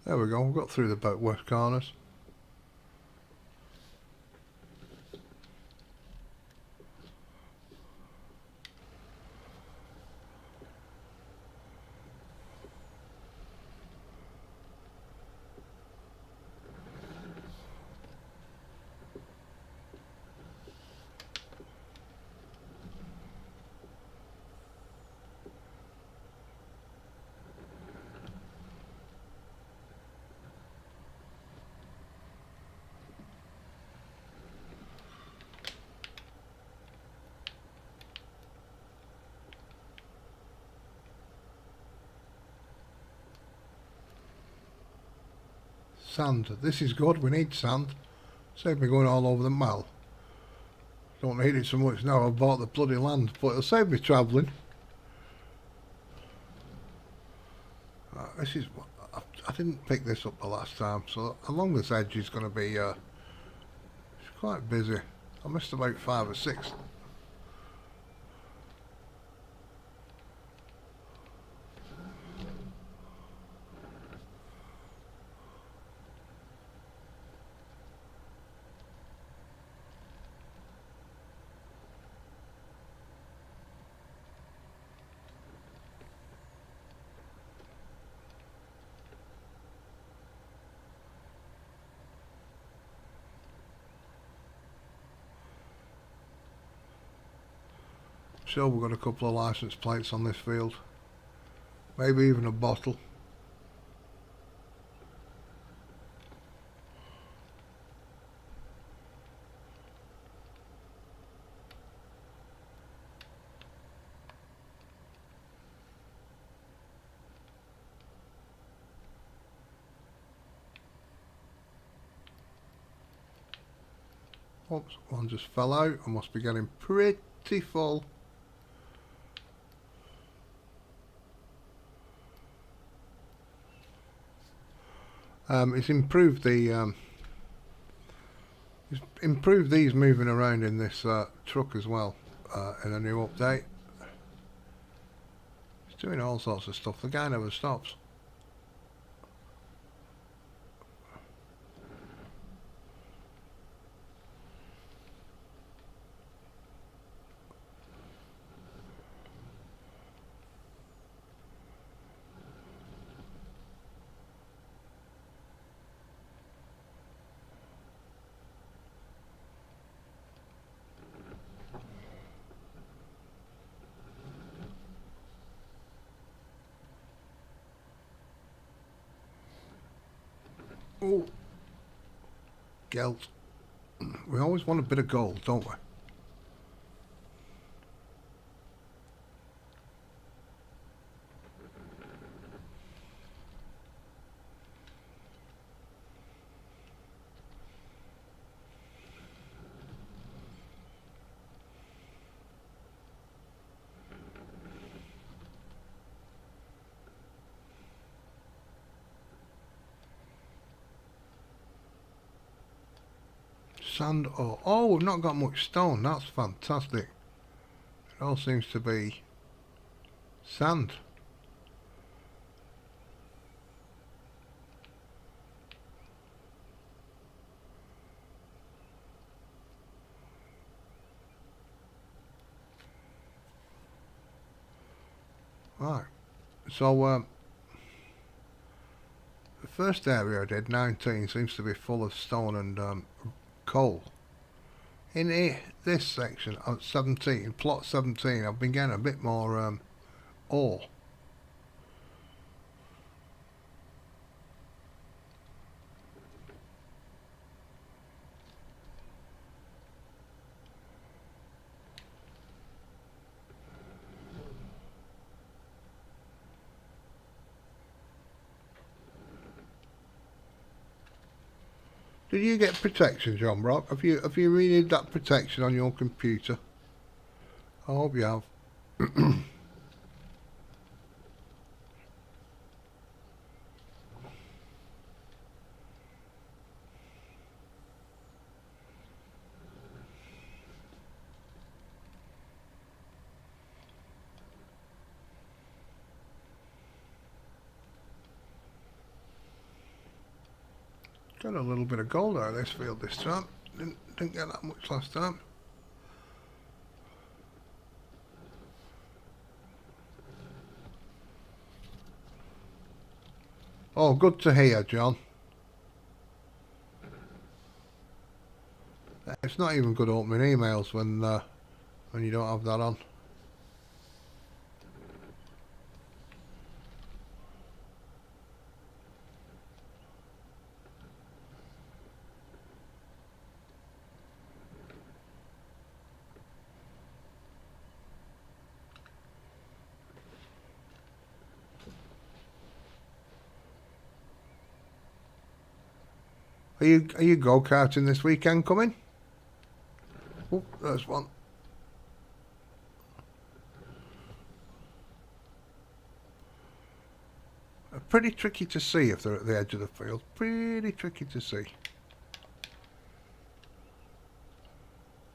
S1: There we go, we've got through the boat worst corners. Sand. This is good. We need sand. Save me going all over the mall. Don't need it so much now. I've bought the bloody land, but it'll save me travelling. This is. I didn't pick this up the last time, so along this edge is going to be. It's quite busy. I missed about 5 or 6. sure we've got a couple of license plates on this field. Maybe even a bottle. Oops, one just fell out. I must be getting pretty full. It's improved the these moving around in this truck as well in a new update. It's doing all sorts of stuff. The guy never stops. Oh, gelt. We always want a bit of gold, don't we? Sand ore. Oh, we've not got much stone. That's fantastic. It all seems to be sand. Right. So, the first area I did, 19, seems to be full of stone and coal. In here, this section of 17, plot 17, I've been getting a bit more ore. Did you get protection, John Brock? Have you renewed that protection on your computer? I hope you have. Got a little bit of gold out of this field this time. Didn't get that much last time. Oh, good to hear, John. It's not even good opening emails when you don't have that on. Are you go-karting this weekend coming? Oh, there's one. Pretty tricky to see if they're at the edge of the field. Pretty tricky to see.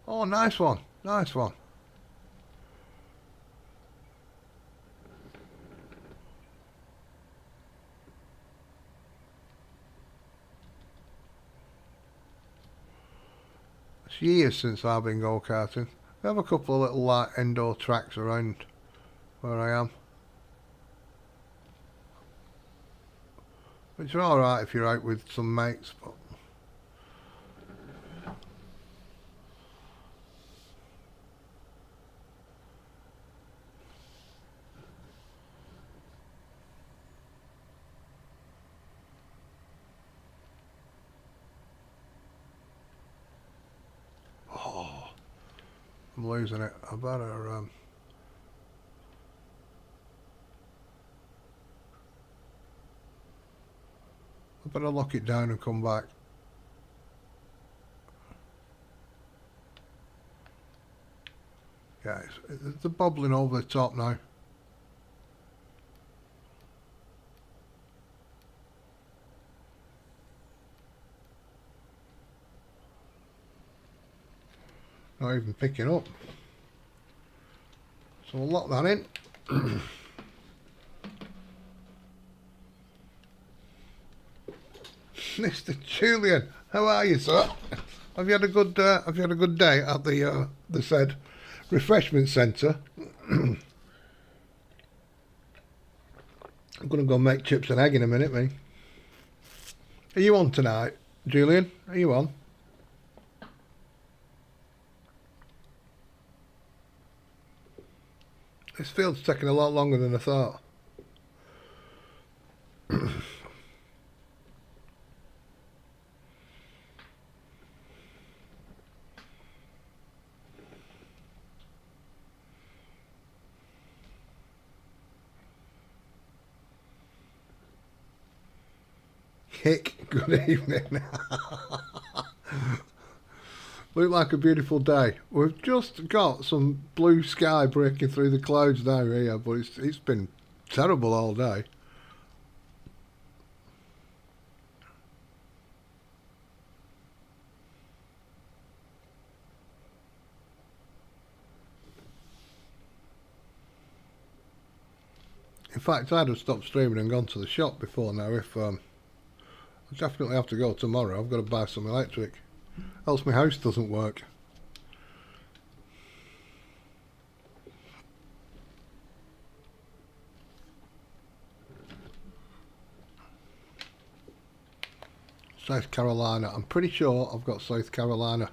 S1: Oh, nice one. Nice one. It's years since I've been go-karting. We have a couple of little like indoor tracks around where I am, which are alright if you're out with some mates, but I'm losing it. I better lock it down and come back. Yeah, it's bobbling over the top now. Not even picking up. So we'll lock that in. Mr. Julian, how are you, sir? Have you had a good day at the said refreshment centre? I'm gonna go make chips and egg in a minute, me. Are you on tonight, Julian? Are you on? This field's taking a lot longer than I thought. Hick, good evening. Look like a beautiful day. We've just got some blue sky breaking through the clouds now here, but it's been terrible all day. In fact, I'd have stopped streaming and gone to the shop before now. If I definitely have to go tomorrow. I've got to buy some electric, else my house doesn't work. South Carolina. I'm pretty sure I've got South Carolina.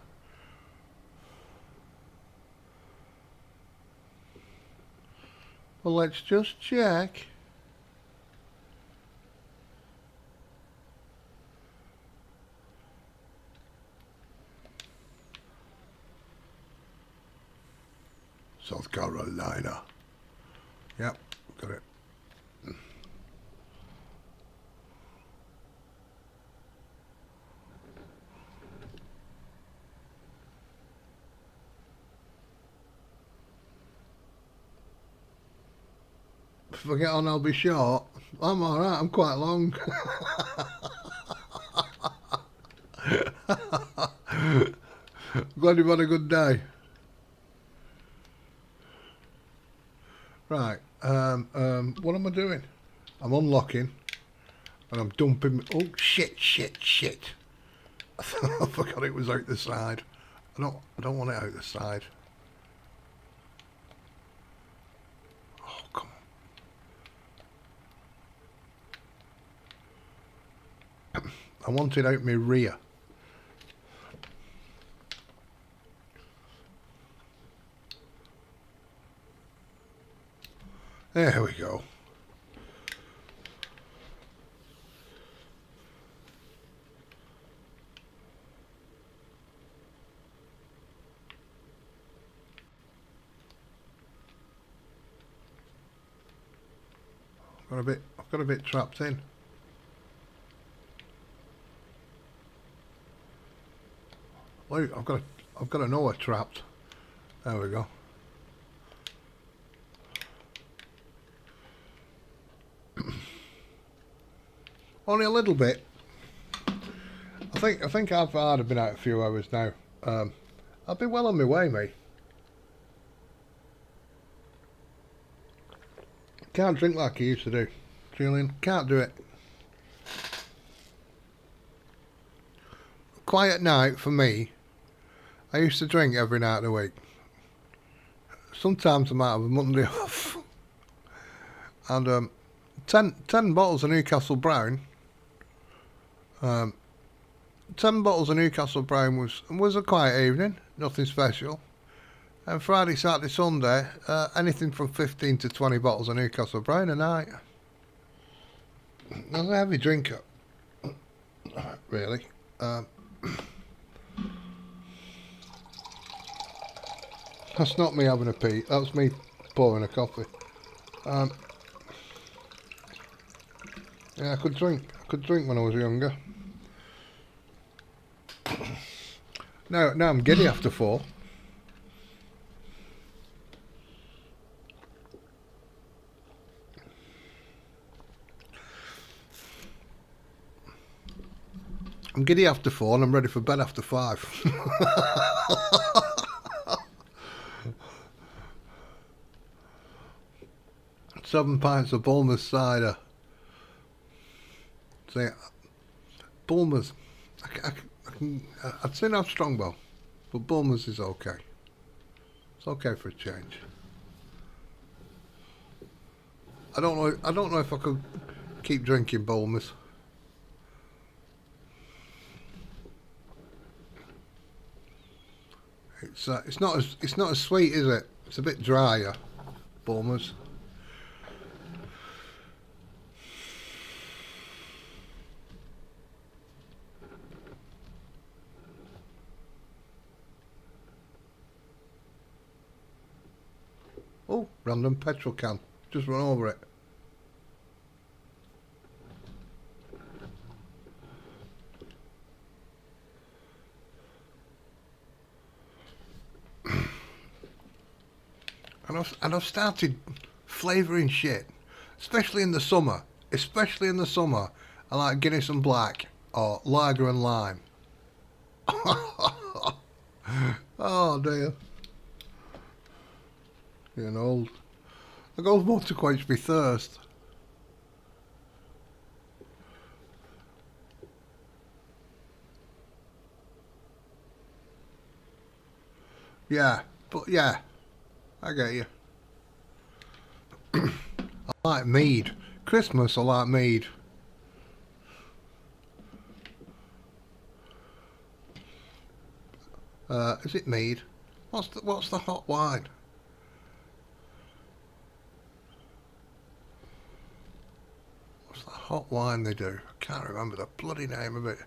S1: Well, let's just check. South Carolina. Yep, got it. If I get on, I'll be short. I'm alright, I'm quite long. Glad you've had a good day. Right, what am I doing? I'm unlocking and I'm dumping. Oh, shit. I forgot it was out the side. I don't want it out the side. Oh, come on. I want it out my rear. There we go. I've got a bit trapped in. Look, I've got a Noah trapped. There we go. Only a little bit. I think I've been out a few hours now. I'll be well on my way, mate. Can't drink like I used to do, Julian. Can't do it. Quiet night for me. I used to drink every night of the week. Sometimes I might have a Monday off. And 10 bottles of Newcastle Brown. 10 bottles of Newcastle Brown was a quiet evening, nothing special. And Friday, Saturday, Sunday, anything from 15 to 20 bottles of Newcastle Brown a night. I was a heavy drinker, really. That's not me having a pee. That's me pouring a coffee. Yeah, I could drink. I could drink when I was younger. Now I'm giddy after 4. I'm giddy after 4 and I'm ready for bed after 5. 7 pints of Bulmer's cider. See, Bulmer's, I'd say not Strongbow, but Bulmer's is okay. It's okay for a change. I don't know if I could keep drinking Bulmer's. It's not as sweet, is it? It's a bit drier, Bulmer's. Oh, random petrol can. Just run over it. And I've started flavouring shit, especially in the summer. Especially in the summer, I like Guinness and Black or Lager and Lime. Oh dear. Getting old. I goes more to quench me thirst. Yeah, but yeah, I get you. I like mead. Christmas, I like mead. Is it mead? What's the hot wine? What's the hot wine they do? I can't remember the bloody name of it.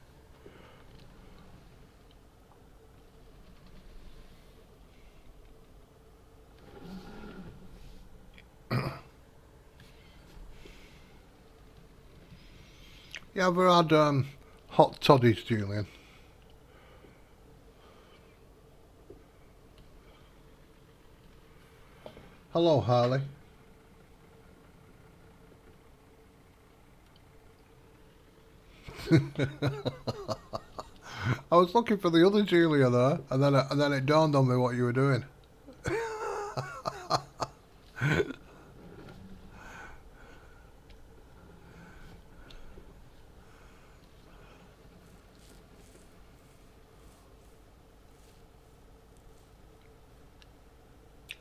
S1: You ever had hot toddies, Julian? Hello, Harley. I was looking for the other Julia there, and then it dawned on me what you were doing.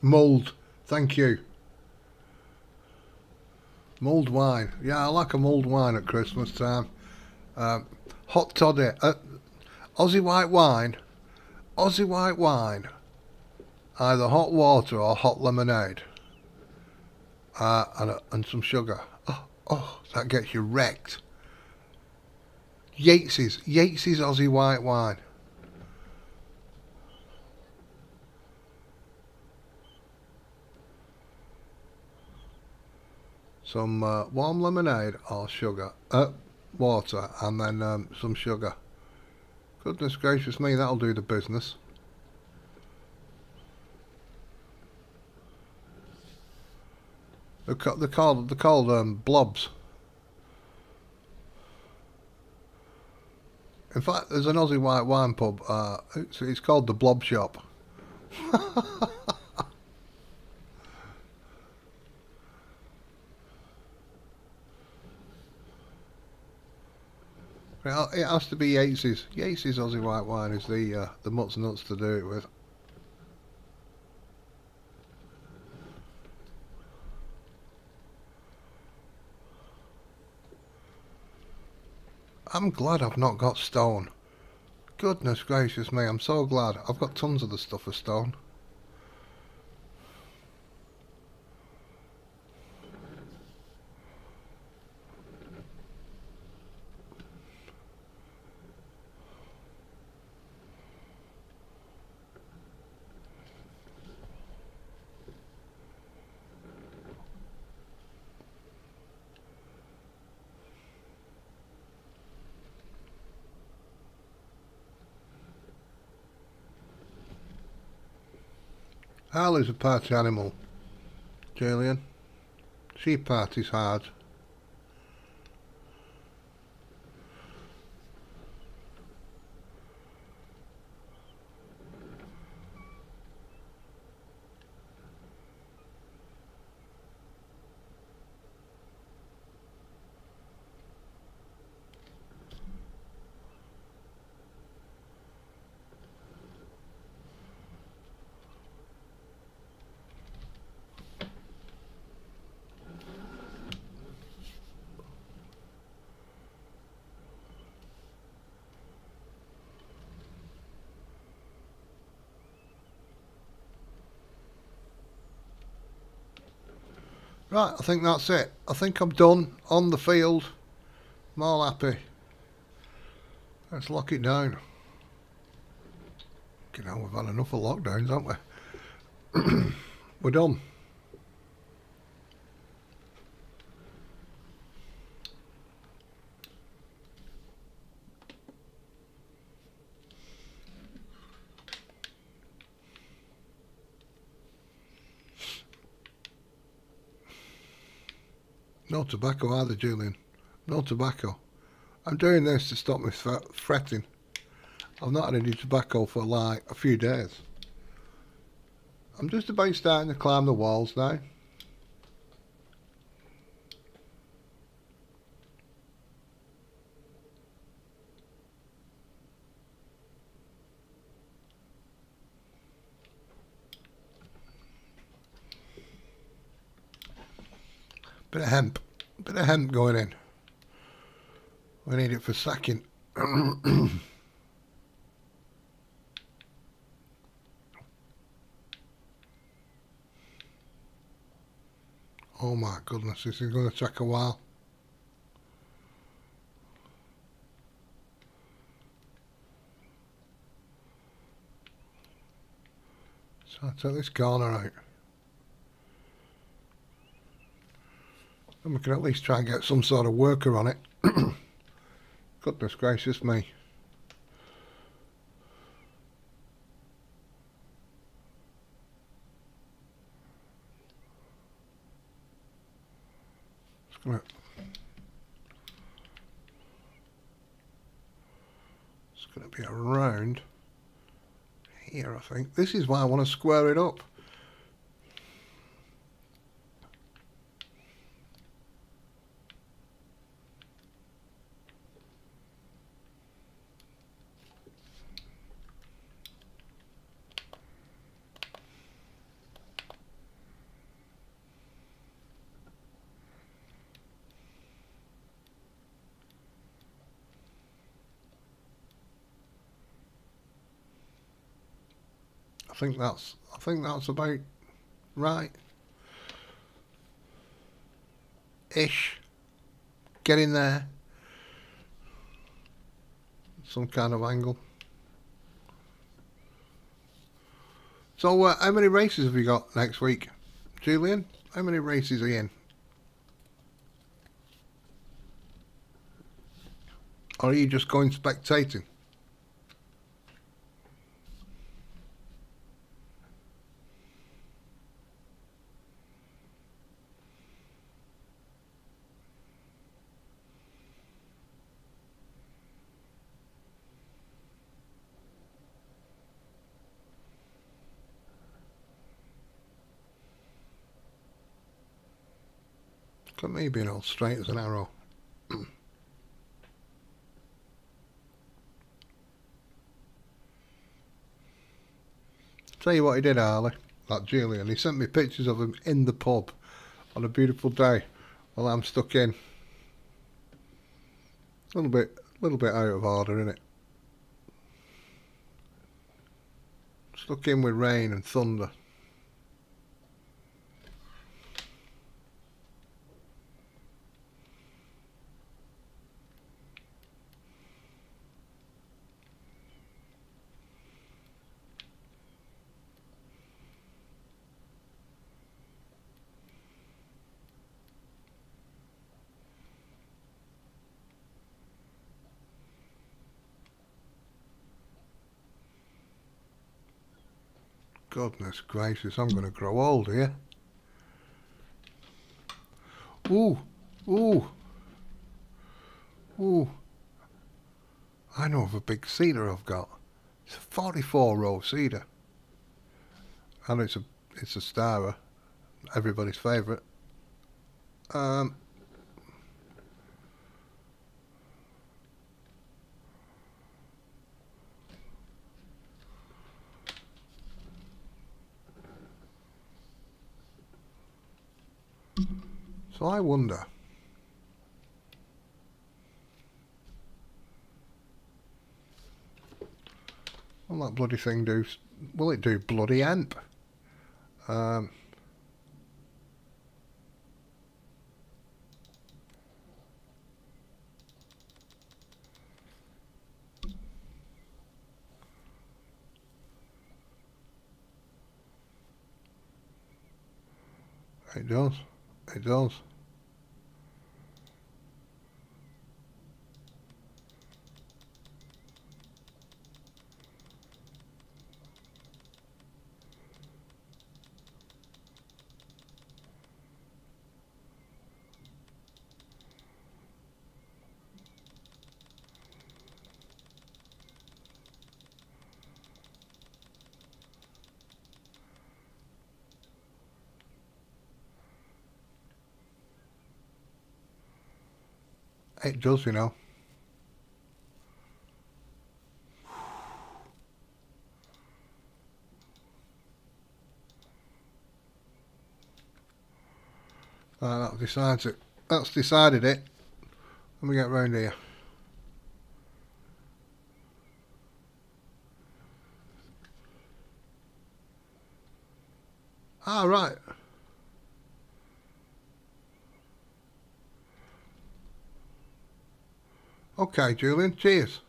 S1: Mulled, thank you. Mulled wine. Yeah, I like a mulled wine at Christmas time. Hot toddy. Aussie white wine. Aussie white wine. Either hot water or hot lemonade. And some sugar. Oh, that gets you wrecked. Yates's Aussie white wine. Some warm lemonade or sugar, water, and then some sugar. Goodness gracious me, that'll do the business. They're called blobs. In fact, there's an Aussie white wine pub. It's called the Blob Shop. It has to be Yates's. Yates's Aussie white wine is the mutts nuts to do it with. I'm glad I've not got stone. Goodness gracious me, I'm so glad. I've got tons of the stuff for stone. Harley's a party animal, Julian. She parties hard. Right, I think that's it. I think I'm done on the field. I'm all happy. Let's lock it down. You know, we've had enough of lockdowns, haven't we? We're done. No tobacco either, Julian. No tobacco. I'm doing this to stop me fretting. I've not had any tobacco for like a few days. I'm just about starting to climb the walls now. Bit of hemp going in. We need it for sacking. Oh my goodness, this is going to take a while. So I'll take this corner out. And we can at least try and get some sort of worker on it. Goodness gracious me. It's going to be around here, I think. This is why I want to square it up. I think that's about right. Ish. Get in there. Some kind of angle. So how many races have you got next week, Julian? How many races are you in? Or are you just going spectating? Look at me being all straight as an arrow. Tell you what he did, Harley, that Julian. He sent me pictures of him in the pub on a beautiful day while I'm stuck in. A little bit out of order, isn't it? Stuck in with rain and thunder. Goodness gracious, I'm going to grow old here. Ooh, ooh, ooh. I know of a big cedar I've got. It's a 44 row cedar. And it's a starer. Everybody's favourite. So I wonder, will that bloody thing do? Will it do bloody hemp? It does. It does. It does, you know. That decides it. That's decided it. Let me get round here. Ah, right. Okay, Julian. Cheers.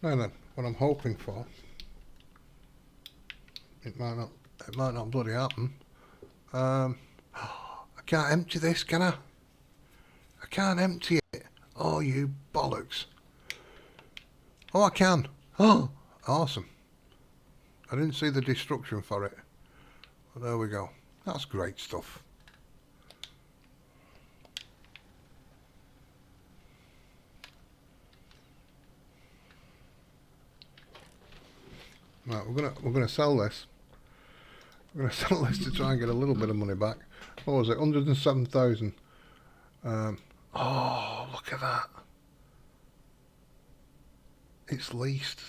S1: Now then, what I'm hoping for, it might not bloody happen. I can't empty this, can I? I can't empty it. Oh, you bollocks. Oh, I can. Oh, awesome. I didn't see the destruction for it. But there we go. That's great stuff. Right, we're gonna sell this. We're gonna sell this to try and get a little bit of money back. What was it? 107,000. Oh, look at that. It's leased.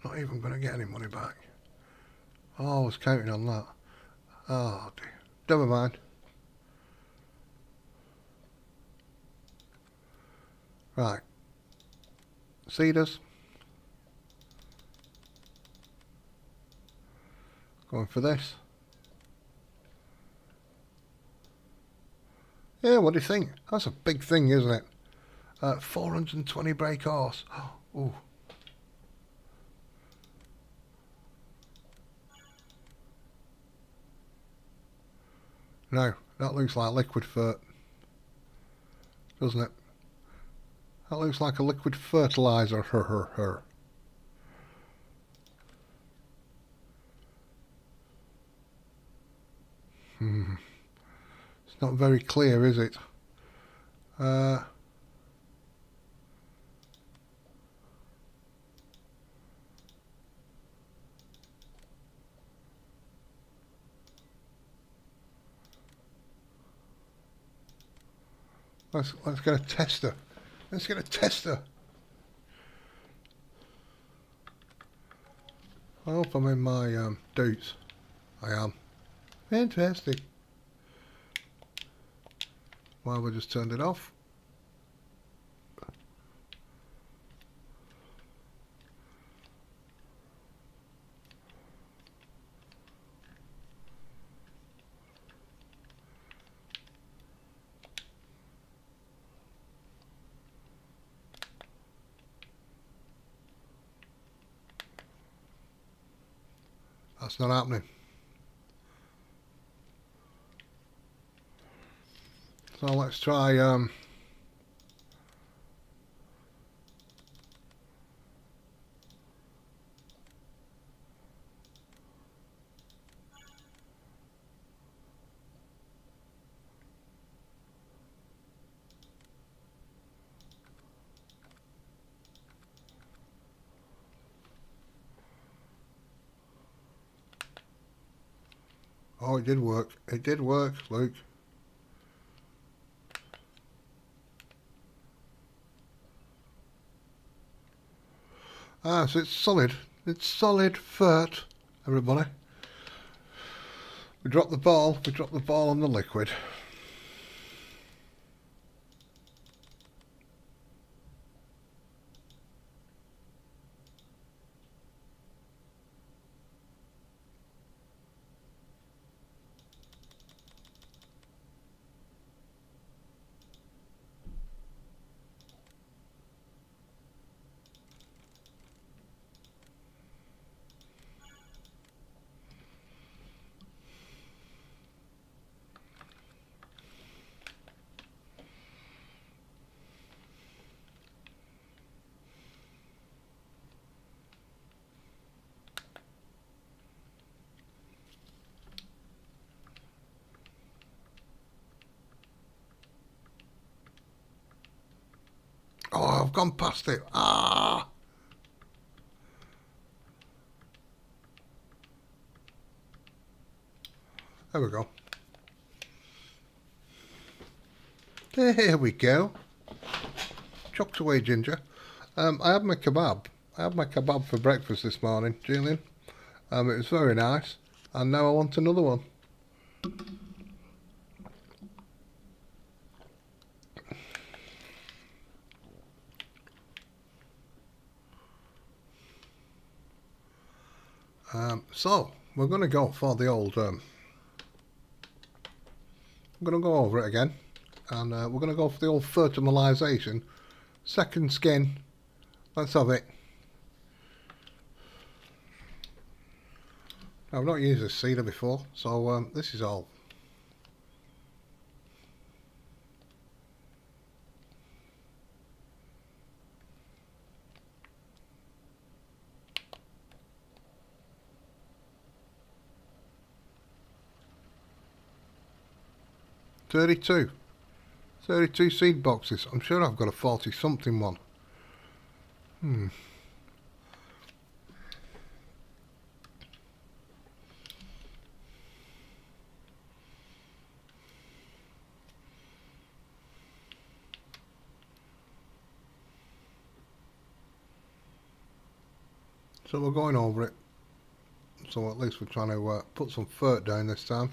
S1: Not even gonna get any money back. Oh, I was counting on that. Oh dear. Never mind. Right. Cedars. Going for this. Yeah, what do you think? That's a big thing, isn't it? 420 brake horse. Ooh. No, that looks like liquid fert, doesn't it? That looks like a liquid fertilizer. Her. It's not very clear, is it? Let's get a tester. Let's get a tester. I hope I'm in my dutes. I am. Fantastic. Well, we just turned it off. That's not happening. So let's try oh, it did work. It did work, Luke. Ah, so it's solid. It's solid fert, everybody. We dropped the ball. We dropped the ball on the liquid. Oh, I've gone past it. Ah! There we go. There we go. Chucked away, Ginger. I had my kebab. I had my kebab for breakfast this morning, Julian. It was very nice. And now I want another one. So, we're going to go for the old... I'm going to go over it again. And we're going to go for the old fertilization. Second skin. Let's have it. I've not used this seeder before, so this is all. $32 seed boxes. I'm sure I've got a 40 something one. So we're going over it. So at least we're trying to put some fert down this time.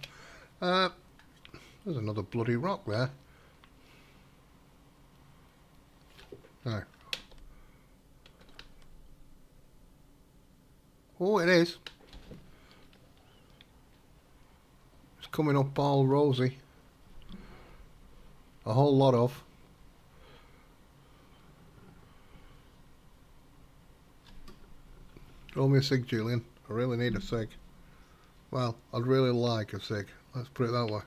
S1: There's another bloody rock there. No. Oh, it is. It's coming up all rosy. A whole lot of. Throw me a cig, Julian. I really need a cig. Well, I'd really like a cig. Let's put it that way.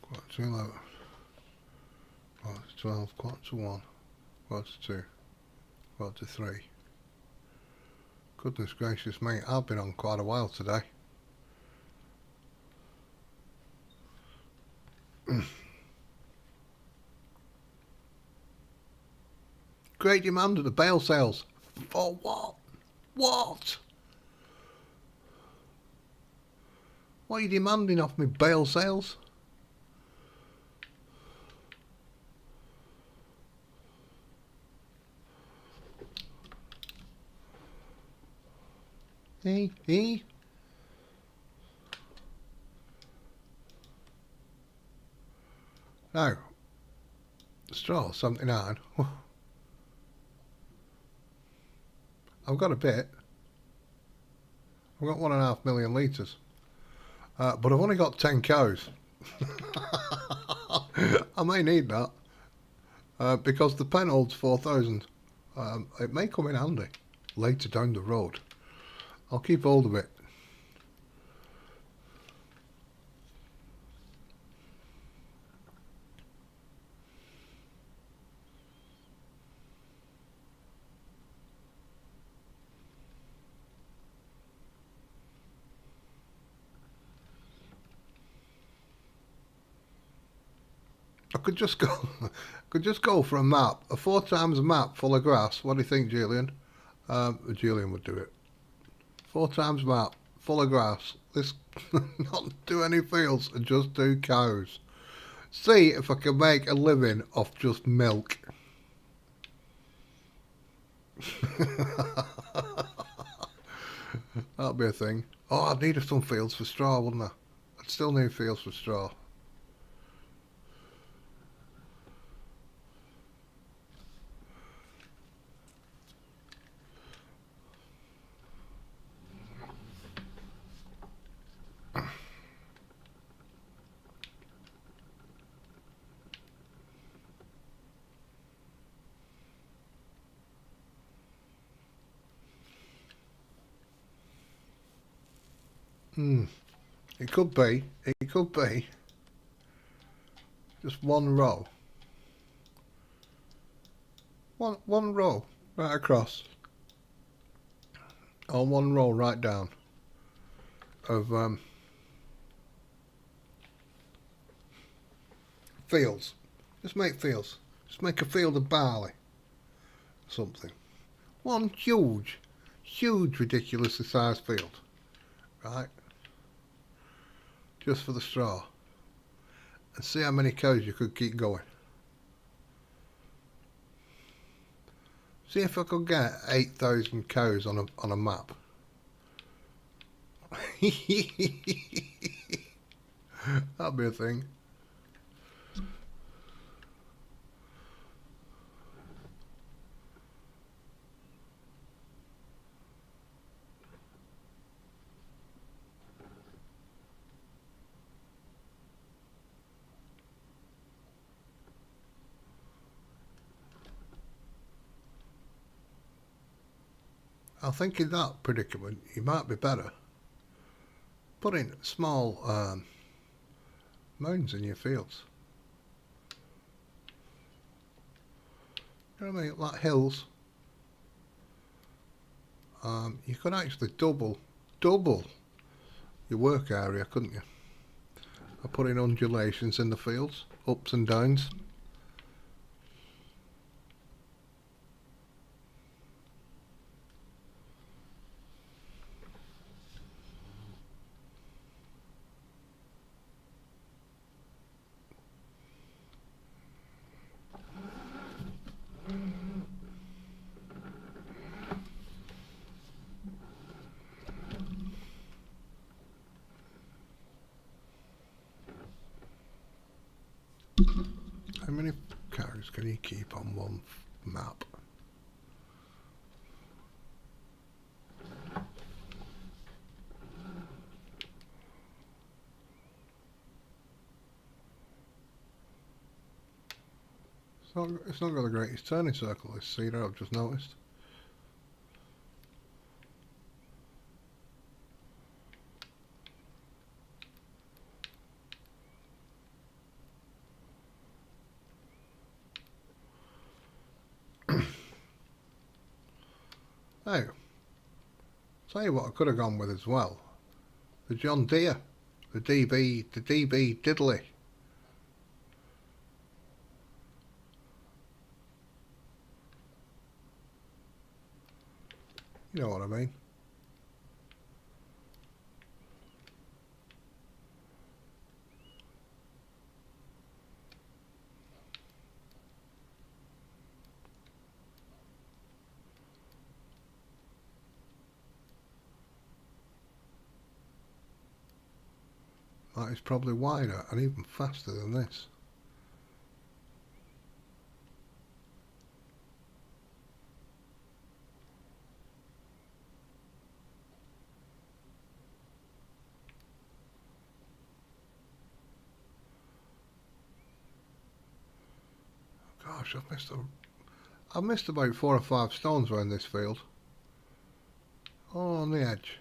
S1: Quarter to 11. Quarter to 12. Quarter to 1. Quarter to 2. Quarter to 3. Goodness gracious me, I've been on quite a while today. great demand at the bale sales. For what? What? What are you demanding off me, bale sales? Hey. Now, straw 79. I've got a bit. I've got 1.5 million litres. But I've only got 10 cows. I may need that. Because the pen holds 4,000. It may come in handy later down the road. I'll keep hold of it. I could just go for a map, a 4 times map full of grass. What do you think, Julian? Julian would do it. 4 times map full of grass. This not do any fields and just do cows. See if I can make a living off just milk. That'd be a thing. Oh, I'd need some fields for straw, wouldn't I? I'd still need fields for straw. It could be just one row. One row right across. Or one row right down of fields. Just make fields. Just make a field of barley. Something. One huge, ridiculously sized field. Right? Just for the straw. And see how many cows you could keep going. See if I could get 8,000 cows on a map. That'd be a thing. I think in that predicament, you might be better putting small mounds in your fields. You know what I mean? Like hills. You could actually double your work area, couldn't you? By putting undulations in the fields, ups and downs. How many cows can you keep on one map? It's not got the greatest turning circle, this cedar, I've just noticed. Now, tell you what I could have gone with as well. The John Deere, the DB Diddley. You know what I mean. That is probably wider and even faster than this. Gosh, I've missed about 4 or 5 stones around this field. All on the edge.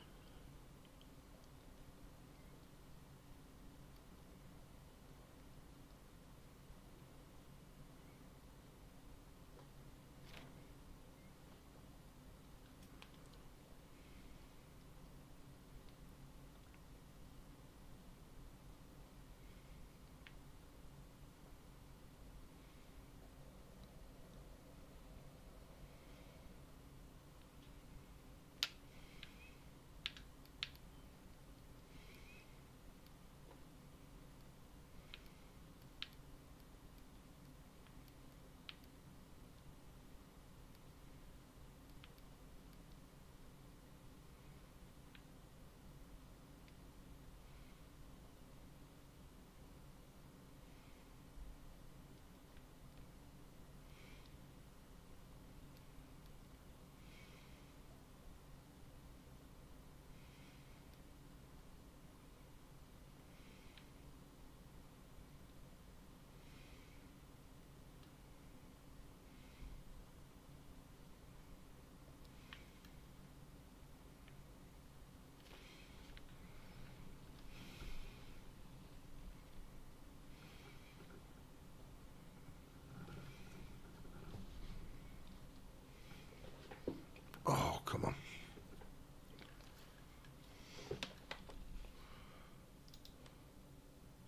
S1: Oh, come on.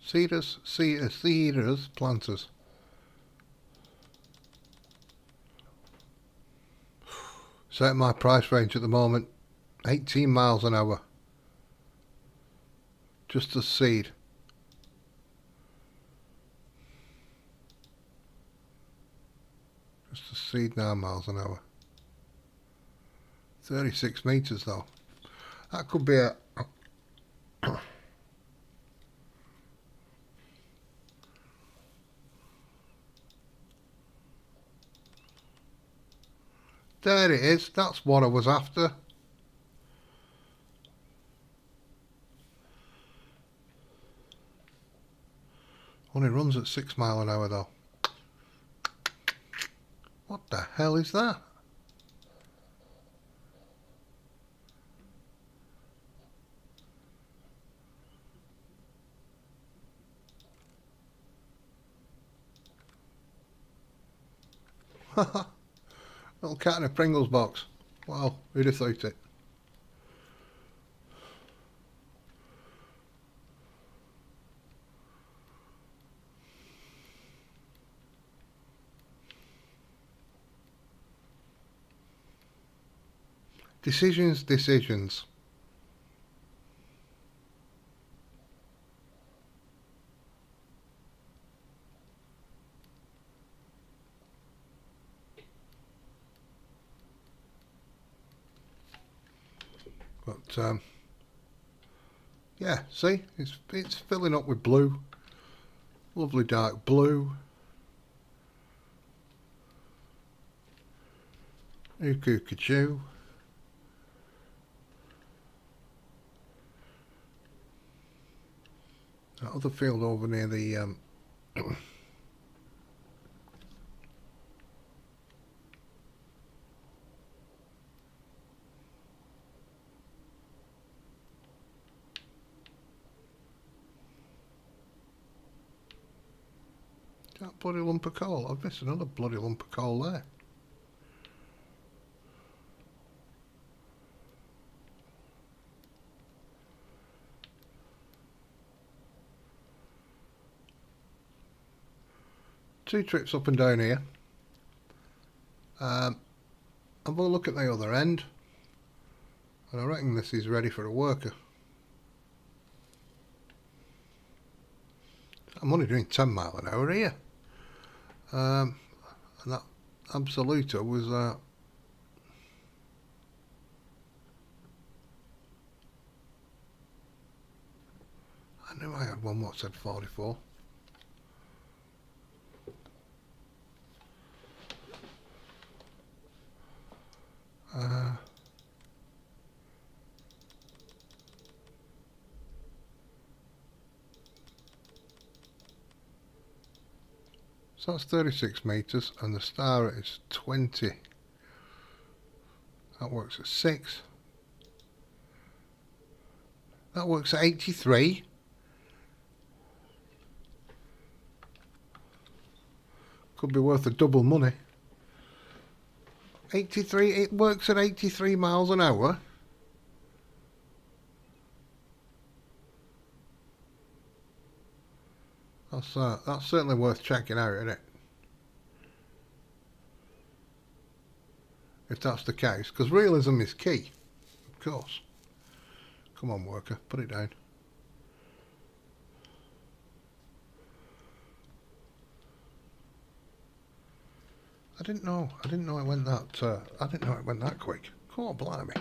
S1: Cedars, planters. Set my price range at the moment, 18 miles an hour. Just a seed. Just a seed, 9 miles an hour. 36 meters though. That could be a there it is. That's what I was after. Only runs at 6 miles an hour though. What the hell is that? Little cat in a Pringles box. Wow, who'd have thought it? Decisions. But yeah, see, it's filling up with blue, lovely dark blue. Ooh-coo-ca-choo. That other field over near the that bloody lump of coal. I've missed another bloody lump of coal there. Two trips up and down here. I'm going to look at the other end. And I reckon this is ready for a worker. I'm only doing 10 mile an hour here. And that Absoluta was I knew I had one what said 44. So that's 36 metres and the star is 20. That works at 6. That works at 83. Could be worth a double money. 83, it works at 83 miles an hour. That's certainly worth checking out, isn't it? If that's the case, because realism is key, of course. Come on, worker, put it down. I didn't know it went that. I didn't know it went that quick. Come on, blimey.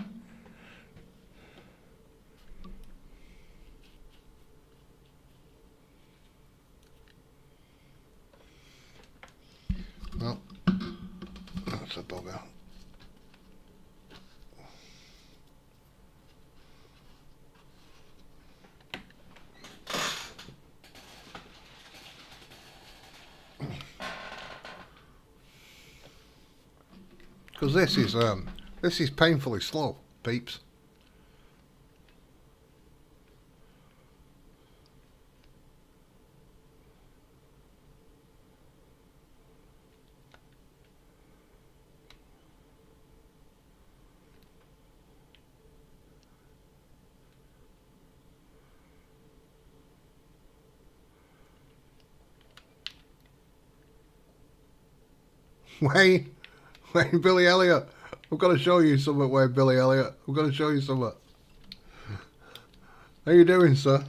S1: Well, that's a bugger. Because this is painfully slow, peeps. Wayne, Billy Elliot. I've got to show you something, Wayne, Billy Elliot. I've got to show you something. How you doing, sir?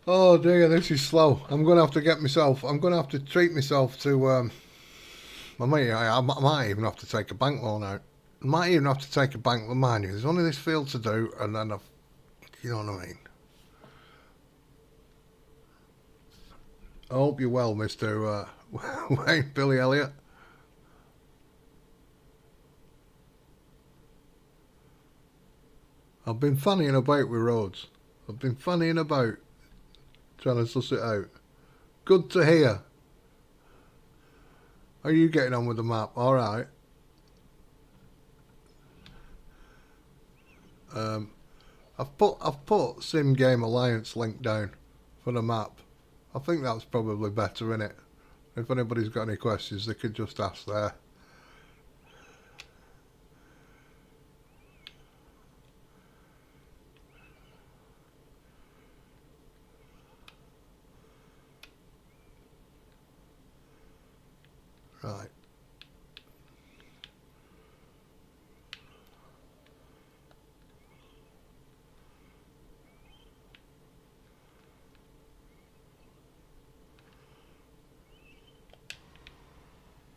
S1: Oh dear, this is slow. I'm going to have to treat myself to, I might even have to take a bank loan out. I might even have to take a bank loan, mind you. There's only this field to do, and then you know what I mean. I hope you're well, Mr. Wayne Billy Elliot. I've been fannying about with roads. I've been fannying about, trying to suss it out. Good to hear. How are you getting on with the map? All right. I've put Sim Game Alliance link down for the map. I think that's probably better, innit? If anybody's got any questions, they could just ask there. Right.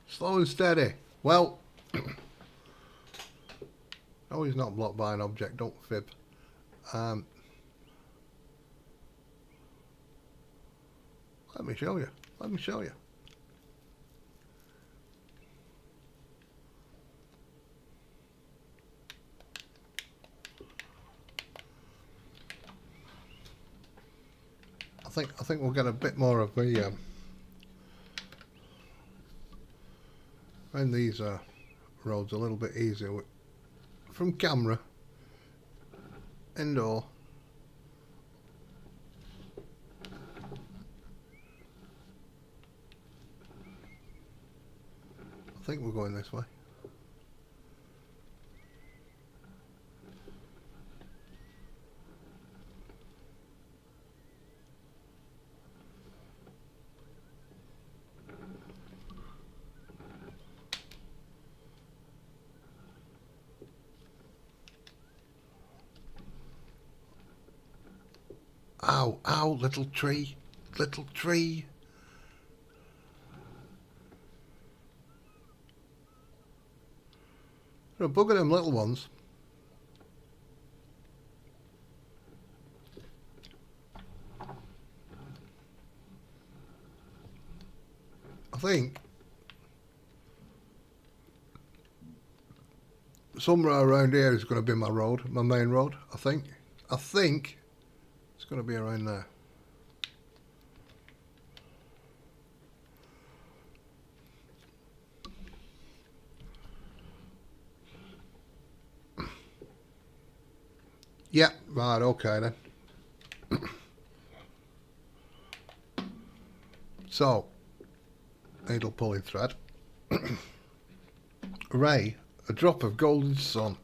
S1: Slow and steady. Well, no, he's not blocked by an object. Don't fib. Let me show you. Let me show you. I think we'll get a bit more of the around these roads a little bit easier from camera, indoor. I think we're going this way. Ow, ow, little tree. Little tree. There are a bugger them little ones. I think somewhere around here is going to be my road, my main road. I think it's going to be around there. Yeah, right, okay then. So, needle pulling thread. Ray, a drop of golden sun.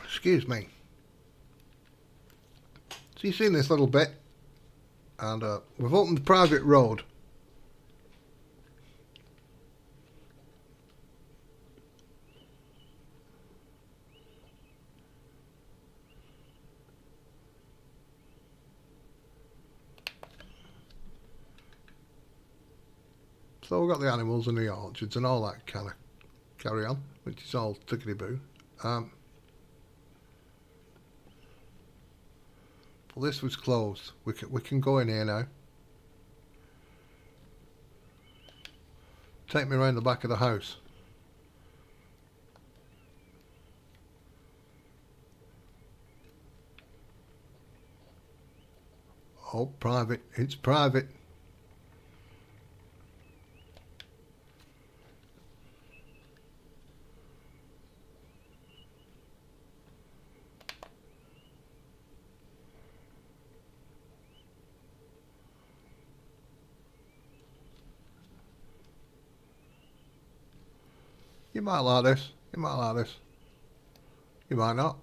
S1: Excuse me. So you've seen this little bit, and we've opened the private road. So we've got the animals and the orchards and all that kind of carry on, which is all tickety-boo. Well, this was closed. We can go in here now. Take me around the back of the house. Oh, private. It's private. You might like this. You might like this. You might not.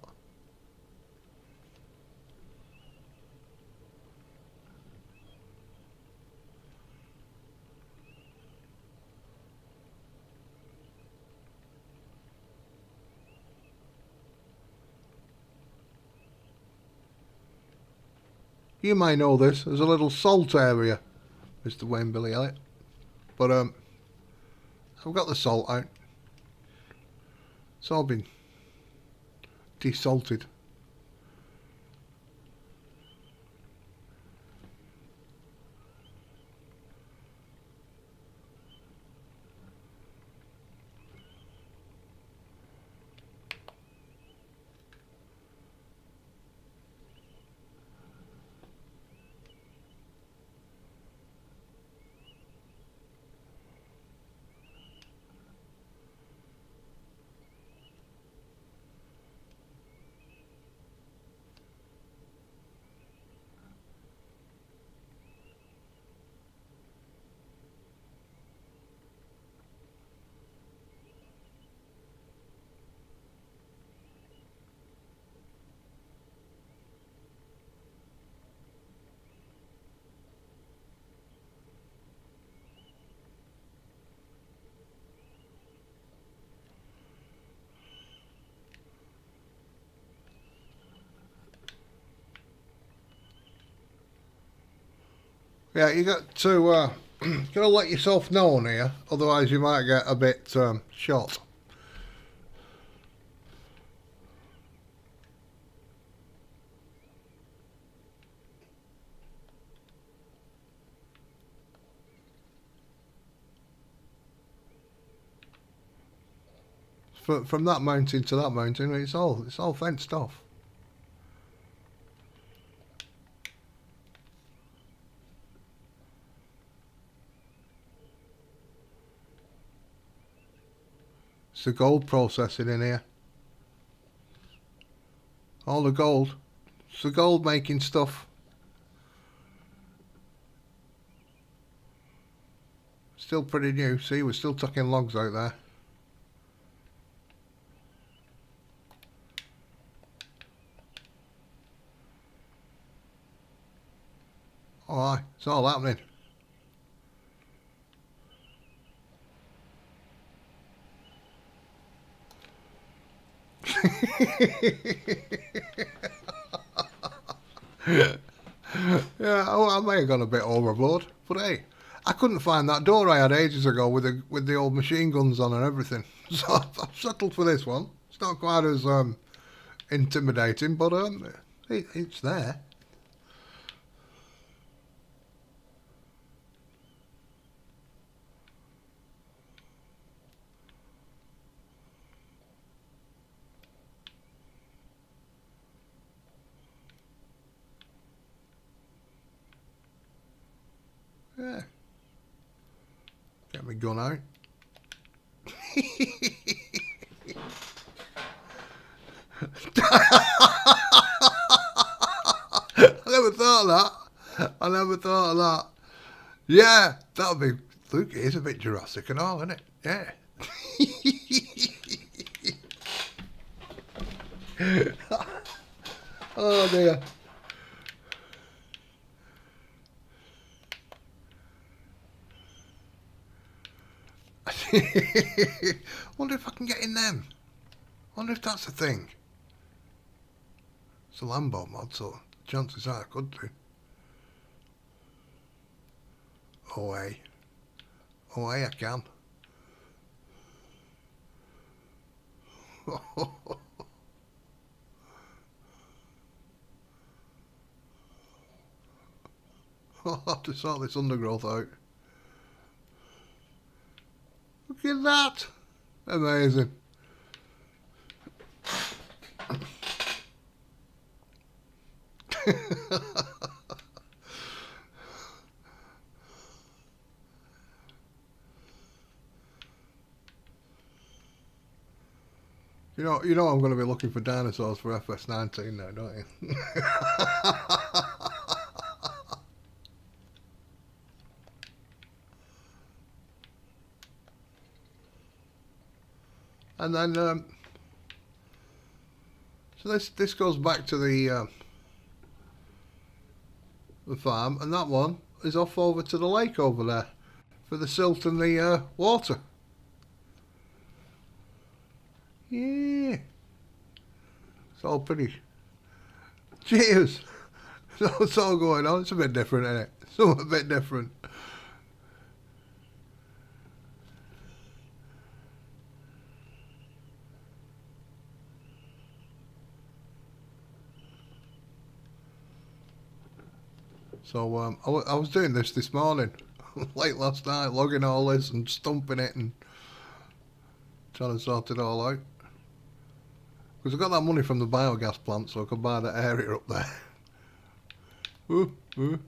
S1: You may know this as a little salt area, Mr. Wayne Billy Elliott. But I've got the salt out. It's all been desalted. Yeah, you got to gotta let yourself know here, otherwise you might get a bit shot. From that mountain to that mountain, it's all fenced off. It's the gold processing in here. All the gold. It's the gold making stuff. Still pretty new. See, we're still tucking logs out there. Oh, aye, it's all happening. Yeah, I may have gone a bit overboard, but hey, I couldn't find that door I had ages ago with the old machine guns on and everything. So I've settled for this one. It's not quite as intimidating, but it's there. Yeah. Get my gun out. I never thought of that. I never thought of that. Yeah, that would be... Look, it is a bit Jurassic and all, isn't it? Yeah. Oh, dear. Wonder if I can get in them. Wonder if that's a thing. It's a Lambo mod, so chances are I could do. Oh, hey. Oh, hey, I can. I'll have to sort this undergrowth out. Look at that. Amazing. You know I'm going to be looking for dinosaurs for FS19 now, don't you? And then, so this goes back to the farm, and that one is off over to the lake over there for the silt and the water. Yeah, it's all pretty. Cheers. So it's all going on. It's a bit different, isn't it? It's a bit different. So I was doing this morning, late last night, logging all this and stumping it and trying to sort it all out. Because I got that money from the biogas plant, so I could buy that area up there. Ooh, ooh.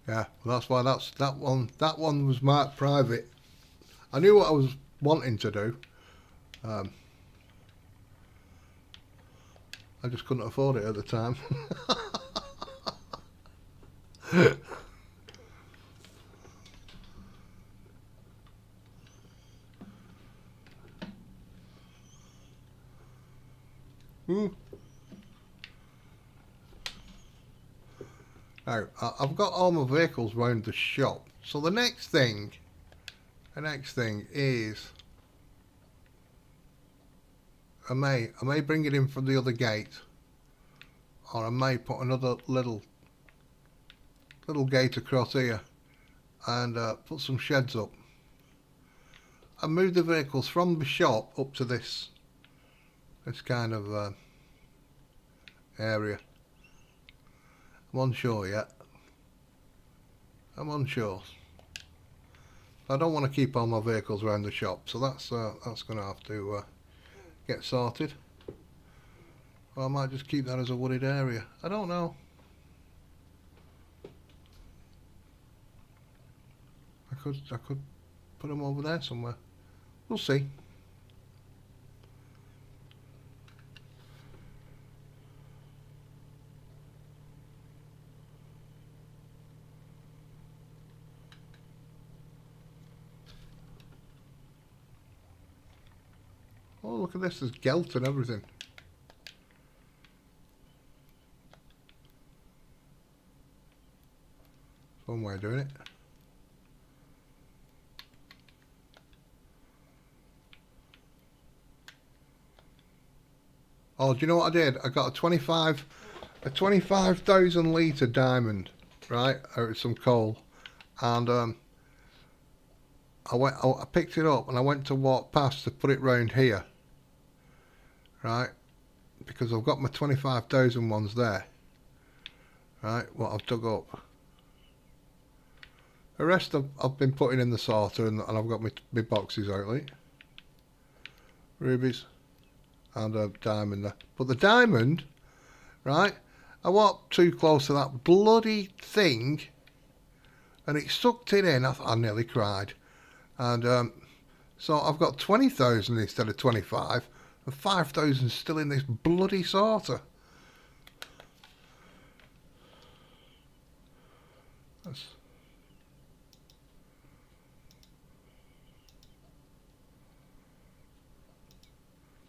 S1: Yeah, well, that's why that one was marked private. I knew what I was wanting to do. I just couldn't afford it at the time. Ooh. Now, I've got all my vehicles round the shop. So the next thing is I may bring it in from the other gate, or I may put another little gate across here and put some sheds up and move the vehicles from the shop up to this kind of area. I'm unsure yet. I'm unsure. I don't want to keep all my vehicles around the shop, so that's going to have to get sorted. Or I might just keep that as a wooded area. I don't know. I could put them over there somewhere. We'll see. Oh, look at this, there's gelt and everything. That's one way of doing it. Oh, do you know what I did? I got a 25,000 litre diamond, right, out of some coal, and I picked it up and I went to walk past to put it round here, right, because I've got my 25,000 ones there, right, what I've dug up. The rest I've been putting in the sorter, and I've got my boxes out, like rubies and a diamond there. But the diamond, right, I walked too close to that bloody thing and it sucked it in. I nearly cried. And so I've got 20,000 instead of 25, and 5,000 still in this bloody sorter. That's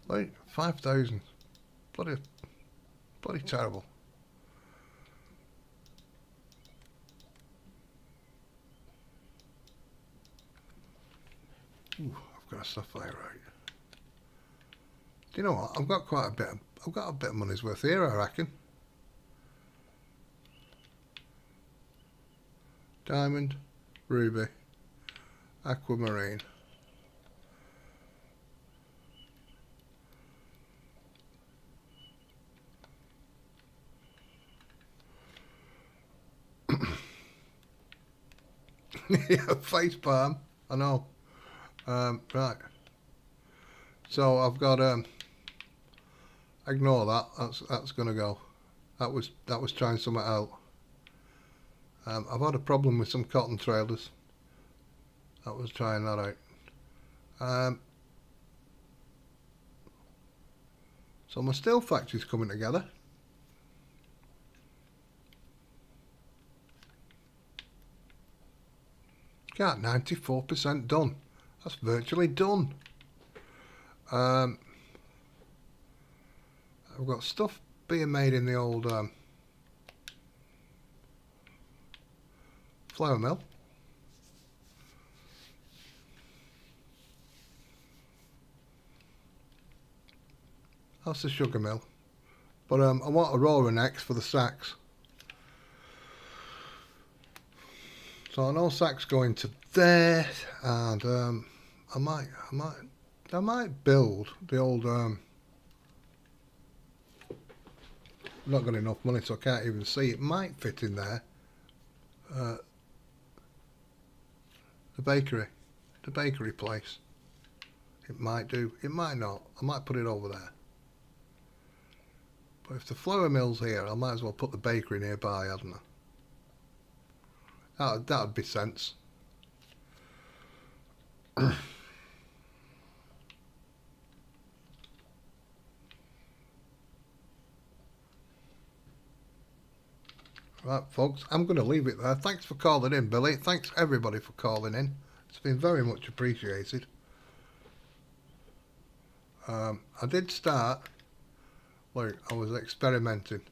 S1: like 5,000. Bloody terrible. Ooh, I've got a sapphire right. Do you know what? I've got a bit of money's worth here, I reckon. Diamond, ruby, aquamarine. Yeah, face palm. I know. Right. So I've got ignore that. That's gonna go. That was trying something out. I've had a problem with some cotton trailers. That was trying that out. So my steel factory's coming together. Got 94% done. That's virtually done. I've got stuff being made in the old flour mill. That's the sugar mill. But I want a roller next for the sacks. So I know sacks going to there, and I might build the old. I've not got enough money, so I can't even see. It might fit in there. The bakery place. It might do. It might not. I might put it over there. But if the flour mill's here, I might as well put the bakery nearby, hadn't I? That'd be sense. Right, folks, I'm going to leave it there. Thanks for calling in, Billy. Thanks, everybody, for calling in. It's been very much appreciated. I did start, like, I was experimenting,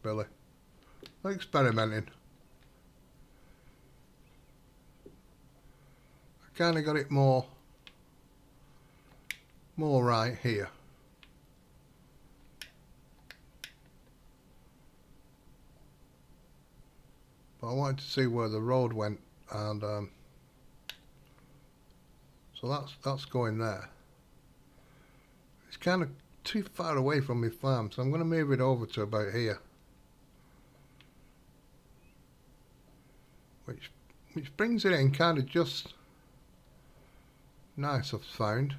S1: Billy. Experimenting. I kind of got it more right here. But I wanted to see where the road went, and so that's going there. It's kind of too far away from my farm, so I'm going to move it over to about here, which brings it in kind of just nice. I've found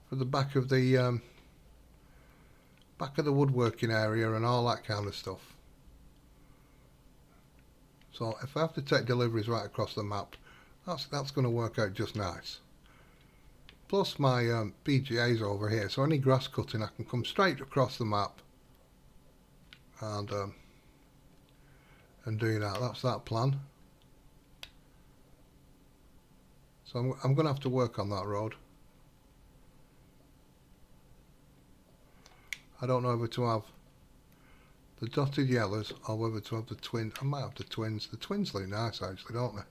S1: for the back of the woodworking area and all that kind of stuff. So if I have to take deliveries right across the map, that's going to work out just nice. Plus my BGA's over here, so any grass cutting I can come straight across the map and do that. That's that plan. So I'm going to have to work on that road. I don't know whether to have the dotted yellows or whether to have the twin. I might have the twins. The twins look nice actually, don't they?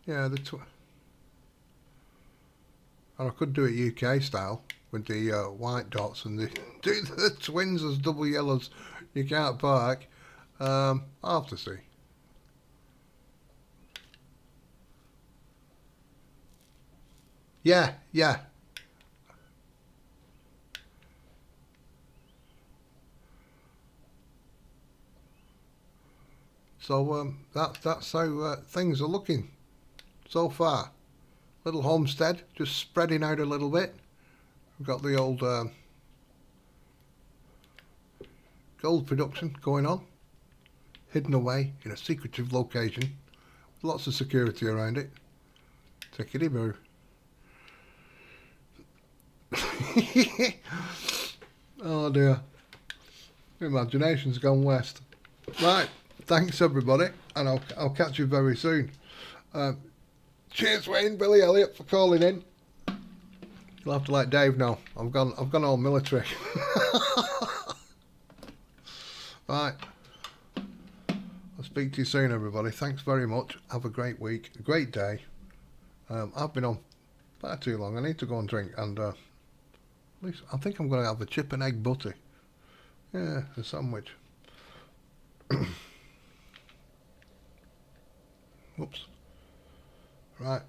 S1: Yeah, I And I could do it UK style with the white dots and do the twins as double yellows. You can't park. I'll have to see. Yeah, yeah. So that's how things are looking so far. Little homestead, just spreading out a little bit. We've got the old gold production going on, hidden away in a secretive location. Lots of security around it. Tickety boo. Oh dear. Imagination's gone west. Right. Thanks everybody, and I'll catch you very soon. Cheers, Wayne, Billy Elliott, for calling in. You'll have to let Dave know. I've gone all military. Right. I'll speak to you soon, everybody. Thanks very much. Have a great week, a great day. I've been on far too long. I need to go and drink, and at least I think I'm going to have a chip and egg butty. Yeah, a sandwich. Whoops. Right.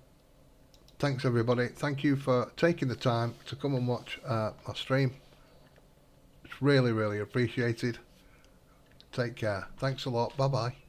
S1: Thanks everybody. Thank you for taking the time to come and watch my stream. It's really, really appreciated. Take care. Thanks a lot. Bye bye.